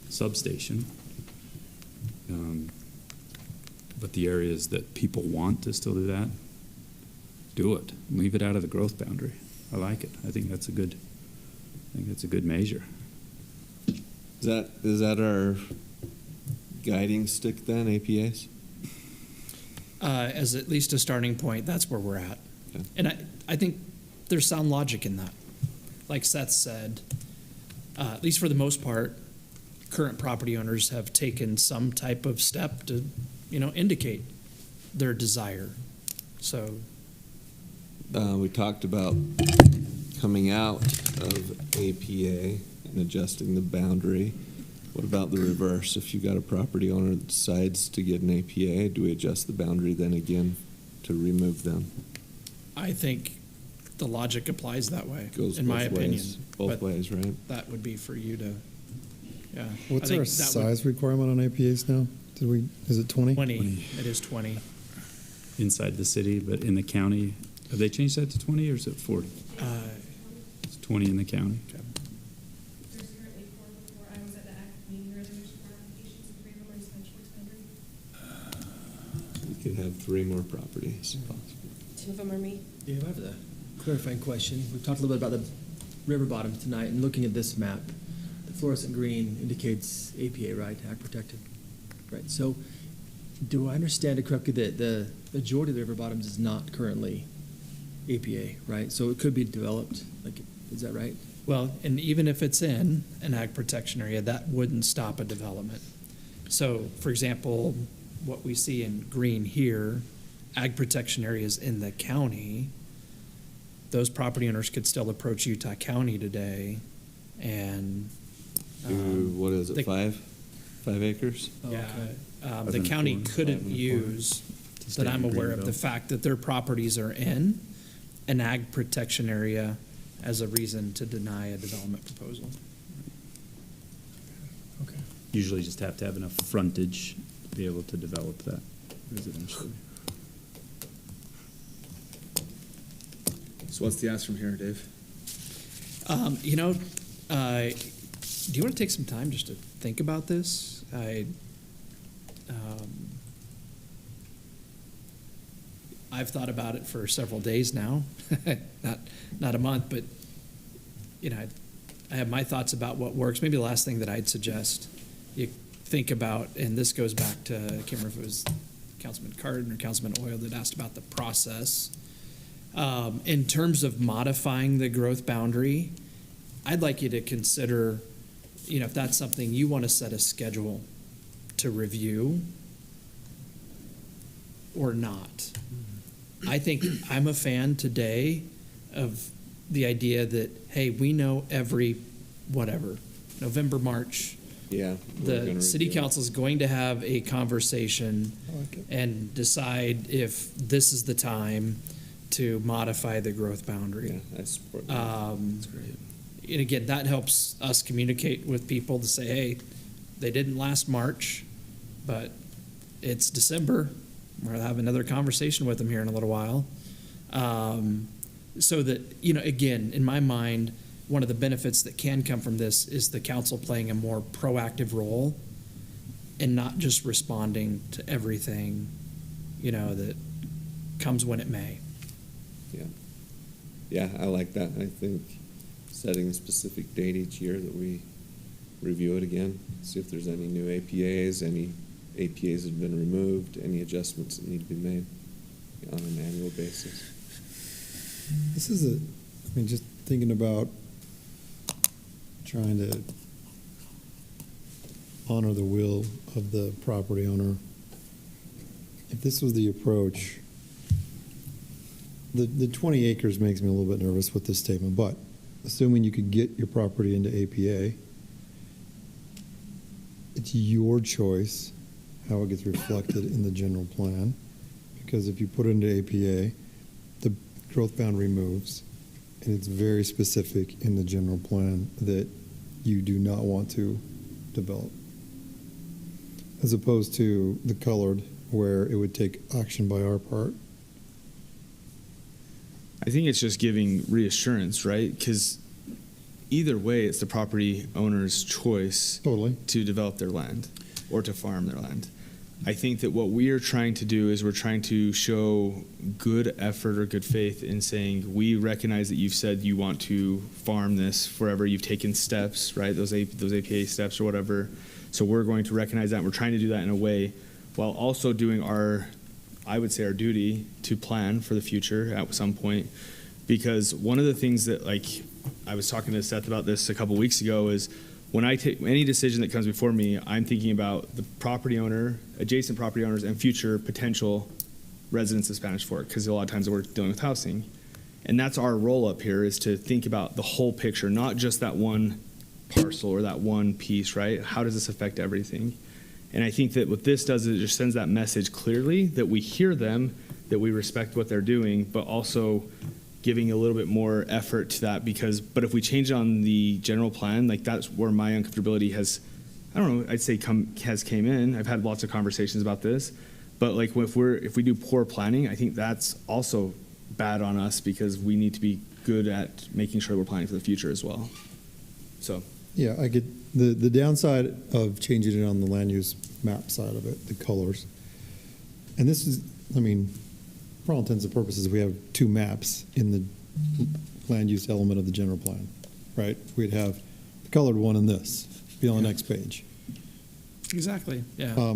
substation. But the areas that people want to still do that, do it. Leave it out of the growth boundary. I like it. I think that's a good measure. Is that our guiding stick then, APAs? As at least a starting point, that's where we're at. Okay. And I think there's sound logic in that. Like Seth said, at least for the most part, current property owners have taken some type of step to, indicate their desire. So we talked about coming out of APA and adjusting the boundary. What about the reverse? If you got a property owner that decides to get an APA, do we adjust the boundary then again to remove them? I think the logic applies that way, Goes in my opinion. Both ways, right? That would be for you to, yeah. What's our size requirement on APAs now? Is it 20? 20. It is 20. Inside the city, but in the county, have they changed that to 20 or is it 40? It's 20 in the county. Okay. There's currently 4 before I was at the ACT meeting. Resolution for applications and 3 of them are special boundary. We could have 3 more properties if possible. 2 of them are me. Yeah, I have a clarifying question. We've talked a little bit about the river bottoms tonight, and looking at this map, the fluorescent green indicates APA, right, ag protected, right? So, do I understand it correctly that the majority of the river bottoms is not currently APA, right? So it could be developed. Is that right? Well, and even if it's in an ag protection area, that wouldn't stop a development. So, for example, what we see in green here, ag protection areas in the county, those property owners could still approach Utah County today and what is it, 5 acres? Yeah. Okay. The county couldn't use, that I'm aware of, the fact that their properties are in an ag protection area as a reason to deny a development proposal. Okay. Usually just have to have enough frontage to be able to develop that residentially. So what's the ask from here, Dave? Do you want to take some time just to think about this? I've thought about it for several days now, not a month, but I have my thoughts about what works. Maybe the last thing that I'd suggest you think about, and this goes back to, I can't remember if it was Councilman Cardin or Councilman Oil that asked about the process. In terms of modifying the growth boundary, I'd like you to consider if that's something you want to set a schedule to review or not. I think I'm a fan today of the idea that, hey, we know every November, March, the city council is going to have a conversation and decide if this is the time to modify the growth boundary. Yeah, I support that. That's great. And again, that helps us communicate with people to say, hey, they didn't last March, but it's December. We're going to have another conversation with them here in a little while. So that, again, in my mind, one of the benefits that can come from this is the council playing a more proactive role and not just responding to everything, that comes when it may. Yeah, I like that. I think setting a specific date each year that we review it again, see if there's any new APAs, any APAs that have been removed, any adjustments that need to be made on an annual basis. This is just thinking about trying to honor the will of the property owner. If this was the approach, the 20 acres makes me a little bit nervous with this statement, but assuming you could get your property into APA, it's your choice how it gets reflected in the general plan, because if you put it into APA, the growth boundary moves, and it's very specific in the general plan that you do not want to develop, as opposed to the colored, where it would take action by our part. I think it's just giving reassurance, right? Because either way, it's the property owner's choice to develop their land or to farm their land. I think that what we are trying to do is we're trying to show good effort or good faith in saying, we recognize that you've said you want to farm this forever. You've taken steps, right? Those APA steps or whatever. So we're going to recognize that. And we're trying to do that in a way while also doing our duty to plan for the future at some point. Because one of the things that, I was talking to Seth about this a couple weeks ago, is when I take any decision that comes before me, I'm thinking about the property owner, adjacent property owners, and future potential residents of Spanish Fork, because a lot of times we're dealing with housing. And that's our role up here, is to think about the whole picture, not just that one parcel or that one piece, right? How does this affect everything? And I think that what this does is it just sends that message clearly that we hear them, that we respect what they're doing, but also giving a little bit more effort to that, but if we change it on the general plan, that's where my uncomfortability has, came in. I've had lots of conversations about this, but if we do poor planning, I think that's also bad on us, because we need to be good at making sure we're planning for the future as well. So. Yeah, I get the downside of changing it on the land use map side of it, the colors. And this is, for all intents and purposes, we have two maps in the land use element of the general plan, right? We'd have the colored one and this, be on the next page. Exactly, yeah.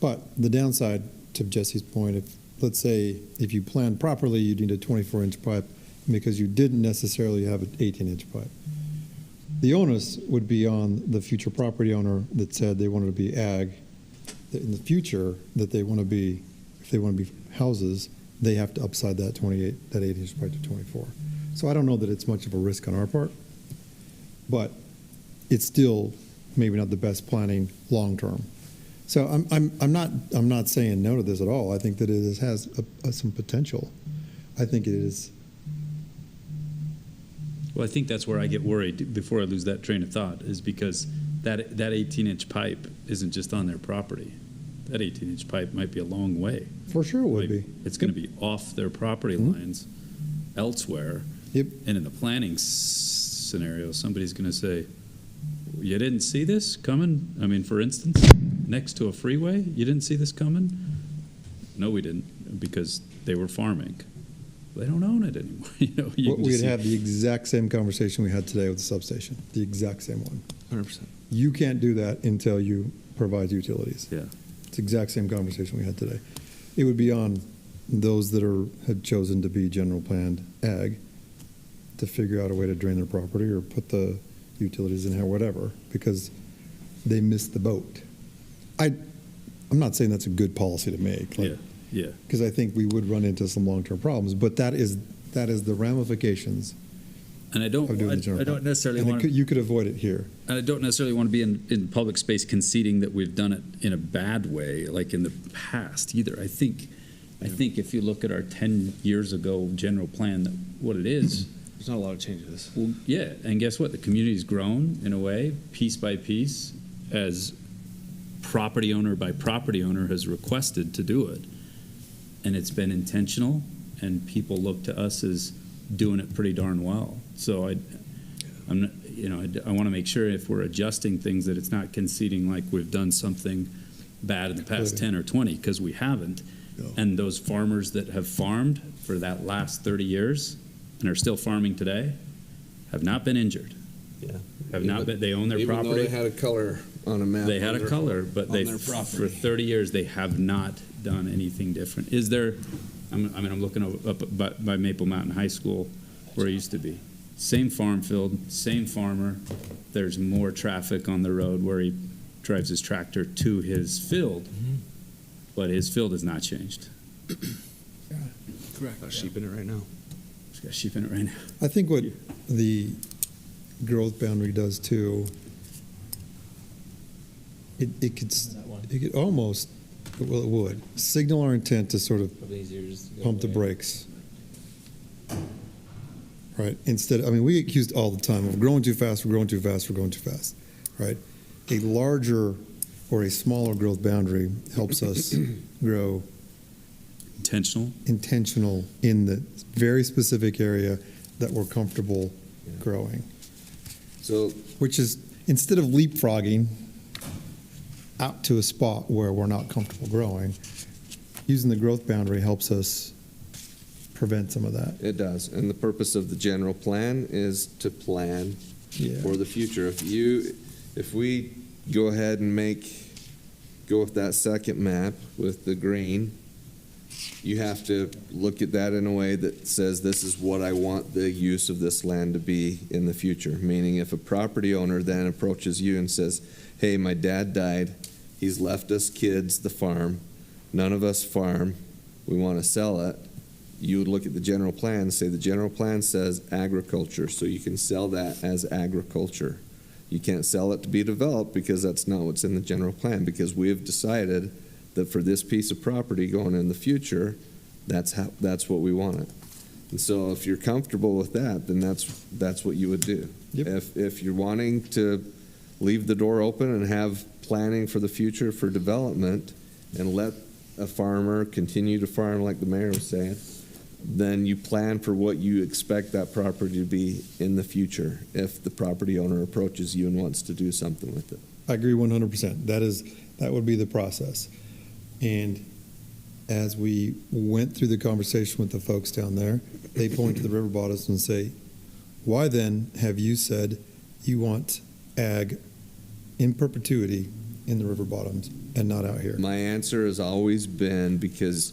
But the downside, to Jesse's point, let's say if you plan properly, you need a 24-inch pipe because you didn't necessarily have an 18-inch pipe. The onus would be on the future property owner that said they wanted to be ag, that in the future that they want to be, if they want to be houses, they have to upside that 8-inch pipe to 24. So I don't know that it's much of a risk on our part, but it's still maybe not the best planning long term. So I'm not saying no to this at all. I think that it has some potential. I think it is. Well, I think that's where I get worried before I lose that train of thought, is because that 18-inch pipe isn't just on their property. That 18-inch pipe might be a long way. For sure it would be. It's going to be off their property lines elsewhere. Yep. And in the planning scenario, somebody's going to say, you didn't see this coming? For instance, next to a freeway, you didn't see this coming? No, we didn't, because they were farming. They don't own it anymore. We'd have the exact same conversation we had today with the substation. The exact same one. 100%. You can't do that until you provide utilities. Yeah. It's the exact same conversation we had today. It would be on those that had chosen to be general planned ag to figure out a way to drain their property or put the utilities and whatever, because they missed the boat. I'm not saying that's a good policy to make. Yeah. Because I think we would run into some long-term problems, but that is the ramifications. And I don't necessarily want to. You could avoid it here. And I don't necessarily want to be in public space conceding that we've done it in a bad way, like in the past either. I think if you look at our 10 years ago general plan, what it is. There's not a lot of changes. Well, yeah, and guess what? The community's grown in a way, piece by piece, as property owner by property owner has requested to do it. And it's been intentional, and people look to us as doing it pretty darn well. So I want to make sure if we're adjusting things that it's not conceding like we've done something bad in the past 10 or 20, because we haven't. No. And those farmers that have farmed for that last 30 years and are still farming today have not been injured. Yeah. They own their property. Even though they had a color on a map. They had a color, but for 30 years they have not done anything different. Is there? I'm looking up by Maple Mountain High School, where it used to be. Same farm field, same farmer. There's more traffic on the road where he drives his tractor to his field, but his field has not changed. Correct. Got sheep in it right now. He's got sheep in it right now. I think what the growth boundary does too, it could almost, well, it would signal our intent to sort of pump the brakes. Right. Instead, we get accused all the time of growing too fast, we're growing too fast, we're growing too fast. Right. A larger or a smaller growth boundary helps us grow intentional in the very specific area that we're comfortable growing. So, which is, instead of leapfrogging out to a spot where we're not comfortable growing, using the growth boundary helps us prevent some of that. it does. And the purpose of the general plan is to plan for the future. If we go ahead and go with that second map with the green, you have to look at that in a way that says this is what I want the use of this land to be in the future. Meaning if a property owner then approaches you and says, hey, my dad died, he's left us kids the farm, none of us farm, we want to sell it, you would look at the general plan and say the general plan says agriculture, so you can sell that as agriculture. You can't sell it to be developed because that's not what's in the general plan, because we have decided that for this piece of property going in the future, that's what we want it. And so if you're comfortable with that, then that's what you would do. Yep. If you're wanting to leave the door open and have planning for the future for development and let a farmer continue to farm like the mayor was saying, then you plan for what you expect that property to be in the future if the property owner approaches you and wants to do something with it. I agree 100%. That would be the process. And as we went through the conversation with the folks down there, they point to the river bottoms and say, why then have you said you want ag in perpetuity in the river bottoms and not out here? My answer has always been because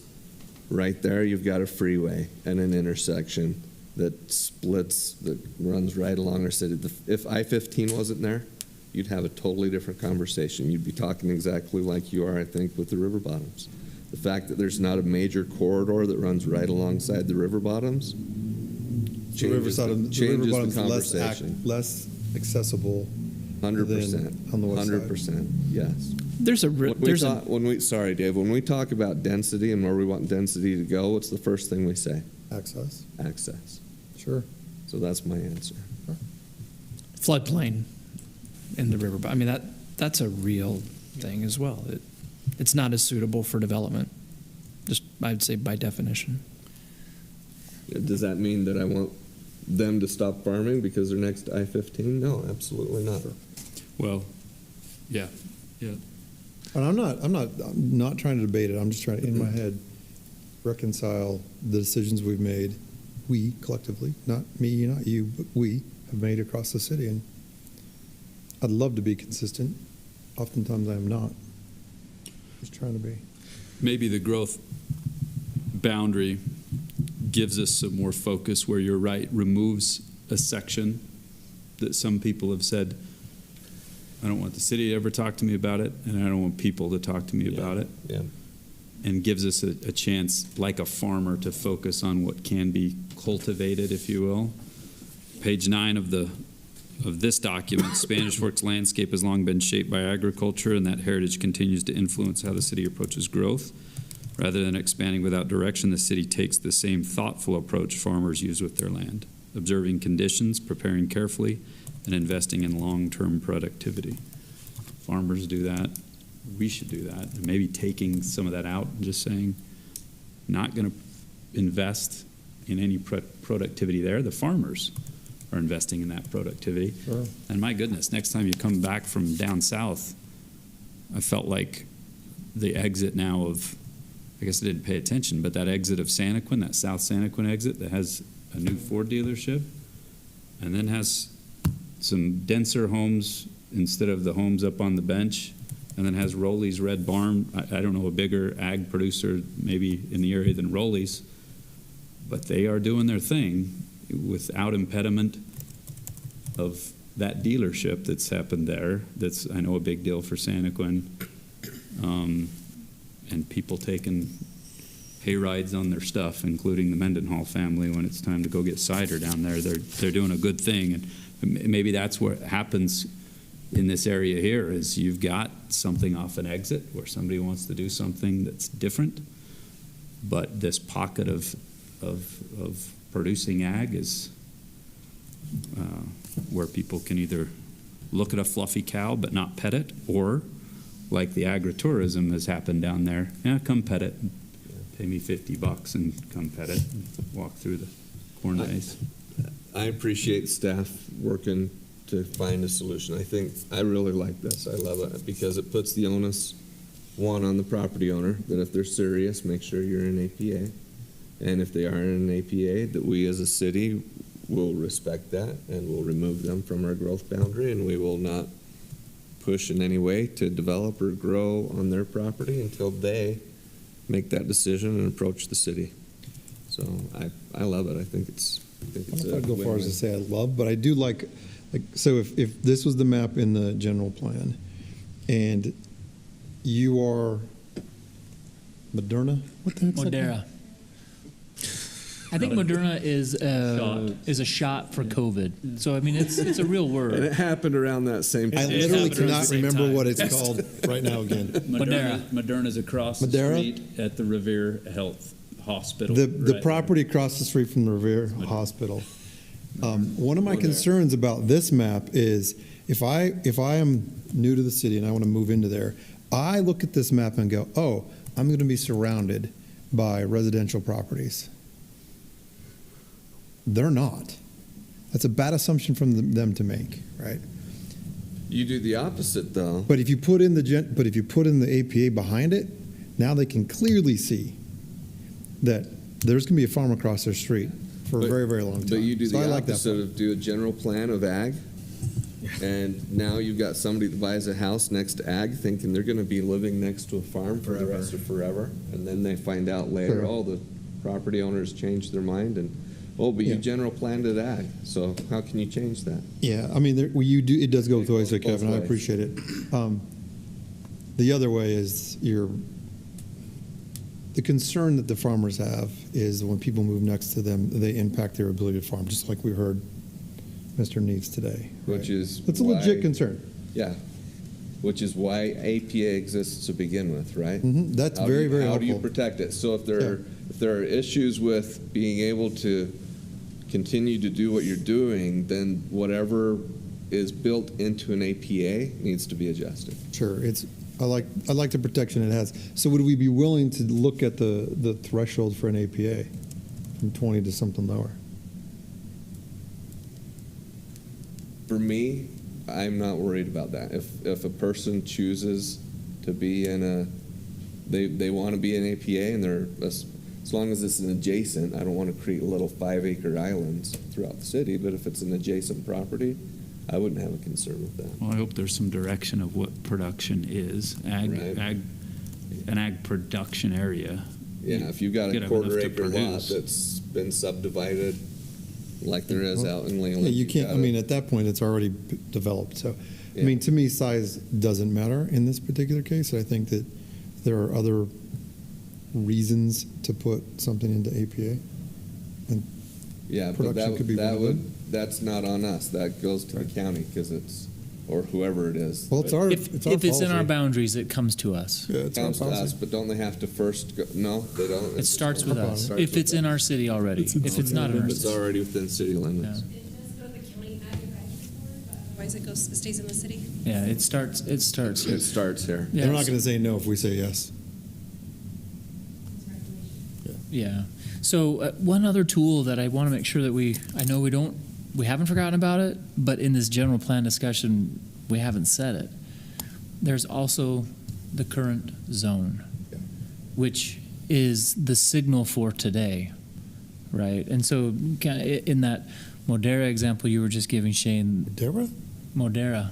right there you've got a freeway and an intersection that splits, that runs right along our city. If I-15 wasn't there, you'd have a totally different conversation. You'd be talking exactly like you are, I think, with the river bottoms. The fact that there's not a major corridor that runs right alongside the river bottoms changes the conversation. Less accessible 100%. On the west 100%, side. Yes. Sorry, Dave, when we talk about density and where we want density to go, what's the first thing we say? Access. Access. Sure. So that's my answer. Floodplain in the river. That's a real thing as well. It's not as suitable for development, just I'd say by definition. Does that mean that I want them to stop farming because they're next to I-15? No, absolutely not. Well, yeah. And I'm not trying to debate it. I'm just trying to, in my head, reconcile the decisions we've made. We collectively, not me, not you, but we have made across the city. And I'd love to be consistent. Oftentimes I am not. Just trying to be. Maybe the growth boundary gives us some more focus where you're right, removes a section that some people have said, I don't want the city to ever talk to me about it, and I don't want people to talk to me about it. Yeah. And gives us a chance, like a farmer, to focus on what can be cultivated, if you will. Page 9 of this document, Spanish Fork's landscape has long been shaped by agriculture, and that heritage continues to influence how the city approaches growth. Rather than expanding without direction, the city takes the same thoughtful approach farmers use with their land, observing conditions, preparing carefully, and investing in long-term productivity. Farmers do that. We should do that. And maybe taking some of that out and just saying, not going to invest in any productivity there. The farmers are investing in that productivity. Sure. And my goodness, next time you come back from down south, I felt like the exit now of, I guess I didn't pay attention, but that exit of Santaquin, that South Santaquin exit that has a new Ford dealership and then has some denser homes instead of the homes up on the bench, and then has Rowley's Red Barn. I don't know a bigger ag producer maybe in the area than Rowley's, but they are doing their thing without impediment of that dealership that's happened there. That's, I know, a big deal for Santaquin, and people taking hay rides on their stuff, including the Mendenhall family when it's time to go get cider down there. They're doing a good thing, and maybe that's what happens in this area here is you've got something off an exit where somebody wants to do something that's different, but this pocket of producing ag is where people can either look at a fluffy cow but not pet it, or like the agritourism has happened down there, yeah, come pet it, pay me $50 and come pet it, and walk through the corn maze. I appreciate staff working to find a solution. I really like this. I love it because it puts the onus, one, on the property owner, that if they're serious, make sure you're in APA. And if they are in an APA, that we as a city will respect that and will remove them from our growth boundary, and we will not push in any way to develop or grow on their property until they make that decision and approach the city. So I love it. I think it's I don't know if I'd go far as to say I love, but I do like so if this was the map in the general plan and you are Moderna? What the heck's that Moderna. called? I think Moderna is a shot for COVID. So I mean, it's a real word. And it happened around that same time. I literally cannot remember what it's called right now again. Moderna's across the street at the Revere Health Hospital. The property across the street from the Revere Hospital. One of my concerns about this map is if I am new to the city and I want to move into there, I look at this map and go, oh, I'm going to be surrounded by residential properties. They're not. That's a bad assumption from them to make, right? You do the opposite, though. But if you put in the APA behind it, now they can clearly see that there's going to be a farm across their street for a very, very long time. But you do So I the like that opposite part. of do a general plan of ag, and now you've got somebody that buys a house next to ag thinking they're going to be living next to a farm for the rest of forever, and then they find out later, Sure. the property owners changed their mind, and but you general planned it ag, so how can you change that? Yeah, I mean, it does go both ways, Both Kevin. I ways. appreciate it. The other way is the concern that the farmers have is when people move next to them, they impact their ability to farm, just like we heard Mr. Neves today. Which is It's a legit concern. Yeah, which is why APA exists to begin with, right? Mhm, that's very, very How do you helpful. protect it? So if there are issues with being able to continue to do what you're doing, then whatever is built into an APA needs to be adjusted. Sure, I like the protection it has. So would we be willing to look at the threshold for an APA from 20 to something lower? For me, I'm not worried about that. If a person chooses to be in they want to be in APA, and they're as long as it's an adjacent, I don't want to create little 5-acre islands throughout the city, but if it's an adjacent property, I wouldn't have a concern with that. Well, I hope there's some direction of what production is. An ag production area. Yeah, if you've got a gotta have enough to quarter-acre lot produce. that's been subdivided like there is out in Leland. Yeah, you can't, got I mean, it. at that point, it's already developed. So, I Yeah. mean, to me, size doesn't matter in this particular case. I think that there are other reasons to put something into APA. And Yeah, but production could be one of them. that's not on us. That goes to the county because it's, or whoever it is. Well, it's our, If it's our it's in our policy. boundaries, it comes to us. Yeah, it's our Comes to us, policy. but don't they have to first go? No, they don't. It starts with us. Starts If with it's in our city already. If it's not in our If it's city. already within city limits. Yeah. It does go to the county agriculture board, but otherwise it stays in the city. Yeah, it starts here. It starts here. Yeah, They're not going to say no if we say yes. Yeah. So one other tool that I want to make sure that I know we haven't forgotten about it, but in this general plan discussion, we haven't said it. There's also the current zone, which is the signal for today, right? And so kind of in that Modera example you were just giving, Shane. Modera.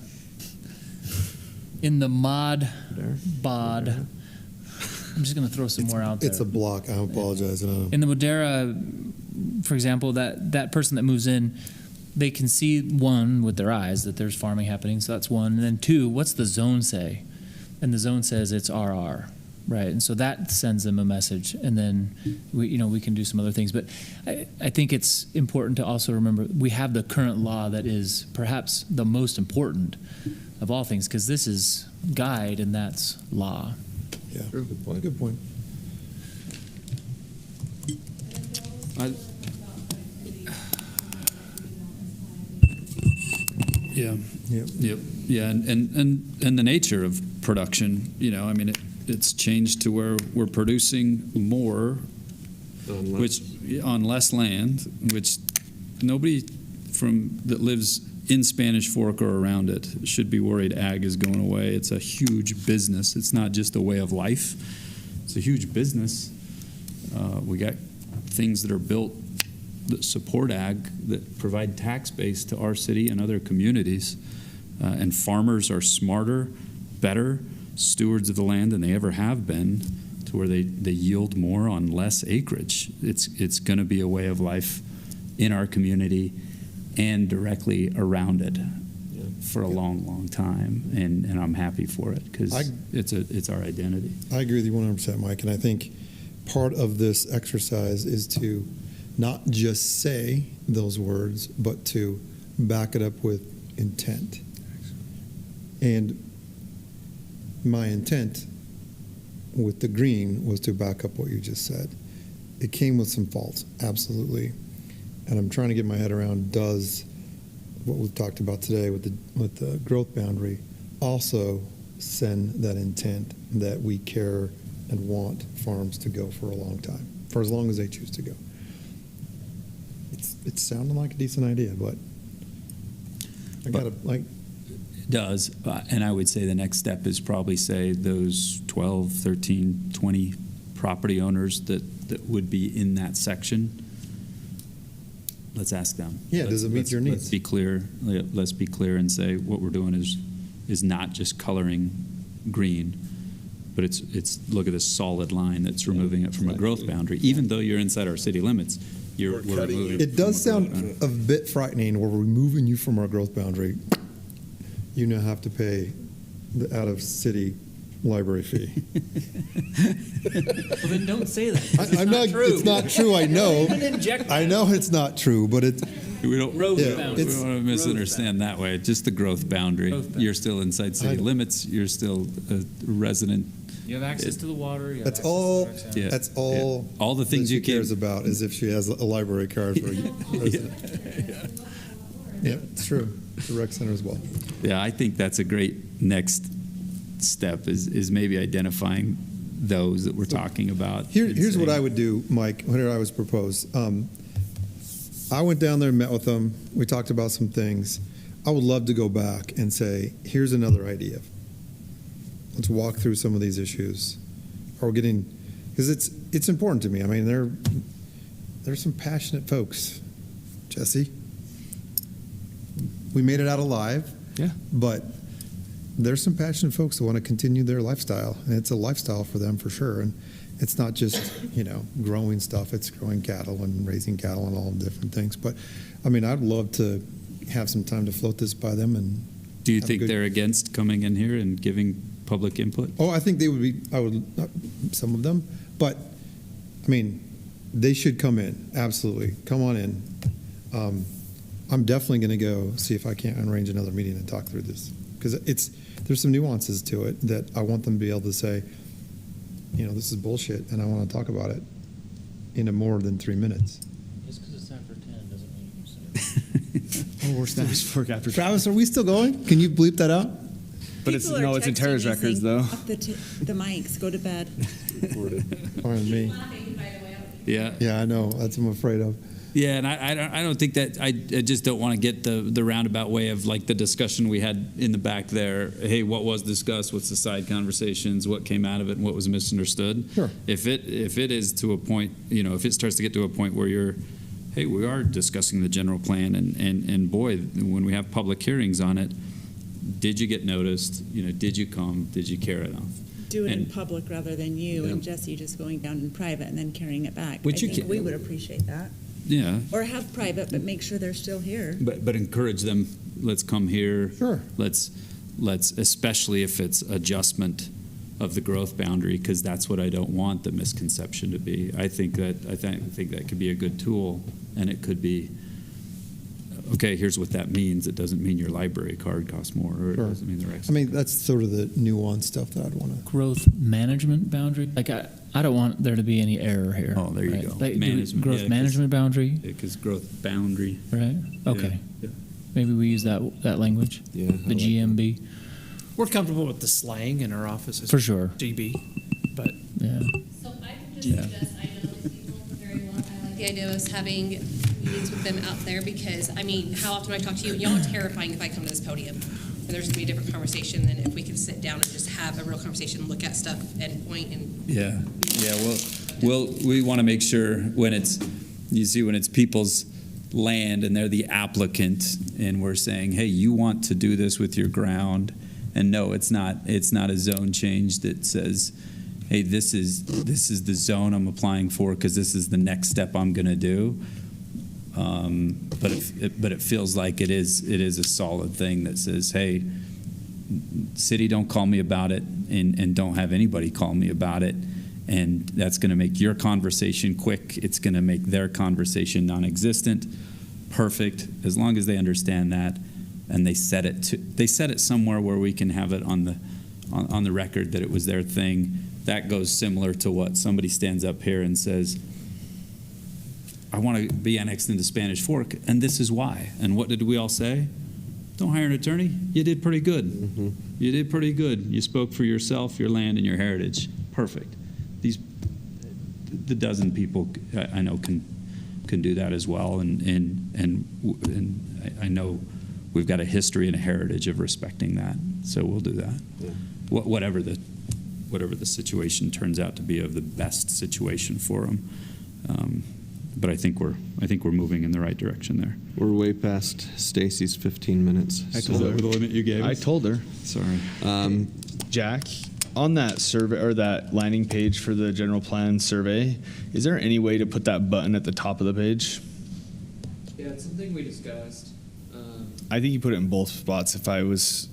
In the bod. I'm just going to throw some more out there. It's a block. I apologize. In the Modera, for example, that person that moves in, they can see, one, with their eyes that there's farming happening, so that's one. And then two, what's the zone say? And the zone says it's RR, right? And so that sends them a message. And then we can do some other things. But I think it's important to also remember we have the current law that is perhaps the most important of all things, because this is guide and that's law. Yeah, good point. Good point. Yeah, and the nature of production, I mean, it's changed to where we're producing more, which on less land, which nobody that lives in Spanish Fork or around it should be worried ag is going away. It's a huge business. It's not just a way of life. It's a huge business. We got things that are built that support ag, that provide tax base to our city and other communities. And farmers are smarter, better stewards of the land than they ever have been, to where they yield more on less acreage. It's going to be a way of life in our community and directly around it for a long, long time, and I'm happy for it because it's our identity. I agree with you 100%, Mike, and I think part of this exercise is to not just say those words, but to back it up with intent. And my intent with the green was to back up what you just said. It came with some faults, absolutely. And I'm trying to get my head around, does what we've talked about today with the growth boundary also send that intent that we care and want farms to go for a long time, for as long as they choose to go? It's sounding like a decent idea, but It does, and I would say the next step is probably say those 12, 13, 20 property owners that would be in that section. Let's ask them. Yeah, does it meet your needs? Let's be clear. Let's be clear and say what we're doing is not just coloring green, but it's look at this solid line that's removing it from a growth boundary. Even though you're inside our city limits, we're removing. It does sound a bit frightening. We're removing you from our growth boundary. You now have to pay the out-of-city library fee. Well, then don't say that. I'm not. True. It's not true. I know. Don't even inject I know it's not true, but it's. We don't Growth want boundary. to misunderstand that way. Just the growth boundary. You're still inside city limits. You're still a resident. You have access to the water. You have That's access all. to the rec Yeah. That's all. Yeah. All the things that you she cares about is if she has a library card for a resident. Yeah, it's true. The rec center as well. Yeah, I think that's a great next step is maybe identifying those that we're talking about. Here's what I would do, Mike, whenever I was proposed. I went down there and met with them. We talked about some things. I would love to go back and say, here's another idea. Let's walk through some of these issues. Or getting, because it's important to me. I mean, there's some passionate folks, Jesse. We made it out alive. Yeah. But there's some passionate folks that want to continue their lifestyle, and it's a lifestyle for them for sure. it's not just, growing stuff, it's growing cattle and raising cattle and all different things. But, I mean, I'd love to have some time to float this by them. And Do you have a think good- they're against coming in here and giving public input? Oh, I think they would be, some of them, but, I mean, they should come in, absolutely. Come on in. I'm definitely going to go see if I can't arrange another meeting and talk through this, because there's some nuances to it that I want them to be able to say, this is bullshit, and I want to talk about it in more than 3 minutes. Just because it's after 10 doesn't mean you can Oh, we're status work after. Travis, are we still going? Can you bleep that out? But it's People are it's in texting Tara's me records saying, though. "Up the mics, go to bed." Fine with me. Yeah. Yeah, I know. That's what I'm afraid of. Yeah, and I don't think that I just don't want to get the roundabout way of like the discussion we had in the back there. Hey, what was discussed? What's the side conversations? What came out of it? And what was misunderstood? Sure. If it is to a point, if it starts to get to a point where hey, we are discussing the general plan, and boy, when we have public hearings on it, did you get noticed? Did you come? Did you care enough? Do it in public rather than you and Jesse just going down in private and then carrying it back. I think we would appreciate that. Yeah. Or have private, but make sure they're still here. But encourage them. Let's come here. Sure. Let's especially if it's adjustment of the growth boundary, because that's what I don't want the misconception to be. I think that could be a good tool, and it could be. Okay, here's what that means. It doesn't mean your library card costs more, or it doesn't mean the rest. I mean, that's sort of the nuanced stuff that I'd want to. growth management boundary. Like I don't want there to be any error here. Oh, there you right? go. Like, Management, growth yeah, 'cause- management boundary, Because growth boundary. right? Okay. Yeah. Maybe we use that language. Yeah. The GMB We're comfortable with the slang in our offices. for sure. GB, but Yeah. So I can just suggest, I know these people very well. I like the idea of us having meetings with them out there because, how often do I talk to you? Y'all are terrifying if I come to this podium. And there's going to be a different conversation than if we could sit down and just have a real conversation, look at stuff and point and. Yeah. Well, we want to make sure when it's people's land and they're the applicant and we're saying, hey, you want to do this with your ground, and no, it's not a zone change that says, hey, this is the zone I'm applying for because this is the next step I'm going to do. But it feels like it is a solid thing that says, hey, city, don't call me about it, and don't have anybody call me about it. And that's going to make your conversation quick. It's going to make their conversation non-existent. Perfect, as long as they understand that, and they set it somewhere where we can have it on the record that it was their thing. That goes similar to what somebody stands up here and says, I want to be annexed into Spanish Fork, and this is why. And what did we all say? Don't hire an attorney. You did pretty good. Mm-hmm. You did pretty good. You spoke for yourself, your land, and your heritage. Perfect. The dozen people I know can do that as well, and I know we've got a history and a heritage of respecting that. So we'll do that. Yeah. Whatever the situation turns out to be of the best situation for them. But I think we're moving in the right direction there. We're way past Stacy's 15 minutes. I told her. The limit you gave us? I told her. Sorry. Jack, on that survey or that landing page for the general plan survey, is there any way to put that button at the top of the page? Yeah, it's something we discussed. I think you put it in both spots if I was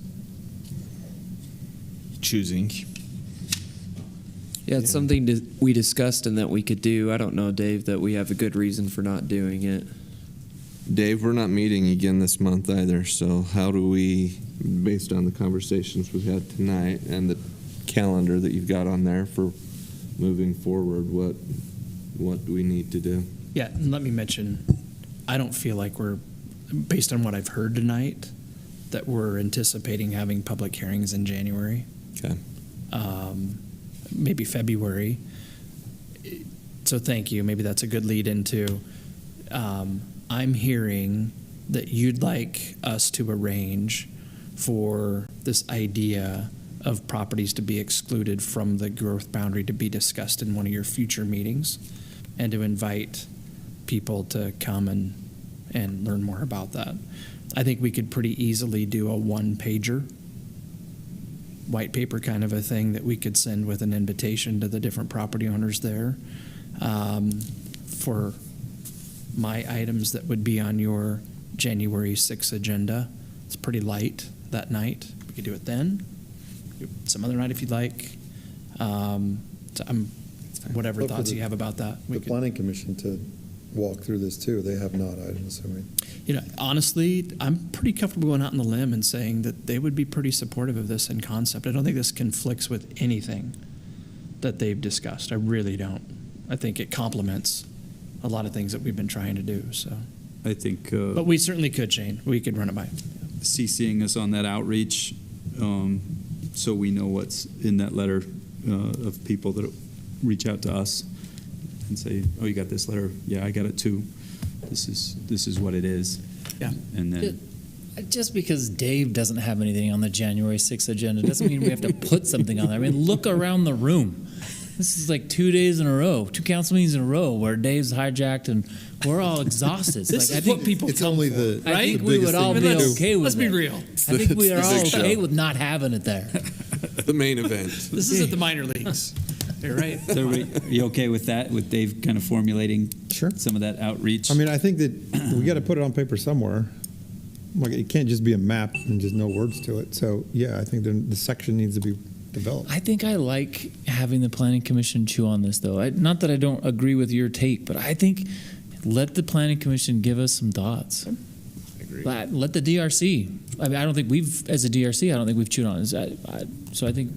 choosing. Yeah, it's something we discussed and that we could do. I don't know, Dave, that we have a good reason for not doing it. Dave, we're not meeting again this month either, so how do we, based on the conversations we've had tonight and the calendar that you've got on there for moving forward, what do we need to do? yeah, and let me mention, I don't feel like we're, based on what I've heard tonight, that we're anticipating having public hearings in January. Okay. Maybe February. So thank you. Maybe that's a good lead into, I'm hearing that you'd like us to arrange for this idea of properties to be excluded from the growth boundary to be discussed in one of your future meetings, and to invite people to come and learn more about that. I think we could pretty easily do a one-pager white paper kind of a thing that we could send with an invitation to the different property owners there for my items that would be on your January 6th agenda. It's pretty light that night. We could do it then. Some other night if you'd like. Whatever But for thoughts the- you have about that. The Planning Commission to walk through this too. They have not, I'm assuming. Honestly, I'm pretty comfortable going out on the limb and saying that they would be pretty supportive of this in concept. I don't think this conflicts with anything that they've discussed. I really don't. I think it complements a lot of things that we've been trying to do. So, I think. but we certainly could, Shane. We could run it by. CCing us on that outreach, so we know what's in that letter of people that reach out to us and say, "Oh, you got this letter? Yeah, I got it too. This is what it is." Yeah, and then. Just because Dave doesn't have anything on the January 6th agenda doesn't mean we have to put something on there. I mean, look around the room. This is like 2 days in a row, 2 council meetings in a row where Dave's hijacked and we're all exhausted. This is what people It's come only for, the. right? I think the we biggest would all thing be to do. okay with Let's it. be real. I think we are It's the all big okay show. with not having it there. The main event. This isn't the minor leagues. You're right. So are you okay with that? With Dave kind of formulating Sure. some of that outreach? I mean, I think that we got to put it on paper somewhere. Like, it can't just be a map and just no words to it. So, yeah, I think the section needs to be developed. I think I like having the Planning Commission chew on this, though. Not that I don't agree with your take, but I think let the Planning Commission give us some thoughts. I agree. Let the DRC. I mean, I don't think we've, as a DRC, I don't think we've chewed on it. So I think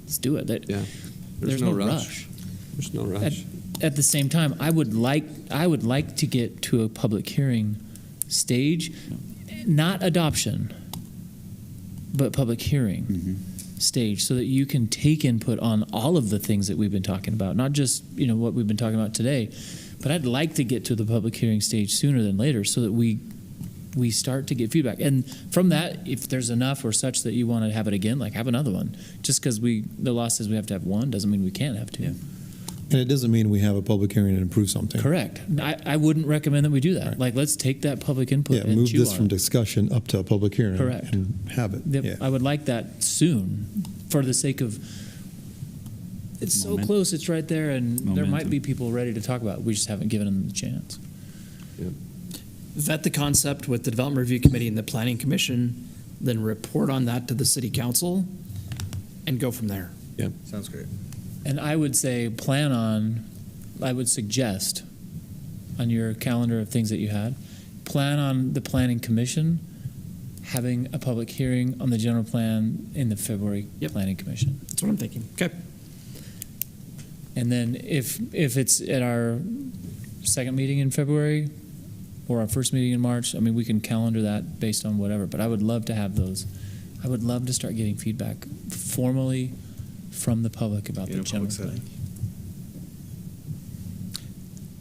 let's do it. Yeah. There's no rush. There's no rush. At the same time, I would like to get to a public hearing stage, not adoption, but public hearing stage, so that you can take input on all of the things that we've been talking about, not just what we've been talking about today. But I'd like to get to the public hearing stage sooner than later, so that we start to get feedback. And from that, if there's enough or such that you want to have it again, like have another one. Just because the law says we have to have one doesn't mean we can't have two. Yeah. And it doesn't mean we have a public hearing and improve something. Correct. I wouldn't recommend that we do that. Right. Like, let's take that public input Yeah, and move chew this on from it. discussion up to a public hearing. Correct. And have it. Yep, Yeah. I would like that soon, for the sake of, it's so close, it's right there, and there might Momentum. be people ready to talk about it. We just haven't given them the chance. Vet the concept with the Development Review Committee and the Planning Commission, then report on that to the City Council, and go from there. Yeah, sounds great. And I would say I would suggest on your calendar of things that you had, plan on the Planning Commission having a public hearing on the general plan in the February Planning Commission. That's what I'm thinking. Okay. And then if it's at our second meeting in February or our first meeting in March, I mean, we can calendar that based on whatever. But I would love to have those. I would love to start getting feedback formally from the public about the general plan.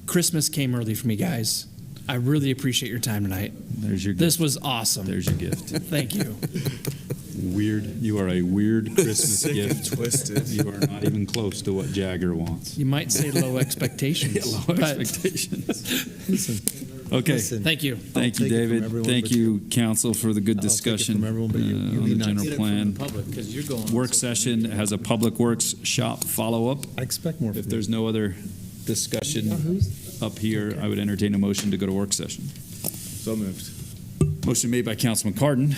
Christmas came early for me, guys. I really appreciate your time tonight. There's your gift. This was awesome. There's your gift. Thank you. Weird. You are a weird Christmas Sick and gift. twisted. You are not even close to what Jagger wants. You might say low expectations. Low but expectations. Okay. Thank you. Thank you, take it from David. everyone Thank but you, council, for the good I'll take it discussion from everyone but you. You on be the nice. general Get it plan. Because you're going Work session has a public works shop follow-up. I expect more If from there's no other discussion up here, I would entertain a motion to go to work session. So moved. Motion made by Councilman Cardin.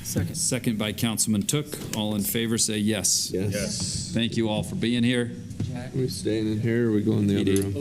Second. Second by Councilman Took. All in favor, say yes. Yes. Thank you all for being here. Are we staying in here or are we going in the other room?